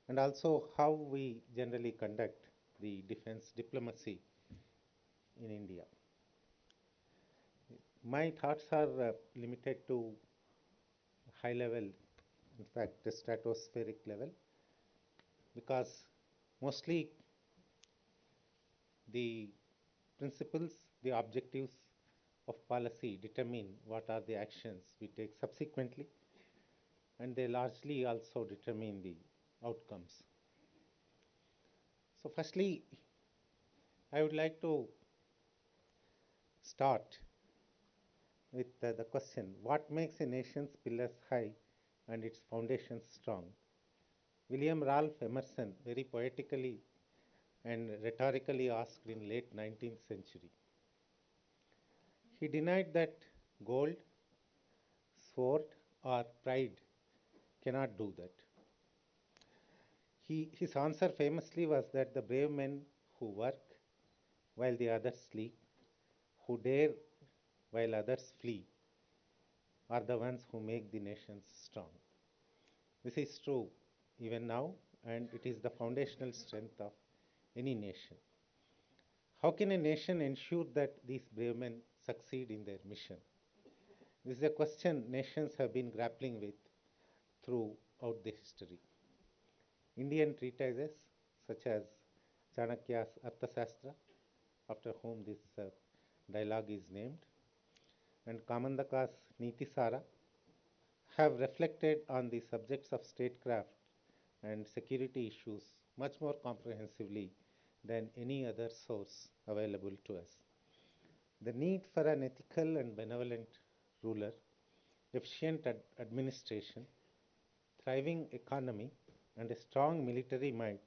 and also how we generally conduct the defense diplomacy in India. My thoughts are limited to high level, in fact, the stratospheric level, because mostly the principles, the objectives of policy determine what are the actions we take subsequently, and they largely also determine the outcomes. So firstly, I would like to start with the question, what makes a nation's pillars high and its foundations strong? William Ralph Emerson very poetically and rhetorically asked in late 19th century. He denied that gold, sword, or pride cannot do that. His answer famously was that the brave men who work while the others sleep, who dare while others flee, are the ones who make the nations strong. This is true even now, and it is the foundational strength of any nation. How can a nation ensure that these brave men succeed in their mission? This is a question nations have been grappling with throughout the history. Indian treatises such as Chanakya's Arthashastra, after whom this dialogue is named, and Kamandaka's Nitisara have reflected on the subjects of statecraft and security issues much more comprehensively than any other source available to us. The need for an ethical and benevolent ruler, efficient administration, thriving economy, and a strong military might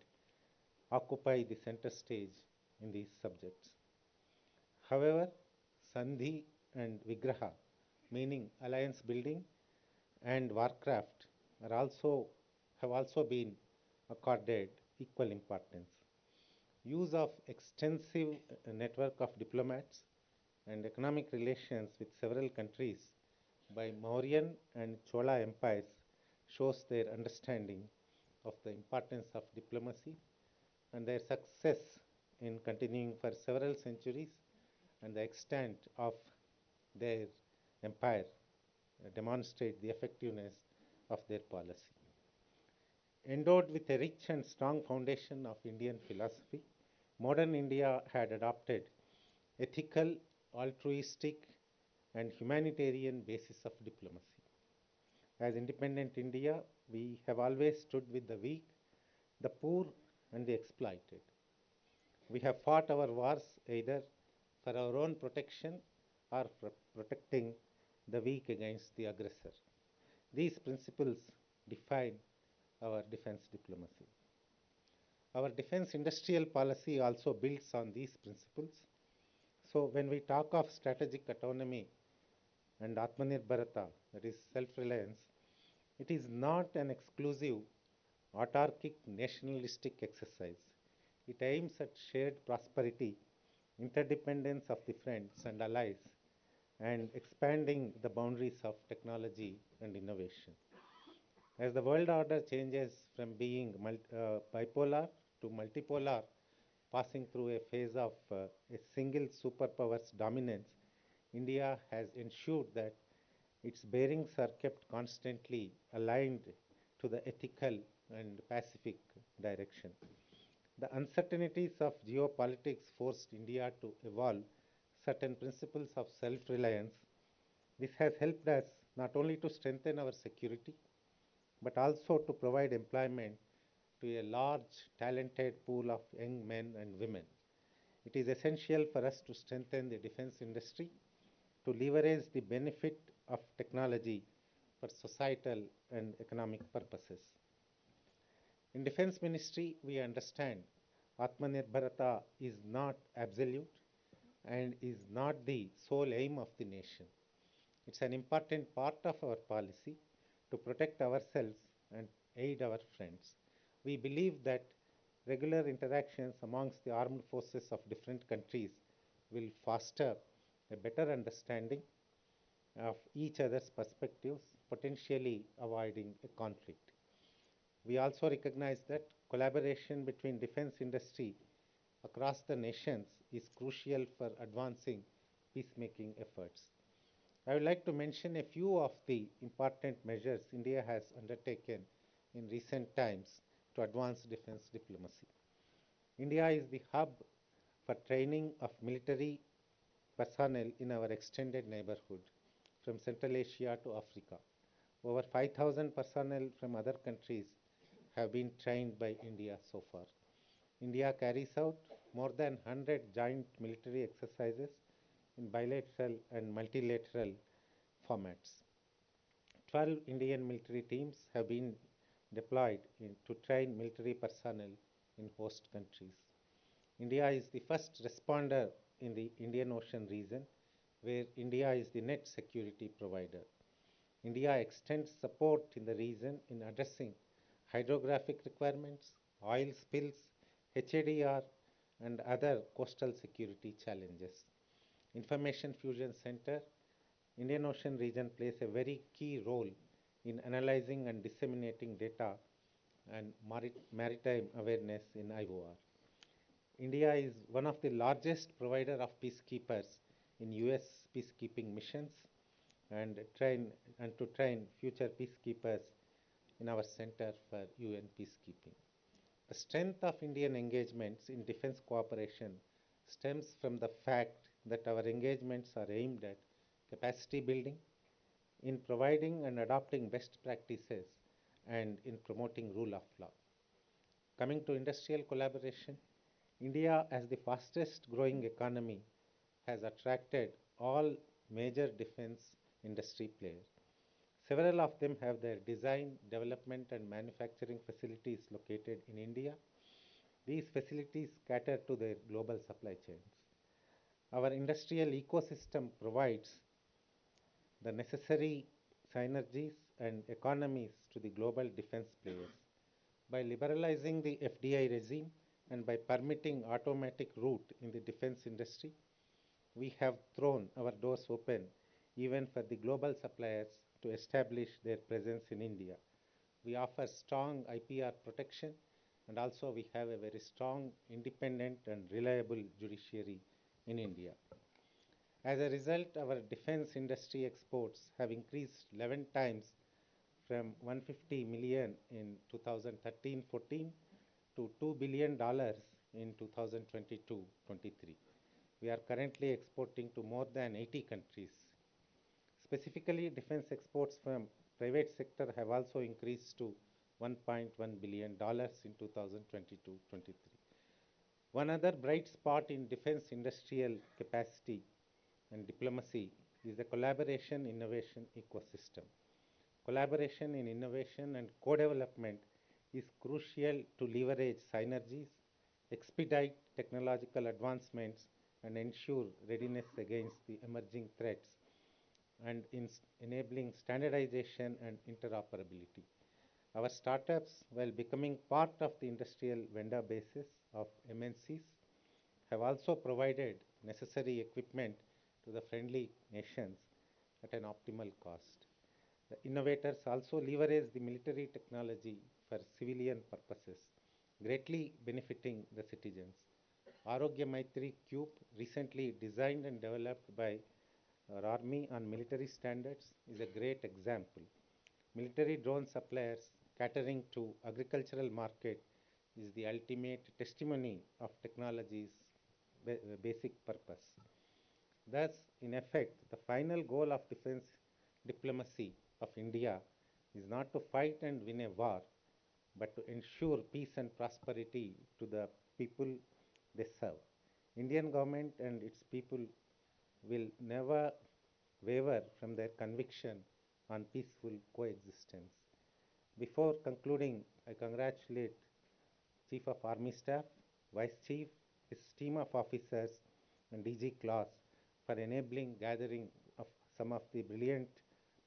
occupy the center stage in these subjects. However, Sandhi and Vigraha, meaning alliance building and warcraft, have also been accorded equal importance. Use of extensive network of diplomats and economic relations with several countries by Mauryan and Chola empires shows their understanding of the importance of diplomacy and their success in continuing for several centuries, and the extent of their empire demonstrate the effectiveness of their policy. Endowed with a rich and strong foundation of Indian philosophy, modern India had adopted ethical, altruistic, and humanitarian basis of diplomacy. As independent India, we have always stood with the weak, the poor, and the exploited. We have fought our wars either for our own protection or for protecting the weak against the aggressor. These principles define our defense diplomacy. Our defense industrial policy also builds on these principles. So when we talk of strategic autonomy, and Atmanirbharata, that is self-reliance, it is not an exclusive, autarkic, nationalistic exercise. It aims at shared prosperity, interdependence of the friends and allies, and expanding the boundaries of technology and innovation. As the world order changes from being bipolar to multipolar, passing through a phase of a single superpower's dominance, India has ensured that its bearings are kept constantly aligned to the ethical and pacific direction. The uncertainties of geopolitics forced India to evolve certain principles of self-reliance. This has helped us not only to strengthen our security, but also to provide employment to a large, talented pool of young men and women. It is essential for us to strengthen the defense industry, to leverage the benefit of technology for societal and economic purposes. In Defense Ministry, we understand Atmanirbharata is not absolute and is not the sole aim of the nation. It's an important part of our policy to protect ourselves and aid our friends. We believe that regular interactions amongst the armed forces of different countries will foster a better understanding of each other's perspectives, potentially avoiding a conflict. We also recognize that collaboration between defense industry across the nations is crucial for advancing peacemaking efforts. I would like to mention a few of the important measures India has undertaken in recent times to advance defense diplomacy. India is the hub for training of military personnel in our extended neighborhood, from Central Asia to Africa. Over 5,000 personnel from other countries have been trained by India so far. India carries out more than 100 joint military exercises in bilateral and multilateral formats. 12 Indian military teams have been deployed to train military personnel in host countries. India is the first responder in the Indian Ocean region, where India is the net security provider. India extends support in the region in addressing hydrographic requirements, oil spills, HADR, and other coastal security challenges. Information Fusion Center, Indian Ocean region plays a very key role in analyzing and disseminating data and maritime awareness in IOR. India is one of the largest provider of peacekeepers in US peacekeeping missions and to train future peacekeepers in our Center for UN Peacekeeping. The strength of Indian engagements in defense cooperation stems from the fact that our engagements are aimed at capacity building, in providing and adopting best practices, and in promoting rule of law. Coming to industrial collaboration, India, as the fastest growing economy, has attracted all major defense industry players. Several of them have their design, development, and manufacturing facilities located in India. These facilities cater to their global supply chains. Our industrial ecosystem provides the necessary synergies and economies to the global defense players. By liberalizing the FDI regime and by permitting automatic route in the defense industry, we have thrown our doors open even for the global suppliers to establish their presence in India. We offer strong IPR protection, and also we have a very strong, independent, and reliable judiciary in India. As a result, our defense industry exports have increased 11 times from 150 million in 2013-14 to $2 billion in 2022-23. We are currently exporting to more than 80 countries. Specifically, defense exports from private sector have also increased to $1.1 billion in 2022-23. One other bright spot in defense industrial capacity and diplomacy is the collaboration innovation ecosystem. Collaboration in innovation and co-development is crucial to leverage synergies, expedite technological advancements, and ensure readiness against the emerging threats and in enabling standardization and interoperability. Our startups, while becoming part of the industrial vendor bases of MNCs, have also provided necessary equipment to the friendly nations at an optimal cost. The innovators also leverage the military technology for civilian purposes, greatly benefiting the citizens. Arogya Maitri Cube, recently designed and developed by our army on military standards, is a great example. Military drone suppliers catering to agricultural market is the ultimate testimony of technology's basic purpose. Thus, in effect, the final goal of defense diplomacy of India is not to fight and win a war, but to ensure peace and prosperity to the people they serve. Indian government and its people will never waver from their conviction on peaceful coexistence. Before concluding, I congratulate Chief of Army Staff, Vice Chief, his team of officers, and DG Claus for enabling gathering of some of the brilliant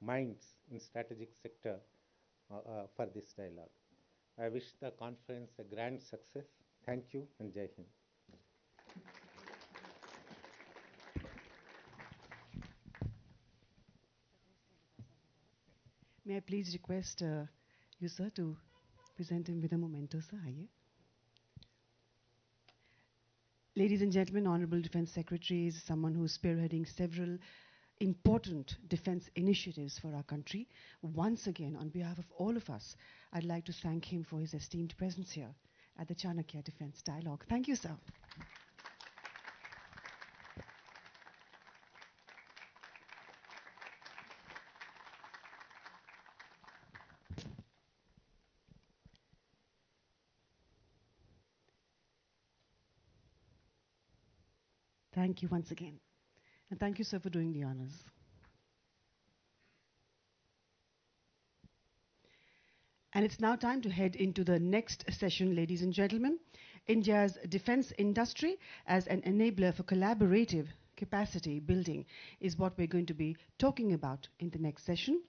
minds in strategic sector for this dialogue. I wish the conference a grand success. Thank you and Jai Hind. May I please request you, sir, to present him with a memento, sir? Aye. Ladies and gentlemen, Honorable Defense Secretary is someone who is spearheading several important defense initiatives for our country. Once again, on behalf of all of us, I'd like to thank him for his esteemed presence here at the Chanakya Defense Dialogue. Thank you, sir. Thank you once again. And thank you, sir, for doing the honors. And it's now time to head into the next session, ladies and gentlemen. India's defense industry as an enabler for collaborative capacity building is what we're going to be talking about in the next session.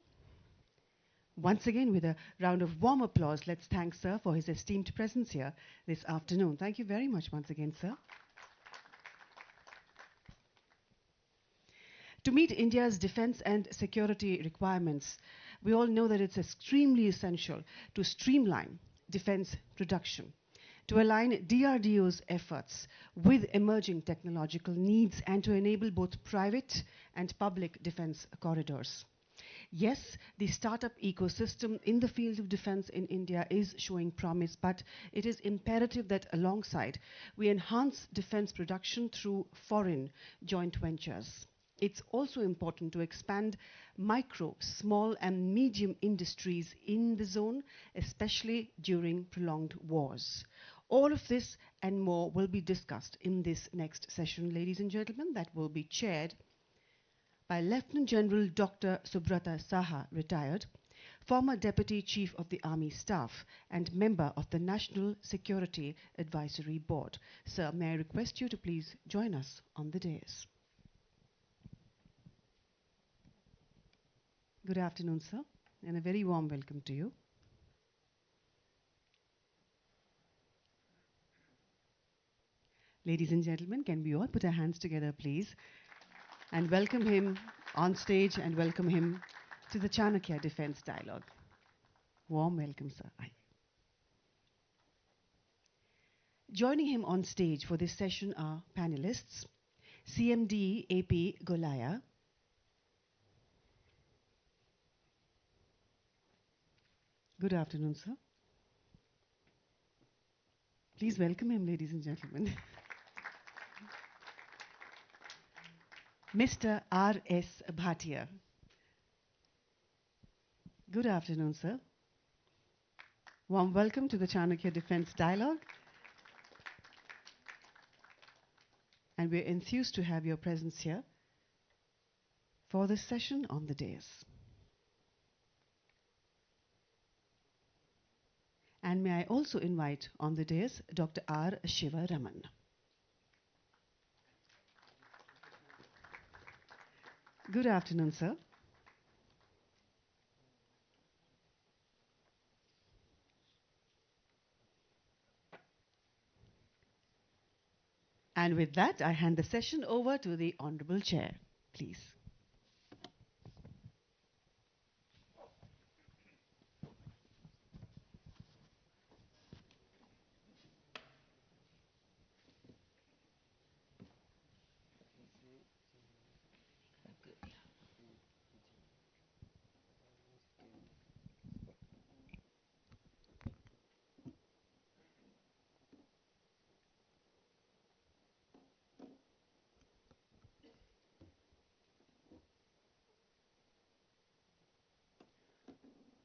Once again, with a round of warm applause, let's thank sir for his esteemed presence here this afternoon. Thank you very much once again, sir. To meet India's defense and security requirements, we all know that it's extremely essential to streamline defense production, to align DRDO's efforts with emerging technological needs, and to enable both private and public defense corridors. Yes, the startup ecosystem in the field of defense in India is showing promise, but it is imperative that alongside we enhance defense production through foreign joint ventures. It's also important to expand micro, small and medium industries in the zone, especially during prolonged wars. All of this and more will be discussed in this next session, ladies and gentlemen, that will be chaired by Lieutenant General Dr. Subrata Saha, retired, former Deputy Chief of the Army Staff and member of the National Security Advisory Board. Sir, may I request you to please join us on the dais. Good afternoon, sir, and a very warm welcome to you. Ladies and gentlemen, can we all put our hands together, please, and welcome him on stage and welcome him to the Chanakya Defense Dialogue. Warm welcome, sir. Aye. Joining him on stage for this session are panelists, CMD AP Golaya, good afternoon, sir. Please welcome him, ladies and gentlemen. Mr. R.S. Bhatia. Good afternoon, sir. Warm welcome to the Chanakya Defense Dialogue. And we're enthused to have your presence here for this session on the dais. And may I also invite on the dais Dr. R. Shiva Raman. Good afternoon, sir. And with that, I hand the session over to the Honorable Chair, please.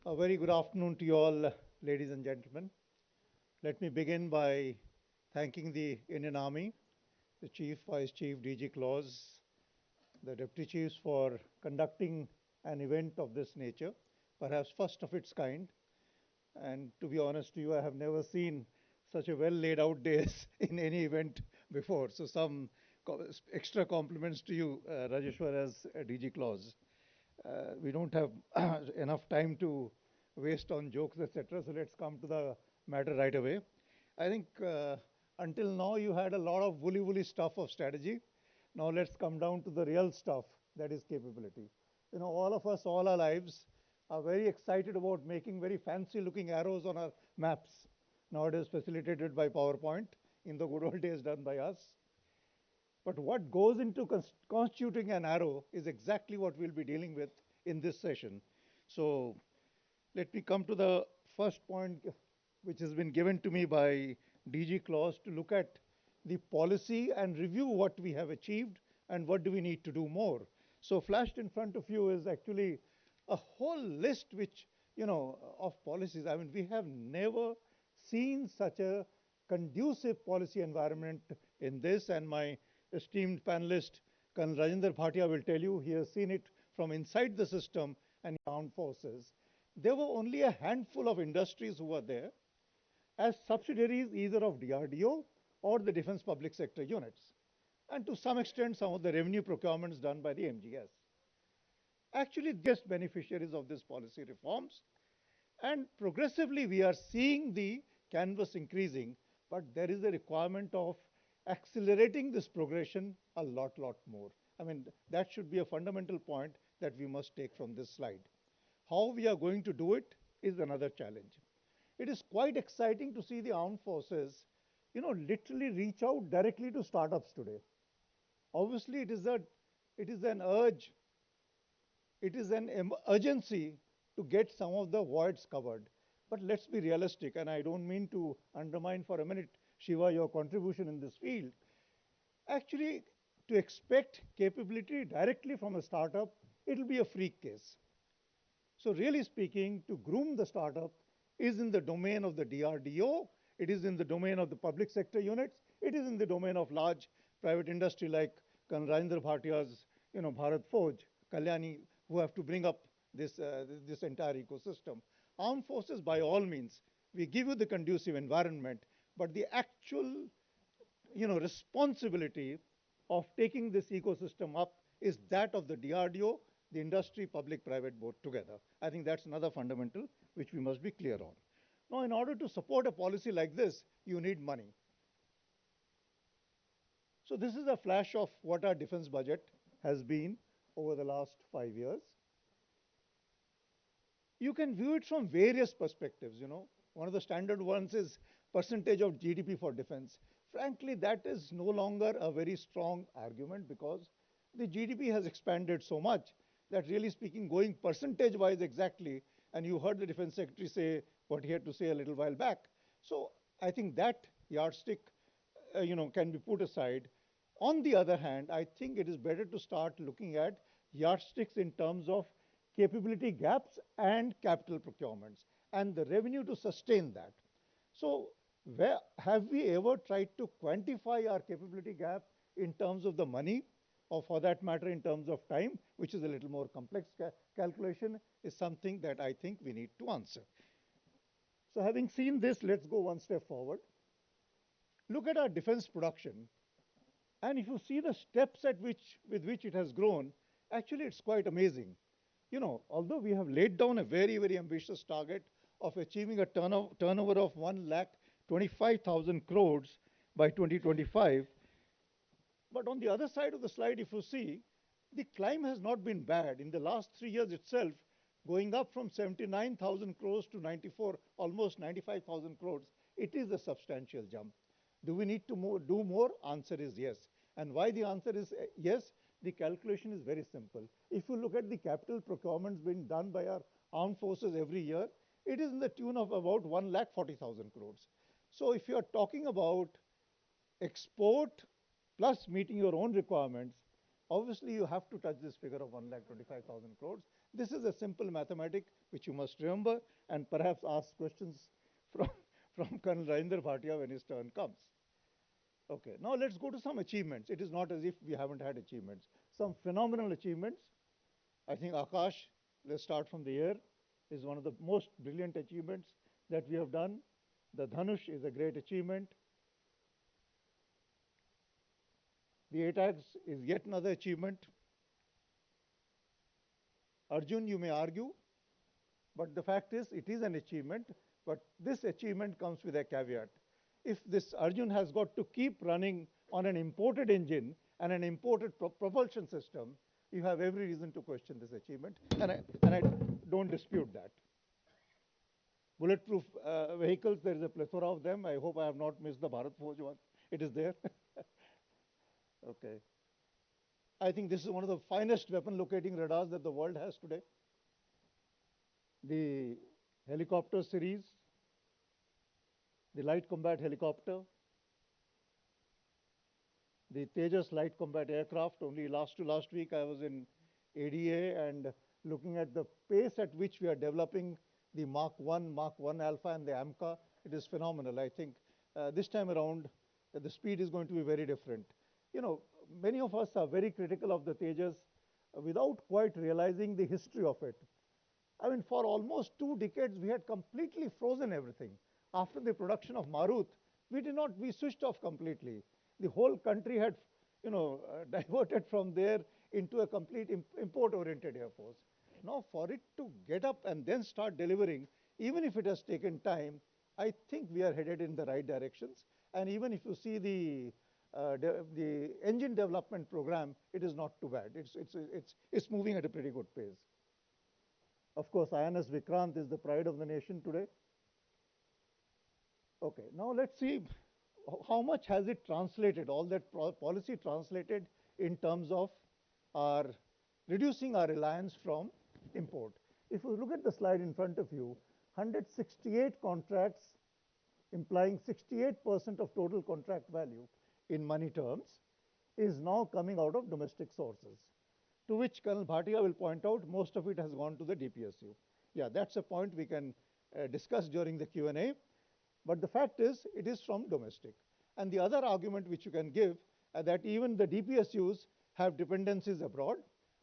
A very good afternoon to you all, ladies and gentlemen. Let me begin by thanking the Indian Army, the Chief, Vice Chief, DG Claus, the Deputy Chiefs for conducting an event of this nature, perhaps first of its kind. And to be honest to you, I have never seen such a well laid out days in any event before. So some extra compliments to you, Rajeshwar, as DG Claus. We don't have enough time to waste on jokes, etc. So let's come to the matter right away. I think until now you had a lot of woolly stuff of strategy. Now let's come down to the real stuff, that is capability. You know, all of us, all our lives, are very excited about making very fancy looking arrows on our maps. Nowadays facilitated by PowerPoint, in the good old days done by us. But what goes into constituting an arrow is exactly what we'll be dealing with in this session. So let me come to the first point, which has been given to me by DG Claus, to look at the policy and review what we have achieved and what do we need to do more. So flashed in front of you is actually a whole list which, you know, of policies. I mean, we have never seen such a conducive policy environment in this, and my esteemed panelist, Colonel Rajendra Bhatia, will tell you he has seen it from inside the system and armed forces. There were only a handful of industries who were there as subsidiaries either of DRDO or the defense public sector units, and to some extent some of the revenue procurements done by the MGS. Actually, just beneficiaries of these policy reforms, and progressively we are seeing the canvas increasing, but there is a requirement of accelerating this progression a lot more. I mean, that should be a fundamental point that we must take from this slide. How we are going to do it is another challenge. It is quite exciting to see the armed forces, you know, literally reach out directly to startups today. Obviously, it is an urge, it is an urgency to get some of the voids covered. But let's be realistic, and I don't mean to undermine for a minute, Shiva, your contribution in this field. Actually, to expect capability directly from a startup, it'll be a freak case. So really speaking, to groom the startup is in the domain of the DRDO, it is in the domain of the public sector units, it is in the domain of large private industry like Colonel Rajendra Bhatia's, you know, Bharat Fauj, Kalyani, who have to bring up this entire ecosystem. Armed forces, by all means, we give you the conducive environment, but the actual, you know, responsibility of taking this ecosystem up is that of the DRDO, the industry, public, private, both together. I think that's another fundamental which we must be clear on. Now, in order to support a policy like this, you need money. So this is a flash of what our defense budget has been over the last 5 years. You can view it from various perspectives, you know. One of the standard ones is percentage of GDP for defense. Frankly, that is no longer a very strong argument because the GDP has expanded so much that really speaking, going percentage-wise exactly, and you heard the Defense Secretary say what he had to say a little while back. So I think that yardstick, you know, can be put aside. On the other hand, I think it is better to start looking at yardsticks in terms of capability gaps and capital procurements and the revenue to sustain that. So where have we ever tried to quantify our capability gap in terms of the money, or for that matter in terms of time, which is a little more complex calculation, is something that I think we need to answer. So having seen this, let's go one step forward. Look at our defense production. And if you see the steps with which it has grown, actually it's quite amazing. You know, although we have laid down a very ambitious target of achieving a turnover of 1,25,000 crores by 2025, But on the other side of the slide, if you see, the climb has not been bad. In the last 3 years itself, going up from 79,000 crores to 94, almost 95,000 crores, it is a substantial jump. Do we need to do more? Answer is yes. And why the answer is yes? The calculation is very simple. If you look at the capital procurements being done by our armed forces every year, it is in the tune of about 1,40,000 crores. So if you are talking about export plus meeting your own requirements, obviously you have to touch this figure of 1,25,000 crores. This is a simple mathematic which you must remember and perhaps ask questions from, from Colonel Rajendra Bhatia when his turn comes. Okay, now let's go to some achievements. It is not as if we haven't had achievements. Some phenomenal achievements. I think Akash, let's start from the air, is one of the most brilliant achievements that we have done. The Dhanush is a great achievement. The ATAGS is yet another achievement. Arjun, you may argue, but the fact is it is an achievement, but this achievement comes with a caveat. If this Arjun has got to keep running on an imported engine and an imported propulsion system, you have every reason to question this achievement, and I don't dispute that. Bulletproof vehicles, there is a plethora of them. I hope I have not missed the Bharat Forge one. It is there. Okay. I think this is one of the finest weapon locating radars that the world has today. The helicopter series, the light combat helicopter, the Tejas light combat aircraft. Only last week I was in ADA and looking at the pace at which we are developing the Mark 1 Alpha and the AMCA. It is phenomenal. I think this time around the speed is going to be very different. You know, many of us are very critical of the Tejas without quite realizing the history of it. I mean, for almost 2 decades, we had completely frozen everything. After the production of Marut, we switched off completely. The whole country had, diverted from there into a complete import-oriented Air Force. Now, for it to get up and then start delivering, even if it has taken time, I think we are headed in the right directions. And even if you see the engine development program, it is not too bad. It's moving at a pretty good pace. Of course, INS Vikrant is the pride of the nation today. Okay, now let's see how much has it translated, all that policy translated in terms of reducing our reliance from import. If you look at the slide in front of you, 168 contracts implying 68% of total contract value in money terms is now coming out of domestic sources, to which Colonel Bhatia will point out most of it has gone to the DPSU. Yeah, that's a point we can discuss during the Q&A. But the fact is, it is from domestic. And the other argument which you can give that even the DPSUs have dependencies abroad.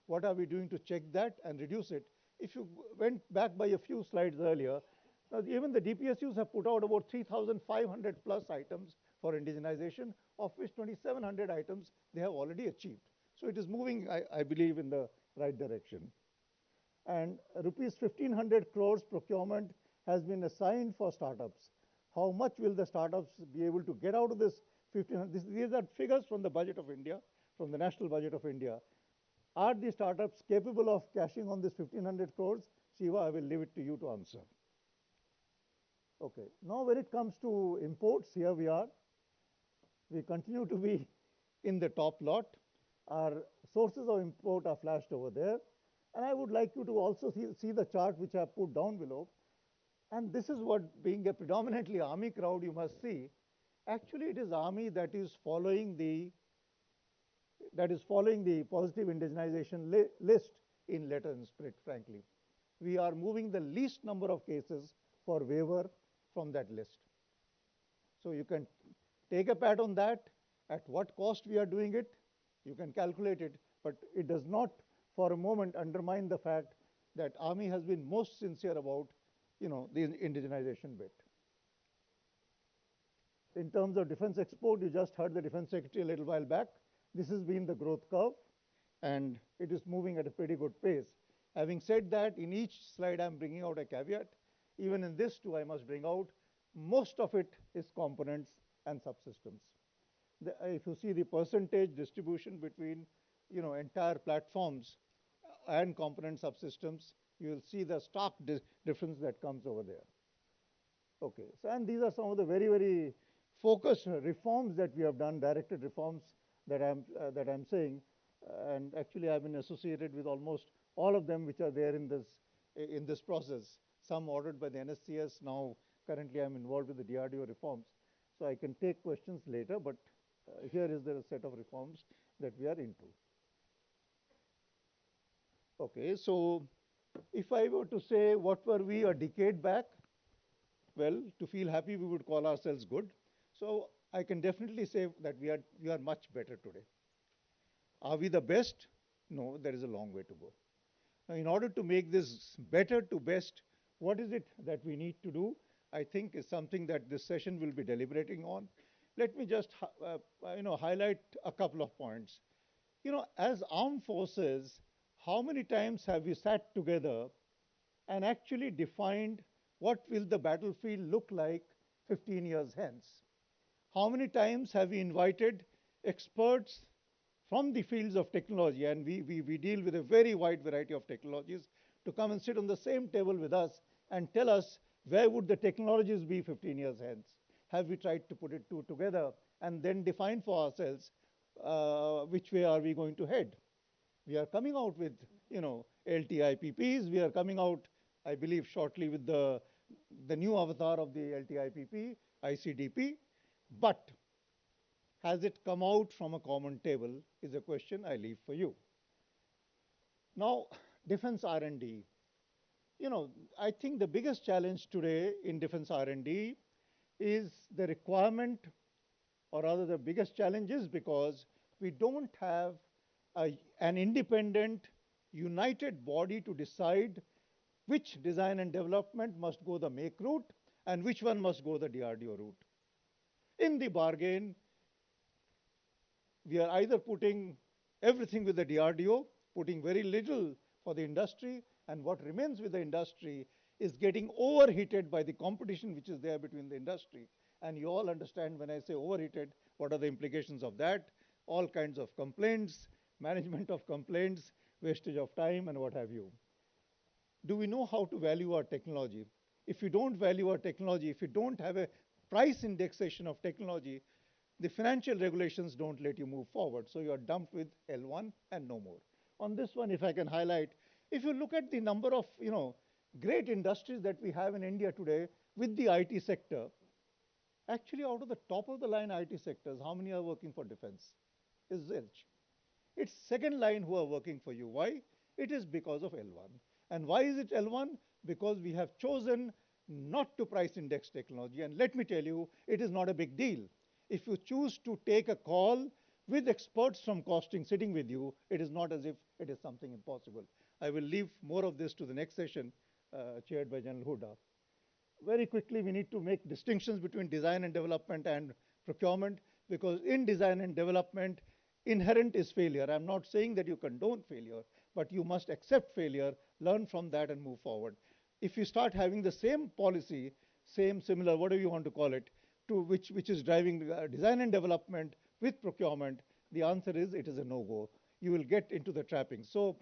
What are we doing to check that and reduce it? If you went back by a few slides earlier, even the DPSUs have put out about 3,500 plus items for indigenization, of which 2,700 items they have already achieved. So it is moving, I believe, in the right direction. And rupees 1,500 crores procurement has been assigned for startups. How much will the startups be able to get out of this 1,500? These are figures from the budget of India, from the national budget of India. Are the startups capable of cashing on this 1,500 crores? Shiva, I will leave it to you to answer. Okay, now when it comes to imports, here we are. We continue to be in the top lot. Our sources of import are flashed over there. And I would like you to also see the chart which I have put down below. And this is what, being a predominantly army crowd, you must see. Actually, it is army that is following the positive indigenization list in letter and spirit, frankly. We are moving the least number of cases for waiver from that list. So you can take a pat on that, at what cost we are doing it, you can calculate it, but it does not for a moment undermine the fact that Army has been most sincere about, the indigenization bit. In terms of defense export, you just heard the Defense Secretary a little while back. This has been the growth curve, and it is moving at a pretty good pace. Having said that, in each slide I'm bringing out a caveat. Even in this too, I must bring out most of it is components and subsystems. If you see the percentage distribution between, entire platforms and component subsystems, you will see the stark difference that comes over there. Okay, so and these are some of the very, very focused reforms that we have done, directed reforms that I'm saying, and actually I've been associated with almost all of them which are there in this process. Some ordered by the NSCS. Now, currently, I'm involved with the DRDO reforms, so I can take questions later. But here is the set of reforms that we are into. Okay, so if I were to say what were we a decade back, well, to feel happy, we would call ourselves good. So I can definitely say that we are much better today. Are we the best? No, there is a long way to go. Now, in order to make this better to best, what is it that we need to do? I think is something that this session will be deliberating on. Let me just highlight a couple of points. As armed forces, how many times have we sat together and actually defined what will the battlefield look like 15 years hence? How many times have we invited experts from the fields of technology, and we deal with a very wide variety of technologies, to come and sit on the same table with us and tell us where would the technologies be 15 years hence? Have we tried to put it two together and then define for ourselves which way are we going to head? We are coming out with, LTIPPs. We are coming out, I believe, shortly with the new avatar of the LTIPP, ICDP. But has it come out from a common table is a question I leave for you. Now, defense R&D. I think the biggest challenge today in defense R&D is the requirement, or rather the biggest challenge is because we don't have an independent, united body to decide which design and development must go the make route and which one must go the DRDO route. In the bargain, we are either putting everything with the DRDO, putting very little for the industry, and what remains with the industry is getting overheated by the competition which is there between the industry. And you all understand when I say overheated, what are the implications of that? All kinds of complaints, management of complaints, wastage of time, and what have you. Do we know how to value our technology? If you don't value our technology, if you don't have a price indexation of technology, the financial regulations don't let you move forward. So you are dumped with L1 and no more. On this one, if I can highlight, if you look at the number of great industries that we have in India today with the IT sector, actually out of the top of the line IT sectors, how many are working for defense? Is zilch. It's second line who are working for you. Why? It is because of L1. And why is it L1? Because we have chosen not to price index technology. And let me tell you, it is not a big deal. If you choose to take a call with experts from costing sitting with you, it is not as if it is something impossible. I will leave more of this to the next session, chaired by General Huda. Very quickly, we need to make distinctions between design and development and procurement, because in design and development, inherent is failure. I'm not saying that you condone failure, but you must accept failure, learn from that, and move forward. If you start having the same policy, similar, whatever you want to call it, to which is driving design and development with procurement, the answer is it is a no-go. You will get into the trapping. So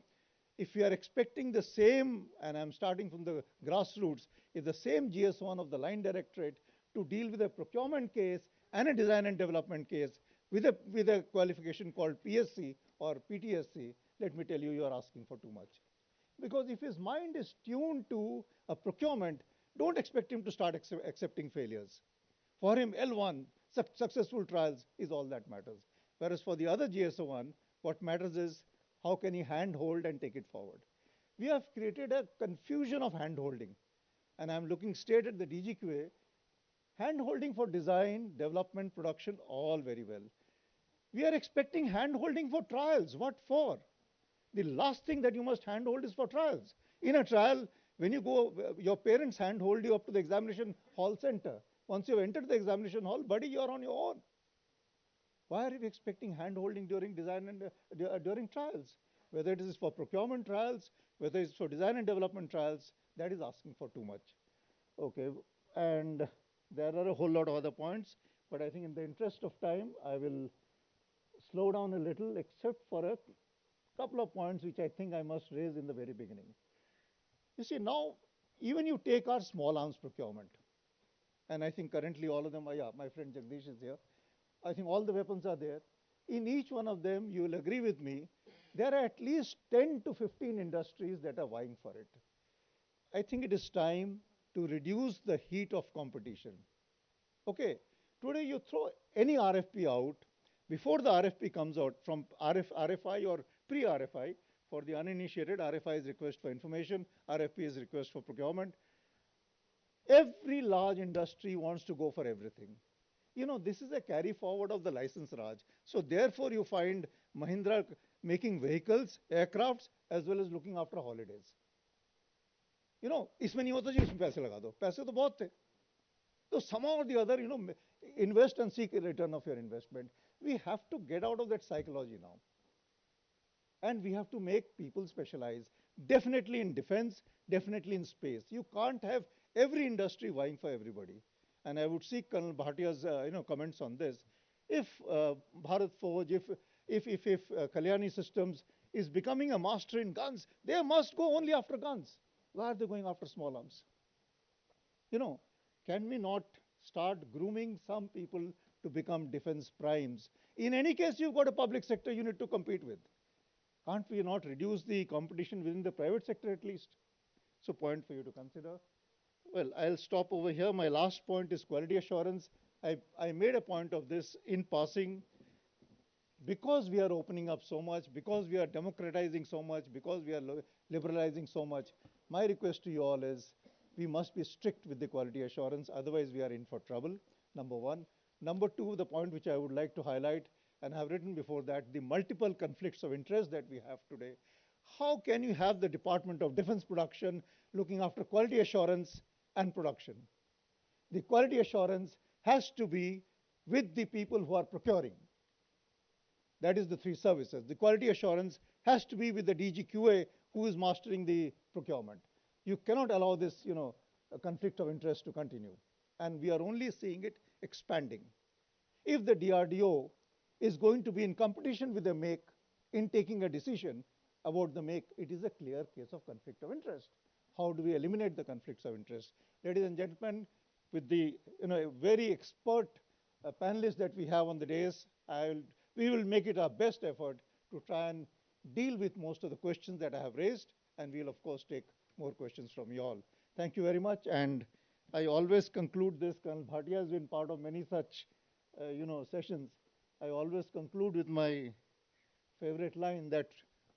if we are expecting the same, and I'm starting from the grassroots, if the same GS1 of the line directorate to deal with a procurement case and a design and development case with a qualification called PSC or PTSC, let me tell you, you are asking for too much. Because if his mind is tuned to a procurement, don't expect him to start accepting failures. For him, L1, successful trials, is all that matters. Whereas for the other GSO1, what matters is how can he handhold and take it forward. We have created a confusion of handholding. And I'm looking straight at the DGQA. Handholding for design, development, production, all very well. We are expecting handholding for trials. What for? The last thing that you must handhold is for trials. In a trial, when you go, your parents handhold you up to the examination hall center. Once you've entered the examination hall, buddy, you're on your own. Why are we expecting hand-holding during design and during trials? Whether it is for procurement trials, whether it's for design and development trials, that is asking for too much. Okay, and there are a whole lot of other points, but I think in the interest of time, I will slow down a little, except for a couple of points which I think I must raise in the very beginning. You see, now, even you take our small arms procurement, and I think currently all of them are, yeah, my friend Jagdish is here. I think all the weapons are there. In each one of them, you will agree with me, there are at least 10 to 15 industries that are vying for it. I think it is time to reduce the heat of competition. Okay, today you throw any RFP out, before the RFP comes out from RFI or pre-RFI, for the uninitiated, RFI is request for information, RFP is request for procurement. Every large industry wants to go for everything. You know, this is a carry forward of the license Raj. So therefore you find Mahindra making vehicles, aircrafts, as well as looking after holidays. You know, इसमें नहीं होता जी इसमें पैसे लगा दो, पैसे तो बहुत थे. So somehow or the other, you know, invest and seek a return of your investment. We have to get out of that psychology now. And we have to make people specialize, definitely in defense, definitely in space. You can't have every industry vying for everybody. And I would seek Colonel Bhatia's comments on this. If Bharat Forge, if Kalyani Systems is becoming a master in guns, they must go only after guns. Why are they going after small arms? You know, can we not start grooming some people to become defense primes? In any case, you've got a public sector you need to compete with. Can't we not reduce the competition within the private sector at least? So point for you to consider. Well, I'll stop over here. My last point is quality assurance. I made a point of this in passing. Because we are opening up so much, because we are democratizing so much, because we are liberalizing so much, my request to you all is we must be strict with the quality assurance, otherwise we are in for trouble, number one. Number two, the point which I would like to highlight, and have written before that, the multiple conflicts of interest that we have today. How can you have the Department of Defense Production looking after quality assurance and production? The quality assurance has to be with the people who are procuring. That is the three services. The quality assurance has to be with the DGQA who is mastering the procurement. You cannot allow this, you know, a conflict of interest to continue. And we are only seeing it expanding. If the DRDO is going to be in competition with the make in taking a decision about the make, it is a clear case of conflict of interest. How do we eliminate the conflicts of interest? Ladies and gentlemen, with the very expert panelists that we have on the dais, we will make it our best effort to try and deal with most of the questions that I have raised, and we'll of course take more questions from you all. Thank you very much, and I always conclude this. Colonel Bhatia has been part of many such sessions. I always conclude with my favorite line that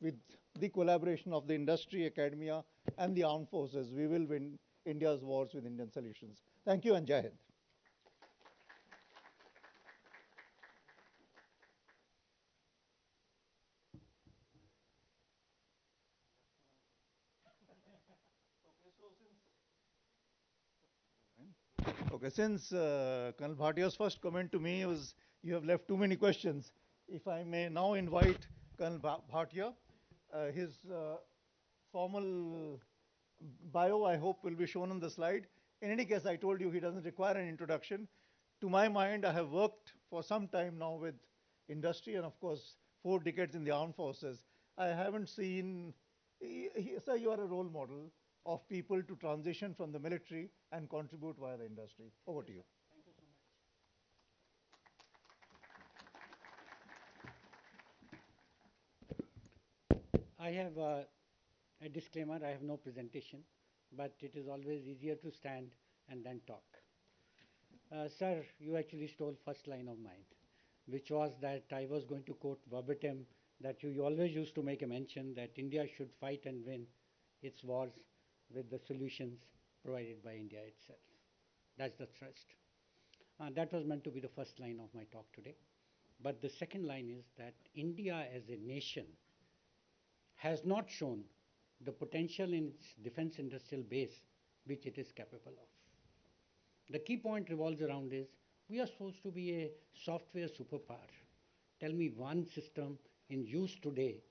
with the collaboration of the industry, academia, and the armed forces, we will win India's wars with Indian solutions. Thank you, and Jai Hind. Okay, since Colonel Bhatia's first comment to me was, you have left too many questions. If I may now invite Colonel Bhatia, his formal bio, I hope, will be shown on the slide. In any case, I told you he doesn't require an introduction. To my mind, I have worked for some time now with industry and, of course, 4 decades in the armed forces. I haven't seen, sir, you are a role model of people to transition from the military and contribute via the industry. Over to you. Thank you so much. I have a disclaimer. I have no presentation, but it is always easier to stand and then talk. Sir, you actually stole first line of mine, which was that I was going to quote verbatim that you always used to make a mention that India should fight and win its wars with the solutions provided by India itself. That's the thrust. That was meant to be the first line of my talk today. But the second line is that India as a nation has not shown the potential in its defense industrial base which it is capable of. The key point revolves around is we are supposed to be a software superpower. Tell me one system in use today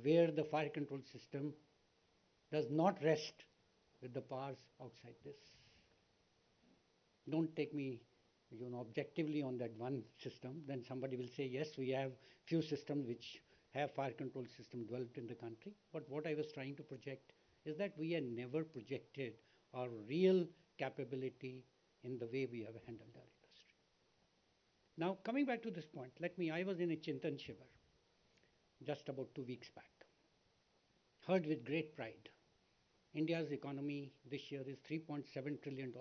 where the fire control system does not rest with the powers outside this. Don't take me objectively on that one system, then somebody will say, yes, we have few systems which have fire control system developed in the country. But what I was trying to project is that we had never projected our real capability in the way we have handled our industry. Now, coming back to this point, I was in a Chintan Shivar just about 2 weeks back. Heard with great pride, India's economy this year is $3.7 trillion.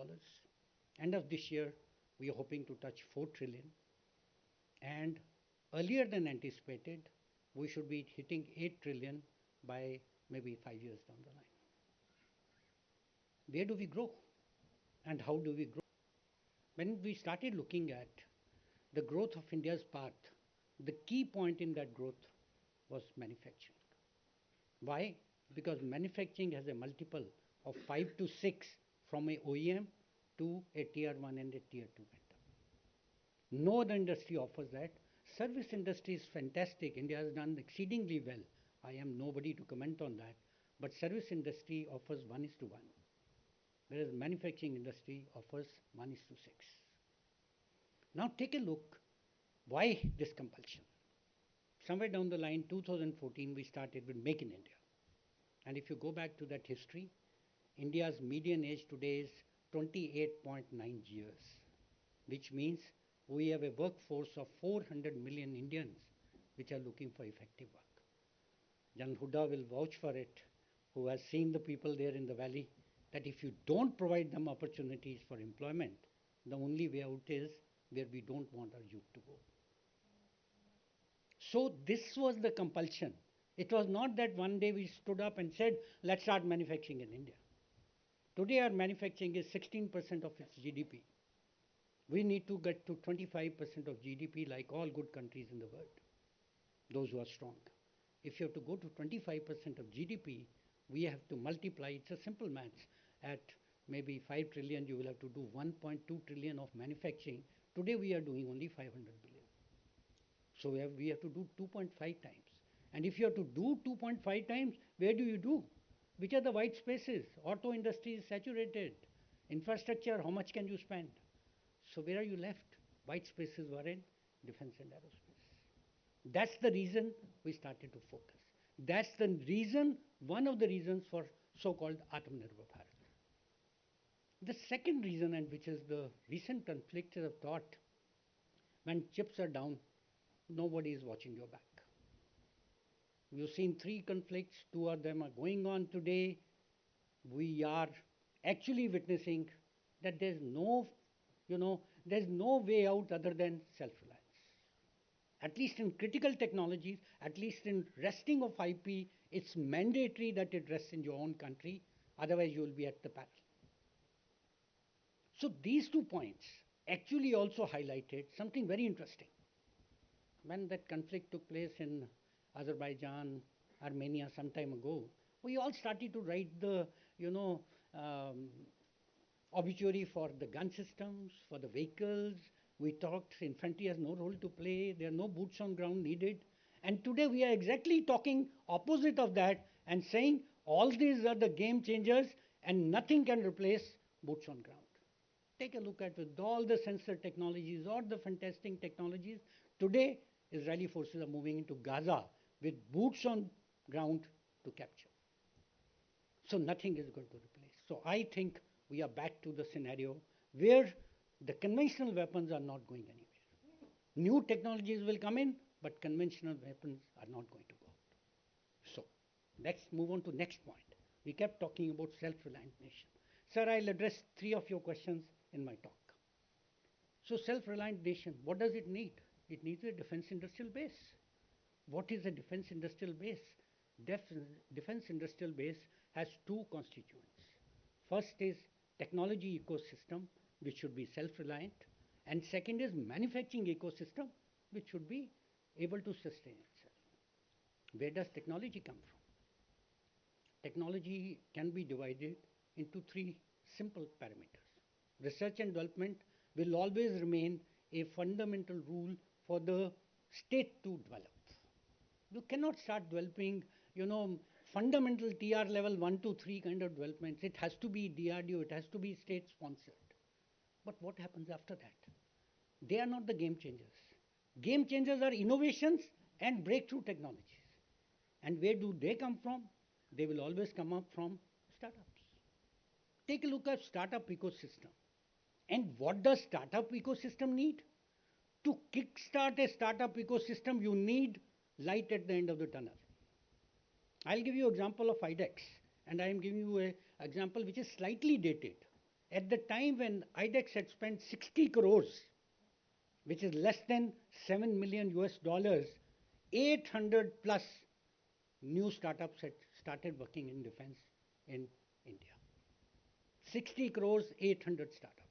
End of this year, we are hoping to touch 4 trillion. And earlier than anticipated, we should be hitting 8 trillion by maybe 5 years down the line. Where do we grow? And how do we grow? When we started looking at the growth of India's path, the key point in that growth was manufacturing. Why? Because manufacturing has a multiple of 5 to 6 from a OEM to a tier 1 and a tier 2 vendor. No other industry offers that. Service industry is fantastic. India has done exceedingly well. I am nobody to comment on that. But service industry offers 1:1, whereas manufacturing industry offers 1:6. Now take a look, why this compulsion? Somewhere down the line, 2014, we started with Make in India. And if you go back to that history, India's median age today is 28.9 years, which means we have a workforce of 400 million Indians which are looking for effective work. Jan Huda will vouch for it, who has seen the people there in the valley, that if you don't provide them opportunities for employment, the only way out is where we don't want our youth to go. So this was the compulsion. It was not that one day we stood up and said, let's start manufacturing in India. Today our manufacturing is 16% of its GDP. We need to get to 25% of GDP like all good countries in the world, those who are strong. If you have to go to 25% of GDP, we have to multiply. It's a simple maths. At maybe 5 trillion, you will have to do 1.2 trillion of manufacturing. Today we are doing only 500 billion. So we have to do 2.5 times. And if you have to do 2.5 times, where do you do? Which are the white spaces? Auto industry is saturated. Infrastructure, how much can you spend? So where are you left? White spaces were in defense and aerospace. That's the reason we started to focus. That's the reason, one of the reasons for so-called Atmanirbhar Bharat. The second reason, and which is the recent conflict of thought, when chips are down, nobody is watching your back. We've seen 3 conflicts, 2 of them are going on today. We are actually witnessing that there's no way out other than self-reliance. At least in critical technologies, at least in resting of IP, it's mandatory that it rests in your own country, otherwise you will be at the peril. So these 2 points actually also highlighted something very interesting. When that conflict took place in Azerbaijan, Armenia some time ago, we all started to write the, obituary for the gun systems, for the vehicles. We talked infantry has no role to play. There are no boots on ground needed. And today we are exactly talking opposite of that and saying all these are the game changers and nothing can replace boots on ground. Take a look at with all the sensor technologies, all the fantastic technologies. Today, Israeli forces are moving into Gaza with boots on ground to capture. So nothing is going to replace. So I think we are back to the scenario where the conventional weapons are not going anywhere. New technologies will come in, but conventional weapons are not going to go out. So let's move on to next point. We kept talking about self-reliant nation. Sir, I'll address 3 of your questions in my talk. So self-reliant nation, what does it need? It needs a defense industrial base. What is a defense industrial base? Defense industrial base has 2 constituents. First is technology ecosystem, which should be self-reliant. And second is manufacturing ecosystem, which should be able to sustain itself. Where does technology come from? Technology can be divided into 3 simple parameters. Research and development will always remain a fundamental rule for the state to develop. You cannot start developing, fundamental TR level 1 to 3 kind of developments. It has to be DRDO, it has to be state sponsored. But what happens after that? They are not the game changers. Game changers are innovations and breakthrough technologies. And where do they come from? They will always come up from startups. Take a look at startup ecosystem. And what does startup ecosystem need? To kickstart a startup ecosystem, you need light at the end of the tunnel. I'll give you an example of IDEX, and I am giving you an example which is slightly dated. At the time when IDEX had spent 60 crores, which is less than 7 million US dollars, 800 plus new startups had started working in defense in India. 60 crores, 800 startups.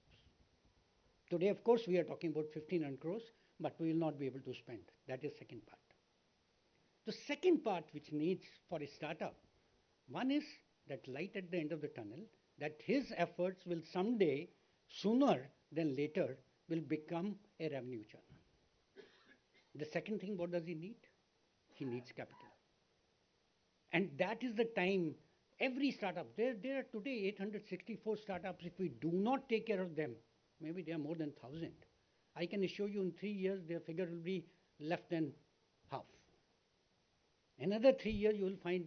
Today, of course, we are talking about 1500 crores, but we will not be able to spend. That is second part. The second part which needs for a startup, one is that light at the end of the tunnel, that his efforts will someday, sooner than later, will become a revenue channel. The second thing, what does he need? He needs capital. And that is the time every startup, there are today 864 startups. If we do not take care of them, maybe there are more than 1,000. I can assure you in 3 years, their figure will be less than half. Another 3 years, you will find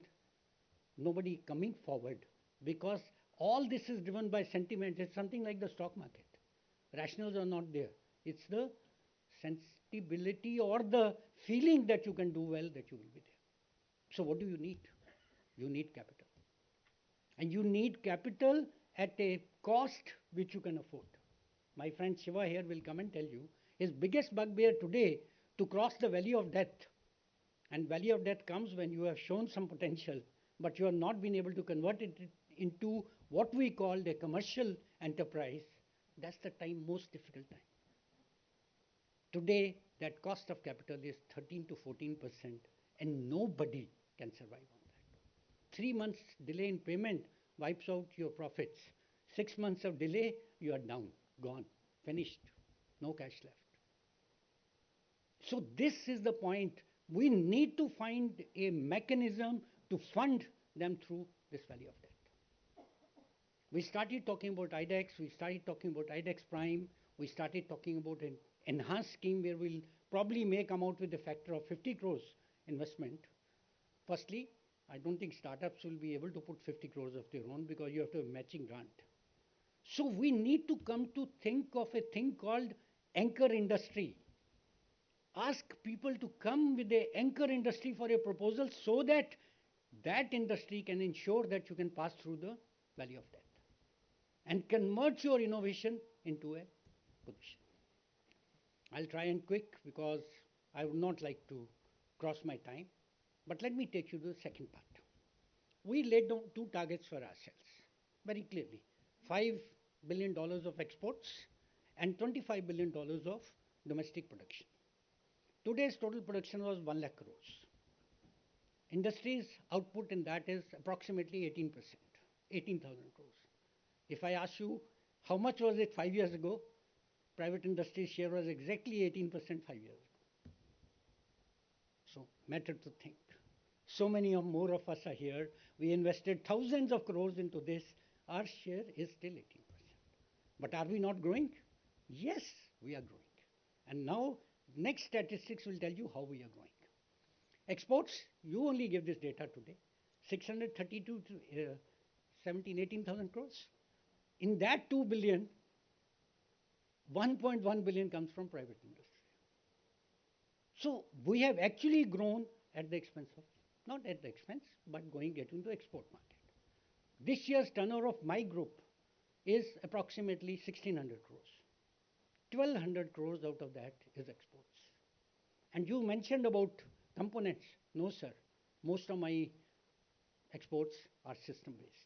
nobody coming forward because all this is driven by sentiment. It's something like the stock market. Rationals are not there. It's the sensibility or the feeling that you can do well that you will be there. So what do you need? You need capital. And you need capital at a cost which you can afford. My friend Shiva here will come and tell you his biggest bugbear today to cross the valley of death. And valley of death comes when you have shown some potential, but you have not been able to convert it into what we call a commercial enterprise. That's the time, most difficult time. Today, that cost of capital is 13 to 14%, and nobody can survive on that. 3 months delay in payment wipes out your profits. 6 months of delay, you are down, gone, finished, no cash left. So this is the point. We need to find a mechanism to fund them through this valley of death. We started talking about IDEX, we started talking about IDEX Prime, we started talking about an enhanced scheme where we'll probably may come out with a factor of 50 crores investment. Firstly, I don't think startups will be able to put 50 crores of their own because you have to have matching grant. So we need to come to think of a thing called anchor industry. Ask people to come with an anchor industry for a proposal so that that industry can ensure that you can pass through the valley of death and convert your innovation into a position. I'll try and quick because I would not like to cross my time. But let me take you to the second part. We laid down 2 targets for ourselves very clearly. $5 billion of exports and $25 billion of domestic production. Today's total production was 1 lakh crores. Industry's output in that is approximately 18%, 18,000 crores. If I ask you how much was it 5 years ago, private industry's share was exactly 18% 5 years ago. So, matter to think. So many more of us are here. We invested thousands of crores into this. Our share is still 18%. But are we not growing? Yes, we are growing. And now, next statistics will tell you how we are growing. Exports, you only give this data today. 632 to 17, 18,000 crores. In that 2 billion, 1.1 billion comes from private industry. So we have actually grown at the expense of, not at the expense, but getting to export market. This year's turnover of my group is approximately 1,600 crores. 1,200 crores out of that is exports. And you mentioned about components. No, sir. Most of my exports are system-based.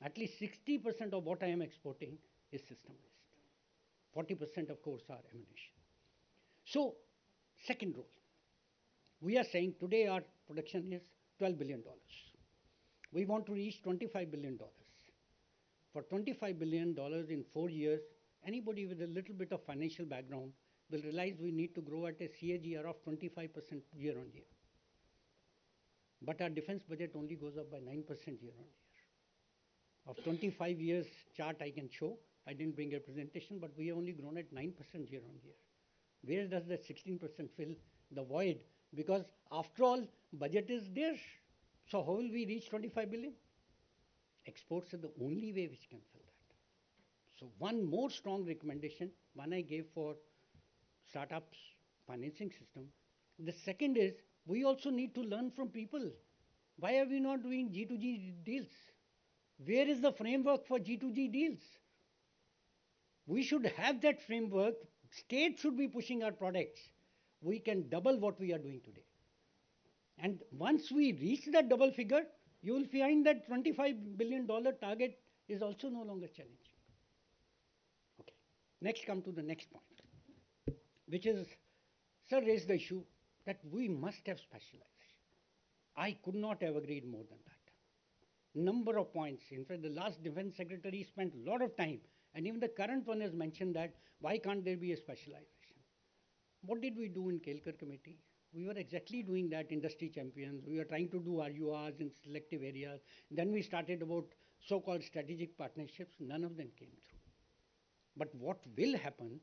At least 60% of what I am exporting is system-based. 40%, of course, are ammunition. So, second role. We are saying today our production is $12 billion. We want to reach $25 billion. For $25 billion in 4 years, anybody with a little bit of financial background will realize we need to grow at a CAGR of 25% year on year. But our defense budget only goes up by 9% year on year. Of 25 years chart I can show, I didn't bring a presentation, but we have only grown at 9% year on year. Where does that 16% fill the void? Because after all, budget is there. So how will we reach 25 billion? Exports are the only way which can fill that. So one more strong recommendation, one I gave for startups financing system. The second is we also need to learn from people. Why are we not doing G2G deals? Where is the framework for G2G deals? We should have that framework. State should be pushing our products. We can double what we are doing today. And once we reach that double figure, you will find that $25 billion target is also no longer challenging. Okay. Next, come to the next point, which is, sir raised the issue that we must have specialization. I could not have agreed more than that. Number of points. In fact, the last defense secretary spent a lot of time, and even the current one has mentioned that why can't there be a specialization? What did we do in Kelkar committee? We were exactly doing that, industry champions. We were trying to do RURs in selective areas. Then we started about so-called strategic partnerships. None of them came through. But what will happen,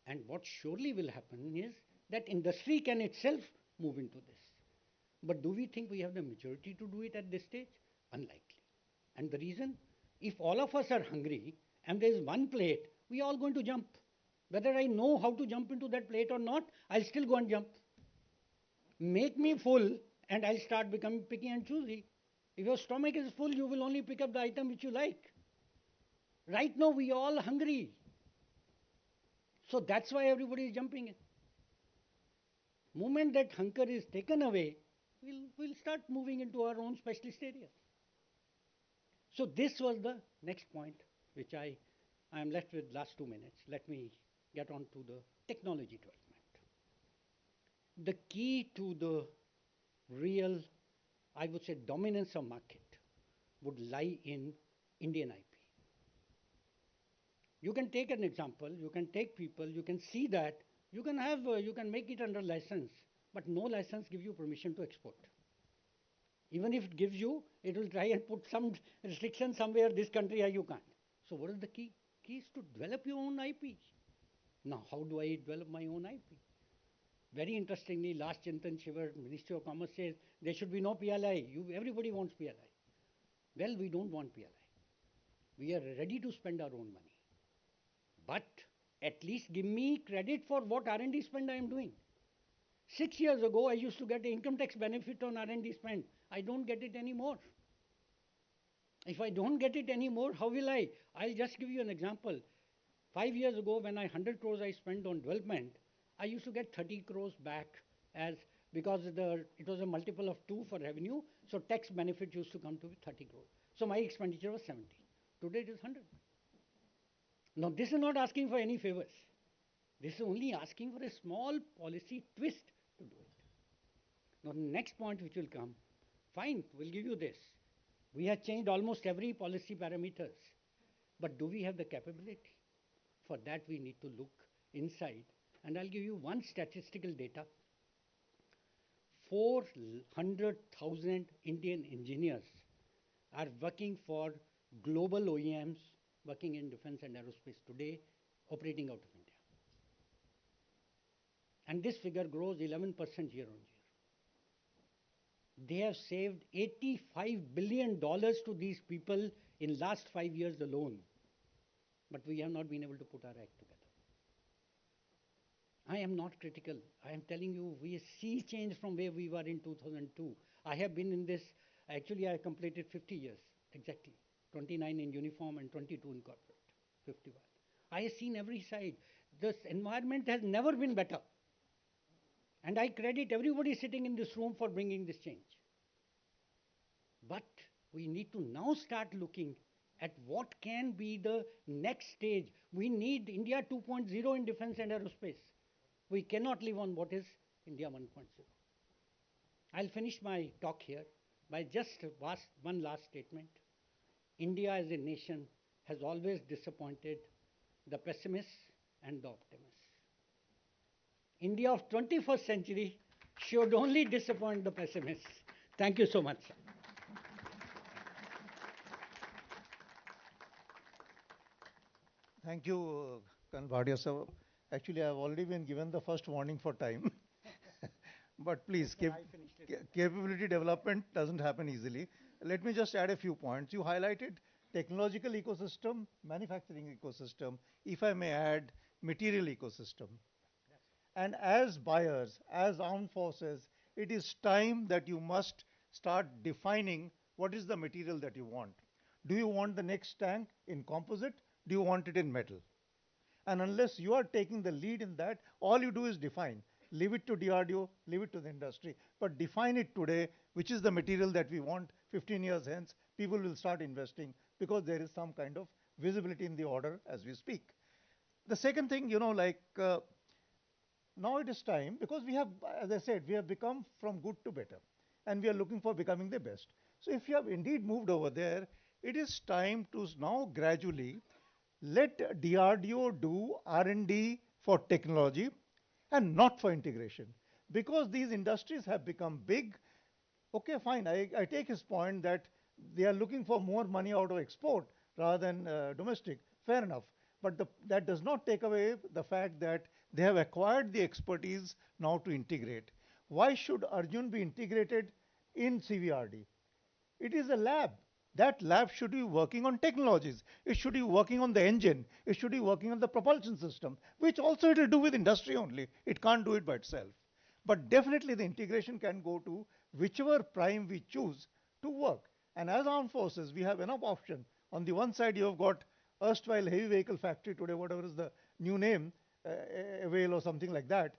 and what surely will happen, is that industry can itself move into this. But do we think we have the majority to do it at this stage? Unlikely. And the reason? If all of us are hungry and there is one plate, we are all going to jump. Whether I know how to jump into that plate or not, I'll still go and jump. Make me full and I'll start becoming picky and choosy. If your stomach is full, you will only pick up the item which you like. Right now, we are all hungry. So that's why everybody is jumping in. Moment that hunger is taken away, we'll start moving into our own specialist areas. So this was the next point, which I am left with last 2 minutes. Let me get on to the technology development. The key to the real, I would say, dominance of market would lie in Indian IP. You can take an example, you can take people, you can see that, you can make it under license, but no license gives you permission to export. Even if it gives you, it will try and put some restriction somewhere, this country, you can't. So what is the key? Key is to develop your own IP. Now, how do I develop my own IP? Very interestingly, last Chintan Shivar, Ministry of Commerce says there should be no PLI. Everybody wants PLI. Well, we don't want PLI. We are ready to spend our own money. But at least give me credit for what R&D spend I am doing. 6 years ago, I used to get the income tax benefit on R&D spend. I don't get it anymore. If I don't get it anymore, how will I? I'll just give you an example. 5 years ago, when 100 crores I spent on development, I used to get 30 crores back because it was a multiple of 2 for revenue, so tax benefit used to come to 30 crores. So my expenditure was 70. Today it is 100. Now this is not asking for any favors. This is only asking for a small policy twist to do it. Now the next point which will come, fine, we'll give you this. We have changed almost every policy parameters. But do we have the capability? For that we need to look inside. And I'll give you one statistical data. 400,000 Indian engineers are working for global OEMs, working in defense and aerospace today, operating out of India. And this figure grows 11% year on year. They have saved $85 billion to these people in last 5 years alone. But we have not been able to put our act together. I am not critical. I am telling you, we see change from where we were in 2002. I have been in this, actually I completed 50 years, exactly. 29 in uniform and 22 in corporate, 51. I have seen every side. This environment has never been better. And I credit everybody sitting in this room for bringing this change. But we need to now start looking at what can be the next stage. We need India 2.0 in defense and aerospace. We cannot live on what is India 1.0. I'll finish my talk here by just one last statement. India as a nation has always disappointed the pessimists and the optimists. India of 21st century should only disappoint the pessimists. Thank you so much. Thank you, Colonel Bhatia sir. Actually, I've already been given the first warning for time. But please, capability development doesn't happen easily. Let me just add a few points. You highlighted technological ecosystem, manufacturing ecosystem, if I may add, material ecosystem. And as buyers, as armed forces, it is time that you must start defining what is the material that you want. Do you want the next tank in composite? Do you want it in metal? And unless you are taking the lead in that, all you do is define. Leave it to DRDO, leave it to the industry. But define it today, which is the material that we want 15 years hence. People will start investing because there is some kind of visibility in the order as we speak. The second thing, now it is time because we have, as I said, we have become from good to better and we are looking for becoming the best. So if you have indeed moved over there, it is time to now gradually let DRDO do R&D for technology and not for integration. Because these industries have become big, okay, fine, I take his point that they are looking for more money out of export rather than domestic. Fair enough. But that does not take away the fact that they have acquired the expertise now to integrate. Why should Arjun be integrated in CVRD? It is a lab. That lab should be working on technologies. It should be working on the engine. It should be working on the propulsion system, which also it will do with industry only. It can't do it by itself. But definitely the integration can go to whichever prime we choose to work. And as armed forces, we have enough option. On the one side, you have got erstwhile heavy vehicle factory today, whatever is the new name, Avail or something like that.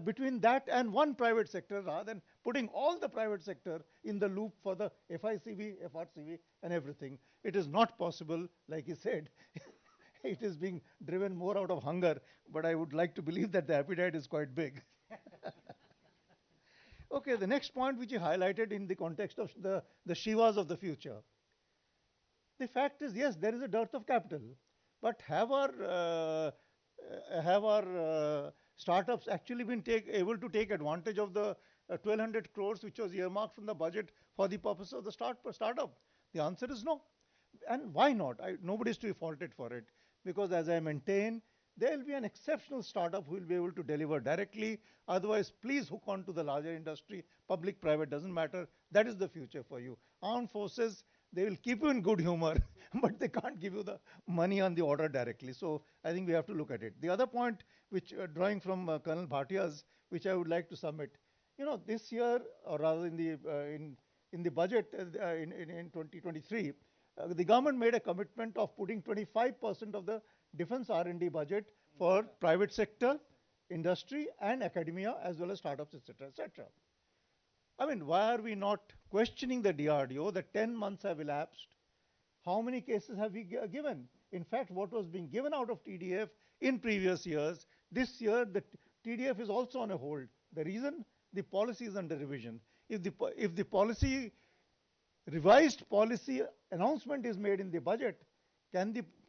Between that and one private sector rather than putting all the private sector in the loop for the FICV, FRCV and everything. It is not possible, like he said. It is being driven more out of hunger, but I would like to believe that the appetite is quite big. Okay, the next point which he highlighted in the context of the Shivas of the future. The fact is, yes, there is a dearth of capital, but have our startups actually been able to take advantage of the 1200 crores which was earmarked from the budget for the purpose of the startup? The answer is no. And why not? Nobody is to be faulted for it because as I maintain, there will be an exceptional startup who will be able to deliver directly. Otherwise, please hook on to the larger industry. Public, private, doesn't matter. That is the future for you. Armed forces, they will keep you in good humor, but they can't give you the money on the order directly. So I think we have to look at it. The other point, which drawing from Colonel Bhatia's, which I would like to submit, this year, or rather in the budget in 2023, the government made a commitment of putting 25% of the defense R&D budget for private sector, industry, and academia, as well as startups, etc., etc. I mean, why are we not questioning the DRDO? The 10 months have elapsed. How many cases have we given? In fact, what was being given out of TDF in previous years, this year the TDF is also on a hold. The reason? The policy is under revision. If the revised policy announcement is made in the budget,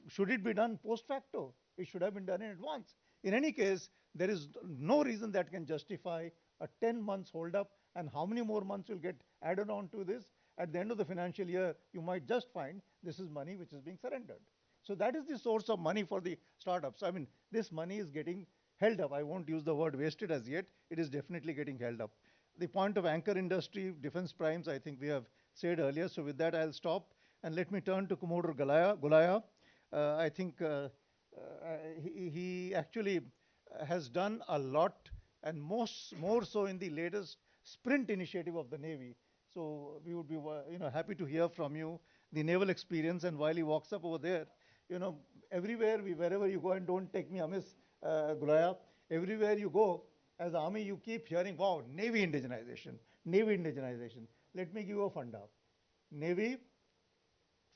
should it be done post facto? It should have been done in advance. In any case, there is no reason that can justify a 10 months hold up, and how many more months will get added on to this. At the end of the financial year, you might just find this is money which is being surrendered. So that is the source of money for the startups. I mean, this money is getting held up. I won't use the word wasted as yet. It is definitely getting held up. The point of anchor industry, defense primes, I think we have said earlier. So with that, I'll stop. And let me turn to Commodore Gulaya. I think he actually has done a lot, and more so in the latest sprint initiative of the Navy. So we would be happy to hear from you the naval experience. And while he walks up over there, everywhere, wherever you go, and don't take me amiss, Gulaya, everywhere you go, as Army, you keep hearing, wow, Navy indigenization, Navy indigenization. Let me give you a funda. Navy,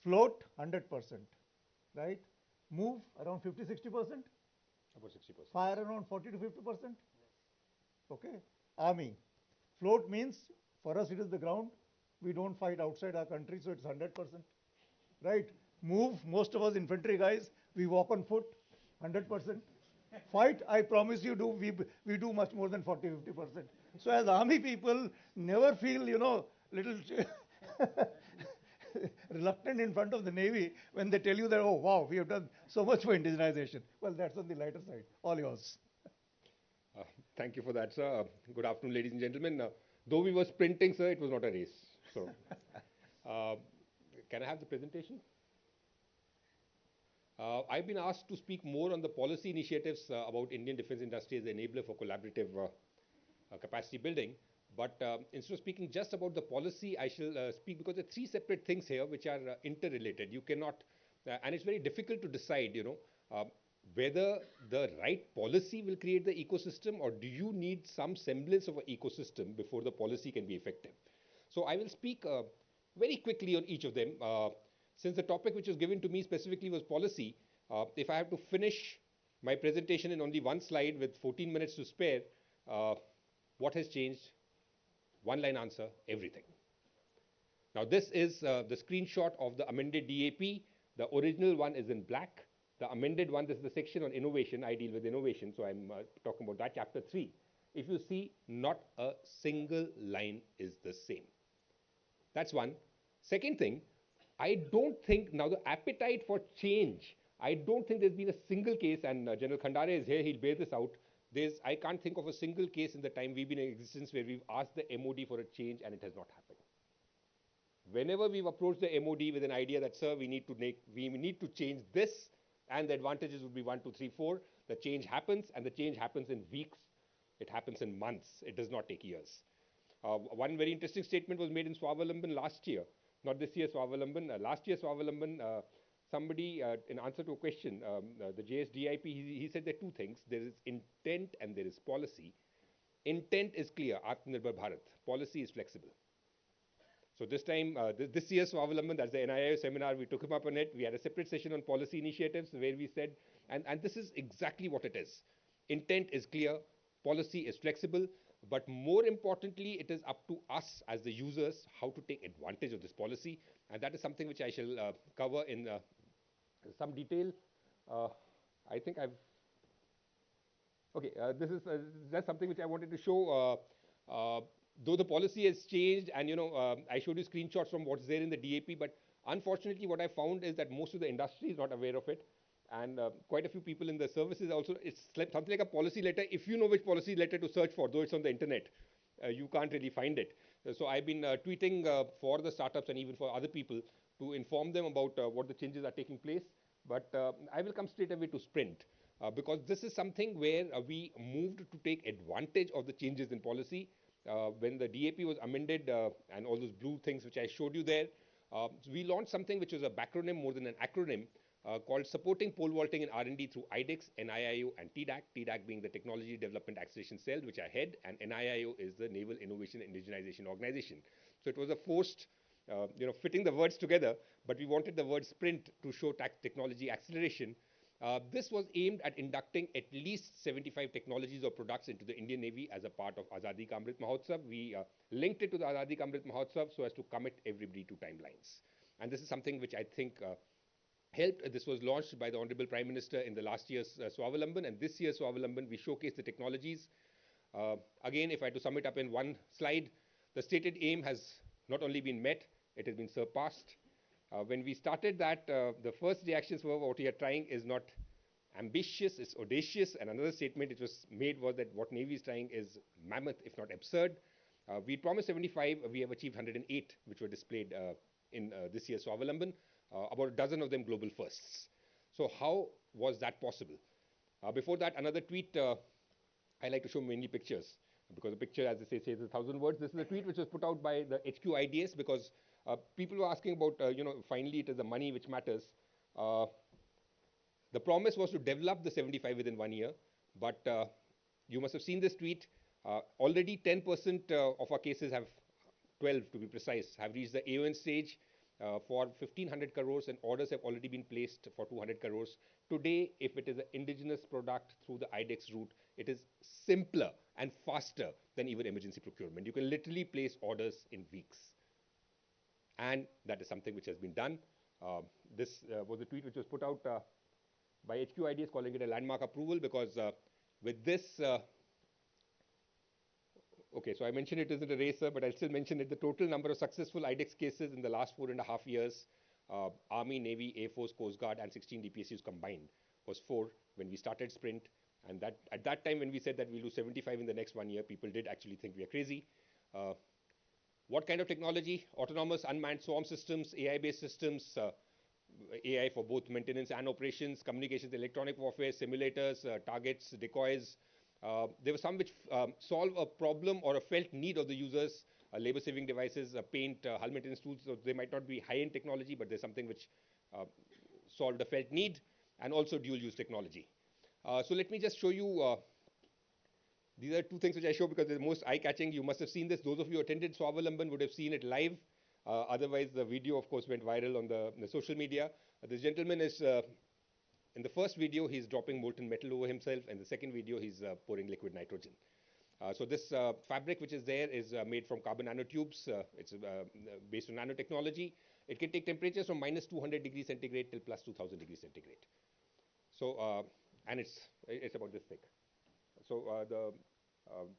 float 100%, right? Move around 50, 60%? About 60%. Fire around 40 to 50%? Okay. Army, float means, for us it is the ground. We don't fight outside our country, so it's 100%. Right? Move, most of us infantry guys, we walk on foot, 100%. Fight, I promise you, we do much more than 40, 50%. So as army people, never feel, little reluctant in front of the Navy when they tell you that, oh, wow, we have done so much for indigenization. Well, that's on the lighter side. All yours. Thank you for that, sir. Good afternoon, ladies and gentlemen. Though we were sprinting, sir, it was not a race. So, can I have the presentation? I've been asked to speak more on the policy initiatives about Indian defense industry as an enabler for collaborative capacity building. But instead of speaking just about the policy, I shall speak because there are three separate things here which are interrelated. You cannot, and it's very difficult to decide, whether the right policy will create the ecosystem, or do you need some semblance of an ecosystem before the policy can be effective. So I will speak very quickly on each of them. Since the topic which was given to me specifically was policy, if I have to finish my presentation in only one slide with 14 minutes to spare, what has changed? One line answer, everything. Now this is the screenshot of the amended DAP. The original one is in black. The amended one, this is the section on innovation. I deal with innovation, so I'm talking about that, chapter 3. If you see, not a single line is the same. That's one. Second thing, I don't think, now the appetite for change, I don't think there's been a single case, and General Khandare is here, he'll bear this out. I can't think of a single case in the time we've been in existence where we've asked the MOD for a change and it has not happened. Whenever we've approached the MOD with an idea that, sir, we need to change this, and the advantages would be 1, 2, 3, 4, the change happens, and the change happens in weeks. It happens in months. It does not take years. One very interesting statement was made in Swavalamban last year, not this year Swavalamban, last year Swavalamban. Somebody, in answer to a question, the JSDIP, he said there are two things. There is intent and there is policy. Intent is clear, Atmanirbhar Bharat. Policy is flexible. So this time, this year's Swavalamban, that's the NIIO seminar, we took him up on it. We had a separate session on policy initiatives where we said, and this is exactly what it is. Intent is clear, policy is flexible, but more importantly, it is up to us as the users how to take advantage of this policy. And that is something which I shall cover in some detail. I think I've... Okay, that's something which I wanted to show. Though the policy has changed, and I showed you screenshots from what's there in the DAP, but unfortunately what I found is that most of the industry is not aware of it, and quite a few people in the services also. It's something like a policy letter. If you know which policy letter to search for, though it's on the internet, you can't really find it. So I've been tweeting for the startups and even for other people to inform them about what the changes are taking place. But I will come straight away to Sprint. Because this is something where we moved to take advantage of the changes in policy. When the DAP was amended and all those blue things which I showed you there, we launched something which was a backronym more than an acronym called Supporting Pole Vaulting in R&D through IDEX, NIIO and TDAC. TDAC being the Technology Development Acceleration Cell, which I head, and NIIO is the Naval Innovation and Indigenization Organization. So it was a forced, fitting the words together, but we wanted the word sprint to show technology acceleration. This was aimed at inducting at least 75 technologies or products into the Indian Navy as a part of Azadi Ka Amrit Mahotsav. We linked it to the Azadi Ka Amrit Mahotsav so as to commit everybody to timelines. And this is something which I think helped. This was launched by the Honorable Prime Minister in the last year's Swavalamban, and this year's Swavalamban we showcased the technologies. Again, if I had to sum it up in one slide, the stated aim has not only been met, it has been surpassed. When we started that, the first reactions were what we are trying is not ambitious, it's audacious. And another statement which was made was that what Navy is trying is mammoth, if not absurd. We promised 75, we have achieved 108, which were displayed in this year's Swavalamban, about a dozen of them global firsts. So how was that possible? Before that, another tweet, I like to show mainly pictures, because a picture, as they say, says 1,000 words. This is a tweet which was put out by the HQ IDS, because people were asking about, finally it is the money which matters. The promise was to develop the 75 within 1 year, but you must have seen this tweet. Already 10% of our cases have, 12 to be precise, have reached the AON stage for 1,500 crores, and orders have already been placed for 200 crores. Today, if it is an indigenous product through the IDEX route, it is simpler and faster than even emergency procurement. You can literally place orders in weeks. And that is something which has been done. This was a tweet which was put out by HQ IDS calling it a landmark approval, because with this, Okay, so I mentioned it isn't a race, sir, but I'll still mention it. The total number of successful IDEX cases in the last 4.5 years, Army, Navy, Air Force, Coast Guard, and 16 DPSUs combined was 4 when we started Sprint. And that at that time, when we said that we'll do 75 in the next 1 year, people did actually think we are crazy. What kind of technology? Autonomous unmanned swarm systems, AI-based systems, AI for both maintenance and operations, communications, electronic warfare, simulators, targets, decoys. There were some which solve a problem or a felt need of the users, labor-saving devices, paint, hull maintenance tools. So they might not be high-end technology, but there's something which solved a felt need, and also dual-use technology. So let me just show you. These are two things which I show because they're the most eye-catching. You must have seen this. Those of you who attended Swawalamban would have seen it live. Otherwise, the video, of course, went viral on the social media. This gentleman is, in the first video, he's dropping molten metal over himself. And the second video, he's pouring liquid nitrogen. So this fabric which is there is made from carbon nanotubes. It's based on nanotechnology. It can take temperatures from minus 200 degrees centigrade till plus 2000 degrees centigrade. So, and it's about this thick. So the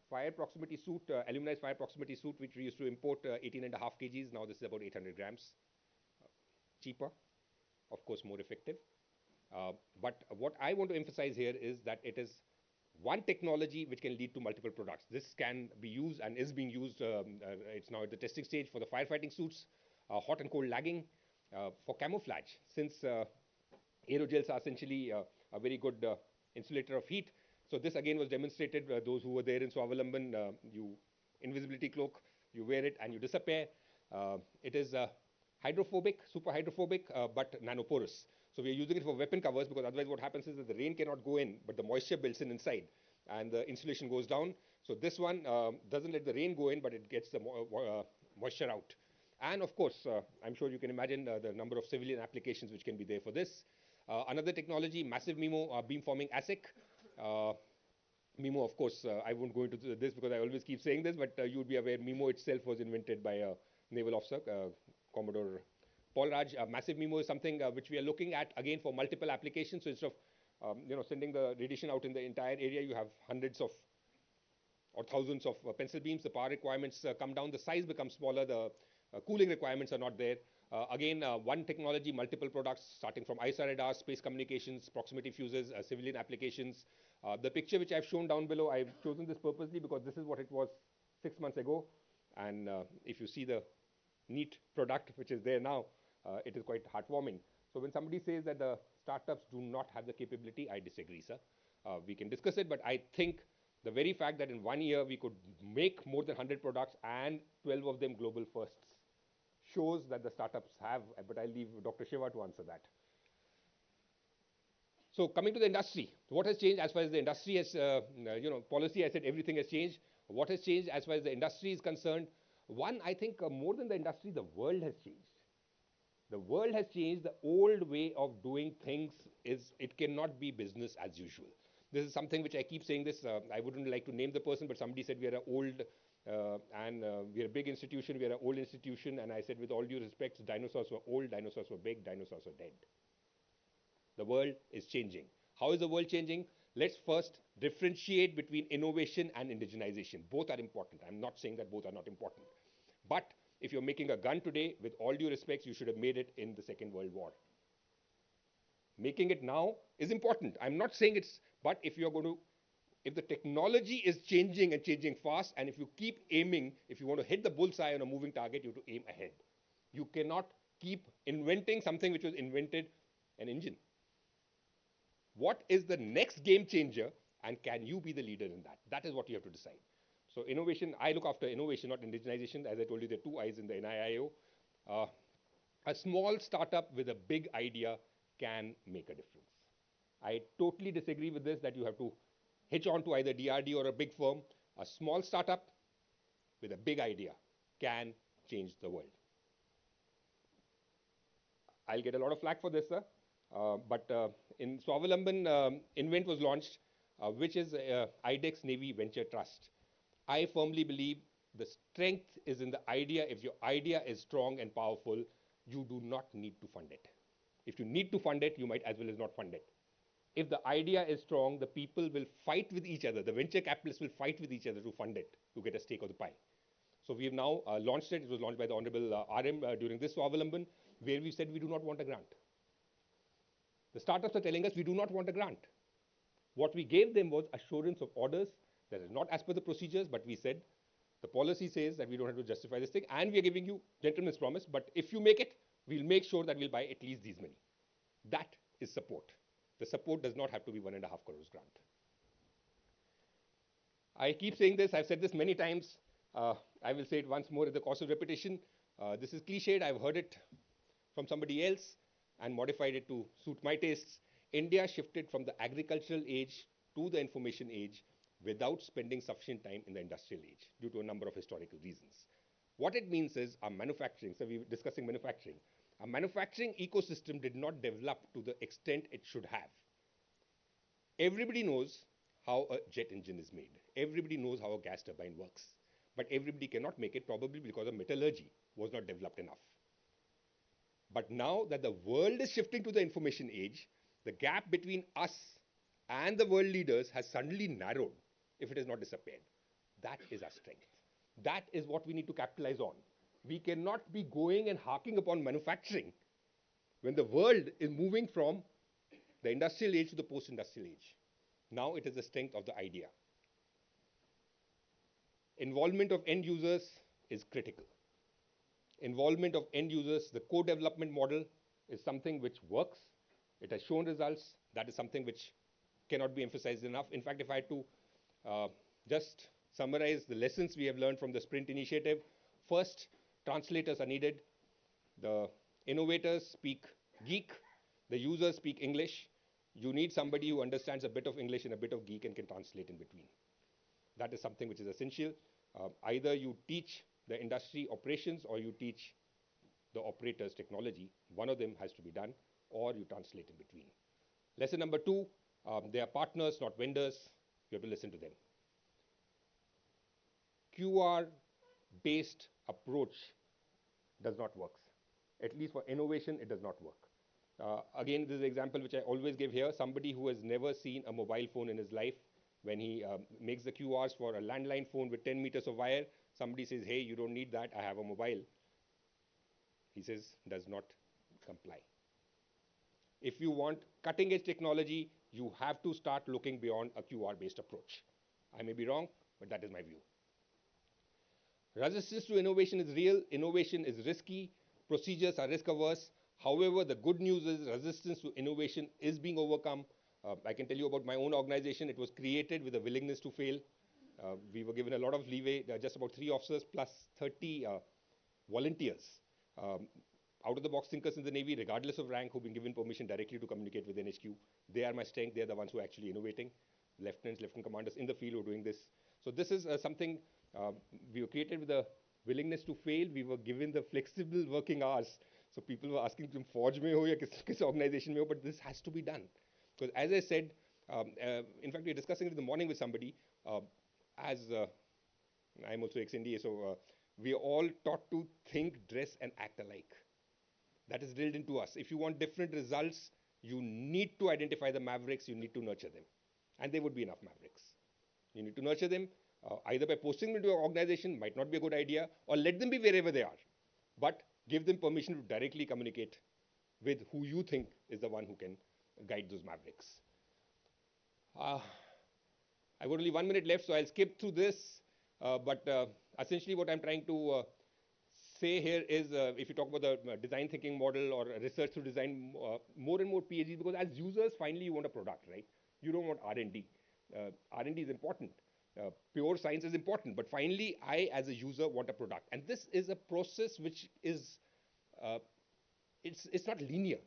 fire proximity suit, aluminized fire proximity suit, which we used to import 18.5 kgs, now this is about 800 grams. Cheaper, of course, more effective. But what I want to emphasize here is that it is one technology which can lead to multiple products. This can be used and is being used. It's now at the testing stage for the firefighting suits, hot and cold lagging, for camouflage. Since aerogels are essentially a very good insulator of heat. So this again was demonstrated. Those who were there in Swawalamban, you invisibility cloak, you wear it and you disappear. It is hydrophobic, super hydrophobic, but nanoporous. So we are using it for weapon covers because otherwise what happens is that the rain cannot go in, but the moisture builds in inside and the insulation goes down. So this one doesn't let the rain go in, but it gets the moisture out. And of course, I'm sure you can imagine the number of civilian applications which can be there for this. Another technology, massive MIMO beamforming ASIC. MIMO, of course, I won't go into this because I always keep saying this, but you would be aware MIMO itself was invented by a naval officer, Commodore Paul Raj. Massive MIMO is something which we are looking at again for multiple applications. So instead of sending the radiation out in the entire area, you have hundreds of or thousands of pencil beams. The power requirements come down, the size becomes smaller, the cooling requirements are not there. Again, one technology, multiple products, starting from ISR radars, space communications, proximity fuses, civilian applications. The picture which I've shown down below, I've chosen this purposely because this is what it was 6 months ago. And if you see the neat product which is there now, it is quite heartwarming. So when somebody says that the startups do not have the capability, I disagree, sir. We can discuss it, but I think the very fact that in 1 year we could make more than 100 products and 12 of them global firsts shows that the startups have, but I'll leave Dr. Shiva to answer that. So coming to the industry, what has changed as far as the industry has, policy, I said everything has changed. What has changed as far as the industry is concerned? One, I think more than the industry, the world has changed. The world has changed. The old way of doing things is, it cannot be business as usual. This is something which I keep saying this. I wouldn't like to name the person, but somebody said we are an old and we are a big institution, we are an old institution. And I said, with all due respect, dinosaurs were old, dinosaurs were big, dinosaurs were dead. The world is changing. How is the world changing? Let's first differentiate between innovation and indigenization. Both are important. I'm not saying that both are not important. But if you're making a gun today, with all due respect, you should have made it in the Second World War. Making it now is important. I'm not saying it's, but if you're going to, if the technology is changing and changing fast, and if you keep aiming, if you want to hit the bullseye on a moving target, you have to aim ahead. You cannot keep inventing something which was invented, an engine. What is the next game changer, and can you be the leader in that? That is what you have to decide. So innovation, I look after innovation, not indigenization. As I told you, there are two I's in the NIIO. A small startup with a big idea can make a difference. I totally disagree with this, that you have to hitch on to either DRD or a big firm. A small startup with a big idea can change the world. I'll get a lot of flack for this, sir. But in Swawalamban, Invent was launched, which is IDEX Navy Venture Trust. I firmly believe the strength is in the idea. If your idea is strong and powerful, you do not need to fund it. If you need to fund it, you might as well as not fund it. If the idea is strong, the people will fight with each other. The venture capitalists will fight with each other to fund it, to get a stake of the pie. So we have now launched it. It was launched by the Honorable RM during this Swavalambhan, where we said we do not want a grant. The startups are telling us we do not want a grant. What we gave them was assurance of orders that is not as per the procedures, but we said the policy says that we don't have to justify this thing, and we are giving you gentleman's promise, but if you make it, we'll make sure that we'll buy at least these many. That is support. The support does not have to be 1.5 crores grant. I keep saying this, I've said this many times. I will say it once more at the cost of repetition. This is cliched, I've heard it from somebody else and modified it to suit my tastes. India shifted from the agricultural age to the information age without spending sufficient time in the industrial age due to a number of historical reasons. What it means is our manufacturing, so we were discussing manufacturing. Our manufacturing ecosystem did not develop to the extent it should have. Everybody knows how a jet engine is made. Everybody knows how a gas turbine works. But everybody cannot make it, probably because of metallurgy was not developed enough. But now that the world is shifting to the information age, the gap between us and the world leaders has suddenly narrowed, if it has not disappeared. That is our strength. That is what we need to capitalize on. We cannot be going and harking upon manufacturing when the world is moving from the industrial age to the post-industrial age. Now it is the strength of the idea. Involvement of end users is critical. Involvement of end users, the co-development model is something which works. It has shown results. That is something which cannot be emphasized enough. In fact, if I had to just summarize the lessons we have learned from the Sprint initiative, first, translators are needed. The innovators speak geek. The users speak English. You need somebody who understands a bit of English and a bit of geek and can translate in between. That is something which is essential. Either you teach the industry operations or you teach the operators technology. One of them has to be done, or you translate in between. Lesson number 2, they are partners, not vendors. You have to listen to them. QR-based approach does not work. At least for innovation, it does not work. Again, this is an example which I always give here. Somebody who has never seen a mobile phone in his life, when he makes the QRs for a landline phone with 10 meters of wire, somebody says, hey, you don't need that, I have a mobile. He says, does not comply. If you want cutting edge technology, you have to start looking beyond a QR-based approach. I may be wrong, but that is my view. Resistance to innovation is real. Innovation is risky. Procedures are risk averse. However, the good news is resistance to innovation is being overcome. I can tell you about my own organization. It was created with a willingness to fail. We were given a lot of leeway. There are just about 3 officers plus 30 volunteers, out-of-the-box thinkers in the Navy, regardless of rank, who've been given permission directly to communicate with NHQ. They are my strength. They are the ones who are actually innovating. Lieutenants, lieutenant commanders in the field who are doing this. So this is something we were created with a willingness to fail. We were given the flexible working hours. So people were asking, "Tum Fauj mein ho ya kis organization mein ho?" But this has to be done. Because as I said, in fact, we were discussing it in the morning with somebody. I'm also ex-NDA, so we are all taught to think, dress, and act alike. That is drilled into us. If you want different results, you need to identify the mavericks, you need to nurture them. And there would be enough mavericks. You need to nurture them, either by posting them into your organization, might not be a good idea, or let them be wherever they are. But give them permission to directly communicate with who you think is the one who can guide those mavericks. I've got only 1 minute left, so I'll skip through this. But essentially what I'm trying to say here is, if you talk about the design thinking model or research through design, more and more PhDs, because as users, finally you want a product, right? You don't want R&D. R&D is important. Pure science is important, but finally I, as a user, want a product. And this is a process which is, it's not linear.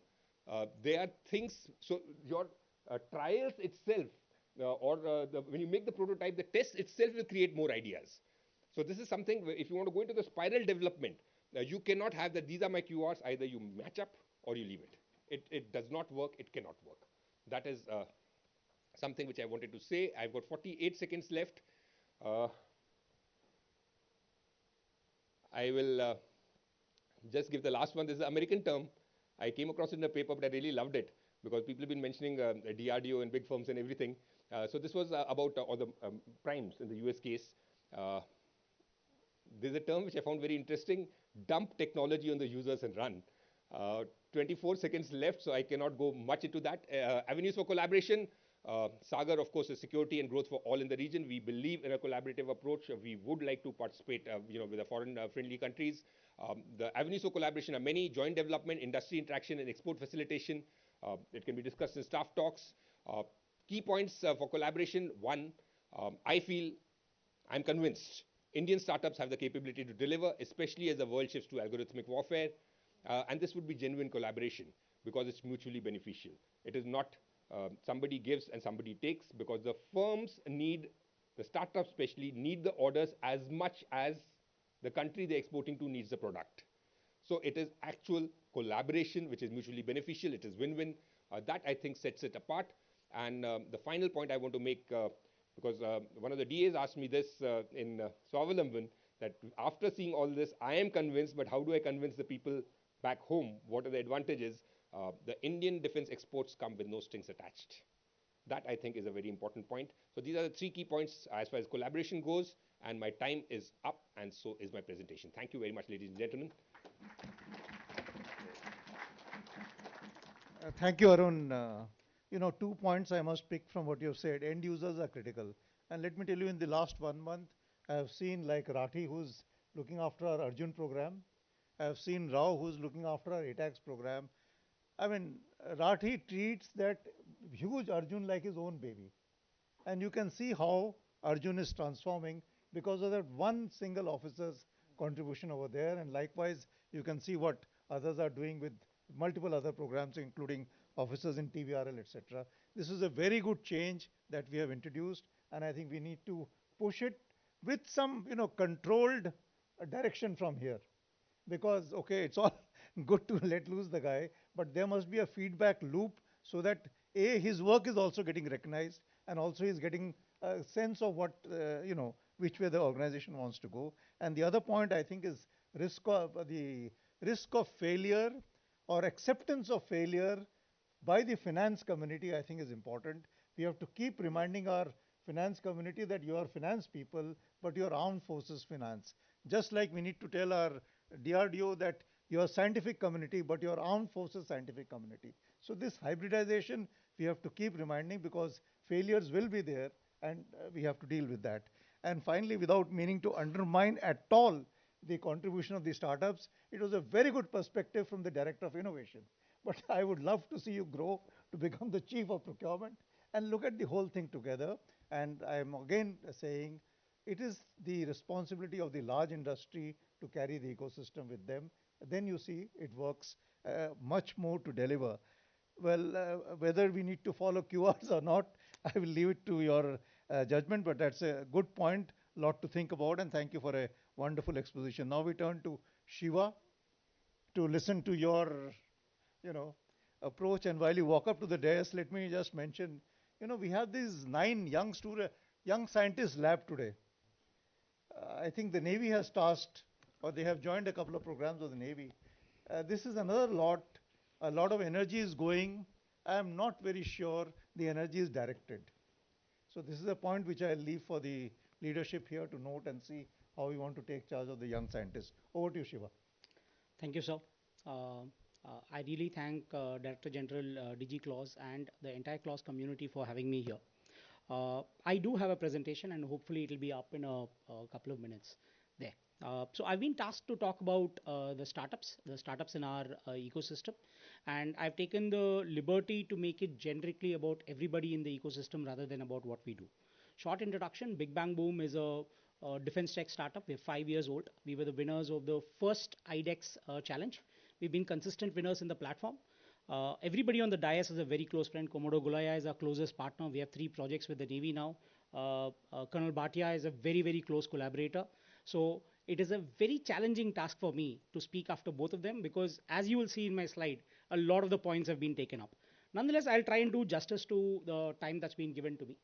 There are things, so your trials itself, when you make the prototype, the test itself will create more ideas. So this is something where if you want to go into the spiral development, you cannot have that these are my QRs, either you match up or you leave it. It does not work, it cannot work. That is something which I wanted to say. I've got 48 seconds left. I will just give the last one. This is an American term. I came across it in a paper, but I really loved it. because people have been mentioning DRDO and big firms and everything. So this was about all the primes in the US case. There's a term which I found very interesting: dump technology on the users and run. 24 seconds left, so I cannot go much into that. Avenues for collaboration. Sagar, of course, is security and growth for all in the region. We believe in a collaborative approach. We would like to participate, with the foreign friendly countries. The avenues for collaboration are many: joint development, industry interaction, and export facilitation. It can be discussed in staff talks. Key points for collaboration. One, I'm convinced Indian startups have the capability to deliver, especially as the world shifts to algorithmic warfare. And this would be genuine collaboration because it's mutually beneficial. It is not somebody gives and somebody takes, because the firms need, the startups especially, need the orders as much as the country they're exporting to needs the product. So it is actual collaboration which is mutually beneficial. It is win-win. That, I think, sets it apart. And the final point I want to make, because one of the DAs asked me this in Swavalamban, that after seeing all this, I am convinced, but how do I convince the people back home? What are the advantages? The Indian defense exports come with no strings attached. That, I think, is a very important point. So these are the 3 key points as far as collaboration goes, and my time is up, and so is my presentation. Thank you very much, ladies and gentlemen. Thank you, Arun. 2 points I must pick from what you have said. End users are critical. And let me tell you, in the last 1 month, I have seen like Rathi, who's looking after our Arjun program. I have seen Rao, who's looking after our ATAX program. I mean, Rathi treats that huge Arjun like his own baby. And you can see how Arjun is transforming because of that one single officer's contribution over there. And likewise, you can see what others are doing with multiple other programs, including officers in TVRL, etc. This is a very good change that we have introduced, and I think we need to push it with some, controlled direction from here. Because, okay, it's all good to let loose the guy, but there must be a feedback loop so that A, his work is also getting recognized, and also he's getting a sense of what, which way the organization wants to go. And the other point, I think, is the risk of failure or acceptance of failure by the finance community, I think, is important. We have to keep reminding our finance community that you are finance people, but you are armed forces finance. Just like we need to tell our DRDO that you are scientific community, but you are armed forces scientific community. So this hybridization we have to keep reminding, because failures will be there, and we have to deal with that. And finally, without meaning to undermine at all the contribution of the startups, it was a very good perspective from the Director of Innovation. But I would love to see you grow to become the Chief of Procurement and look at the whole thing together. And I am again saying it is the responsibility of the large industry to carry the ecosystem with them. Then you see it works much more to deliver. Well, whether we need to follow QRs or not, I will leave it to your judgment, but that's a good point, a lot to think about, and thank you for a wonderful exposition. Now we turn to Shiva to listen to your, approach. And while you walk up to the dais, let me just mention, we have these 9 young scientists lab today. I think the Navy has tasked, or they have joined a couple of programs of the Navy. This is another lot. A lot of energy is going. I am not very sure the energy is directed. So this is a point which I'll leave for the leadership here to note and see how we want to take charge of the young scientists. Over to you, Shiva. Thank you, sir. I really thank Director General DG Claus and the entire Claus community for having me here. I do have a presentation, and hopefully it will be up in a couple of minutes there. So I've been tasked to talk about the startups in our ecosystem, and I've taken the liberty to make it generically about everybody in the ecosystem rather than about what we do. Short introduction: Big Bang Boom is a defense tech startup. We're 5 years old. We were the winners of the first IDEX challenge. We've been consistent winners in the platform. Everybody on the dais is a very close friend. Commodore Gulaya is our closest partner. We have 3 projects with the Navy now. Colonel Bhatia is a very, very close collaborator. So it is a very challenging task for me to speak after both of them, because as you will see in my slide, a lot of the points have been taken up. Nonetheless, I'll try and do justice to the time that's been given to me.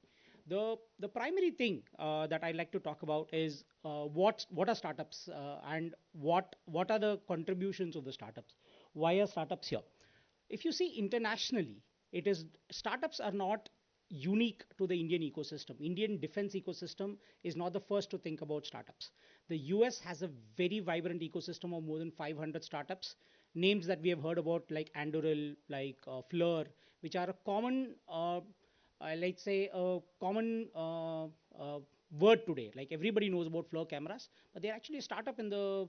The primary thing that I'd like to talk about is what are startups and what are the contributions of the startups? Why are startups here? If you see internationally, It is startups are not unique to the Indian ecosystem. Indian defense ecosystem is not the first to think about startups. The US has a very vibrant ecosystem of more than 500 startups. Names that we have heard about like Anduril, like Fleur, which are a common, let's say, a common word today. Like everybody knows about Fleur cameras, but they're actually a startup in the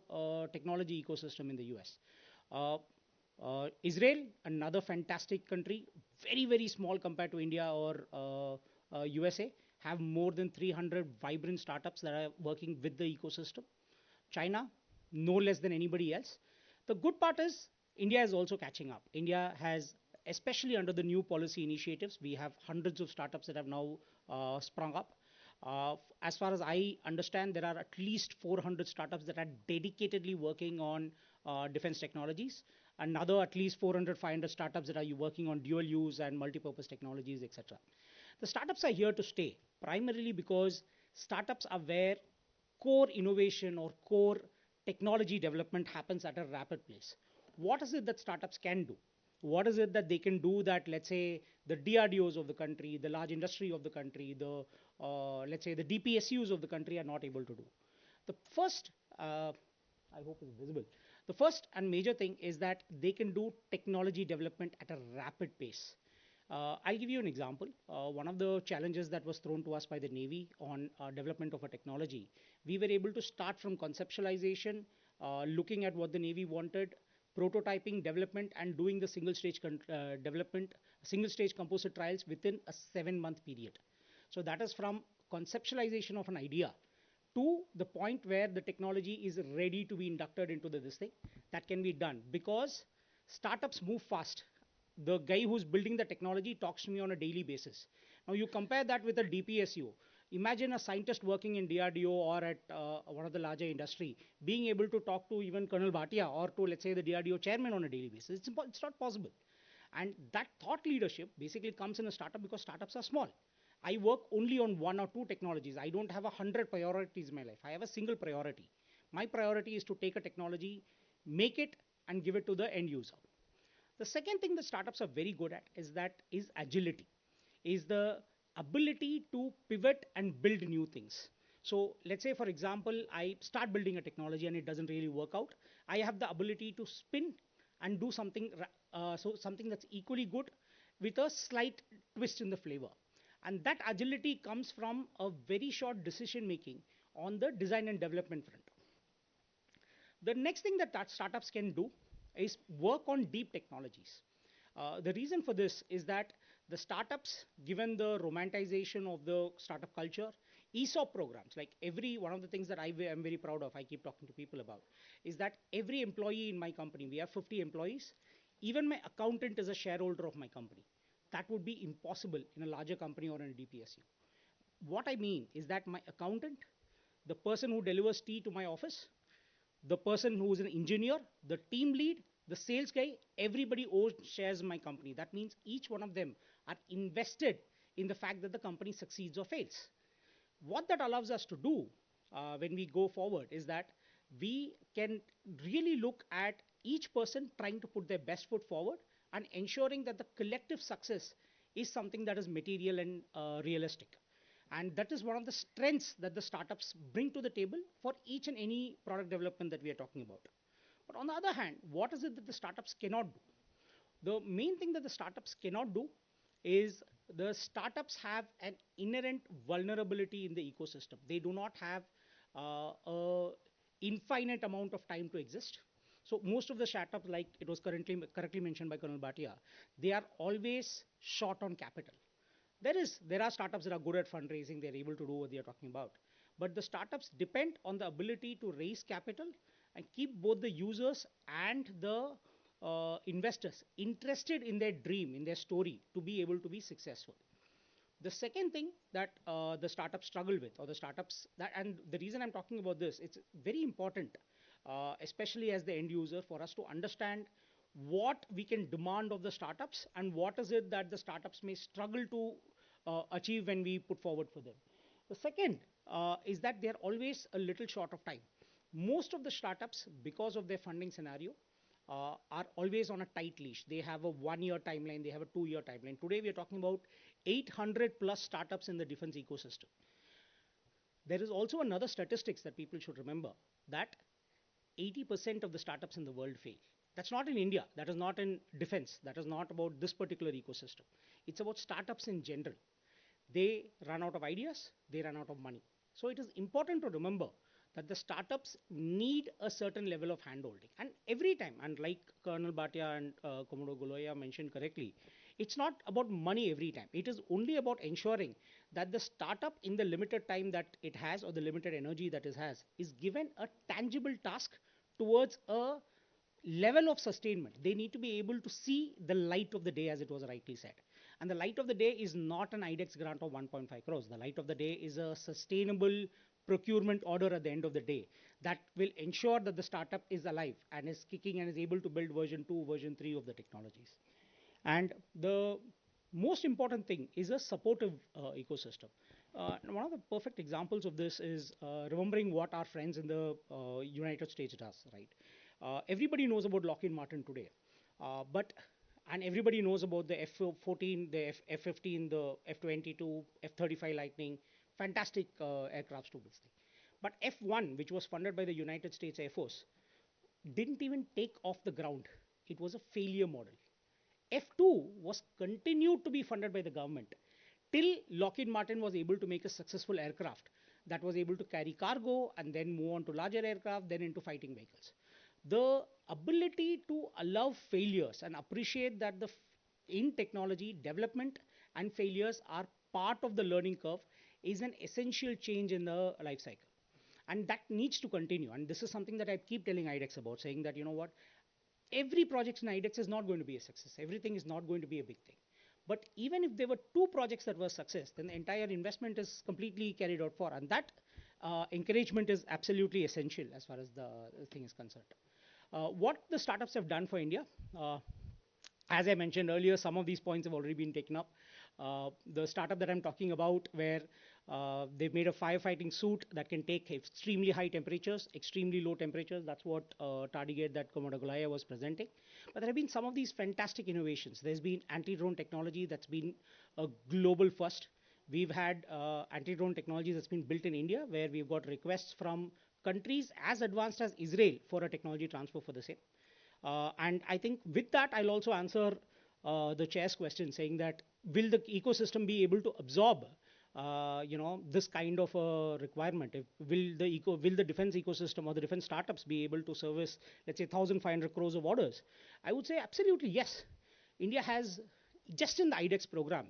technology ecosystem in the US. Uh, Israel, another fantastic country, very, very small compared to India or USA, have more than 300 vibrant startups that are working with the ecosystem. China, no less than anybody else. The good part is India is also catching up. India has, especially under the new policy initiatives, we have hundreds of startups that have now sprung up. As far as I understand, there are at least 400 startups that are dedicatedly working on defense technologies. Another at least 400, 500 startups that are working on dual use and multi-purpose technologies, etc. The startups are here to stay, primarily because startups are where core innovation or core technology development happens at a rapid pace. What is it that startups can do? What is it that they can do that, let's say, the DRDOs of the country, the large industry of the country, the let's say the DPSUs of the country are not able to do? The first, I hope it's visible. The first and major thing is that they can do technology development at a rapid pace. I'll give you an example. One of the challenges that was thrown to us by the Navy on development of a technology, we were able to start from conceptualization, looking at what the Navy wanted, prototyping, development, and doing the single stage development, single stage composite trials within a 7-month period. So that is from conceptualization of an idea to the point where the technology is ready to be inducted into this thing. That can be done because startups move fast. The guy who's building the technology talks to me on a daily basis. Now you compare that with a DPSU. Imagine a scientist working in DRDO or at one of the larger industry being able to talk to even Colonel Bhatia or to, let's say, the DRDO chairman on a daily basis. It's not possible. And that thought leadership basically comes in a startup because startups are small. I work only on 1 or 2 technologies. I don't have 100 priorities in my life. I have a single priority. My priority is to take a technology, make it, and give it to the end user. The second thing that startups are very good at is agility, is the ability to pivot and build new things. So let's say, for example, I start building a technology and it doesn't really work out. I have the ability to spin and do something, something that's equally good with a slight twist in the flavor. And that agility comes from a very short decision making on the design and development front. The next thing that startups can do is work on deep technologies. The reason for this is that the startups, given the romanticization of the startup culture, ESOP programs, like every one of the things that I am very proud of, I keep talking to people about, is that every employee in my company, we have 50 employees, even my accountant is a shareholder of my company. That would be impossible in a larger company or in a DPSU. What I mean is that my accountant, the person who delivers tea to my office, the person who is an engineer, the team lead, the sales guy, everybody owns shares in my company. That means each one of them are invested in the fact that the company succeeds or fails. What that allows us to do when we go forward is that we can really look at each person trying to put their best foot forward and ensuring that the collective success is something that is material and realistic. And that is one of the strengths that the startups bring to the table for each and any product development that we are talking about. But on the other hand, what is it that the startups cannot do? The main thing that the startups cannot do is the startups have an inherent vulnerability in the ecosystem. They do not have an infinite amount of time to exist. So most of the startups, like it was correctly mentioned by Colonel Bhatia, they are always short on capital. There are startups that are good at fundraising. They're able to do what they are talking about. But the startups depend on the ability to raise capital and keep both the users and the investors interested in their dream, in their story, to be able to be successful. The second thing that the startups struggle with, or the startups, and the reason I'm talking about this, it's very important, especially as the end user, for us to understand what we can demand of the startups and what is it that the startups may struggle to achieve when we put forward for them. The second is that they're always a little short of time. Most of the startups, because of their funding scenario, are always on a tight leash. They have a 1-year timeline, they have a 2-year timeline. Today we are talking about 800 plus startups in the defense ecosystem. There is also another statistics that people should remember, that 80% of the startups in the world fail. That's not in India, that is not in defense, that is not about this particular ecosystem. It's about startups in general. They run out of ideas, they run out of money. So it is important to remember that the startups need a certain level of handholding. And every time, and like Colonel Bhatia and Commodore Goloya mentioned correctly, it's not about money every time. It is only about ensuring that the startup in the limited time that it has or the limited energy that it has is given a tangible task towards a level of sustainment. They need to be able to see the light of the day, as it was rightly said. And the light of the day is not an IDEX grant of 1.5 crores. The light of the day is a sustainable procurement order at the end of the day that will ensure that the startup is alive and is kicking and is able to build version 2, version 3 of the technologies. And the most important thing is a supportive ecosystem. One of the perfect examples of this is remembering what our friends in the United States does, right? Everybody knows about Lockheed Martin today, and everybody knows about the F-14, the F-15, the F-22, F-35 Lightning, fantastic aircrafts to build. But F-1, which was funded by the United States Air Force, didn't even take off the ground. It was a failure model. F-2 was continued to be funded by the government till Lockheed Martin was able to make a successful aircraft that was able to carry cargo and then move on to larger aircraft, then into fighting vehicles. The ability to allow failures and appreciate that in technology, development and failures are part of the learning curve is an essential change in the life cycle. And that needs to continue. And this is something that I keep telling IDEX about, saying that, you know what, every project in IDEX is not going to be a success. Everything is not going to be a big thing. But even if there were 2 projects that were success, then the entire investment is completely carried out for. And that encouragement is absolutely essential as far as the thing is concerned. What the startups have done for India, as I mentioned earlier, some of these points have already been taken up. The startup that I'm talking about, where they've made a firefighting suit that can take extremely high temperatures, extremely low temperatures. That's what Tardigate that Commodore Golaya was presenting. But there have been some of these fantastic innovations. There's been anti-drone technology that's been a global first. We've had anti-drone technology that's been built in India, where we've got requests from countries as advanced as Israel for a technology transfer for the same. And I think with that, I'll also answer the chair's question, saying that will the ecosystem be able to absorb this kind of a requirement? Will the defense ecosystem or the defense startups be able to service, let's say, 1,500 crores of orders? I would say absolutely yes. India has, just in the IDEX program,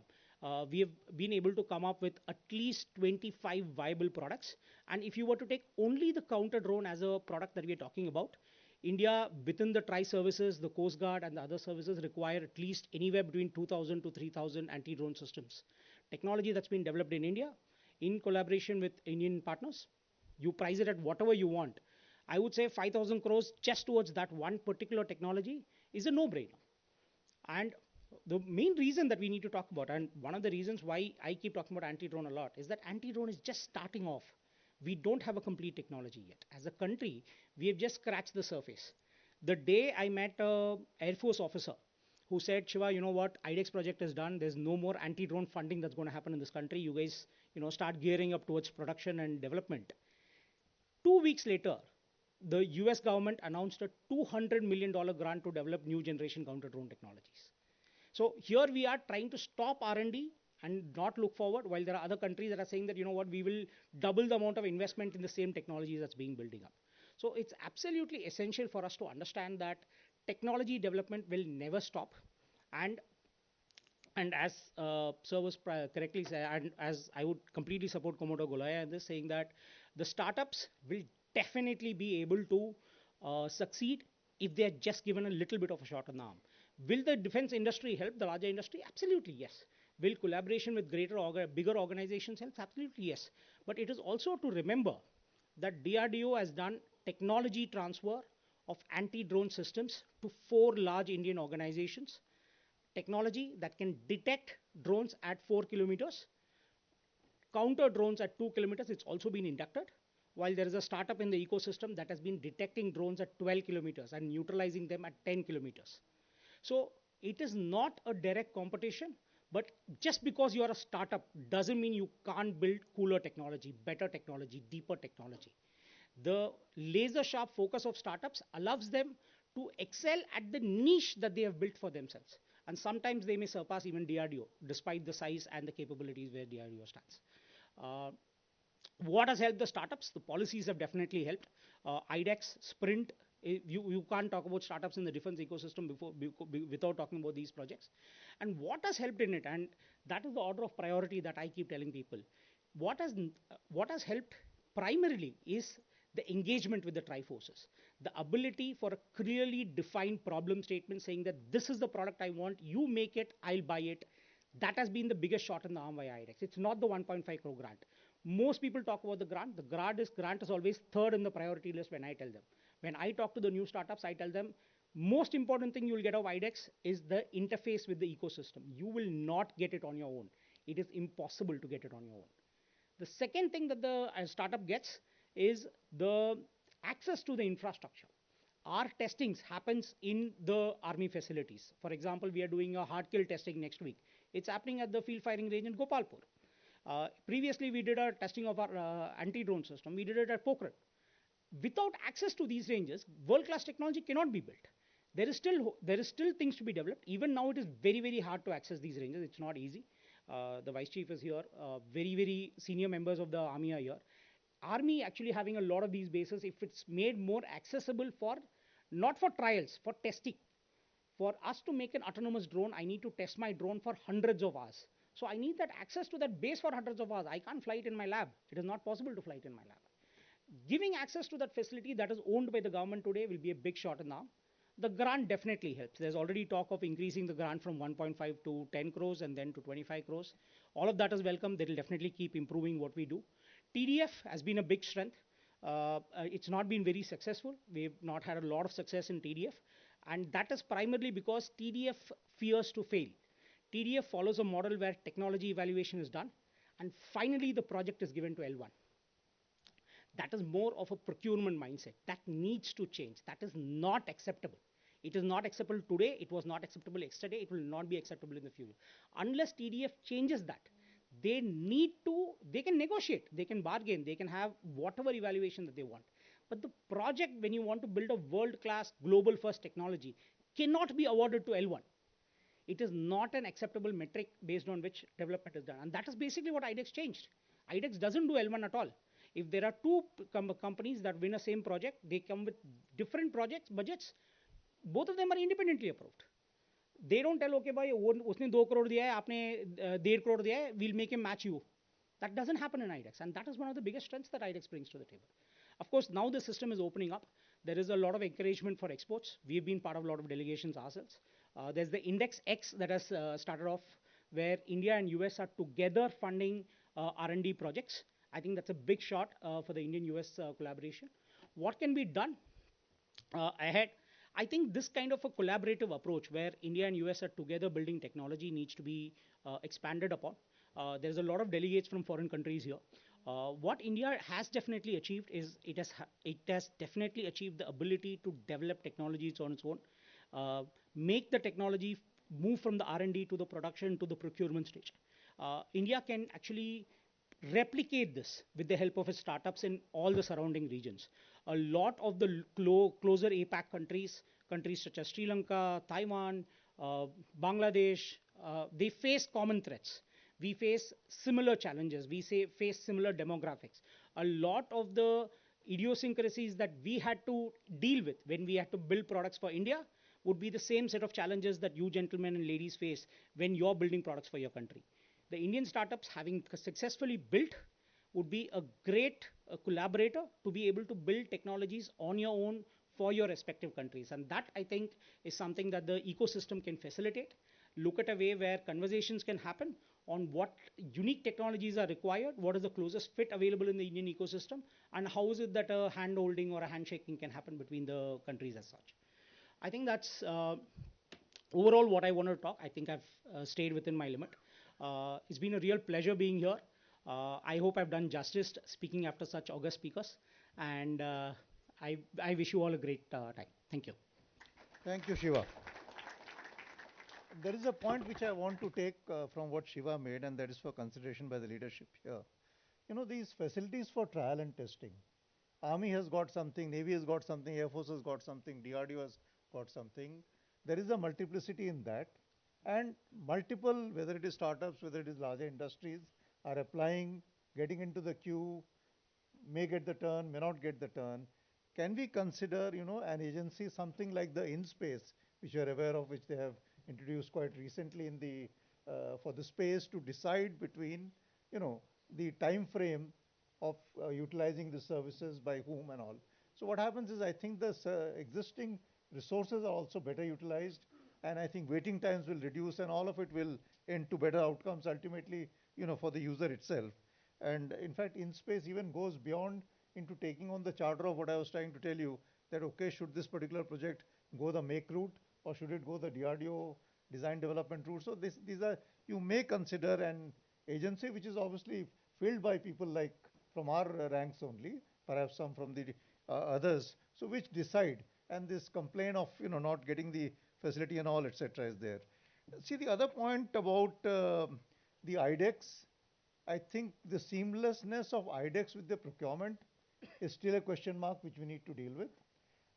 we have been able to come up with at least 25 viable products. And if you were to take only the counter drone as a product that we are talking about, India, within the tri-services, the Coast Guard and the other services require at least anywhere between 2,000 to 3,000 anti-drone systems. Technology that's been developed in India in collaboration with Indian partners. You price it at whatever you want. I would say 5,000 crores just towards that one particular technology is a no-brainer. And the main reason that we need to talk about, and one of the reasons why I keep talking about anti-drone a lot, is that anti-drone is just starting off. We don't have a complete technology yet. As a country, we have just scratched the surface. The day I met an Air Force officer who said, Shiva, you know what, IDEX project is done. There's no more anti-drone funding that's going to happen in this country. You guys, start gearing up towards production and development. 2 weeks later, the US government announced a $200 million grant to develop new generation counter-drone technologies. So here we are trying to stop R&D and not look forward, while there are other countries that are saying that, you know what, we will double the amount of investment in the same technology that's being building up. So it's absolutely essential for us to understand that technology development will never stop. And as Sir was correctly said, and as I would completely support Commodore Golaya in this, saying that the startups will definitely be able to succeed if they are just given a little bit of a shot on the arm. Will the defense industry help the larger industry? Absolutely yes. Will collaboration with bigger organizations help? Absolutely yes. But it is also to remember that DRDO has done technology transfer of anti-drone systems to 4 large Indian organizations. Technology that can detect drones at 4 kilometers, counter drones at 2 kilometers. It's also been inducted. while there is a startup in the ecosystem that has been detecting drones at 12 kilometers and neutralizing them at 10 kilometers. So it is not a direct competition, but just because you are a startup doesn't mean you can't build cooler technology, better technology, deeper technology. The laser sharp focus of startups allows them to excel at the niche that they have built for themselves. And sometimes they may surpass even DRDO, despite the size and the capabilities where DRDO stands. What has helped the startups? The policies have definitely helped. IDEX, Sprint, you can't talk about startups in the defense ecosystem without talking about these projects. And what has helped in it, and that is the order of priority that I keep telling people, what has helped primarily is the engagement with the Triforces, the ability for a clearly defined problem statement saying that this is the product I want, you make it, I'll buy it. That has been the biggest shot in the arm via IDEX. It's not the 1.5 crore grant. Most people talk about the grant. The grant is always third in the priority list when I tell them. When I talk to the new startups, I tell them, most important thing you will get of IDEX is the interface with the ecosystem. You will not get it on your own. It is impossible to get it on your own. The second thing that the startup gets is the access to the infrastructure. Our testings happens in the army facilities. For example, we are doing a hard kill testing next week. It's happening at the field firing range in Gopalpur. Previously, we did a testing of our anti-drone system. We did it at Pokhran. Without access to these ranges, world-class technology cannot be built. There is still things to be developed. Even now, it is very, very hard to access these ranges. It's not easy. The Vice Chief is here. Very, very senior members of the Army are here. Army actually having a lot of these bases, if it's made more accessible for, not for trials, for testing. For us to make an autonomous drone, I need to test my drone for hundreds of hours. So I need that access to that base for hundreds of hours. I can't fly it in my lab. It is not possible to fly it in my lab. Giving access to that facility that is owned by the government today will be a big shot in the arm. The grant definitely helps. There's already talk of increasing the grant from 1.5 to 10 crores and then to 25 crores. All of that is welcome. They will definitely keep improving what we do. TDF has been a big strength. It's not been very successful. We've not had a lot of success in TDF. And that is primarily because TDF fears to fail. TDF follows a model where technology evaluation is done. And finally, the project is given to L1. That is more of a procurement mindset. That needs to change. That is not acceptable. It is not acceptable today. It was not acceptable yesterday. It will not be acceptable in the future. Unless TDF changes that, they can negotiate, they can bargain, they can have whatever evaluation that they want. But the project, when you want to build a world-class, global-first technology, cannot be awarded to L1. It is not an acceptable metric based on which development is done. And that is basically what IDEX changed. IDEX doesn't do L1 at all. If there are two companies that win a same project, they come with different budgets. Both of them are independently approved. They don't tell, okay, bhai, usne 2 crore diya hai, aapne 1.5 crore diya hai, we'll make him match you. That doesn't happen in IDEX. And that is one of the biggest strengths that IDEX brings to the table. Of course, now the system is opening up. There is a lot of encouragement for exports. We've been part of a lot of delegations ourselves. There's the Index X that has started off, where India and US are together funding R&D projects. I think that's a big shot for the Indian-US collaboration. What can be done ahead? I think this kind of a collaborative approach where India and US are together building technology needs to be expanded upon. There's a lot of delegates from foreign countries here. What India has definitely achieved is it has definitely achieved the ability to develop technologies on its own, make the technology move from the R&D to the production to the procurement stage. India can actually replicate this with the help of its startups in all the surrounding regions. A lot of the closer APAC countries such as Sri Lanka, Taiwan, Bangladesh, they face common threats. We face similar challenges. We face similar demographics. A lot of the idiosyncrasies that we had to deal with when we had to build products for India would be the same set of challenges that you gentlemen and ladies face when you're building products for your country. The Indian startups, having successfully built, would be a great collaborator to be able to build technologies on your own for your respective countries. And that, I think, is something that the ecosystem can facilitate. Look at a way where conversations can happen on what unique technologies are required, what is the closest fit available in the Indian ecosystem, and how is it that a hand-holding or a handshaking can happen between the countries as such. I think that's overall what I want to talk. I think I've stayed within my limit. It's been a real pleasure being here. I hope I've done justice speaking after such august speakers, and I wish you all a great time. Thank you. Thank you, Shiva. There is a point which I want to take from what Shiva made, and that is for consideration by the leadership here. You know, these facilities for trial and testing. Army has got something, Navy has got something, Air Force has got something, DRDO has got something. There is a multiplicity in that. And multiple, whether it is startups, whether it is larger industries, are applying, getting into the queue, may get the turn, may not get the turn. Can we consider, you know, an agency, something like the InSpace, which you are aware of, which they have introduced quite recently in the for the space to decide between, you know, the time frame of utilizing the services by whom and all. So what happens is, I think the existing resources are also better utilized, and I think waiting times will reduce, and all of it will end to better outcomes ultimately, you know, for the user itself. And in fact, InSpace even goes beyond into taking on the charter of what I was trying to tell you, that okay, should this particular project go the make route, or should it go the DRDO design development route? So these are, you may consider an agency which is obviously filled by people like from our ranks only, perhaps some from the others, so which decide, and this complaint of, you know, not getting the facility and all, etc., is there. See, the other point about the IDEX, I think the seamlessness of IDEX with the procurement is still a question mark which we need to deal with.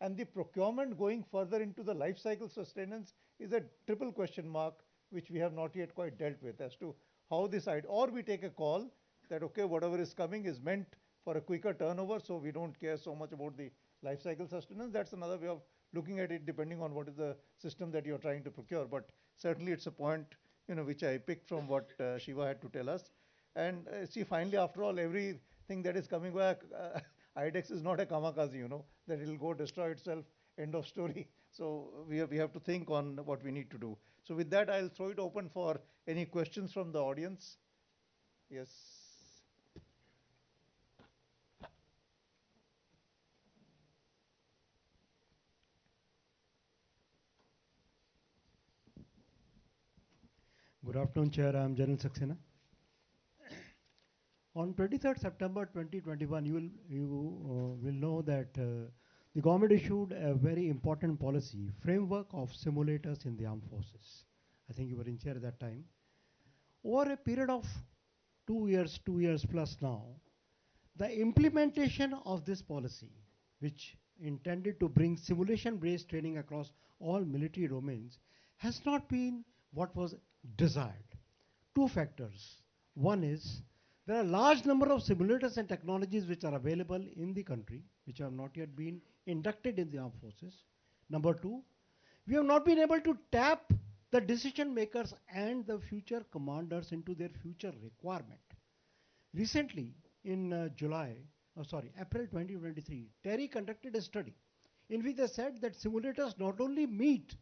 And the procurement going further into the life cycle sustenance is a triple question mark which we have not yet quite dealt with as to how this side, or we take a call that okay, whatever is coming is meant for a quicker turnover, so we don't care so much about the life cycle sustenance. That's another way of looking at it, depending on what is the system that you're trying to procure. But certainly it's a point, you know, which I picked from what Shiva had to tell us. And see, finally, after all, everything that is coming back, IDEX is not a kamikaze, you know, that it'll go destroy itself, end of story. So we have to think on what we need to do. So with that, I'll throw it open for any questions from the audience. Yes. Good afternoon, Chair. I am General Saxena. On 23rd September 2021, you will know that the government issued a very important policy, framework of simulators in the armed forces. I think you were in chair at that time. Over a period of 2 years plus now, the implementation of this policy, which intended to bring simulation-based training across all military domains, has not been what was desired. Two factors. One is there are a large number of simulators and technologies which are available in the country, which have not yet been inducted in the armed forces. Number two, we have not been able to tap the decision makers and the future commanders into their future requirement. Recently, in April 2023, Terry conducted a study in which they said that simulators not only meet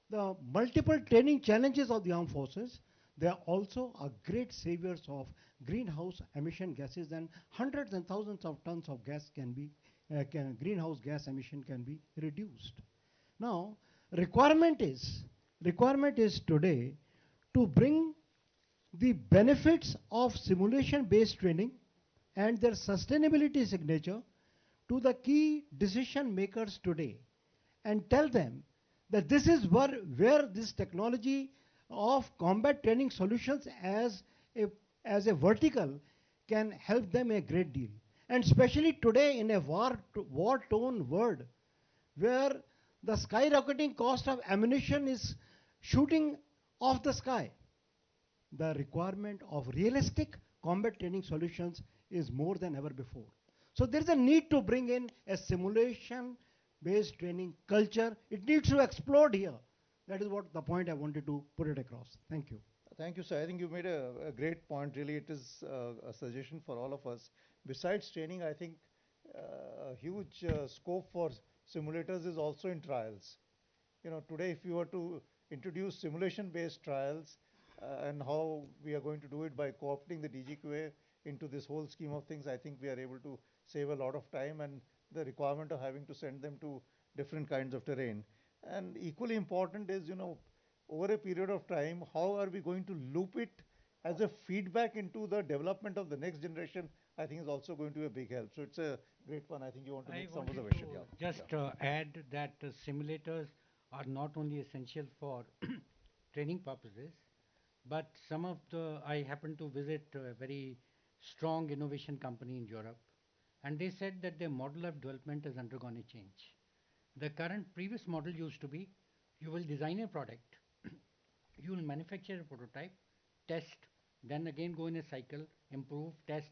the multiple training challenges of the armed forces, they are also a great saviors of greenhouse emission gases, and hundreds and thousands of tons of gas greenhouse gas emission can be reduced. Now, requirement is today to bring the benefits of simulation-based training and their sustainability signature to the key decision makers today and tell them that this is where this technology of combat training solutions as a vertical can help them a great deal. And especially today in a war-torn world where the skyrocketing cost of ammunition is shooting off the sky, the requirement of realistic combat training solutions is more than ever before. So there is a need to bring in a simulation-based training culture. It needs to explode here. That is what the point I wanted to put it across. Thank you. Thank you, sir. I think you made a great point. Really, it is a suggestion for all of us. Besides training, I think a huge scope for simulators is also in trials. You know, today, if you were to introduce simulation-based trials and how we are going to do it by co-opting the DGQA into this whole scheme of things, I think we are able to save a lot of time and the requirement of having to send them to different kinds of terrain. And equally important is, you know, over a period of time, how are we going to loop it as a feedback into the development of the next generation, I think is also going to be a big help. So it's a great one. I think you want to I make some wanted observation. to Yeah. just add that simulators are not only essential for training purposes, but some of the, I happened to visit a very strong innovation company in Europe, and they said that their model of development has undergone a change. The current previous model used to be, you will design a product, you will manufacture a prototype, test, then again go in a cycle, improve, test,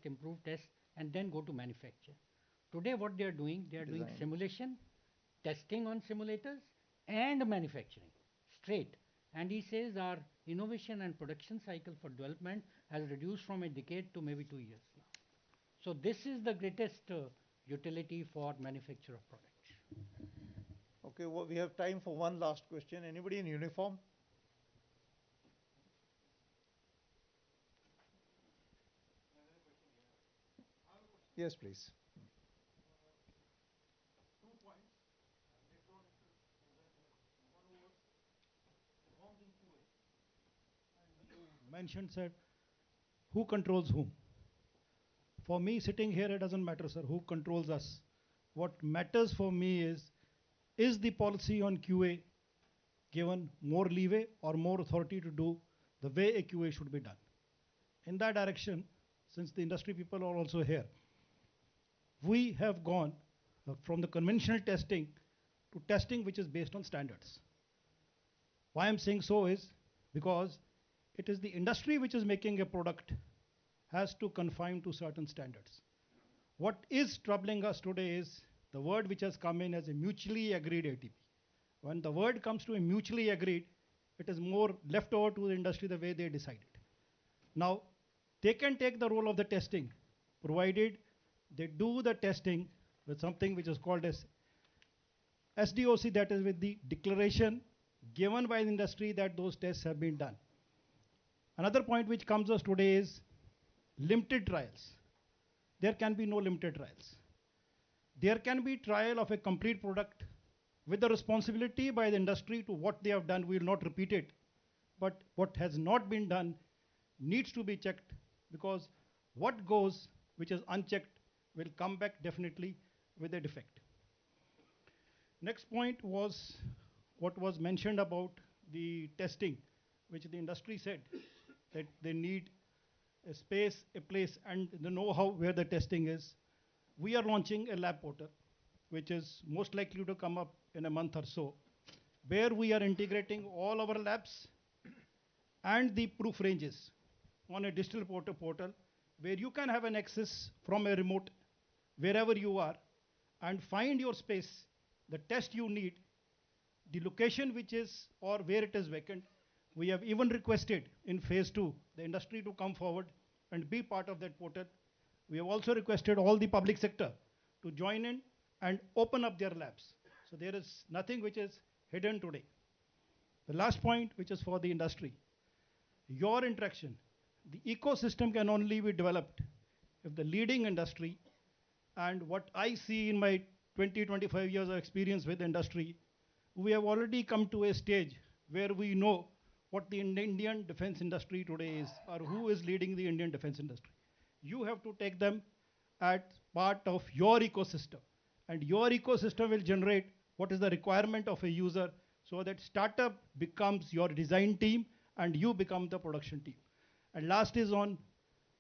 and then go to manufacture. Today what they are doing Design. simulation, testing on simulators, and manufacturing straight. And he says our innovation and production cycle for development has reduced from a decade to maybe 2 years now. So this is the greatest utility for manufacture of products. Okay, well, we have time for one last question. Anybody in uniform? Yes, please. Mentioned, sir, who controls whom? For me, sitting here, it doesn't matter, sir, who controls us. What matters for me is the policy on QA given more leeway or more authority to do the way a QA should be done? In that direction, since the industry people are also here, we have gone from the conventional testing to testing which is based on standards. Why I'm saying so is because it is the industry which is making a product has to conform to certain standards. What is troubling us today is the word which has come in as a mutually agreed ATP. When the word comes to a mutually agreed, it is more left over to the industry the way they decided. Now, they can take the role of the testing, provided they do the testing with something which is called as SDOC, that is with the declaration given by the industry that those tests have been done. Another point which comes us today is limited trials. There can be no limited trials. There can be trial of a complete product with the responsibility by the industry to what they have done. We will not repeat it. But what has not been done needs to be checked, because what goes which is unchecked will come back definitely with a defect. Next point was what was mentioned about the testing, which the industry said that they need a space, a place, and the know-how where the testing is. We are launching a lab portal, which is most likely to come up in a month or so, where we are integrating all our labs and the proof ranges on a digital portal, where you can have an access from a remote, wherever you are, and find your space, the test you need, the location which is or where it is vacant. We have even requested in phase 2 the industry to come forward and be part of that portal. We have also requested all the public sector to join in and open up their labs. So there is nothing which is hidden today. The last point, which is for the industry, your interaction, the ecosystem can only be developed if the leading industry, and what I see in my 20-25 years of experience with industry, we have already come to a stage where we know what the Indian defense industry today is, or who is leading the Indian defense industry. You have to take them as part of your ecosystem, and your ecosystem will generate what is the requirement of a user, so that startup becomes your design team and you become the production team. And last is on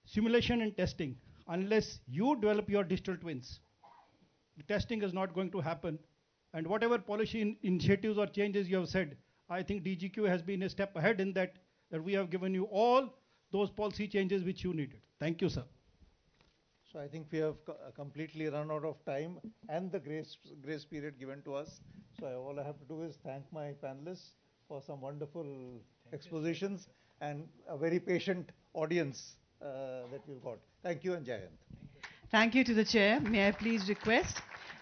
simulation and testing. Unless you develop your digital twins, the testing is not going to happen. And whatever policy initiatives or changes you have said, I think DGQ has been a step ahead in that we have given you all those policy changes which you needed. Thank you, sir. So I think we have completely run out of time and the grace period given to us. So all I have to do is thank my panelists for some wonderful expositions and a very patient audience that we've got. Thank you and Jai Hind. Thank you to the chair. May I please request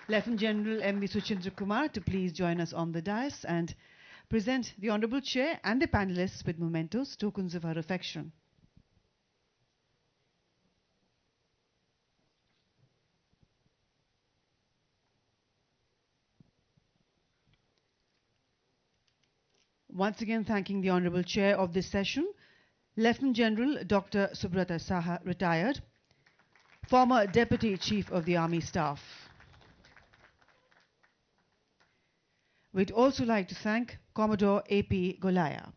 Lieutenant General M.V. Suchindra Kumar to please join us on the dais and present the Honorable Chair and the panelists with mementos, tokens of our affection. Once again, thanking the Honorable Chair of this session. Lieutenant General Dr. Subrata Saha, retired, former Deputy Chief of the Army Staff. We'd also like to thank Commodore A.P. Golaya.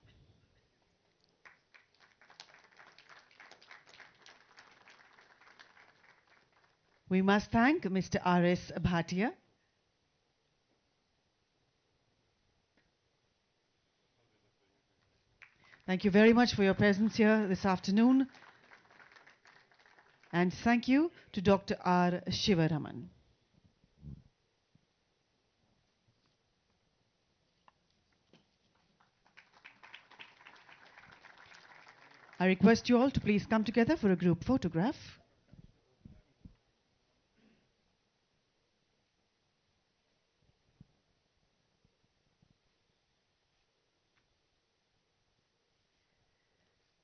We must thank Mr. R.S. Bhatia. Thank you very much for your presence here this afternoon. And thank you to Dr. R. Shivaraman. I request you all to please come together for a group photograph.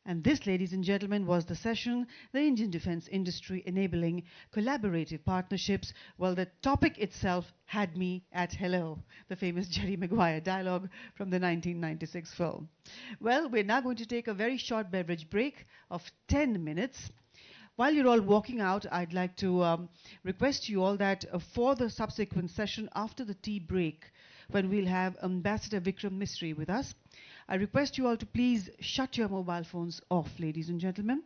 And this, ladies and gentlemen, was the session, the Indian defense industry enabling collaborative partnerships. Well, the topic itself had me at hello, the famous Jerry Maguire dialogue from the 1996 film. Well, we're now going to take a very short beverage break of 10 minutes. While you're all walking out, I'd like to request you all that for the subsequent session after the tea break, when we'll have Ambassador Vikram Misri with us, I request you all to please shut your mobile phones off, ladies and gentlemen.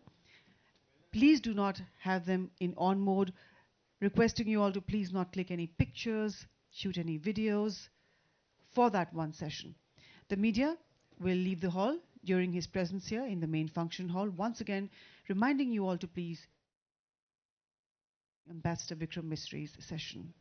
Please do not have them in on mode. Requesting you all to please not click any pictures, shoot any videos for that one session. The media will leave the hall during his presence here in the main function hall. Once again, reminding you all to please Ambassador Vikram Misri's session.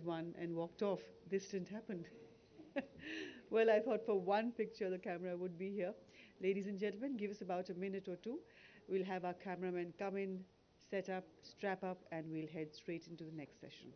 one and walked off. This didn't happen. Well, I thought for one picture the camera would be here. Ladies and gentlemen, give us about a minute or two. We'll have our cameraman come in, set up, strap up, and we'll head straight into the next session.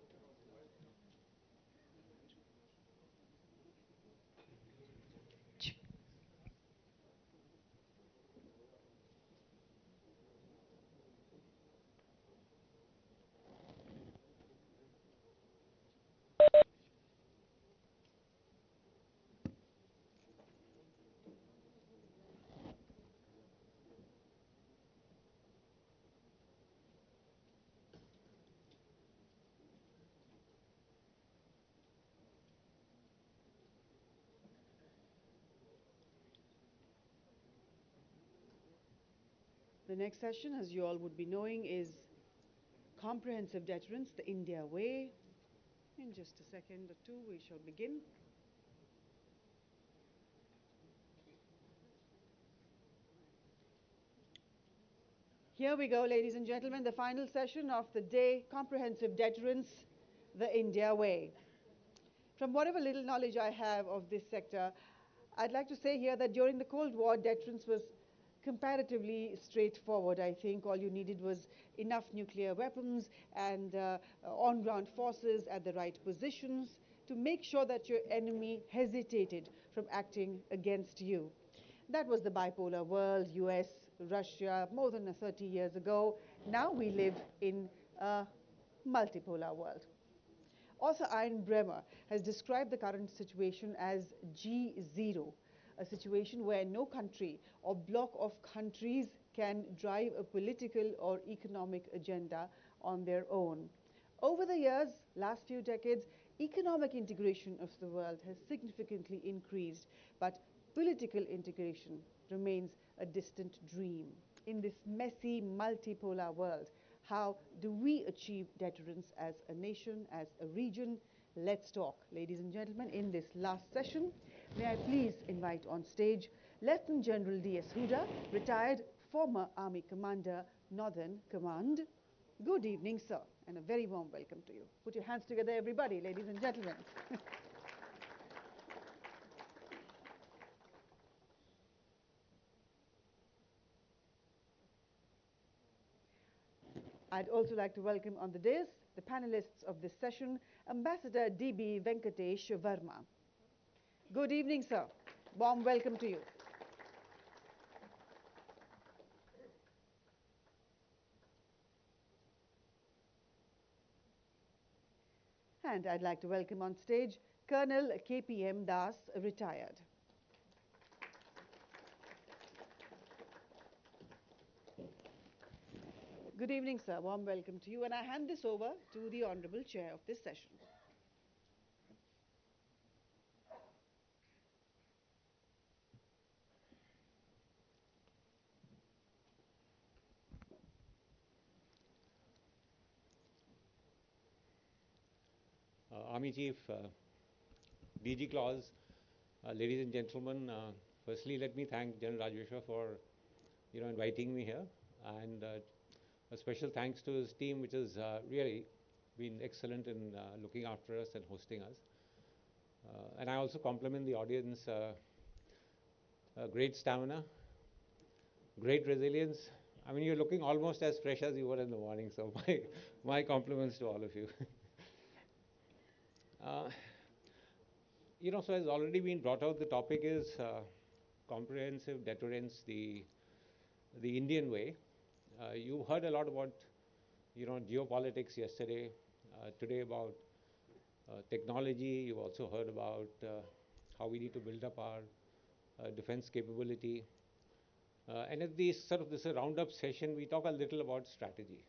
The next session, as you all would be knowing, is Comprehensive Deterrence, the India Way. In just a second or two, we shall begin. Here we go, ladies and gentlemen, the final session of the day, Comprehensive Deterrence, the India Way. From whatever little knowledge I have of this sector, I'd like to say here that during the Cold War, deterrence was comparatively straightforward. I think all you needed was enough nuclear weapons and on-ground forces at the right positions to make sure that your enemy hesitated from acting against you. That was the bipolar world, US, Russia, more than 30 years ago. Now we live in a multipolar world. Author Ian Bremmer has described the current situation as G0, a situation where no country or bloc of countries can drive a political or economic agenda on their own. Over the years, last few decades, economic integration of the world has significantly increased, but political integration remains a distant dream. In this messy, multipolar world, how do we achieve deterrence as a nation, as a region? Let's talk, ladies and gentlemen, in this last session. May I please invite on stage Lieutenant General D.S. Huda, retired former Army Commander, Northern Command. Good evening, sir, and a very warm welcome to you. Put your hands together, everybody, ladies and gentlemen. I'd also like to welcome on the dais the panelists of this session, Ambassador D.B. Venkatesh Verma. Good evening, sir. Warm welcome to you. And I'd like to welcome on stage Colonel K.P.M. Das, retired. Good evening, sir. Warm welcome to you. And I hand this over to the Honorable Chair of this session. Army Chief, DG Claus, ladies and gentlemen, firstly let me thank General Rajeshwar for inviting me here, and a special thanks to his team, which has really been excellent in looking after us and hosting us. And I also compliment the audience, great stamina, great resilience. I mean, you're looking almost as fresh as you were in the morning, so my compliments to all of you. So as already been brought out, the topic is comprehensive deterrence, the Indian way. You heard a lot about, geopolitics yesterday, today about technology. You've also heard about how we need to build up our defense capability. And at this roundup session, we talk a little about strategy,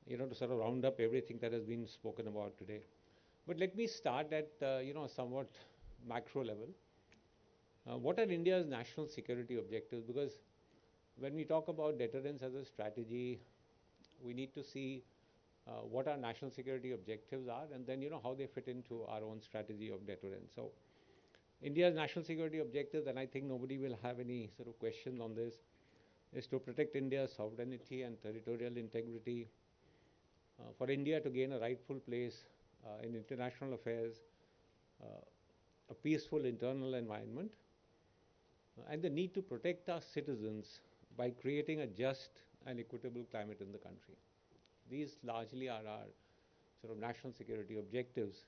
to sort of round up everything that has been spoken about today. But let me start at, somewhat macro level. What are India's national security objectives? Because when we talk about deterrence as a strategy, we need to see what our national security objectives are, and then, how they fit into our own strategy of deterrence. So India's national security objectives, and I think nobody will have any sort of questions on this, is to protect India's sovereignty and territorial integrity, for India to gain a rightful place in international affairs, a peaceful internal environment, and the need to protect our citizens by creating a just and equitable climate in the country. These largely are our sort of national security objectives.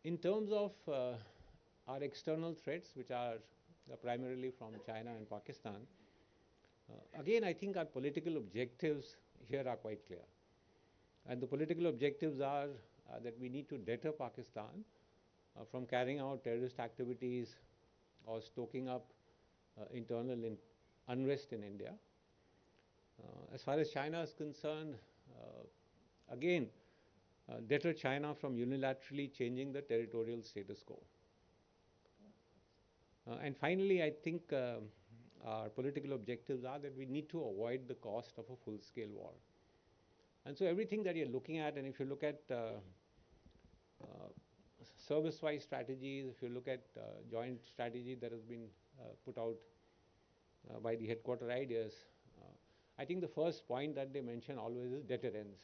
In terms of our external threats, which are primarily from China and Pakistan, again, I think our political objectives here are quite clear. And the political objectives are that we need to deter Pakistan from carrying out terrorist activities or stoking up internal unrest in India. As far as China is concerned, again, deter China from unilaterally changing the territorial status quo. And finally, I think our political objectives are that we need to avoid the cost of a full-scale war. And so everything that you're looking at, and if you look at service-wise strategies, if you look at joint strategy that has been put out by the headquarter ideas, I think the first point that they mention always is deterrence.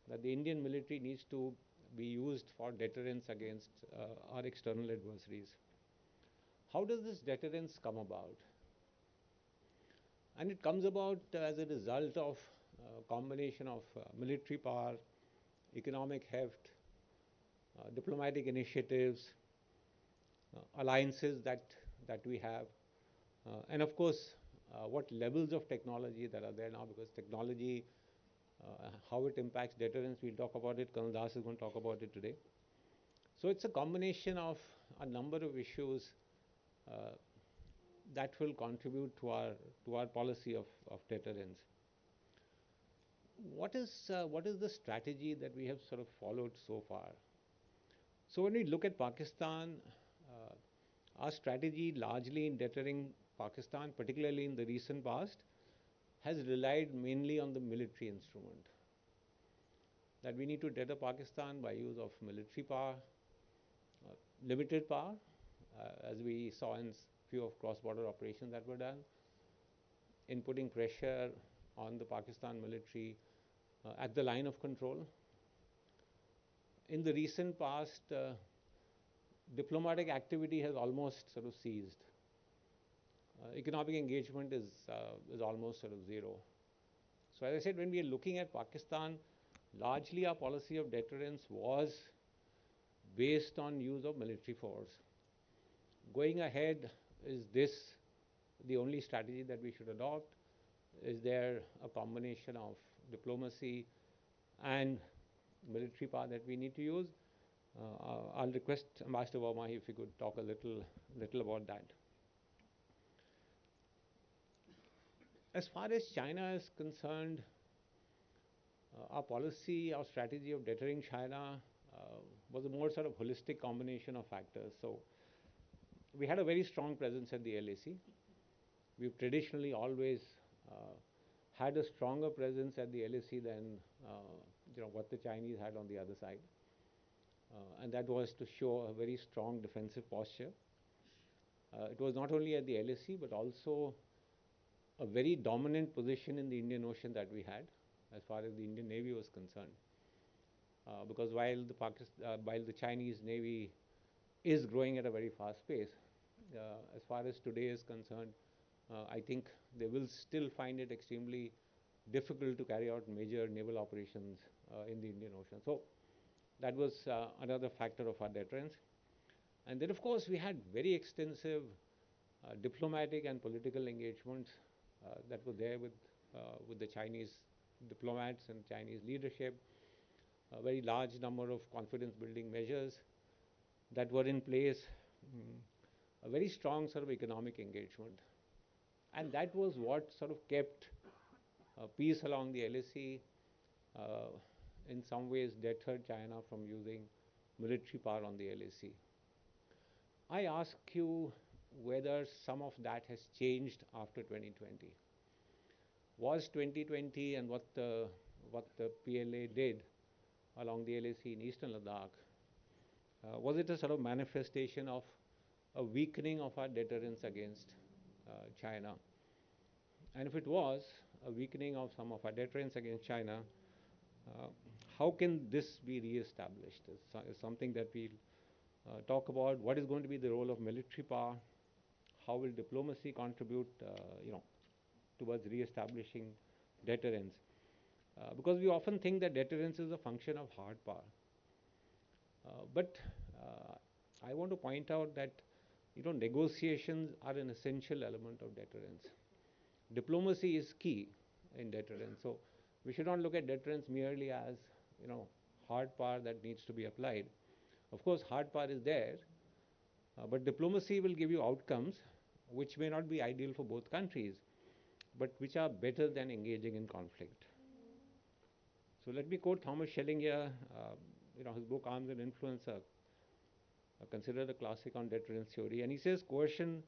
That the Indian military needs to be used for deterrence against our external adversaries. How does this deterrence come about? And it comes about as a result of a combination of military power, economic heft, diplomatic initiatives, alliances that we have, and of course, what levels of technology that are there now, because technology, how it impacts deterrence, we'll talk about it. Colonel Das is going to talk about it today. So it's a combination of a number of issues that will contribute to our policy of deterrence. What is the strategy that we have sort of followed so far? So when we look at Pakistan, our strategy largely in deterring Pakistan, particularly in the recent past, has relied mainly on the military instrument. That we need to deter Pakistan by use of military power, limited power, as we saw in few of cross-border operations that were done, in putting pressure on the Pakistan military at the line of control. In the recent past, diplomatic activity has almost sort of ceased. Economic engagement is almost sort of zero. So as I said, when we are looking at Pakistan, largely our policy of deterrence was based on use of military force. Going ahead, is this the only strategy that we should adopt? Is there a combination of diplomacy and military power that we need to use? I'll request Ambassador Verma if he could talk a little about that. As far as China is concerned, our policy, our strategy of deterring China was a more sort of holistic combination of factors. So we had a very strong presence at the LAC. We've traditionally always had a stronger presence at the LAC than what the Chinese had on the other side. And that was to show a very strong defensive posture. It was not only at the LAC, but also a very dominant position in the Indian Ocean that we had, as far as the Indian Navy was concerned. Because while the Chinese Navy is growing at a very fast pace, as far as today is concerned, I think they will still find it extremely difficult to carry out major naval operations in the Indian Ocean. So that was another factor of our deterrence. And then, of course, we had very extensive diplomatic and political engagements that were there with the Chinese diplomats and Chinese leadership, a very large number of confidence-building measures that were in place, a very strong sort of economic engagement. And that was what sort of kept peace along the LAC, in some ways deterred China from using military power on the LAC. I ask you whether some of that has changed after 2020. Was 2020 and what the PLA did along the LAC in Eastern Ladakh, was it a sort of manifestation of a weakening of our deterrence against China? And if it was a weakening of some of our deterrence against China, how can this be re-established is something that we'll talk about. What is going to be the role of military power? How will diplomacy contribute, towards re-establishing deterrence? Because we often think that deterrence is a function of hard power. But I want to point out that, negotiations are an essential element of deterrence. Diplomacy is key in deterrence. So we should not look at deterrence merely as, hard power that needs to be applied. Of course, hard power is there, but diplomacy will give you outcomes which may not be ideal for both countries, but which are better than engaging in conflict. So let me quote Thomas Schelling here, his book Arms and Influence, considered a classic on deterrence theory. And he says coercion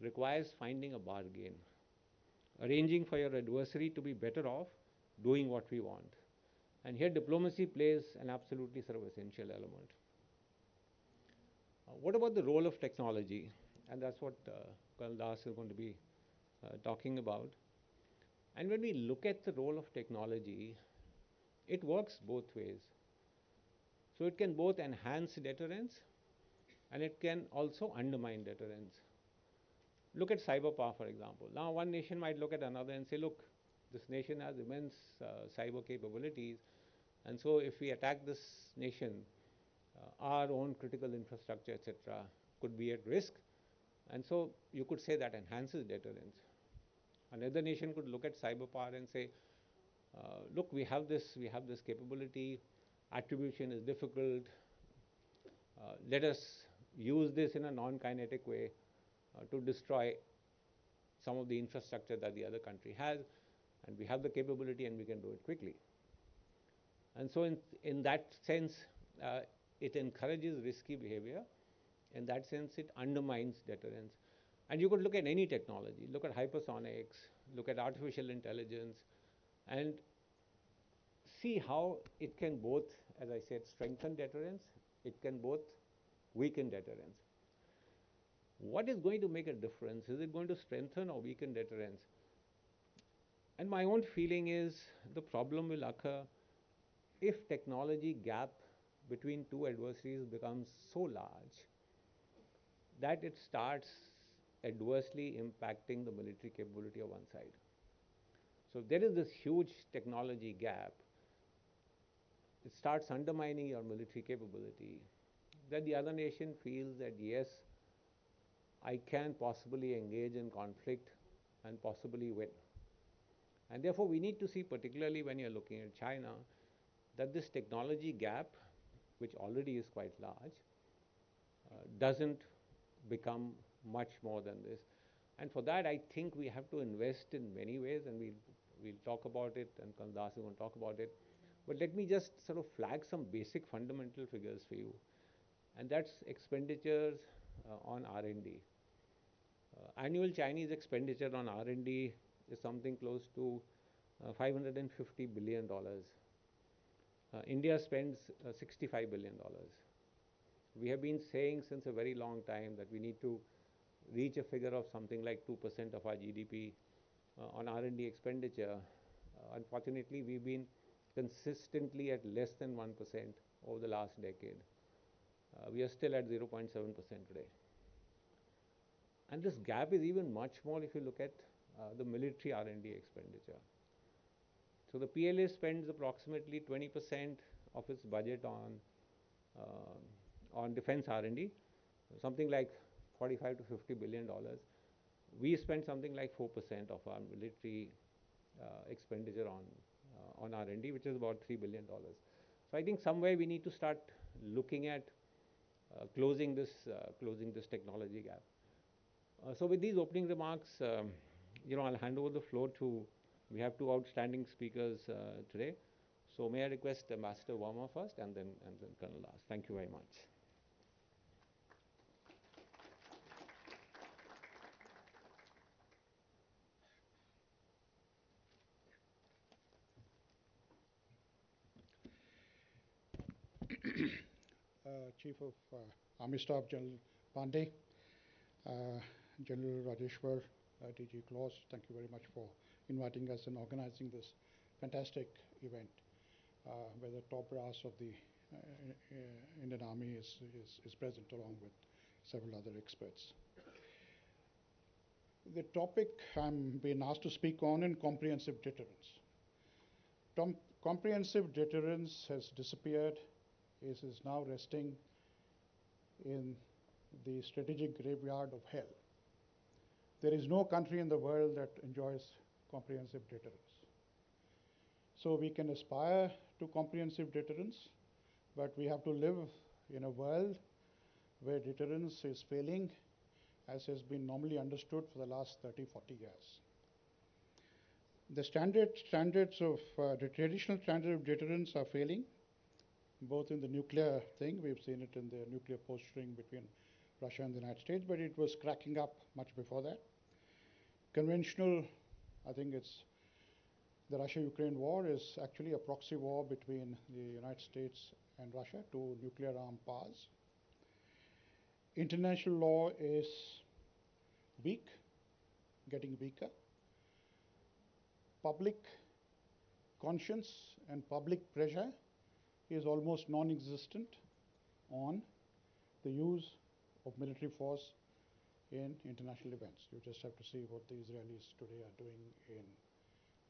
requires finding a bargain, arranging for your adversary to be better off doing what we want. And here diplomacy plays an absolutely sort of essential element. What about the role of technology? And that's what Colonel Das is going to be talking about. And when we look at the role of technology, it works both ways. So it can both enhance deterrence and it can also undermine deterrence. Look at cyber power, for example. Now, one nation might look at another and say, look, this nation has immense cyber capabilities, and so if we attack this nation, our own critical infrastructure, etc., could be at risk, and so you could say that enhances deterrence. Another nation could look at cyber power and say, look, we have this capability, attribution is difficult, let us use this in a non-kinetic way to destroy some of the infrastructure that the other country has, and we have the capability and we can do it quickly. And so in that sense, it encourages risky behavior. In that sense, it undermines deterrence. And you could look at any technology, look at hypersonics, look at artificial intelligence, and see how it can both, as I said, strengthen deterrence, it can both weaken deterrence. What is going to make a difference? Is it going to strengthen or weaken deterrence? And my own feeling is the problem will occur if technology gap between two adversaries becomes so large that it starts adversely impacting the military capability of one side. So there is this huge technology gap. It starts undermining your military capability. Then the other nation feels that, yes, I can possibly engage in conflict and possibly win. And therefore, we need to see, particularly when you're looking at China, that this technology gap, which already is quite large, doesn't become much more than this. And for that, I think we have to invest in many ways, and we'll talk about it, and Kandas is going to talk about it. But let me just sort of flag some basic fundamental figures for you. And that's expenditures on R&D. Annual Chinese expenditure on R&D is something close to $550 billion. India spends $65 billion. We have been saying since a very long time that we need to reach a figure of something like 2% of our GDP on R&D expenditure. Unfortunately, we've been consistently at less than 1% over the last decade. We are still at 0.7% today. And this gap is even much more if you look at the military R&D expenditure. So the PLA spends approximately 20% of its budget on defense R&D, something like $45 to $50 billion. We spend something like 4% of our military expenditure on R&D, which is about $3 billion. So I think somewhere we need to start looking at closing this technology gap. So with these opening remarks, I'll hand over the floor to, we have two outstanding speakers today. So may I request Ambassador Verma first, and then Colonel Das. Thank you very much. Chief of Army Staff General Pandey, General Rajeshwar, DG Claus, thank you very much for inviting us and organizing this fantastic event. where the top brass of the Indian Army is present along with several other experts. The topic I'm being asked to speak on is comprehensive deterrence. Comprehensive deterrence has disappeared. It is now resting in the strategic graveyard of hell. There is no country in the world that enjoys comprehensive deterrence. So we can aspire to comprehensive deterrence, but we have to live in a world where deterrence is failing, as has been normally understood for the last 30, 40 years. The traditional standards of deterrence are failing, both in the nuclear thing. We've seen it in the nuclear posturing between Russia and the United States, but it was cracking up much before that. Conventional, I think it's the Russia-Ukraine war is actually a proxy war between the United States and Russia, two nuclear-armed powers. International law is weak, getting weaker. Public conscience and public pressure is almost non-existent on the use of military force in international events. You just have to see what the Israelis today are doing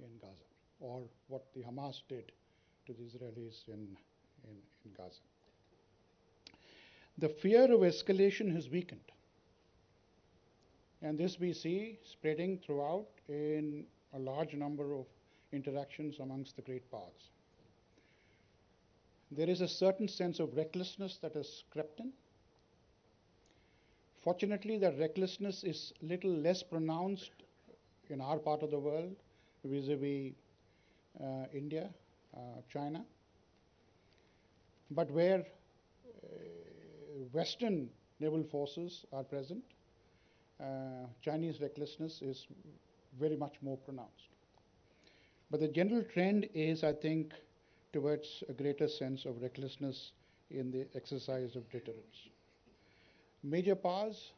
in Gaza, or what the Hamas did to the Israelis in Gaza. The fear of escalation has weakened, and this we see spreading throughout in a large number of interactions amongst the great powers. There is a certain sense of recklessness that has crept in. Fortunately, that recklessness is little less pronounced in our part of the world vis-a-vis India, China. But where Western naval forces are present, Chinese recklessness is very much more pronounced. But the general trend is, I think, towards a greater sense of recklessness in the exercise of deterrence. Major powers,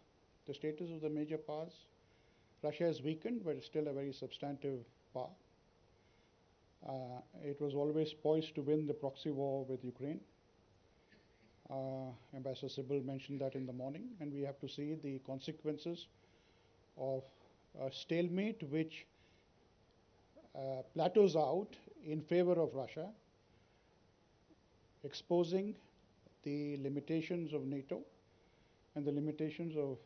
the status of the major powers, Russia has weakened, but it's still a very substantive power. It was always poised to win the proxy war with Ukraine. Ambassador Sybil mentioned that in the morning, and we have to see the consequences of a stalemate which plateaus out in favor of Russia, exposing the limitations of NATO and the limitations of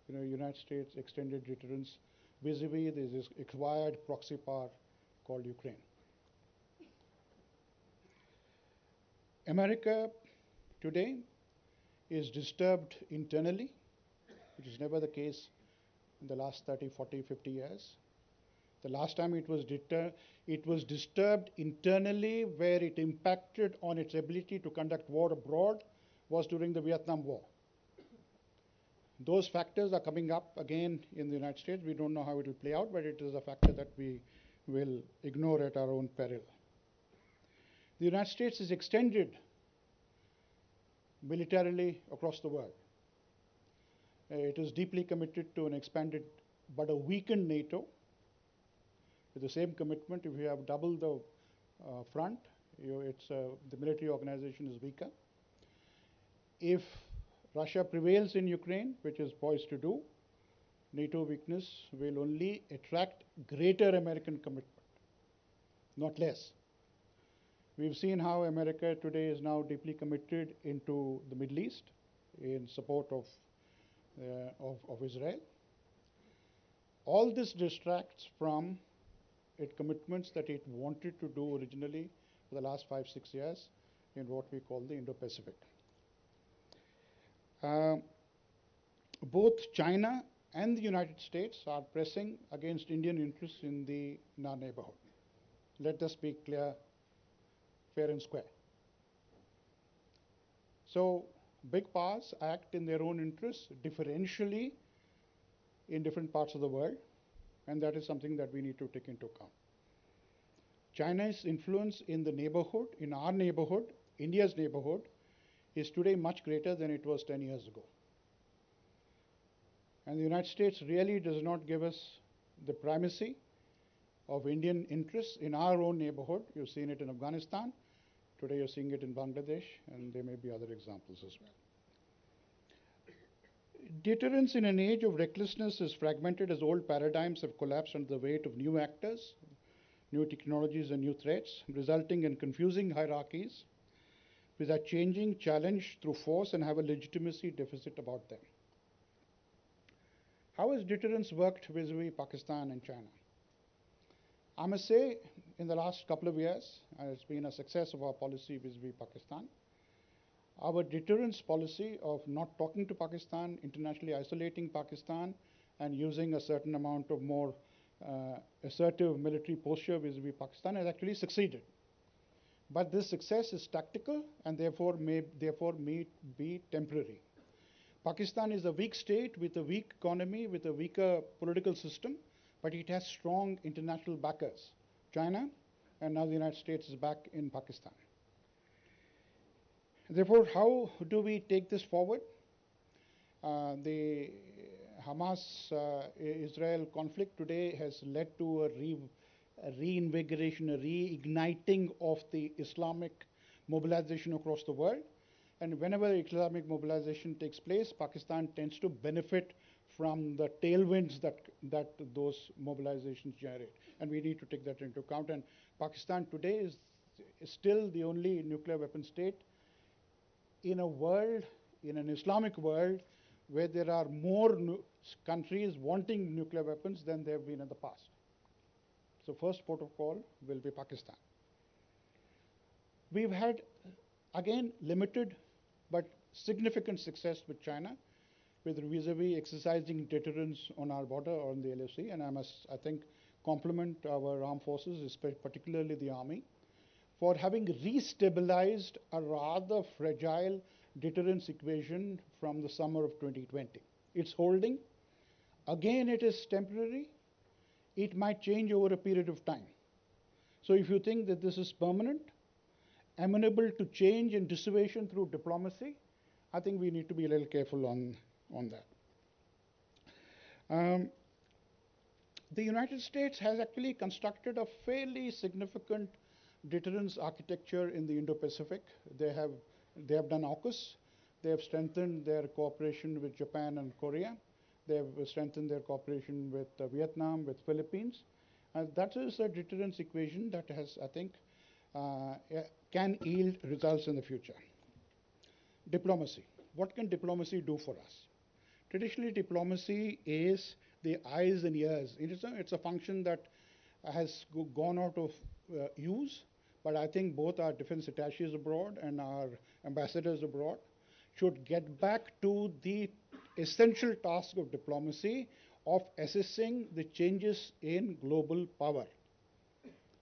United States extended deterrence vis-a-vis this acquired proxy power called Ukraine. America today is disturbed internally, which is never the case in the last 30, 40, 50 years. The last time it was disturbed internally, where it impacted on its ability to conduct war abroad, was during the Vietnam War. Those factors are coming up again in the United States. We don't know how it will play out, but it is a factor that we will ignore at our own peril. The United States is extended militarily across the world. It is deeply committed to an expanded but a weakened NATO. With the same commitment, if you have double the front, the military organization is weaker. If Russia prevails in Ukraine, which is poised to do, NATO weakness will only attract greater American commitment, not less. We've seen how America today is now deeply committed into the Middle East in support of Israel. All this distracts from its commitments that it wanted to do originally for the last 5, 6 years in what we call the Indo-Pacific. Both China and the United States are pressing against Indian interests in our neighborhood. Let us be clear, fair and square. So big powers act in their own interests differentially in different parts of the world, and that is something that we need to take into account. China's influence in the neighborhood, in our neighborhood, India's neighborhood, is today much greater than it was 10 years ago. And the United States really does not give us the primacy of Indian interests in our own neighborhood. You've seen it in Afghanistan. Today you're seeing it in Bangladesh, and there may be other examples as well. Deterrence in an age of recklessness is fragmented as old paradigms have collapsed under the weight of new actors, new technologies, and new threats, resulting in confusing hierarchies which are changing, challenged through force, and have a legitimacy deficit about them. How has deterrence worked vis-a-vis Pakistan and China? I must say, in the last couple of years, it's been a success of our policy vis-a-vis Pakistan. Our deterrence policy of not talking to Pakistan, internationally isolating Pakistan, and using a certain amount of more assertive military posture vis-a-vis Pakistan has actually succeeded. But this success is tactical and therefore may be temporary. Pakistan is a weak state with a weak economy, with a weaker political system, but it has strong international backers. China, and now the United States is back in Pakistan. Therefore, how do we take this forward? The Hamas-Israel conflict today has led to a reinvigoration, a reigniting of the Islamic mobilization across the world. And whenever Islamic mobilization takes place, Pakistan tends to benefit from the tailwinds that those mobilizations generate. And we need to take that into account. And Pakistan today is still the only nuclear weapon state in a world, in an Islamic world, where there are more countries wanting nuclear weapons than there have been in the past. So first port of call will be Pakistan. We've had, again, limited but significant success with China, with vis-a-vis exercising deterrence on our border or on the LOC, and I think, compliment our armed forces, particularly the army, for having restabilized a rather fragile deterrence equation from the summer of 2020. It's holding. Again, it is temporary. It might change over a period of time. So if you think that this is permanent, amenable to change and dissuasion through diplomacy, I think we need to be a little careful on that. The United States has actually constructed a fairly significant deterrence architecture in the Indo-Pacific. They have done AUKUS. They have strengthened their cooperation with Japan and Korea. They have strengthened their cooperation with Vietnam, with Philippines. And that is a deterrence equation that has, I think, can yield results in the future. Diplomacy. What can diplomacy do for us? Traditionally, diplomacy is the eyes and ears. It's a function that has gone out of use, but I think both our defense attaches abroad and our ambassadors abroad should get back to the essential task of diplomacy of assessing the changes in global power.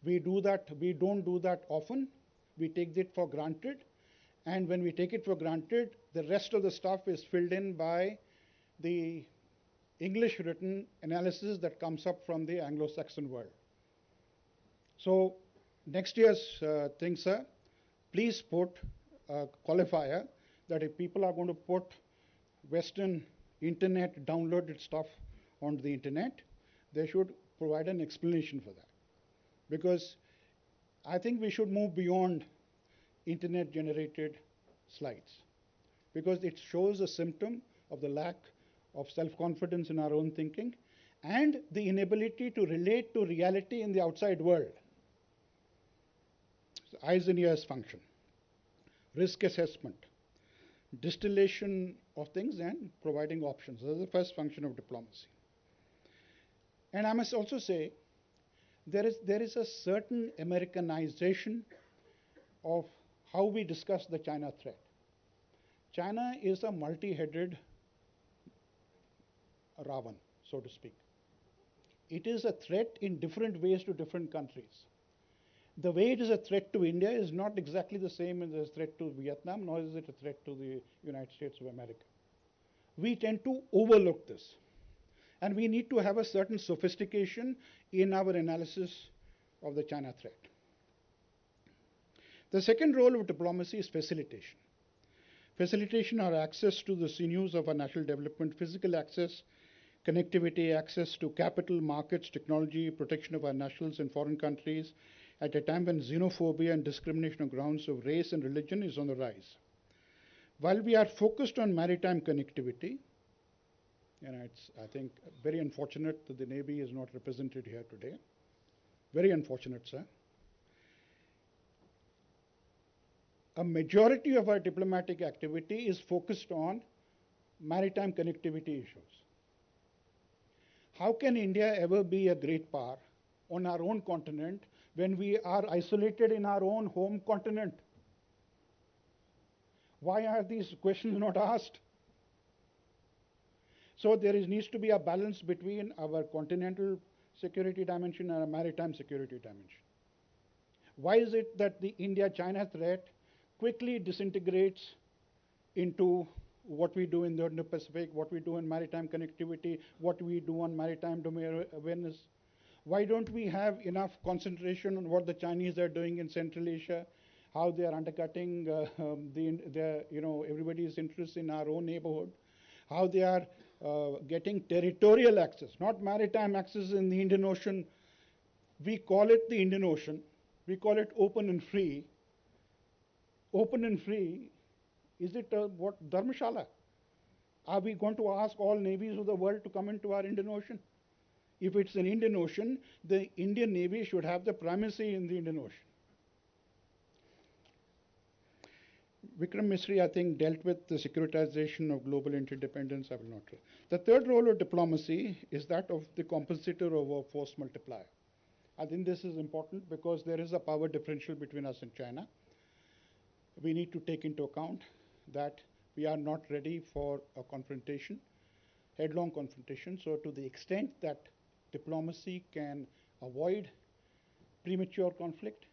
We don't do that often. We take it for granted. And when we take it for granted, the rest of the stuff is filled in by the English written analysis that comes up from the Anglo-Saxon world. So next year's thing, sir, please put a qualifier that if people are going to put Western internet downloaded stuff onto the internet, they should provide an explanation for that. Because I think we should move beyond internet generated slides, because it shows a symptom of the lack of self-confidence in our own thinking and the inability to relate to reality in the outside world. So eyes and ears function. Risk assessment, distillation of things, and providing options. That's the first function of diplomacy. And I must also say, there is a certain Americanization of how we discuss the China threat. China is a multi-headed Ravan, so to speak. It is a threat in different ways to different countries. The way it is a threat to India is not exactly the same as a threat to Vietnam, nor is it a threat to the United States of America. We tend to overlook this. And we need to have a certain sophistication in our analysis of the China threat. The second role of diplomacy is facilitation. Facilitation or access to the sinews of our national development, physical access, connectivity, access to capital, markets, technology, protection of our nationals in foreign countries, at a time when xenophobia and discrimination on grounds of race and religion is on the rise. While we are focused on maritime connectivity, it's, I think, very unfortunate that the Navy is not represented here today. Very unfortunate, sir. A majority of our diplomatic activity is focused on maritime connectivity issues. How can India ever be a great power on our own continent when we are isolated in our own home continent? Why are these questions not asked? So there needs to be a balance between our continental security dimension and our maritime security dimension. Why is it that the India-China threat quickly disintegrates into what we do in the Indo-Pacific, what we do in maritime connectivity, what we do on maritime domain awareness? Why don't we have enough concentration on what the Chinese are doing in Central Asia, how they are undercutting everybody's interest in our own neighborhood, how they are getting territorial access, not maritime access in the Indian Ocean. We call it the Indian Ocean. We call it open and free. Open and free, is it what Dharmashala? Are we going to ask all navies of the world to come into our Indian Ocean? If it's an Indian Ocean, the Indian Navy should have the primacy in the Indian Ocean. Vikram Misri, I think, dealt with the securitization of global interdependence. I will not. The third role of diplomacy is that of the compensator of a force multiplier. I think this is important because there is a power differential between us and China. We need to take into account that we are not ready for a confrontation, headlong confrontation. So to the extent that diplomacy can avoid premature conflict,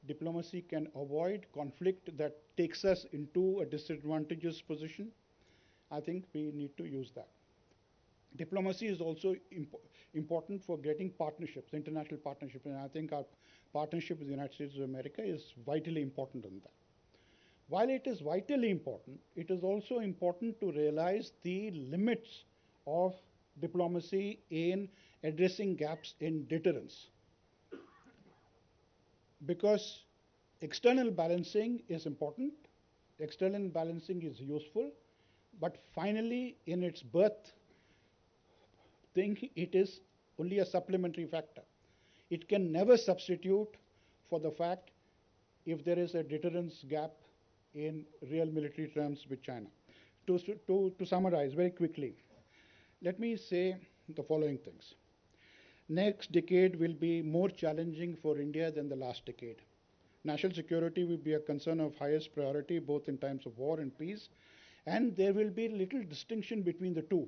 diplomacy can avoid conflict that takes us into a disadvantageous position, I think we need to use that. Diplomacy is also important for getting partnerships, international partnerships, and I think our partnership with the United States of America is vitally important in that. While it is vitally important, it is also important to realize the limits of diplomacy in addressing gaps in deterrence. Because external balancing is important, external balancing is useful, but finally in its birth thing, it is only a supplementary factor. It can never substitute for the fact if there is a deterrence gap in real military terms with China. To summarize very quickly, let me say the following things. Next decade will be more challenging for India than the last decade. National security will be a concern of highest priority both in times of war and peace, and there will be little distinction between the two.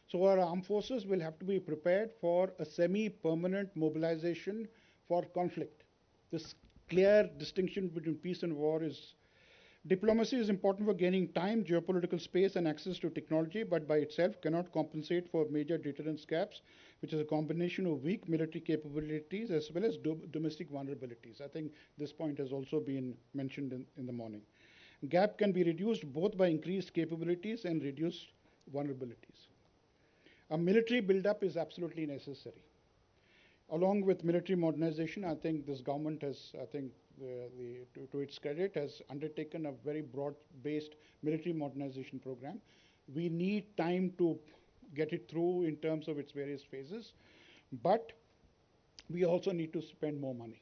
So our armed forces will have to be prepared for a semi-permanent mobilization for conflict. This clear distinction between peace and war is. Diplomacy is important for gaining time, geopolitical space, and access to technology, but by itself cannot compensate for major deterrence gaps, which is a combination of weak military capabilities as well as domestic vulnerabilities. I think this point has also been mentioned in the morning. Gap can be reduced both by increased capabilities and reduced vulnerabilities. A military build-up is absolutely necessary. Along with military modernization, I think this government has, to its credit, has undertaken a very broad-based military modernization program. We need time to get it through in terms of its various phases, but we also need to spend more money.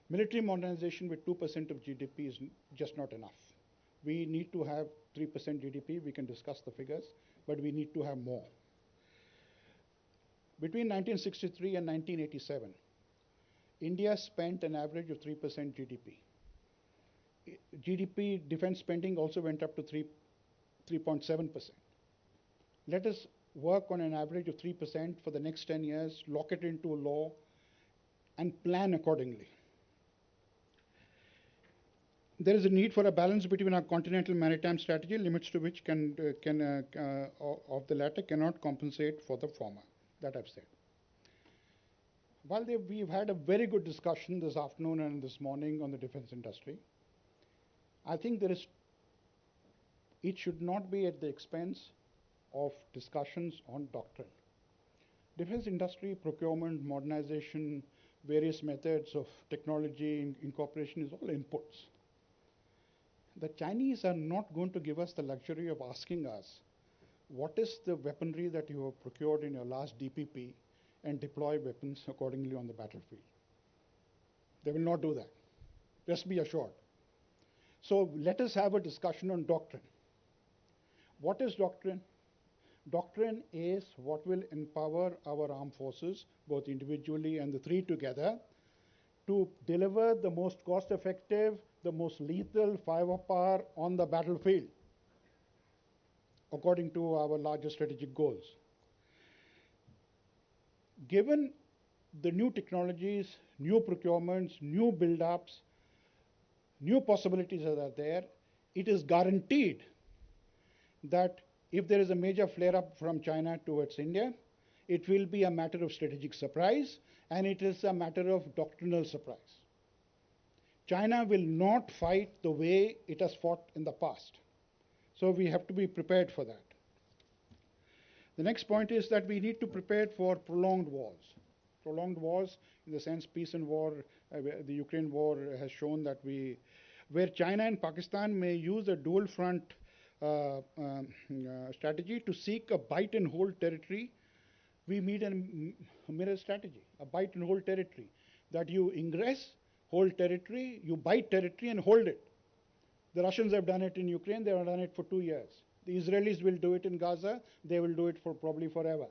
Military modernization with 2% of GDP is just not enough. We need to have 3% GDP. We can discuss the figures, but we need to have more. Between 1963 and 1987, India spent an average of 3% GDP. GDP defense spending also went up to 3.7%. Let us work on an average of 3% for the next 10 years, lock it into a law, and plan accordingly. There is a need for a balance between our continental maritime strategy, limits to which of the latter cannot compensate for the former. That I've said. While we've had a very good discussion this afternoon and this morning on the defense industry, I think it should not be at the expense of discussions on doctrine. Defense industry, procurement, modernization, various methods of technology incorporation is all inputs. The Chinese are not going to give us the luxury of asking us, what is the weaponry that you have procured in your last DPP, and deploy weapons accordingly on the battlefield. They will not do that. Just be assured. So let us have a discussion on doctrine. What is doctrine? Doctrine is what will empower our armed forces, both individually and the three together, to deliver the most cost-effective, the most lethal firepower on the battlefield, according to our larger strategic goals. Given the new technologies, new procurements, new build-ups, new possibilities that are there, it is guaranteed that if there is a major flare-up from China towards India, it will be a matter of strategic surprise, and it is a matter of doctrinal surprise. China will not fight the way it has fought in the past. So we have to be prepared for that. The next point is that we need to prepare for prolonged wars. Prolonged wars, in the sense peace and war, the Ukraine war has shown that where China and Pakistan may use a dual front strategy to seek a bite and hold territory, we need a mirror strategy, a bite and hold territory, that you ingress, hold territory, you bite territory and hold it. The Russians have done it in Ukraine, they have done it for 2 years. The Israelis will do it in Gaza, they will do it for probably forever.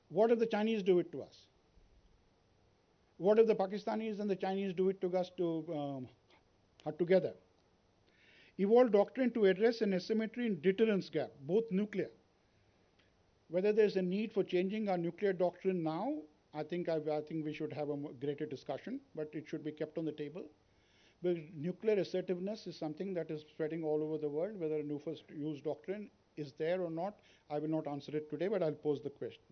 What if the Chinese do it to us? What if the Pakistanis and the Chinese do it to us together? Evolve doctrine to address an asymmetry in deterrence gap, both nuclear. Whether there's a need for changing our nuclear doctrine now, I think we should have a greater discussion, but it should be kept on the table. But nuclear assertiveness is something that is spreading all over the world. Whether a new first use doctrine is there or not, I will not answer it today, but I'll pose the question.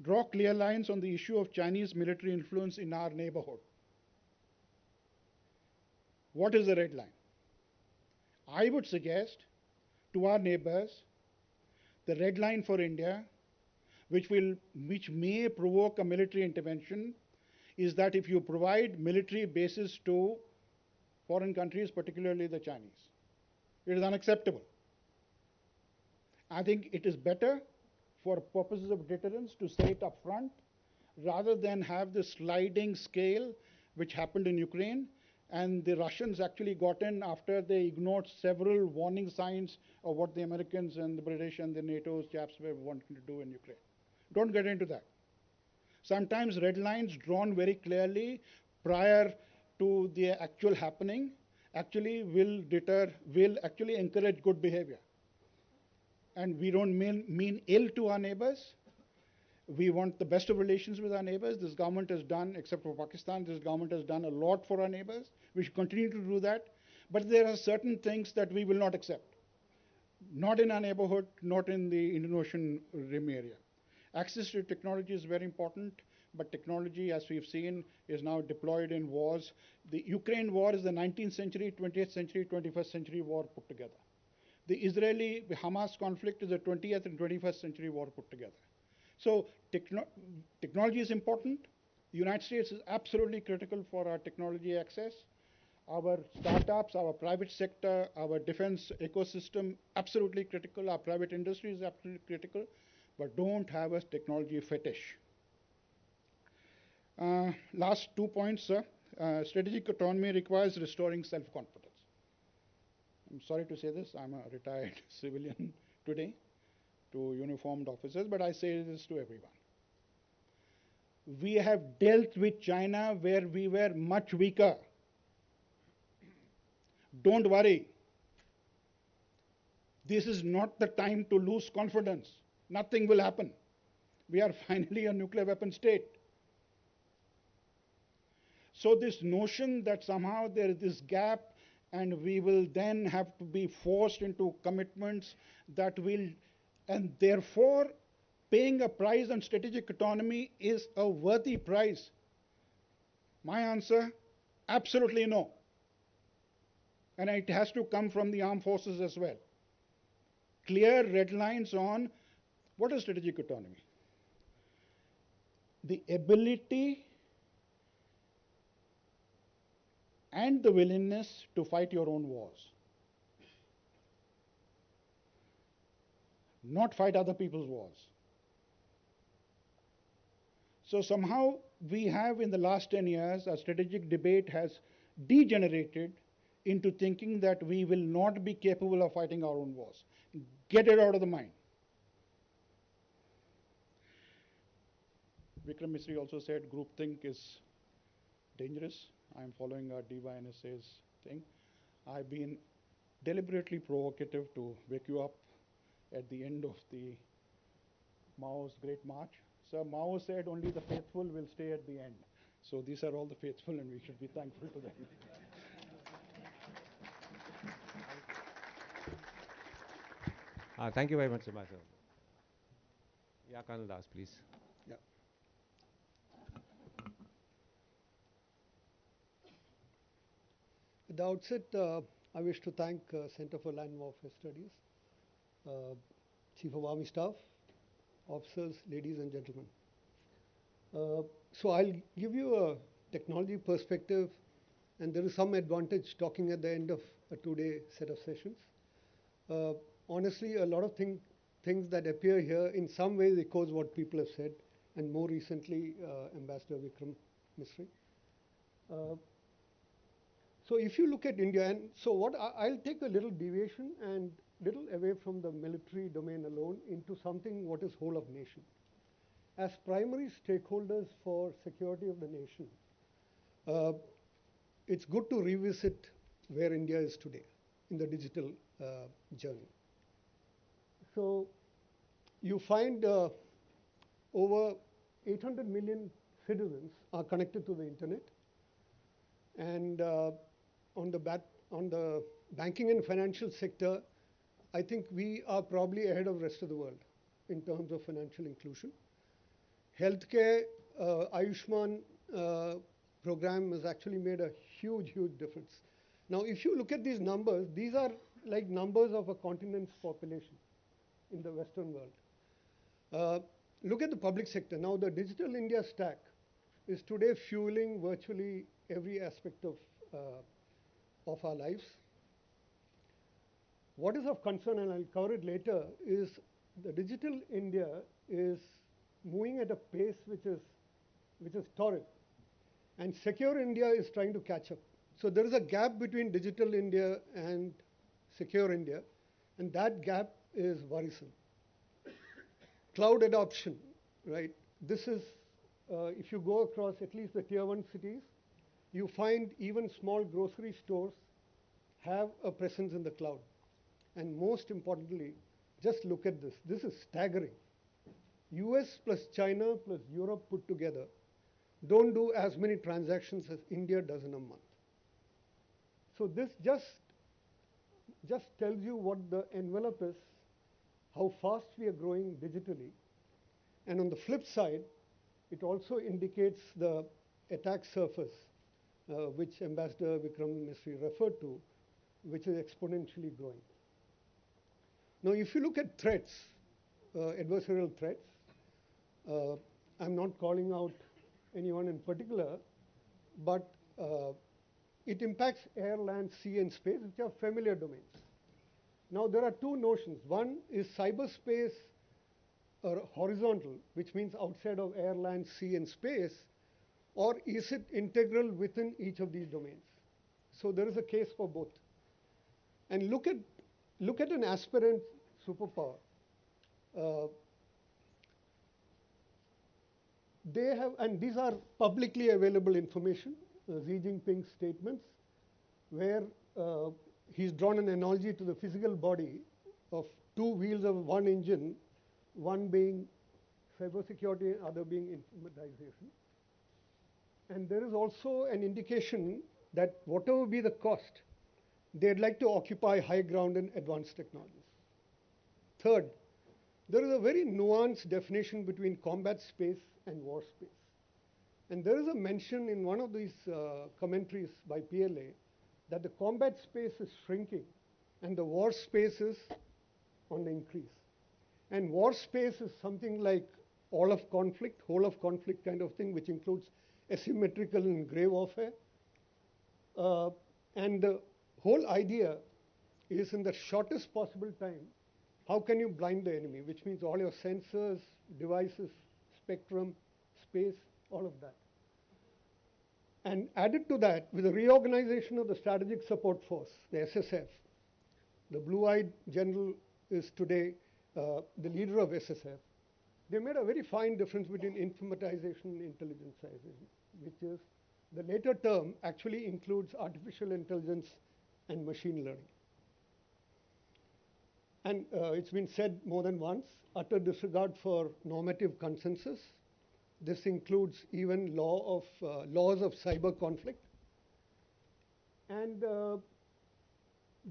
Draw clear lines on the issue of Chinese military influence in our neighborhood. What is the red line? I would suggest to our neighbors, the red line for India, which may provoke a military intervention, is that if you provide military bases to foreign countries, particularly the Chinese, it is unacceptable. I think it is better for purposes of deterrence to say it up front, rather than have the sliding scale which happened in Ukraine, and the Russians actually got in after they ignored several warning signs of what the Americans and the British and the NATO chaps were wanting to do in Ukraine. Don't get into that. Sometimes red lines drawn very clearly prior to the actual happening actually will actually encourage good behavior. And we don't mean ill to our neighbors. We want the best of relations with our neighbors. This government has done, except for Pakistan, this government has done a lot for our neighbors. We should continue to do that. But there are certain things that we will not accept. Not in our neighborhood, not in the Indian Ocean Rim area. Access to technology is very important, but technology, as we've seen, is now deployed in wars. The Ukraine war is the 19th century, 20th century, 21st century war put together. The Israeli-Hamas conflict is the 20th and 21st century war put together. So technology is important. The United States is absolutely critical for our technology access. Our startups, our private sector, our defense ecosystem, absolutely critical. Our private industry is absolutely critical. But don't have a technology fetish. Last 2 points, sir. Strategic autonomy requires restoring self-confidence. I'm sorry to say this, I'm a retired civilian today to uniformed officers, but I say this to everyone. We have dealt with China where we were much weaker. Don't worry. This is not the time to lose confidence. Nothing will happen. We are finally a nuclear weapon state. So this notion that somehow there is this gap and we will then have to be forced into commitments that will, and therefore paying a price on strategic autonomy is a worthy price. My answer, absolutely no. And it has to come from the armed forces as well. Clear red lines on what is strategic autonomy. The ability and the willingness to fight your own wars, not fight other people's wars. So somehow we have, in the last 10 years, our strategic debate has degenerated into thinking that we will not be capable of fighting our own wars. Get it out of the mind. Vikram Misri also said groupthink is dangerous. I'm following our DYNSA's thing. I've been deliberately provocative to wake you up at the end of the Mao's Great March. So Mao said only the faithful will stay at the end. So these are all the faithful, and we should be thankful to them. Thank you very much, Subhash. Yeah, Colonel Das, please. Yeah. At the outset, I wish to thank Center for Land Warfare Studies, Chief of Army Staff, officers, ladies and gentlemen. So I'll give you a technology perspective, and there is some advantage talking at the end of a two-day set of sessions. Honestly, a lot of things that appear here in some ways echoes what people have said, and more recently, Ambassador Vikram Misri. So if you look at India, and so what I'll take a little deviation and little away from the military domain alone into something what is whole of nation. As primary stakeholders for security of the nation, it's good to revisit where India is today in the digital journey. So you find over 800 million citizens are connected to the internet, and on the banking and financial sector, I think we are probably ahead of the rest of the world in terms of financial inclusion. Healthcare, Ayushman program has actually made a huge, huge difference. Now, if you look at these numbers, these are like numbers of a continent's population in the Western world. Look at the public sector. Now, the Digital India stack is today fueling virtually every aspect of our lives. What is of concern, and I'll cover it later, is the Digital India is moving at a pace which is torrid, and Secure India is trying to catch up. So there is a gap between Digital India and Secure India, and that gap is worrisome. Cloud adoption, right? This is, if you go across at least the tier 1 cities, you find even small grocery stores have a presence in the cloud. And most importantly, just look at this. This is staggering. US plus China plus Europe put together don't do as many transactions as India does in a month. So this just tells you what the envelope is, how fast we are growing digitally. And on the flip side, it also indicates the attack surface, which Ambassador Vikram Misri referred to, which is exponentially growing. Now, if you look at threats, adversarial threats, I'm not calling out anyone in particular, but it impacts air, land, sea, and space, which are familiar domains. Now, there are two notions. One is cyberspace horizontal, which means outside of air, land, sea, and space, or is it integral within each of these domains? So there is a case for both. And look at an aspirant superpower. They have, and these are publicly available information, Xi Jinping's statements, where he's drawn an analogy to the physical body of two wheels of one engine, one being cybersecurity, other being informatization. And there is also an indication that whatever be the cost, they'd like to occupy high ground in advanced technologies. Third, there is a very nuanced definition between combat space and war space. And there is a mention in one of these commentaries by PLA that the combat space is shrinking and the war space is on the increase. And war space is something like all of conflict, whole of conflict kind of thing, which includes asymmetrical and gray warfare. And the whole idea is in the shortest possible time, how can you blind the enemy, which means all your sensors, devices, spectrum, space, all of that. And added to that, with the reorganization of the Strategic Support Force, the SSF, the blue-eyed general is today the leader of SSF. They made a very fine difference between informatization and intelligentization, which is the later term actually includes artificial intelligence and machine learning. And it's been said more than once, utter disregard for normative consensus. This includes even laws of cyber conflict. And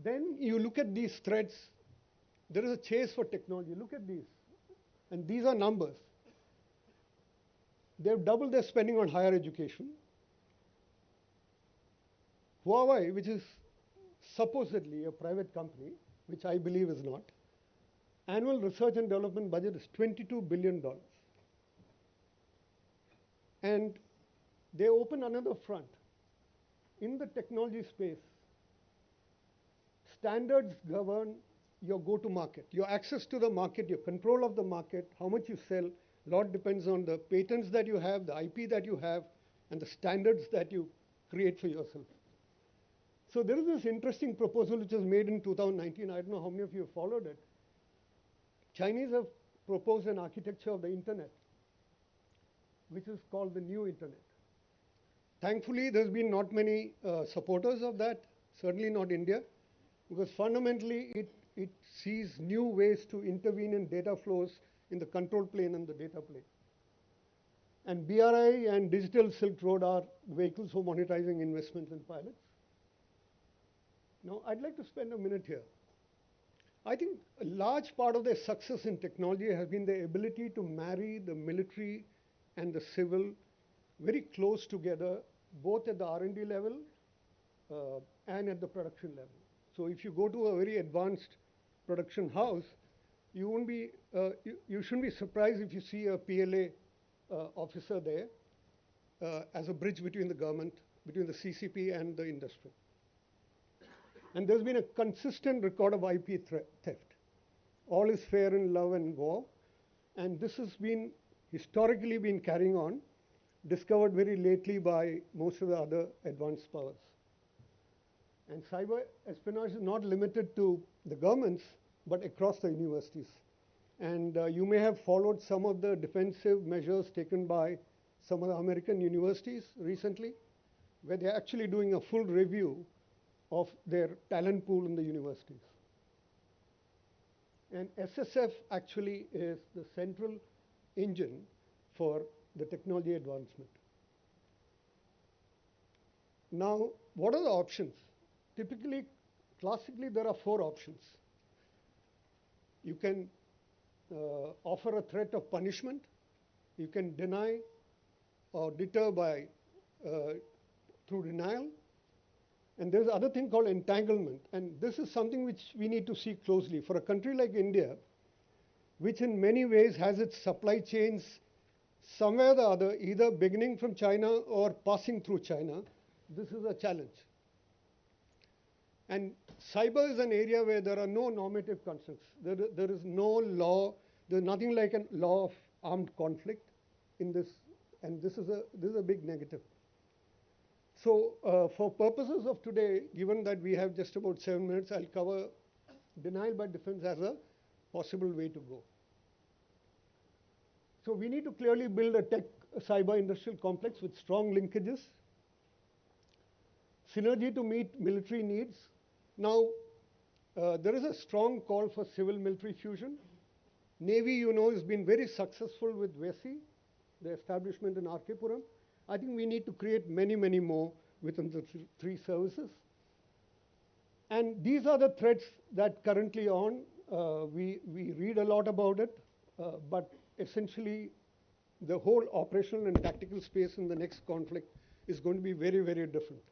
then you look at these threats, there is a chase for technology. Look at these. And these are numbers. They've doubled their spending on higher education. Huawei, which is supposedly a private company, which I believe is not, annual research and development budget is $22 billion. And they open another front. In the technology space, standards govern your go-to-market, your access to the market, your control of the market, how much you sell. A lot depends on the patents that you have, the IP that you have, and the standards that you create for yourself. So there is this interesting proposal which was made in 2019. I don't know how many of you have followed it. Chinese have proposed an architecture of the internet, which is called the new internet. Thankfully, there's been not many supporters of that, certainly not India, because fundamentally it sees new ways to intervene in data flows in the control plane and the data plane. And BRI and Digital Silk Road are vehicles for monetizing investments and pilots. Now, I'd like to spend a minute here. I think a large part of their success in technology has been the ability to marry the military and the civil very close together, both at the R&D level and at the production level. So if you go to a very advanced production house, you won't be, you shouldn't be surprised if you see a PLA officer there as a bridge between the government, between the CCP and the industry. And there's been a consistent record of IP theft. All is fair in love and war, and this has been historically been carrying on, discovered very lately by most of the other advanced powers. And cyber espionage is not limited to the governments, but across the universities. And you may have followed some of the defensive measures taken by some of the American universities recently, where they're actually doing a full review of their talent pool in the universities. And SSF actually is the central engine for the technology advancement. Now, what are the options? Typically, classically, there are 4 options. You can offer a threat of punishment. You can deny or deter by through denial. And there's another thing called entanglement. And this is something which we need to see closely. For a country like India, which in many ways has its supply chains somewhere or the other, either beginning from China or passing through China, this is a challenge. And cyber is an area where there are no normative constraints. There is no law. There's nothing like a law of armed conflict in this. And this is a big negative. So for purposes of today, given that we have just about 7 minutes, I'll cover denial by defense as a possible way to go. So we need to clearly build a cyber industrial complex with strong linkages, synergy to meet military needs. Now, there is a strong call for civil-military fusion. Navy, you know, has been very successful with VESI, the establishment in R.K. Puram. I think we need to create many, many more within the 3 services. And these are the threats that currently on. We read a lot about it, but essentially the whole operational and tactical space in the next conflict is going to be very, very different.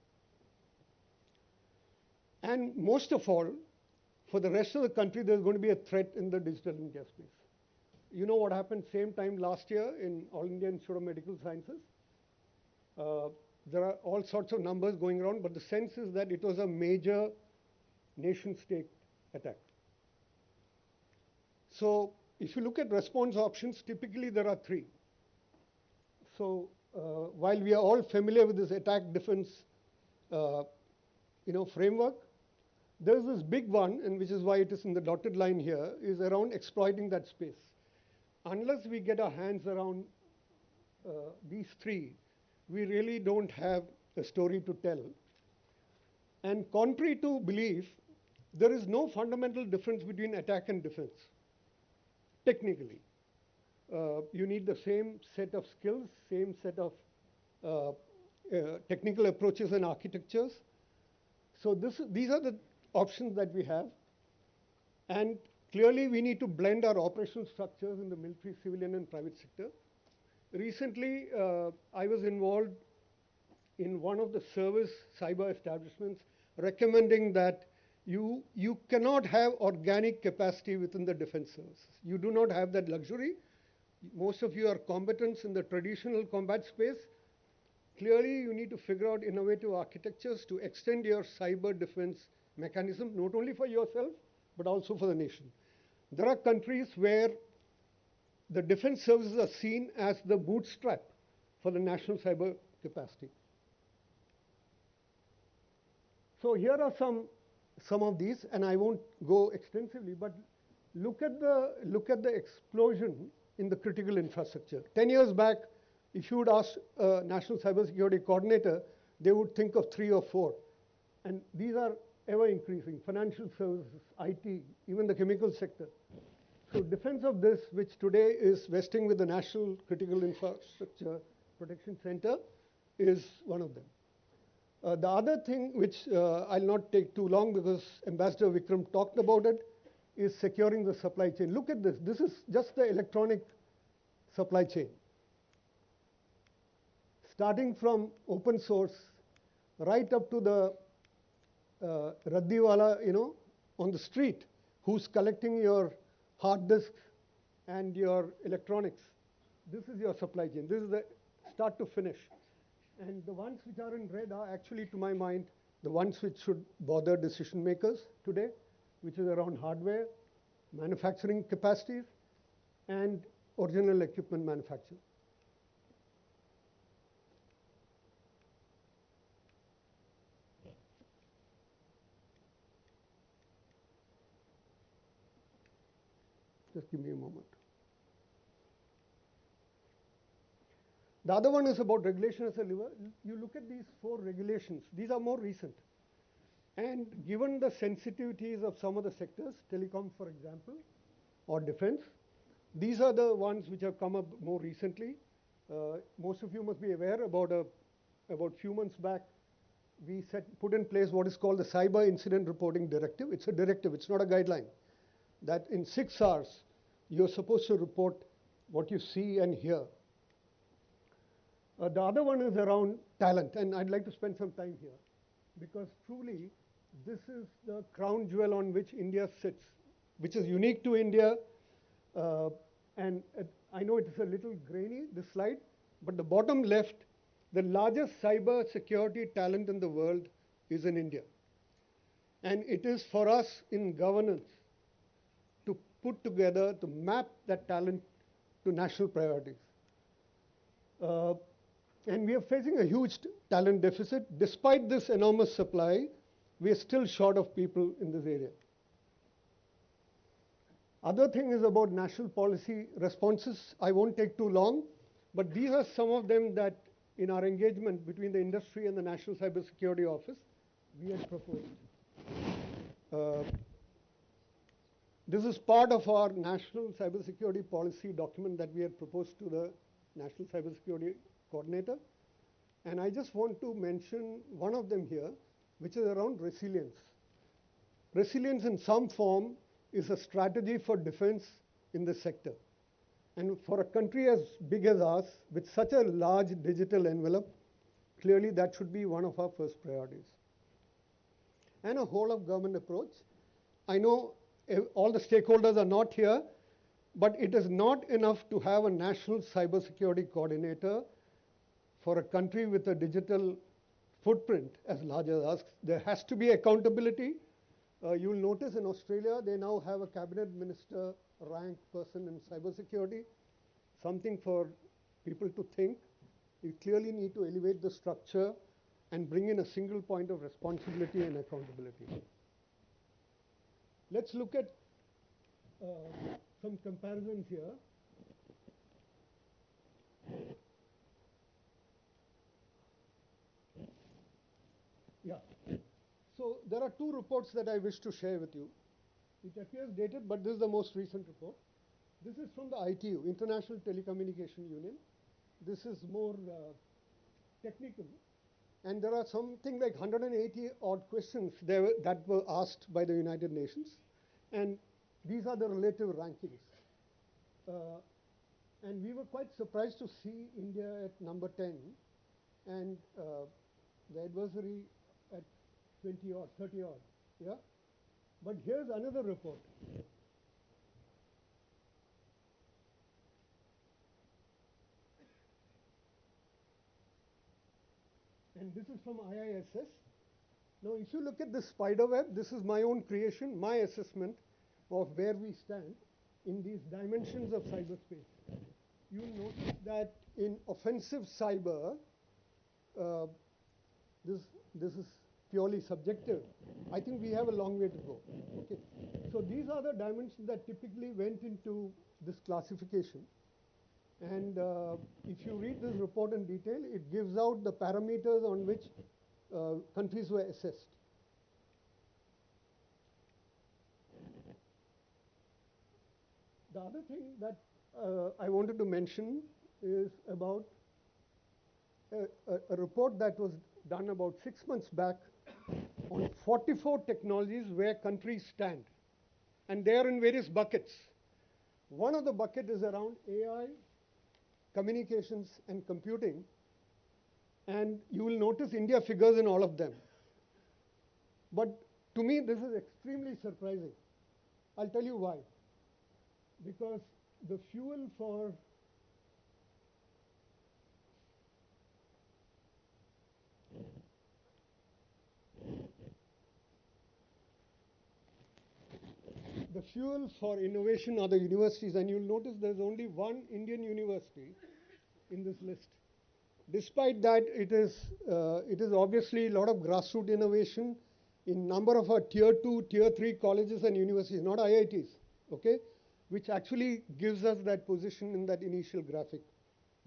And most of all, for the rest of the country, there's going to be a threat in the digital India space. You know what happened same time last year in All India Institute of Medical Sciences? There are all sorts of numbers going around, but the sense is that it was a major nation-state attack. So if you look at response options, typically there are three. So while we are all familiar with this attack defense framework, there is this big one, and which is why it is in the dotted line here, is around exploiting that space. Unless we get our hands around these three, we really don't have a story to tell. And contrary to belief, there is no fundamental difference between attack and defense, technically. You need the same set of skills, same set of technical approaches and architectures. So these are the options that we have. And clearly, we need to blend our operational structures in the military, civilian, and private sector. Recently, I was involved in one of the service cyber establishments recommending that you cannot have organic capacity within the defense services. You do not have that luxury. Most of you are combatants in the traditional combat space. Clearly, you need to figure out innovative architectures to extend your cyber defense mechanism, not only for yourself, but also for the nation. There are countries where the defense services are seen as the bootstrap for the national cyber capacity. So here are some of these, and I won't go extensively, but look at the explosion in the critical infrastructure. 10 years back, if you would ask a national cybersecurity coordinator, they would think of 3 or 4. And these are ever increasing: financial services, IT, even the chemical sector. So defense of this, which today is vesting with the National Critical Infrastructure Protection Center, is one of them. The other thing, which I'll not take too long because Ambassador Vikram talked about it, is securing the supply chain. Look at this. This is just the electronic supply chain. Starting from open source right up to the Raddiwala, on the street, who's collecting your hard disks and your electronics. This is your supply chain. This is the start to finish. And the ones which are in red are actually, to my mind, the ones which should bother decision makers today, which is around hardware, manufacturing capacities, and original equipment manufacture. Just give me a moment. The other one is about regulation as a lever. You look at these 4 regulations. These are more recent. And given the sensitivities of some of the sectors, telecom, for example, or defense, these are the ones which have come up more recently. Most of you must be aware about a few months back, we put in place what is called the Cyber Incident Reporting Directive. It's a directive, it's not a guideline. That in 6 hours, you're supposed to report what you see and hear. The other one is around talent, and I'd like to spend some time here, because truly, this is the crown jewel on which India sits, which is unique to India. And I know it is a little grainy, this slide, but the bottom left, the largest cyber security talent in the world is in India. And it is for us in governance to put together, to map that talent to national priorities. And we are facing a huge talent deficit. Despite this enormous supply, we are still short of people in this area. Other thing is about national policy responses. I won't take too long, but these are some of them that in our engagement between the industry and the National Cybersecurity Office, we had proposed. This is part of our National Cybersecurity Policy document that we had proposed to the National Cybersecurity Coordinator. And I just want to mention one of them here, which is around resilience. Resilience in some form is a strategy for defense in this sector. And for a country as big as ours, with such a large digital envelope, clearly that should be one of our first priorities. And a whole of government approach. I know all the stakeholders are not here, but it is not enough to have a national cybersecurity coordinator for a country with a digital footprint as large as us, there has to be accountability. You'll notice in Australia, they now have a cabinet minister rank person in cybersecurity, something for people to think. You clearly need to elevate the structure and bring in a single point of responsibility and accountability. Let's look at some comparisons here. Yeah. So there are two reports that I wish to share with you. It appears dated, but this is the most recent report. This is from the ITU, International Telecommunication Union. This is more technical. And there are something like 180 odd questions that were asked by the United Nations. And these are the relative rankings. And we were quite surprised to see India at number 10 and the adversary at 20 odd, 30 odd. Yeah? But here's another report. And this is from IISS. Now, if you look at this spider web, this is my own creation, my assessment of where we stand in these dimensions of cyberspace. You'll notice that in offensive cyber, this is purely subjective. I think we have a long way to go. Okay. So these are the dimensions that typically went into this classification. And if you read this report in detail, it gives out the parameters on which countries were assessed. The other thing that I wanted to mention is about a report that was done about 6 months back on 44 technologies where countries stand. And they are in various buckets. One of the buckets is around AI, communications, and computing. And you will notice India figures in all of them. But to me, this is extremely surprising. I'll tell you why. Because the fuel for innovation are the universities, and you'll notice there's only one Indian university in this list. Despite that, it is obviously a lot of grassroots innovation in number of our tier 2, tier 3 colleges and universities, not IITs, okay, which actually gives us that position in that initial graphic.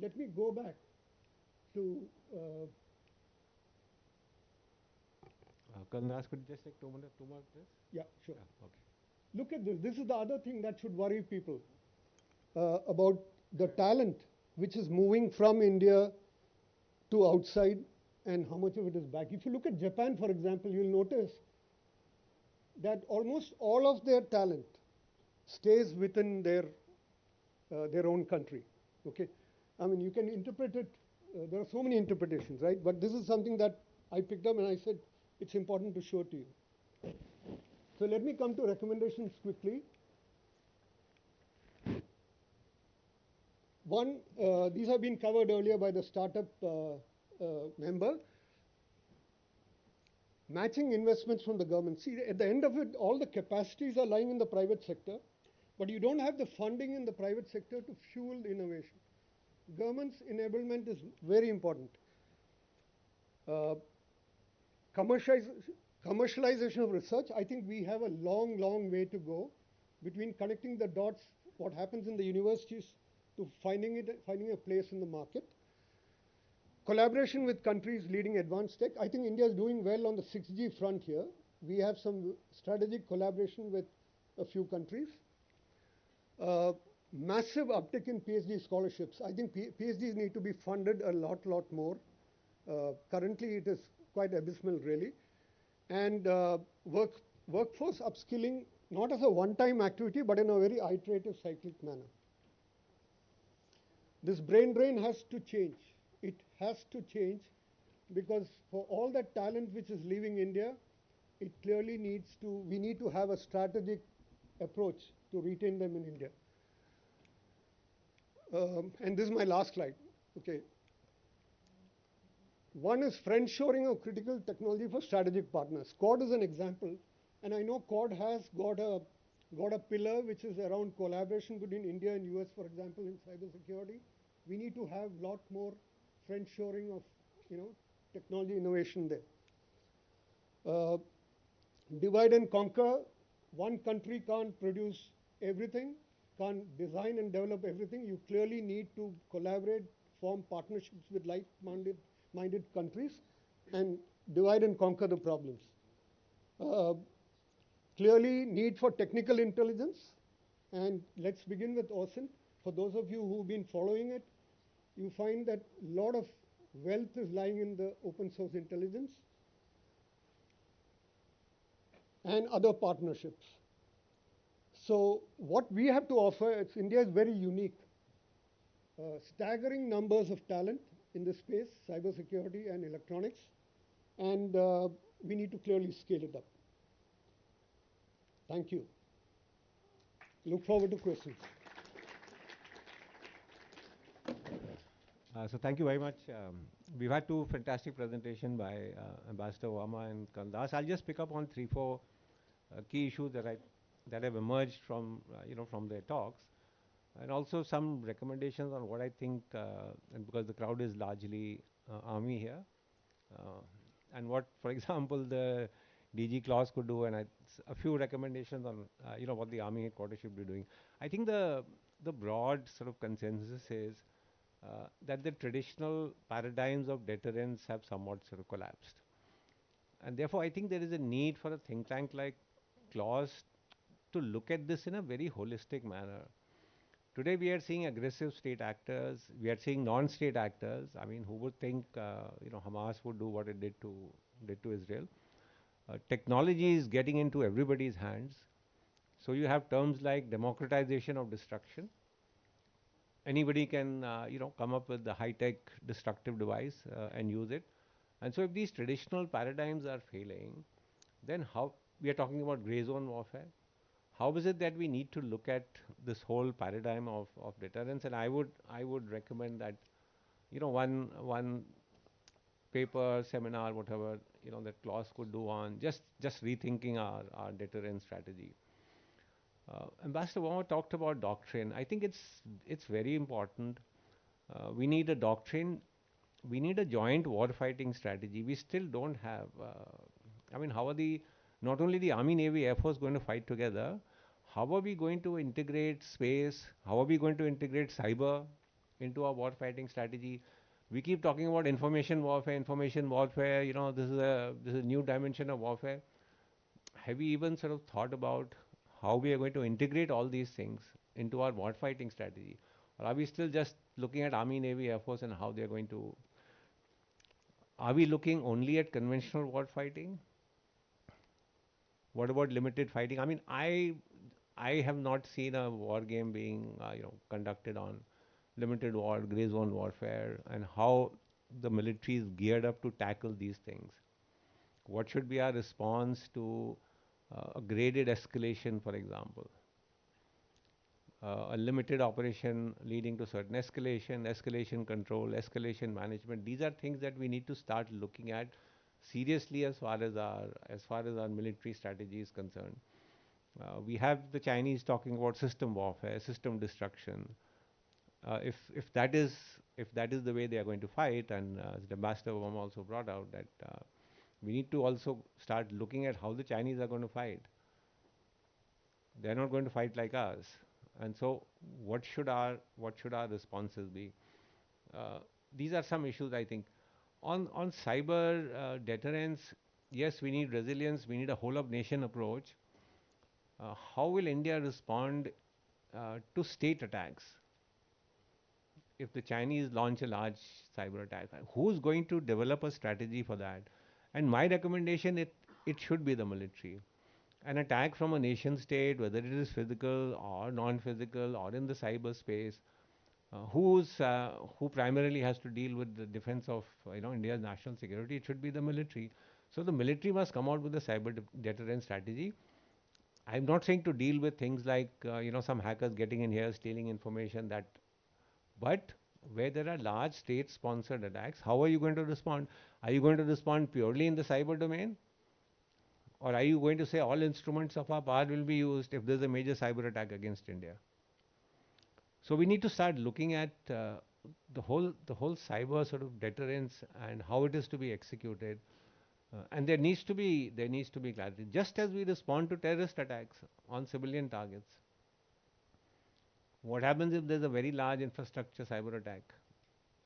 Let me go back to Kalnas, could you just take 2 more please? yeah, sure. Yeah, okay. Look at this. This is the other thing that should worry people about the talent which is moving from India to outside and how much of it is back. If you look at Japan, for example, you'll notice that almost all of their talent stays within their own country. Okay, I mean you can interpret it. There are so many interpretations, right? But this is something that I picked up and I said it's important to show to you. So let me come to recommendations quickly. One, these have been covered earlier by the startup member. Matching investments from the government. See, at the end of it, all the capacities are lying in the private sector, but you don't have the funding in the private sector to fuel innovation. Government's enablement is very important. Commercialization of research, I think we have a long, long way to go between connecting the dots, what happens in the universities, to finding a place in the market. Collaboration with countries leading advanced tech. I think India is doing well on the 6G front here. We have some strategic collaboration with a few countries. Massive uptick in PhD scholarships. I think PhDs need to be funded a lot more. Currently, it is quite abysmal, really. And workforce upskilling, not as a one-time activity, but in a very iterative, cyclic manner. This brain drain has to change. It has to change because for all that talent which is leaving India, it clearly we need to have a strategic approach to retain them in India. And this is my last slide. Okay. One is friend-shoring of critical technology for strategic partners. Quad is an example, and I know Quad has got a pillar which is around collaboration between India and US, for example, in cybersecurity. We need to have a lot more friend-shoring of, technology innovation there. Divide and conquer. One country can't produce everything, can't design and develop everything. You clearly need to collaborate, form partnerships with like-minded countries, and divide and conquer the problems. Clearly, need for technical intelligence. And let's begin with OSINT. For those of you who've been following it, you find that a lot of wealth is lying in the open source intelligence and other partnerships. So what we have to offer, India is very unique. Staggering numbers of talent in this space, cybersecurity and electronics, and we need to clearly scale it up. Thank you. Look forward to questions. So thank you very much. We've had two fantastic presentations by Ambassador Verma and Kandas. I'll just pick up on 3-4 key issues that have emerged from from their talks, and also some recommendations on what I think, and because the crowd is largely Army here, and what, for example, the DG clause could do, and a few recommendations on what the Army headquarters should be doing. I think the broad sort of consensus is that the traditional paradigms of deterrence have somewhat sort of collapsed. And therefore, I think there is a need for a think tank like clause to look at this in a very holistic manner. Today, we are seeing aggressive state actors. We are seeing non-state actors. I mean, who would think, Hamas would do what it did to Israel? Technology is getting into everybody's hands. So you have terms like democratization of destruction. Anybody can, come up with the high-tech destructive device and use it. And so if these traditional paradigms are failing, then how, we are talking about gray zone warfare. How is it that we need to look at this whole paradigm of deterrence? And I would recommend that, one paper, seminar, whatever, that clause could do on just rethinking our deterrence strategy. Ambassador Verma talked about doctrine. I think it's very important. We need a doctrine. We need a joint war-fighting strategy. We still don't have. I mean, how are not only the Army, Navy, Air Force going to fight together? How are we going to integrate space? How are we going to integrate cyber into our war-fighting strategy? We keep talking about information warfare. This is a new dimension of warfare. Have we even sort of thought about how we are going to integrate all these things into our war-fighting strategy? Or are we still just looking at Army, Navy, Air Force and how they are going to... Are we looking only at conventional war fighting? What about limited fighting? I mean, I have not seen a war game being conducted on limited war, grey zone warfare, and how the military is geared up to tackle these things. What should be our response to a graded escalation, for example? A limited operation leading to certain escalation control, escalation management. These are things that we need to start looking at seriously as far as our military strategy is concerned. We have the Chinese talking about system warfare, system destruction. If that is the way they are going to fight, and as the Ambassador Verma also brought out that we need to also start looking at how the Chinese are going to fight. They are not going to fight like us. And so, what should our responses be? These are some issues, I think. On cyber deterrence, yes, we need resilience. We need a whole of nation approach. How will India respond to state attacks? If the Chinese launch a large cyber attack, who's going to develop a strategy for that? And my recommendation, it should be the military. An attack from a nation state, whether it is physical or non-physical or in the cyberspace, who primarily has to deal with the defense of India's national security? It should be the military. So the military must come out with a cyber deterrence strategy. I'm not saying to deal with things like some hackers getting in here, stealing information. But where there are large state-sponsored attacks, how are you going to respond? Are you going to respond purely in the cyber domain? Or are you going to say all instruments of our power will be used if there's a major cyber attack against India? So we need to start looking at the whole cyber sort of deterrence and how it is to be executed. And there needs to be clarity. Just as we respond to terrorist attacks on civilian targets, what happens if there's a very large infrastructure cyber attack?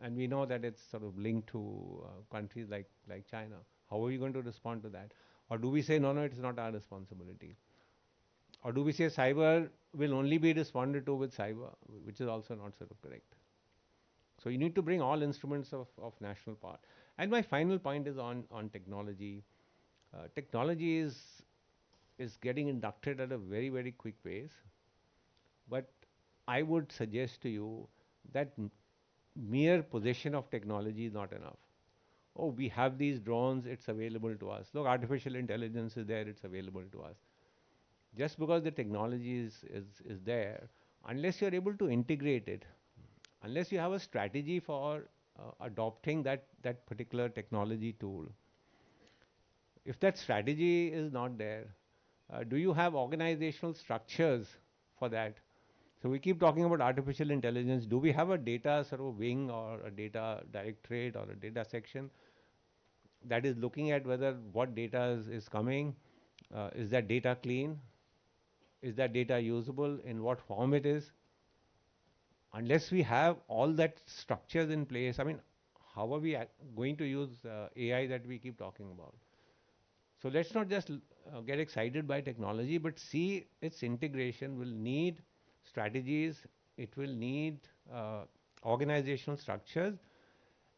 And we know that it's sort of linked to countries like China. How are you going to respond to that? Or do we say, no, it's not our responsibility? Or do we say cyber will only be responded to with cyber, which is also not sort of correct? So you need to bring all instruments of national power. And my final point is on technology. Technology is getting inducted at a very, very quick pace. But I would suggest to you that mere possession of technology is not enough. Oh, we have these drones, it's available to us. Look, artificial intelligence is there, it's available to us. Just because the technology is there, unless you're able to integrate it, unless you have a strategy for adopting that particular technology tool, if that strategy is not there, do you have organizational structures for that? So we keep talking about artificial intelligence. Do we have a data sort of wing or a data directorate or a data section that is looking at whether what data is coming? Is that data clean? Is that data usable? In what form it is? Unless we have all that structures in place, I mean, how are we going to use AI that we keep talking about? So let's not just get excited by technology, but see its integration will need strategies, it will need organizational structures,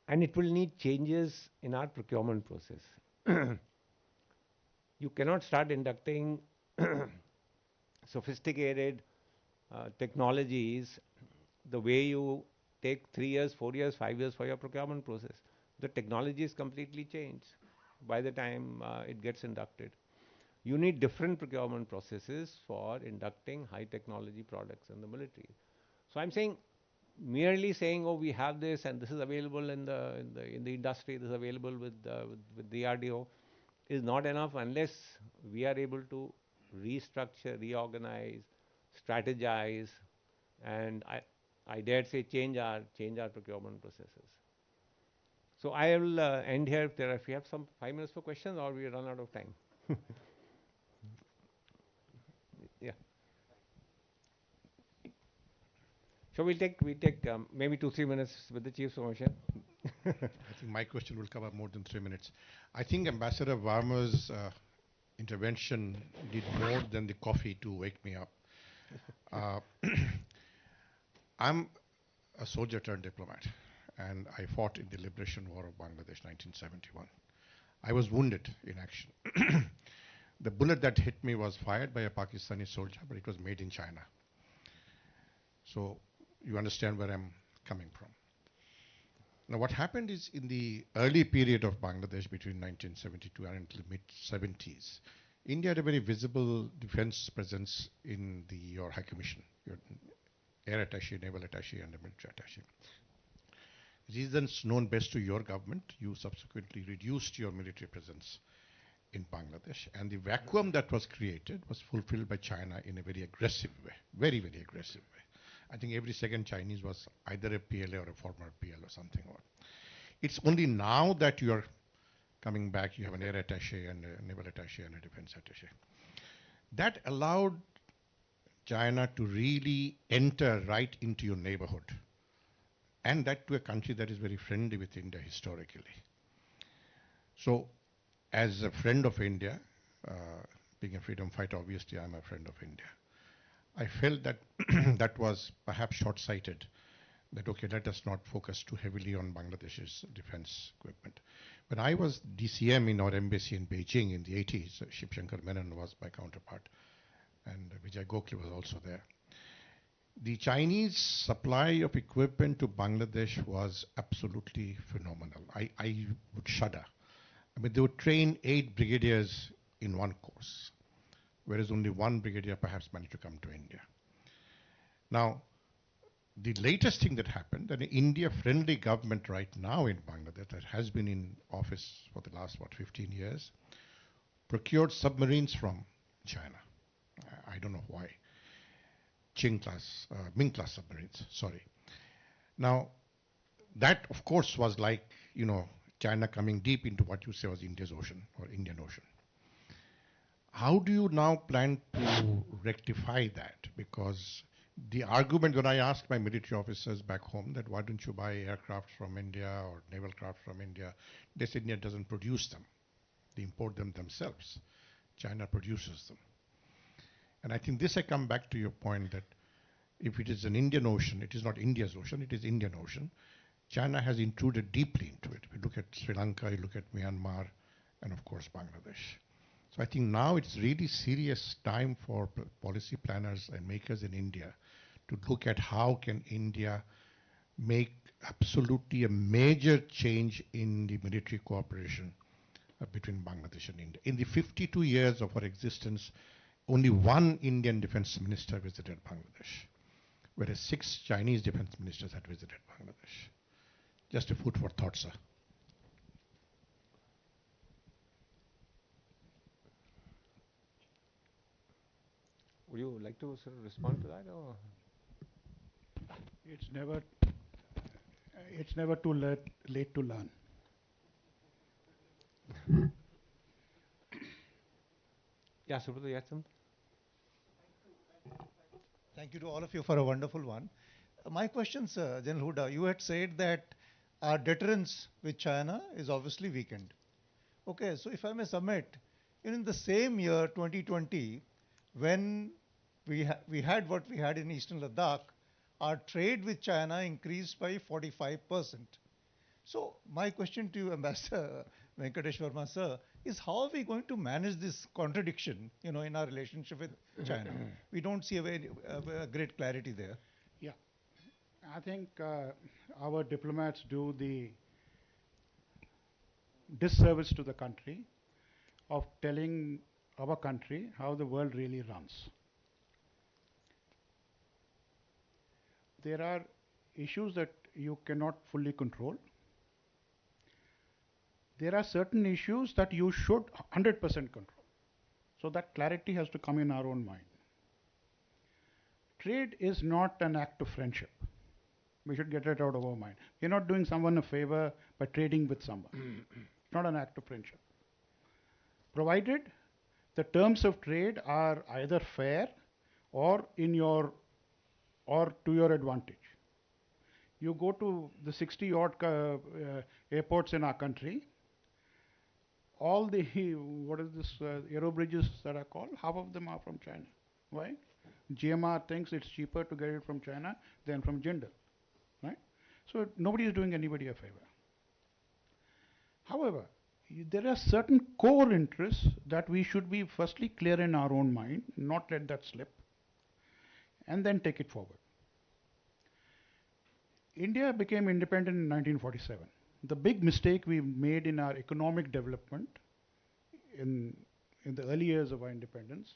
and it will need changes in our procurement process. You cannot start inducting sophisticated technologies the way you take 3 years, 4 years, 5 years for your procurement process. The technology is completely changed by the time it gets inducted. You need different procurement processes for inducting high technology products in the military. So I'm saying, merely saying, oh, we have this and this is available in the industry, this is available with DRDO, is not enough unless we are able to restructure, reorganize, strategize, and I dare say change our procurement processes. So I will end here. If you have some 5 minutes for questions, or we run out of time. Yeah. So we take maybe 2-3 minutes with the chief's permission. I think my question will cover more than 3 minutes. I think Ambassador Varma's intervention did more than the coffee to wake me up. I'm a soldier turned diplomat, and I fought in the Liberation War of Bangladesh, 1971. I was wounded in action. The bullet that hit me was fired by a Pakistani soldier, but it was made in China. So you understand where I'm coming from. Now what happened is, in the early period of Bangladesh between 1972 and until the mid-70s, India had a very visible defense presence in your High Commission, your air attaché, naval attaché, and the military attaché. Reasons known best to your government, you subsequently reduced your military presence in Bangladesh, and the vacuum that was created was fulfilled by China in a very aggressive way, very, very aggressive way. I think every second Chinese was either a PLA or a former PL or something. It's only now that you are coming back, you have an air attaché and a naval attaché and a defense attaché. That allowed China to really enter right into your neighborhood, and that to a country that is very friendly with India historically. So, as a friend of India, being a freedom fighter, obviously I'm a friend of India. I felt that that was perhaps short-sighted, that okay, let us not focus too heavily on Bangladesh's defense equipment. When I was DCM in our embassy in Beijing in the 80s, Shiv Shankar Menon was my counterpart, and Vijay Gokhale was also there. The Chinese supply of equipment to Bangladesh was absolutely phenomenal. I would shudder. I mean, they would train 8 brigadiers in one course, whereas only 1 brigadier perhaps managed to come to India. Now, the latest thing that happened, that an India-friendly government right now in Bangladesh that has been in office for the last, 15 years, procured submarines from China. I don't know why. Ming-class submarines, sorry. Now, that, of course, was like, China coming deep into what you say was India's ocean or Indian Ocean. How do you now plan to rectify that? Because the argument when I asked my military officers back home that why don't you buy aircraft from India or naval craft from India, they said India doesn't produce them. They import them themselves. China produces them. And I think this I come back to your point that if it is an Indian Ocean, it is not India's ocean, it is Indian Ocean. China has intruded deeply into it. If you look at Sri Lanka, you look at Myanmar, and of course Bangladesh. So I think now it's really serious time for policy planners and makers in India to look at how can India make absolutely a major change in the military cooperation between Bangladesh and India. In the 52 years of our existence, only one Indian defense minister visited Bangladesh, whereas 6 Chinese defense ministers had visited Bangladesh. Just a food for thought, sir. Would you like to sort of respond to that, or? It's never too late to learn. Yeah, Subrata, you had something? Thank you to all of you for a wonderful one. My question, sir, General Huda, you had said that our deterrence with China is obviously weakened. Okay, so if I may submit, in the same year, 2020, when we had what we had in Eastern Ladakh, our trade with China increased by 45%. So my question to you, Ambassador Venkatesh Verma, sir, is how are we going to manage this contradiction, in our relationship with China? We don't see a great clarity there. Yeah, I think our diplomats do the disservice to the country of telling our country how the world really runs. There are issues that you cannot fully control. There are certain issues that you should 100% control. So that clarity has to come in our own mind. Trade is not an act of friendship. We should get it out of our mind. You're not doing someone a favor by trading with someone. It's not an act of friendship. Provided the terms of trade are either fair or or to your advantage. You go to the 60 odd airports in our country, all the, aero bridges that are called, half of them are from China. Why? GMR thinks it's cheaper to get it from China than from Jindal, right? So nobody is doing anybody a favor. However, there are certain core interests that we should be firstly clear in our own mind, not let that slip, and then take it forward. India became independent in 1947. The big mistake we made in our economic development in the early years of our independence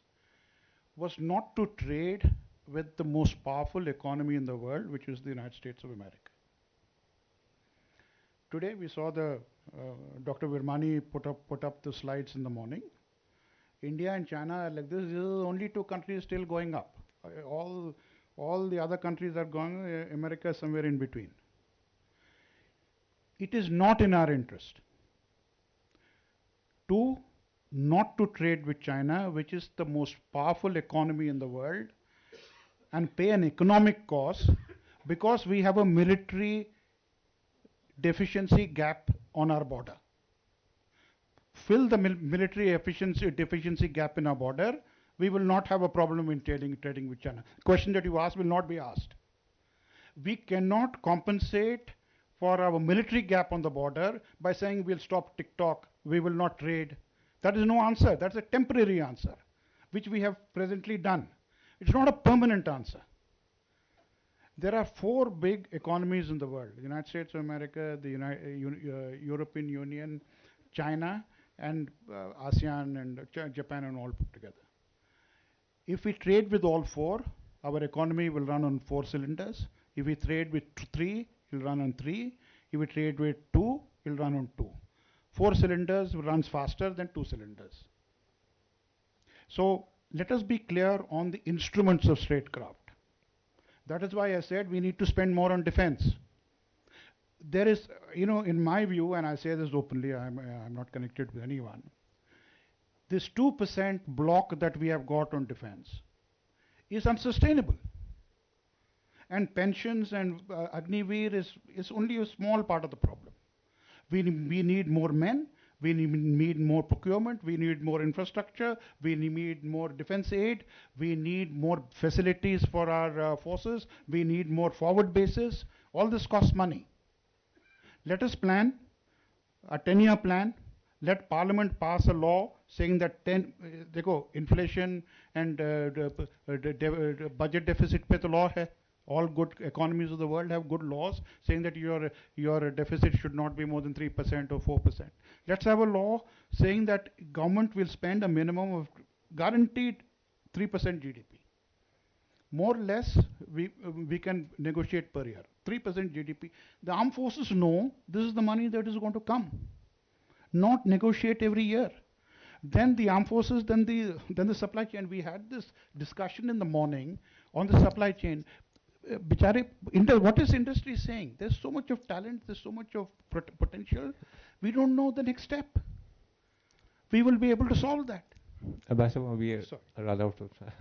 was not to trade with the most powerful economy in the world, which is the United States of America. Today we saw Dr. Virmani put up the slides in the morning. India and China are like this. These are the only 2 countries still going up. All the other countries are going, America is somewhere in between. It is not in our interest not to trade with China, which is the most powerful economy in the world, and pay an economic cost because we have a military deficiency gap on our border. Fill the military deficiency gap in our border, we will not have a problem in trading with China. The question that you asked will not be asked. We cannot compensate for our military gap on the border by saying we'll stop TikTok, we will not trade. That is no answer. That's a temporary answer, which we have presently done. It's not a permanent answer. There are 4 big economies in the world: the United States of America, the European Union, China, and ASEAN and Japan, and all put together. If we trade with all 4, our economy will run on 4 cylinders. If we trade with 3, it'll run on 3. If we trade with 2, it'll run on 2. 4 cylinders runs faster than 2 cylinders. So let us be clear on the instruments of statecraft. That is why I said we need to spend more on defense. There is, in my view, and I say this openly, I'm not connected with anyone, this 2% block that we have got on defense is unsustainable. And pensions and Agniveer is only a small part of the problem. We need more men, we need more procurement, we need more infrastructure, we need more defense aid, we need more facilities for our forces, we need more forward bases. All this costs money. Let us plan a 10-year plan. Let Parliament pass a law saying that inflation and budget deficit pe to law hai. All good economies of the world have good laws saying that your deficit should not be more than 3% or 4%. Let's have a law saying that government will spend a minimum of guaranteed 3% GDP. More or less, we can negotiate per year. 3% GDP. The armed forces know this is the money that is going to come. Not negotiate every year. Then the armed forces, then the supply chain. We had this discussion in the morning on the supply chain. What is industry saying? There's so much of talent, there's so much of potential. We don't know the next step. We will be able to solve that. Ambassador, we run out of time.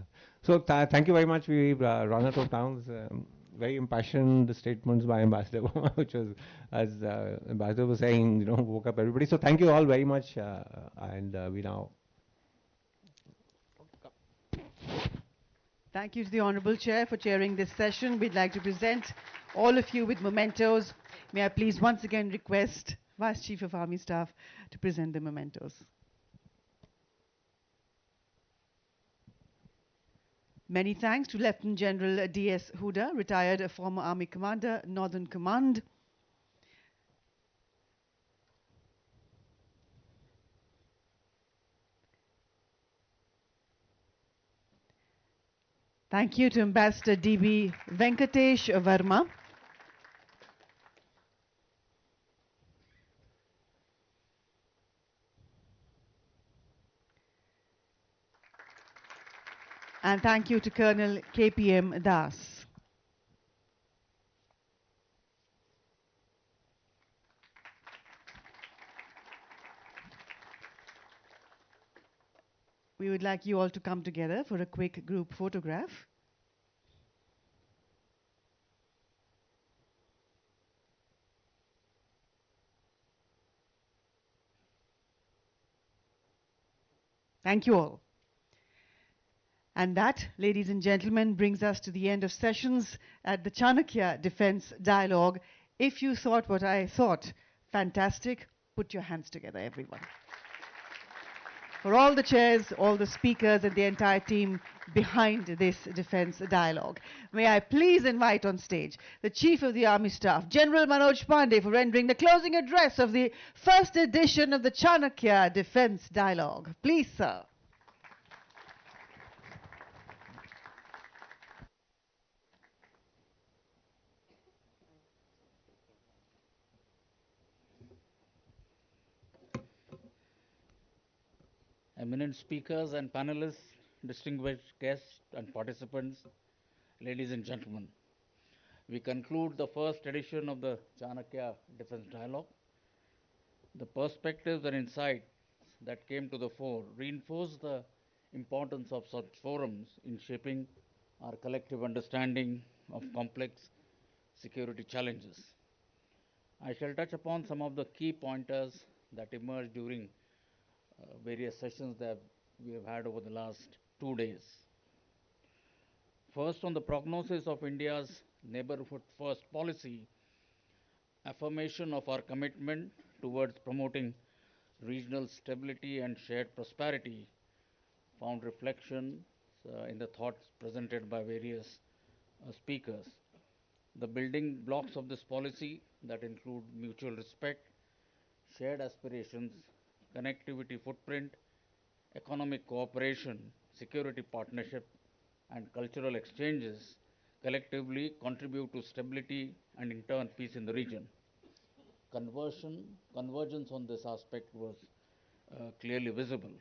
So thank you very much. We've run out of time. Very impassioned statements by Ambassador, which was, as Ambassador was saying, woke up everybody. So thank you all very much, and we now. Thank you to the Honourable Chair for chairing this session. We'd like to present all of you with mementos. May I please once again request Vice Chief of Army Staff to present the mementos. Many thanks to Lieutenant General D.S. Huda, retired former Army Commander, Northern Command. Thank you to Ambassador D.B. Venkatesh Verma. And thank you to Colonel KPM Das. We would like you all to come together for a quick group photograph. Thank you all. And that, ladies and gentlemen, brings us to the end of sessions at the Chanakya Defense Dialogue. If you thought what I thought fantastic, put your hands together, everyone. For all the chairs, all the speakers, and the entire team behind this defense dialogue. May I please invite on stage the Chief of the Army Staff, General Manoj Pandey, for rendering the closing address of the first edition of the Chanakya Defense Dialogue. Please, sir. Eminent speakers and panelists, distinguished guests and participants, ladies and gentlemen. We conclude the first edition of the Chanakya Defense Dialogue. The perspectives and insights that came to the fore reinforce the importance of such forums in shaping our collective understanding of complex security challenges. I shall touch upon some of the key pointers that emerged during various sessions that we have had over the last 2 days. First, on the prognosis of India's neighborhood first policy, affirmation of our commitment towards promoting regional stability and shared prosperity found reflection in the thoughts presented by various speakers. The building blocks of this policy that include mutual respect, shared aspirations, connectivity footprint, economic cooperation, security partnership, and cultural exchanges collectively contribute to stability and in turn peace in the region. Convergence on this aspect was clearly visible.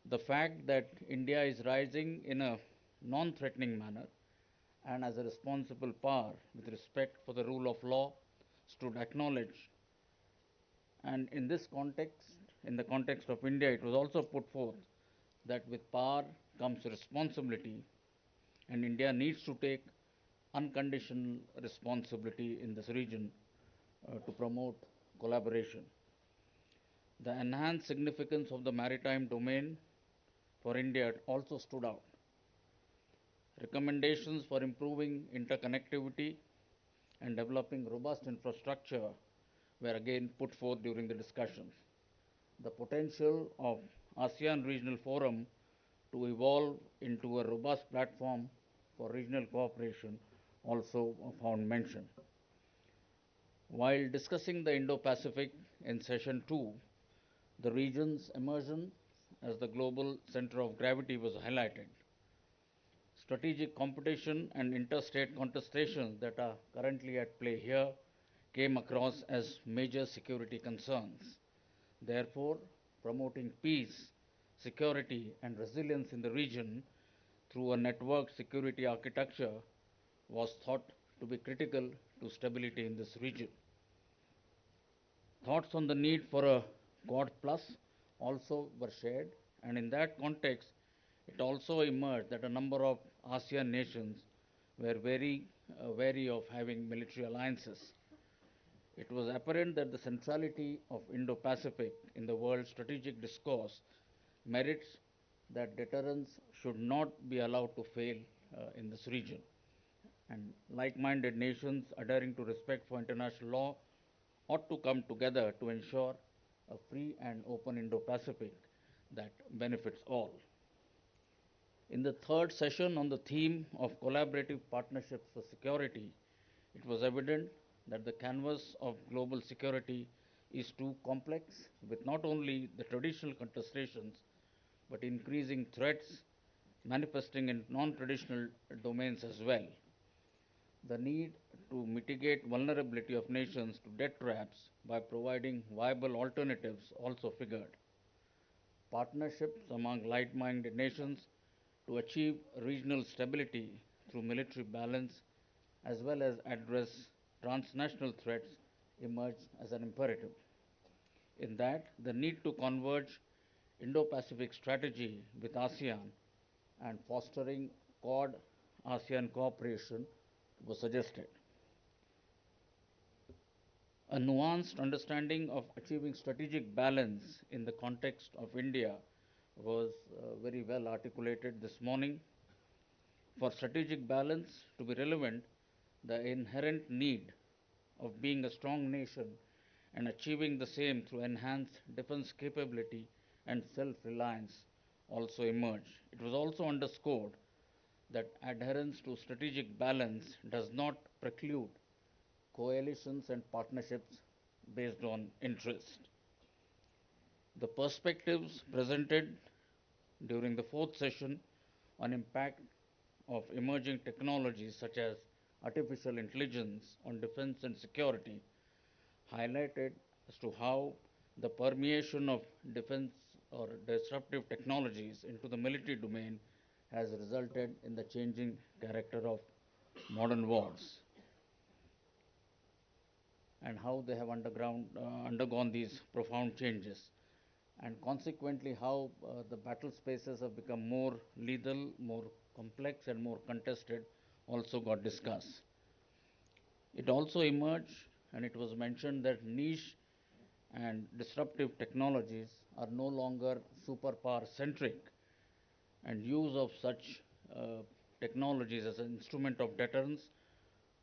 The fact that India is rising in a non threatening manner and as a responsible power with respect for the rule of law stood acknowledged. And in this context, in the context of India, it was also put forth that with power comes responsibility, and India needs to take unconditional responsibility in this region to promote collaboration. The enhanced significance of the maritime domain for India also stood out. Recommendations for improving interconnectivity and developing robust infrastructure were again put forth during the discussions. The potential of ASEAN Regional Forum to evolve into a robust platform for regional cooperation also found mention. While discussing the Indo-Pacific in session 2, the region's immersion as the global center of gravity was highlighted. Strategic competition and interstate contestations that are currently at play here came across as major security concerns. Therefore, promoting peace, security, and resilience in the region through a networked security architecture was thought to be critical to stability in this region. Thoughts on the need for a Quad Plus also were shared, and in that context, it also emerged that a number of ASEAN nations were very wary of having military alliances. It was apparent that the centrality of Indo-Pacific in the world's strategic discourse merits that deterrence should not be allowed to fail in this region. And like-minded nations adhering to respect for international law ought to come together to ensure a free and open Indo-Pacific that benefits all. In the third session on the theme of collaborative partnerships for security, it was evident that the canvas of global security is too complex, with not only the traditional contestations but increasing threats manifesting in non-traditional domains as well. The need to mitigate vulnerability of nations to debt traps by providing viable alternatives also figured. Partnerships among like-minded nations to achieve regional stability through military balance as well as address transnational threats emerged as an imperative. In that, the need to converge Indo-Pacific strategy with ASEAN and fostering Quad ASEAN cooperation was suggested. A nuanced understanding of achieving strategic balance in the context of India was very well articulated this morning. For strategic balance to be relevant, the inherent need of being a strong nation and achieving the same through enhanced defense capability and self-reliance also emerged. It was also underscored that adherence to strategic balance does not preclude coalitions and partnerships based on interest. The perspectives presented during the fourth session on impact of emerging technologies such as artificial intelligence on defense and security highlighted as to how the permeation of defense or disruptive technologies into the military domain has resulted in the changing character of modern wars and how they have undergone these profound changes, and consequently how the battle spaces have become more lethal, more complex, and more contested also got discussed. It also emerged, and it was mentioned that niche and disruptive technologies are no longer superpower centric, and use of such technologies as an instrument of deterrence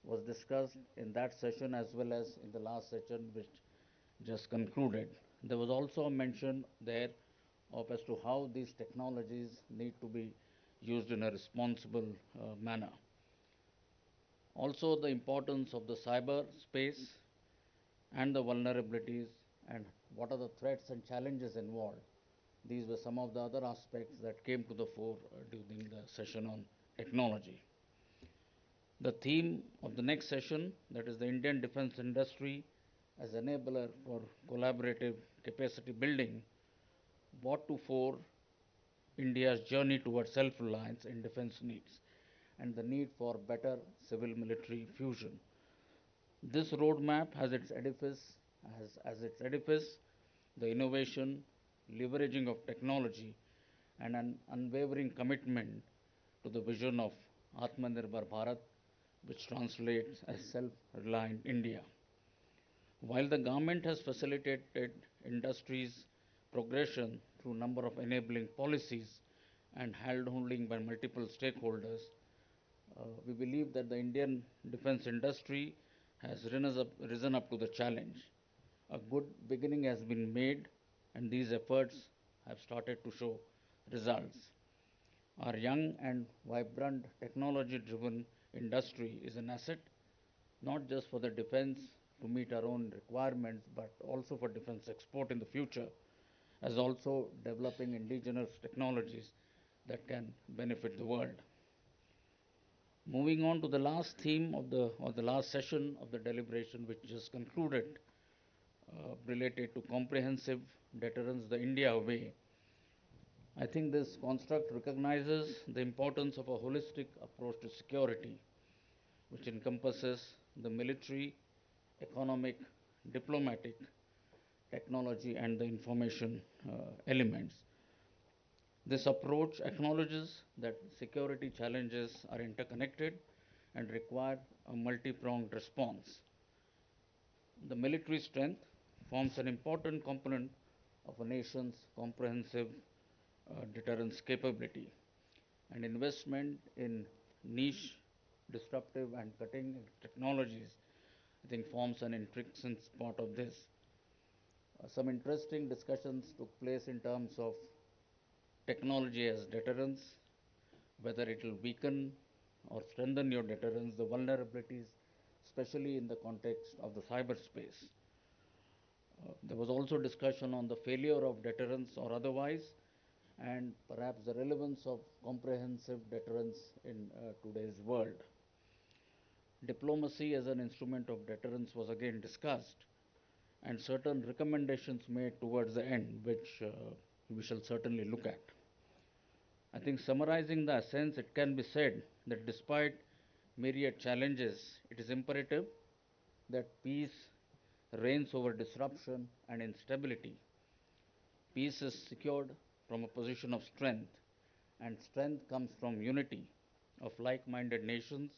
was discussed in that session as well as in the last session which just concluded. There was also a mention there of as to how these technologies need to be used in a responsible manner. Also, the importance of the cyber space and the vulnerabilities and what are the threats and challenges involved. These were some of the other aspects that came to the fore during the session on technology. The theme of the next session, that is the Indian defense industry as enabler for collaborative capacity building, brought to fore India's journey towards self-reliance in defense needs and the need for better civil-military fusion. This roadmap has its edifice, as its edifice the innovation, leveraging of technology, and an unwavering commitment to the vision of Atmanirbhar Bharat, which translates as self-reliant India. While the government has facilitated industry's progression through a number of enabling policies and hand-holding by multiple stakeholders, we believe that the Indian defense industry has risen up to the challenge. A good beginning has been made, and these efforts have started to show results. Our young and vibrant technology-driven industry is an asset, not just for the defense to meet our own requirements, but also for defense export in the future, as also developing indigenous technologies that can benefit the world. Moving on to the last theme of the last session of the deliberation, which just concluded, related to comprehensive deterrence, the India way. I think this construct recognizes the importance of a holistic approach to security, which encompasses the military, economic, diplomatic, technology, and the information elements. This approach acknowledges that security challenges are interconnected and require a multi-pronged response. The military strength forms an important component of a nation's comprehensive deterrence capability, and investment in niche, disruptive, and cutting-edge technologies, I think, forms an intrinsic part of this. Some interesting discussions took place in terms of technology as deterrence, whether it will weaken or strengthen your deterrence, the vulnerabilities, especially in the context of the cyberspace. There was also discussion on the failure of deterrence or otherwise, and perhaps the relevance of comprehensive deterrence in today's world. Diplomacy as an instrument of deterrence was again discussed, and certain recommendations made towards the end, which we shall certainly look at. I think summarizing the essence, it can be said that despite myriad challenges, it is imperative that peace reigns over disruption and instability. Peace is secured from a position of strength, and strength comes from unity of like-minded nations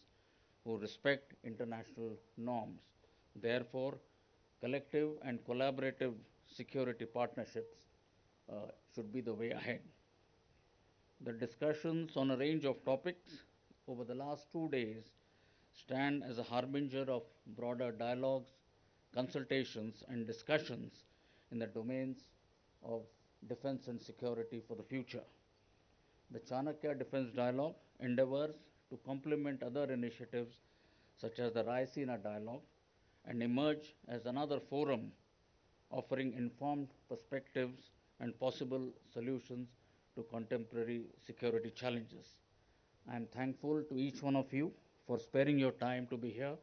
who respect international norms. Therefore, collective and collaborative security partnerships should be the way ahead. The discussions on a range of topics over the last 2 days stand as a harbinger of broader dialogues, consultations, and discussions in the domains of defense and security for the future. The Chanakya Defense Dialogue endeavors to complement other initiatives such as the Raisina Dialogue and emerge as another forum offering informed perspectives and possible solutions to contemporary security challenges. I am thankful to each one of you for sparing your time to be here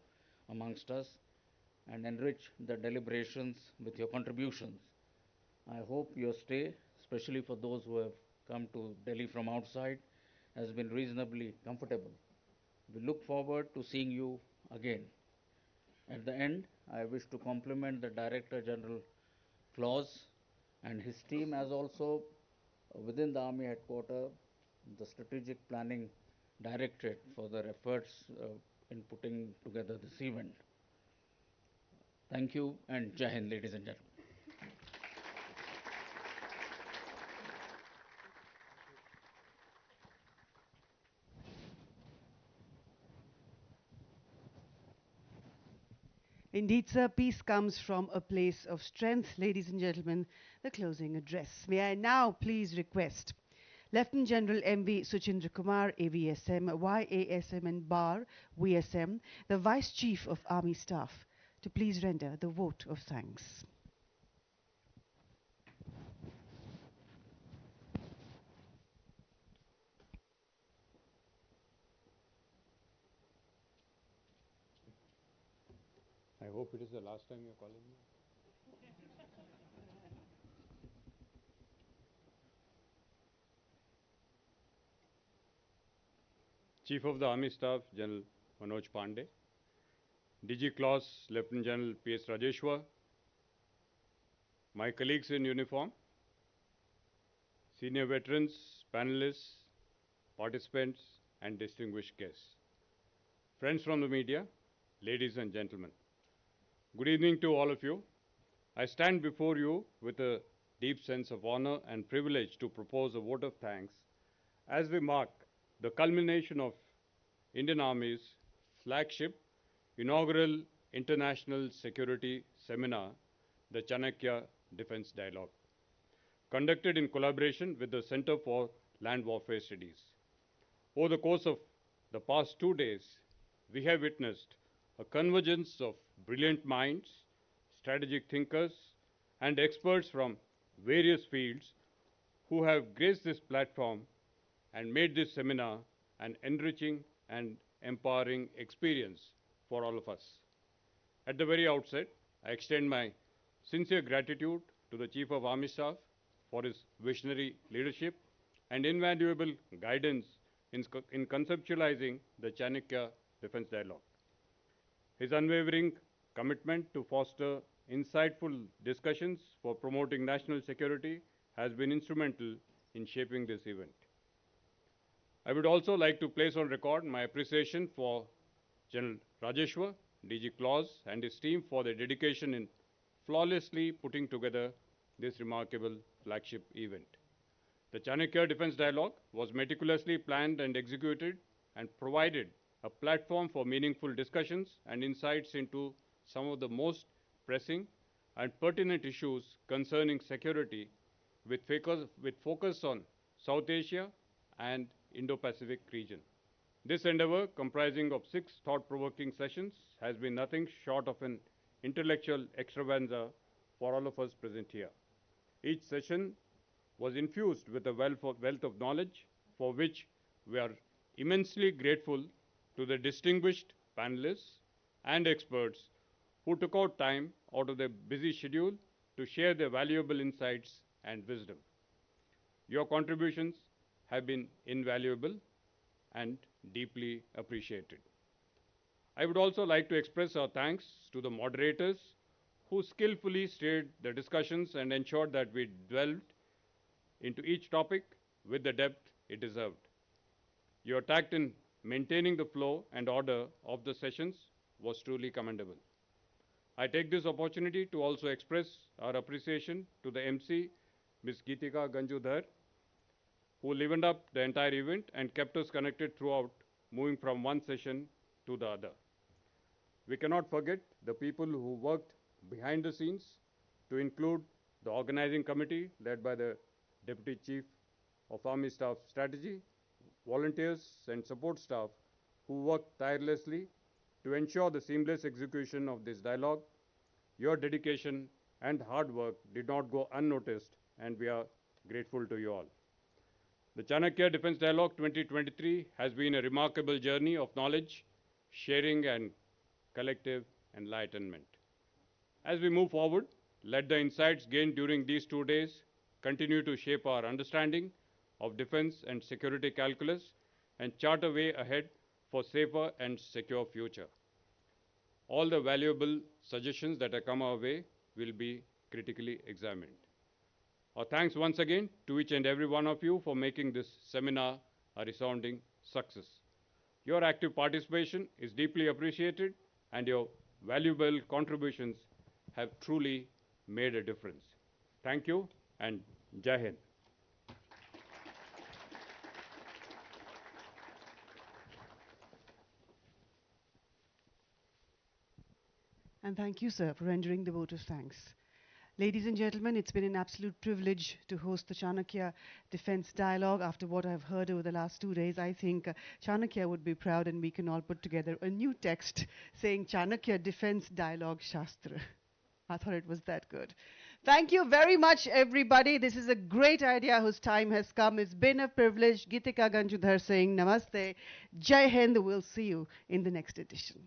amongst us and enrich the deliberations with your contributions. I hope your stay, especially for those who have come to Delhi from outside, has been reasonably comfortable. We look forward to seeing you again. At the end, I wish to compliment the Director General Claus and his team, as also within the Army Headquarters, the Strategic Planning Directorate, for their efforts in putting together this event. Thank you, and Jai Hind, ladies and gentlemen. Indeed, sir, peace comes from a place of strength. Ladies and gentlemen, the closing address. May I now please request Lieutenant General M.V. Suchindra Kumar, AVSM, YASM and BAR, VSM, the Vice Chief of Army Staff, to please render the vote of thanks. hope it is the last time you're calling me. Chief of the Army Staff, General Manoj Pandey, DG Claus, Lieutenant General P.S. Rajeshwar, my colleagues in uniform, senior veterans, panelists, participants, and distinguished guests, friends from the media, ladies and gentlemen. Good evening to all of you. I stand before you with a deep sense of honor and privilege to propose a vote of thanks as we mark the culmination of Indian Army's flagship inaugural International Security Seminar, the Chanakya Defense Dialogue, conducted in collaboration with the Center for Land Warfare Studies. Over the course of the past 2 days, we have witnessed a convergence of brilliant minds, strategic thinkers, and experts from various fields who have graced this platform and made this seminar an enriching and empowering experience for all of us. At the very outset, I extend my sincere gratitude to the Chief of Army Staff for his visionary leadership and invaluable guidance in conceptualizing the Chanakya Defense Dialogue. His unwavering commitment to foster insightful discussions for promoting national security has been instrumental in shaping this event. I would also like to place on record my appreciation for General Rajeshwar, DG Claus, and his team for their dedication in flawlessly putting together this remarkable flagship event. The Chanakya Defense Dialogue was meticulously planned and executed and provided a platform for meaningful discussions and insights into some of the most pressing and pertinent issues concerning security with focus on South Asia and Indo-Pacific region. This endeavor, comprising of 6 thought-provoking sessions, has been nothing short of an intellectual extravaganza for all of us present here. Each session was infused with a wealth of knowledge for which we are immensely grateful to the distinguished panelists and experts who took out time out of their busy schedule to share their valuable insights and wisdom. Your contributions have been invaluable and deeply appreciated. I would also like to express our thanks to the moderators who skillfully steered the discussions and ensured that we delved into each topic with the depth it deserved. Your tact in maintaining the flow and order of the sessions was truly commendable. I take this opportunity to also express our appreciation to the MC, Ms. Geetika Ganjudhar, who livened up the entire event and kept us connected throughout, moving from one session to the other. We cannot forget the people who worked behind the scenes, to include the organizing committee led by the Deputy Chief of Army Staff Strategy, volunteers and support staff who worked tirelessly to ensure the seamless execution of this dialogue. Your dedication and hard work did not go unnoticed, and we are grateful to you all. The Chanakya Defense Dialogue 2023 has been a remarkable journey of knowledge, sharing, and collective enlightenment. As we move forward, let the insights gained during these 2 days continue to shape our understanding of defense and security calculus and chart a way ahead for safer and secure future. All the valuable suggestions that have come our way will be critically examined. Our thanks once again to each and every one of you for making this seminar a resounding success. Your active participation is deeply appreciated, and your valuable contributions have truly made a difference. Thank you, and Jai Hind. And thank you, sir, for rendering the vote of thanks. Ladies and gentlemen, it's been an absolute privilege to host the Chanakya Defense Dialogue. After what I've heard over the last 2 days, I think Chanakya would be proud, and we can all put together a new text saying Chanakya Defense Dialogue Shastra. I thought it was that good. Thank you very much, everybody. This is a great idea whose time has come. It's been a privilege. Geetika Ganjudhar saying namaste. Jai Hind. We'll see you in the next edition.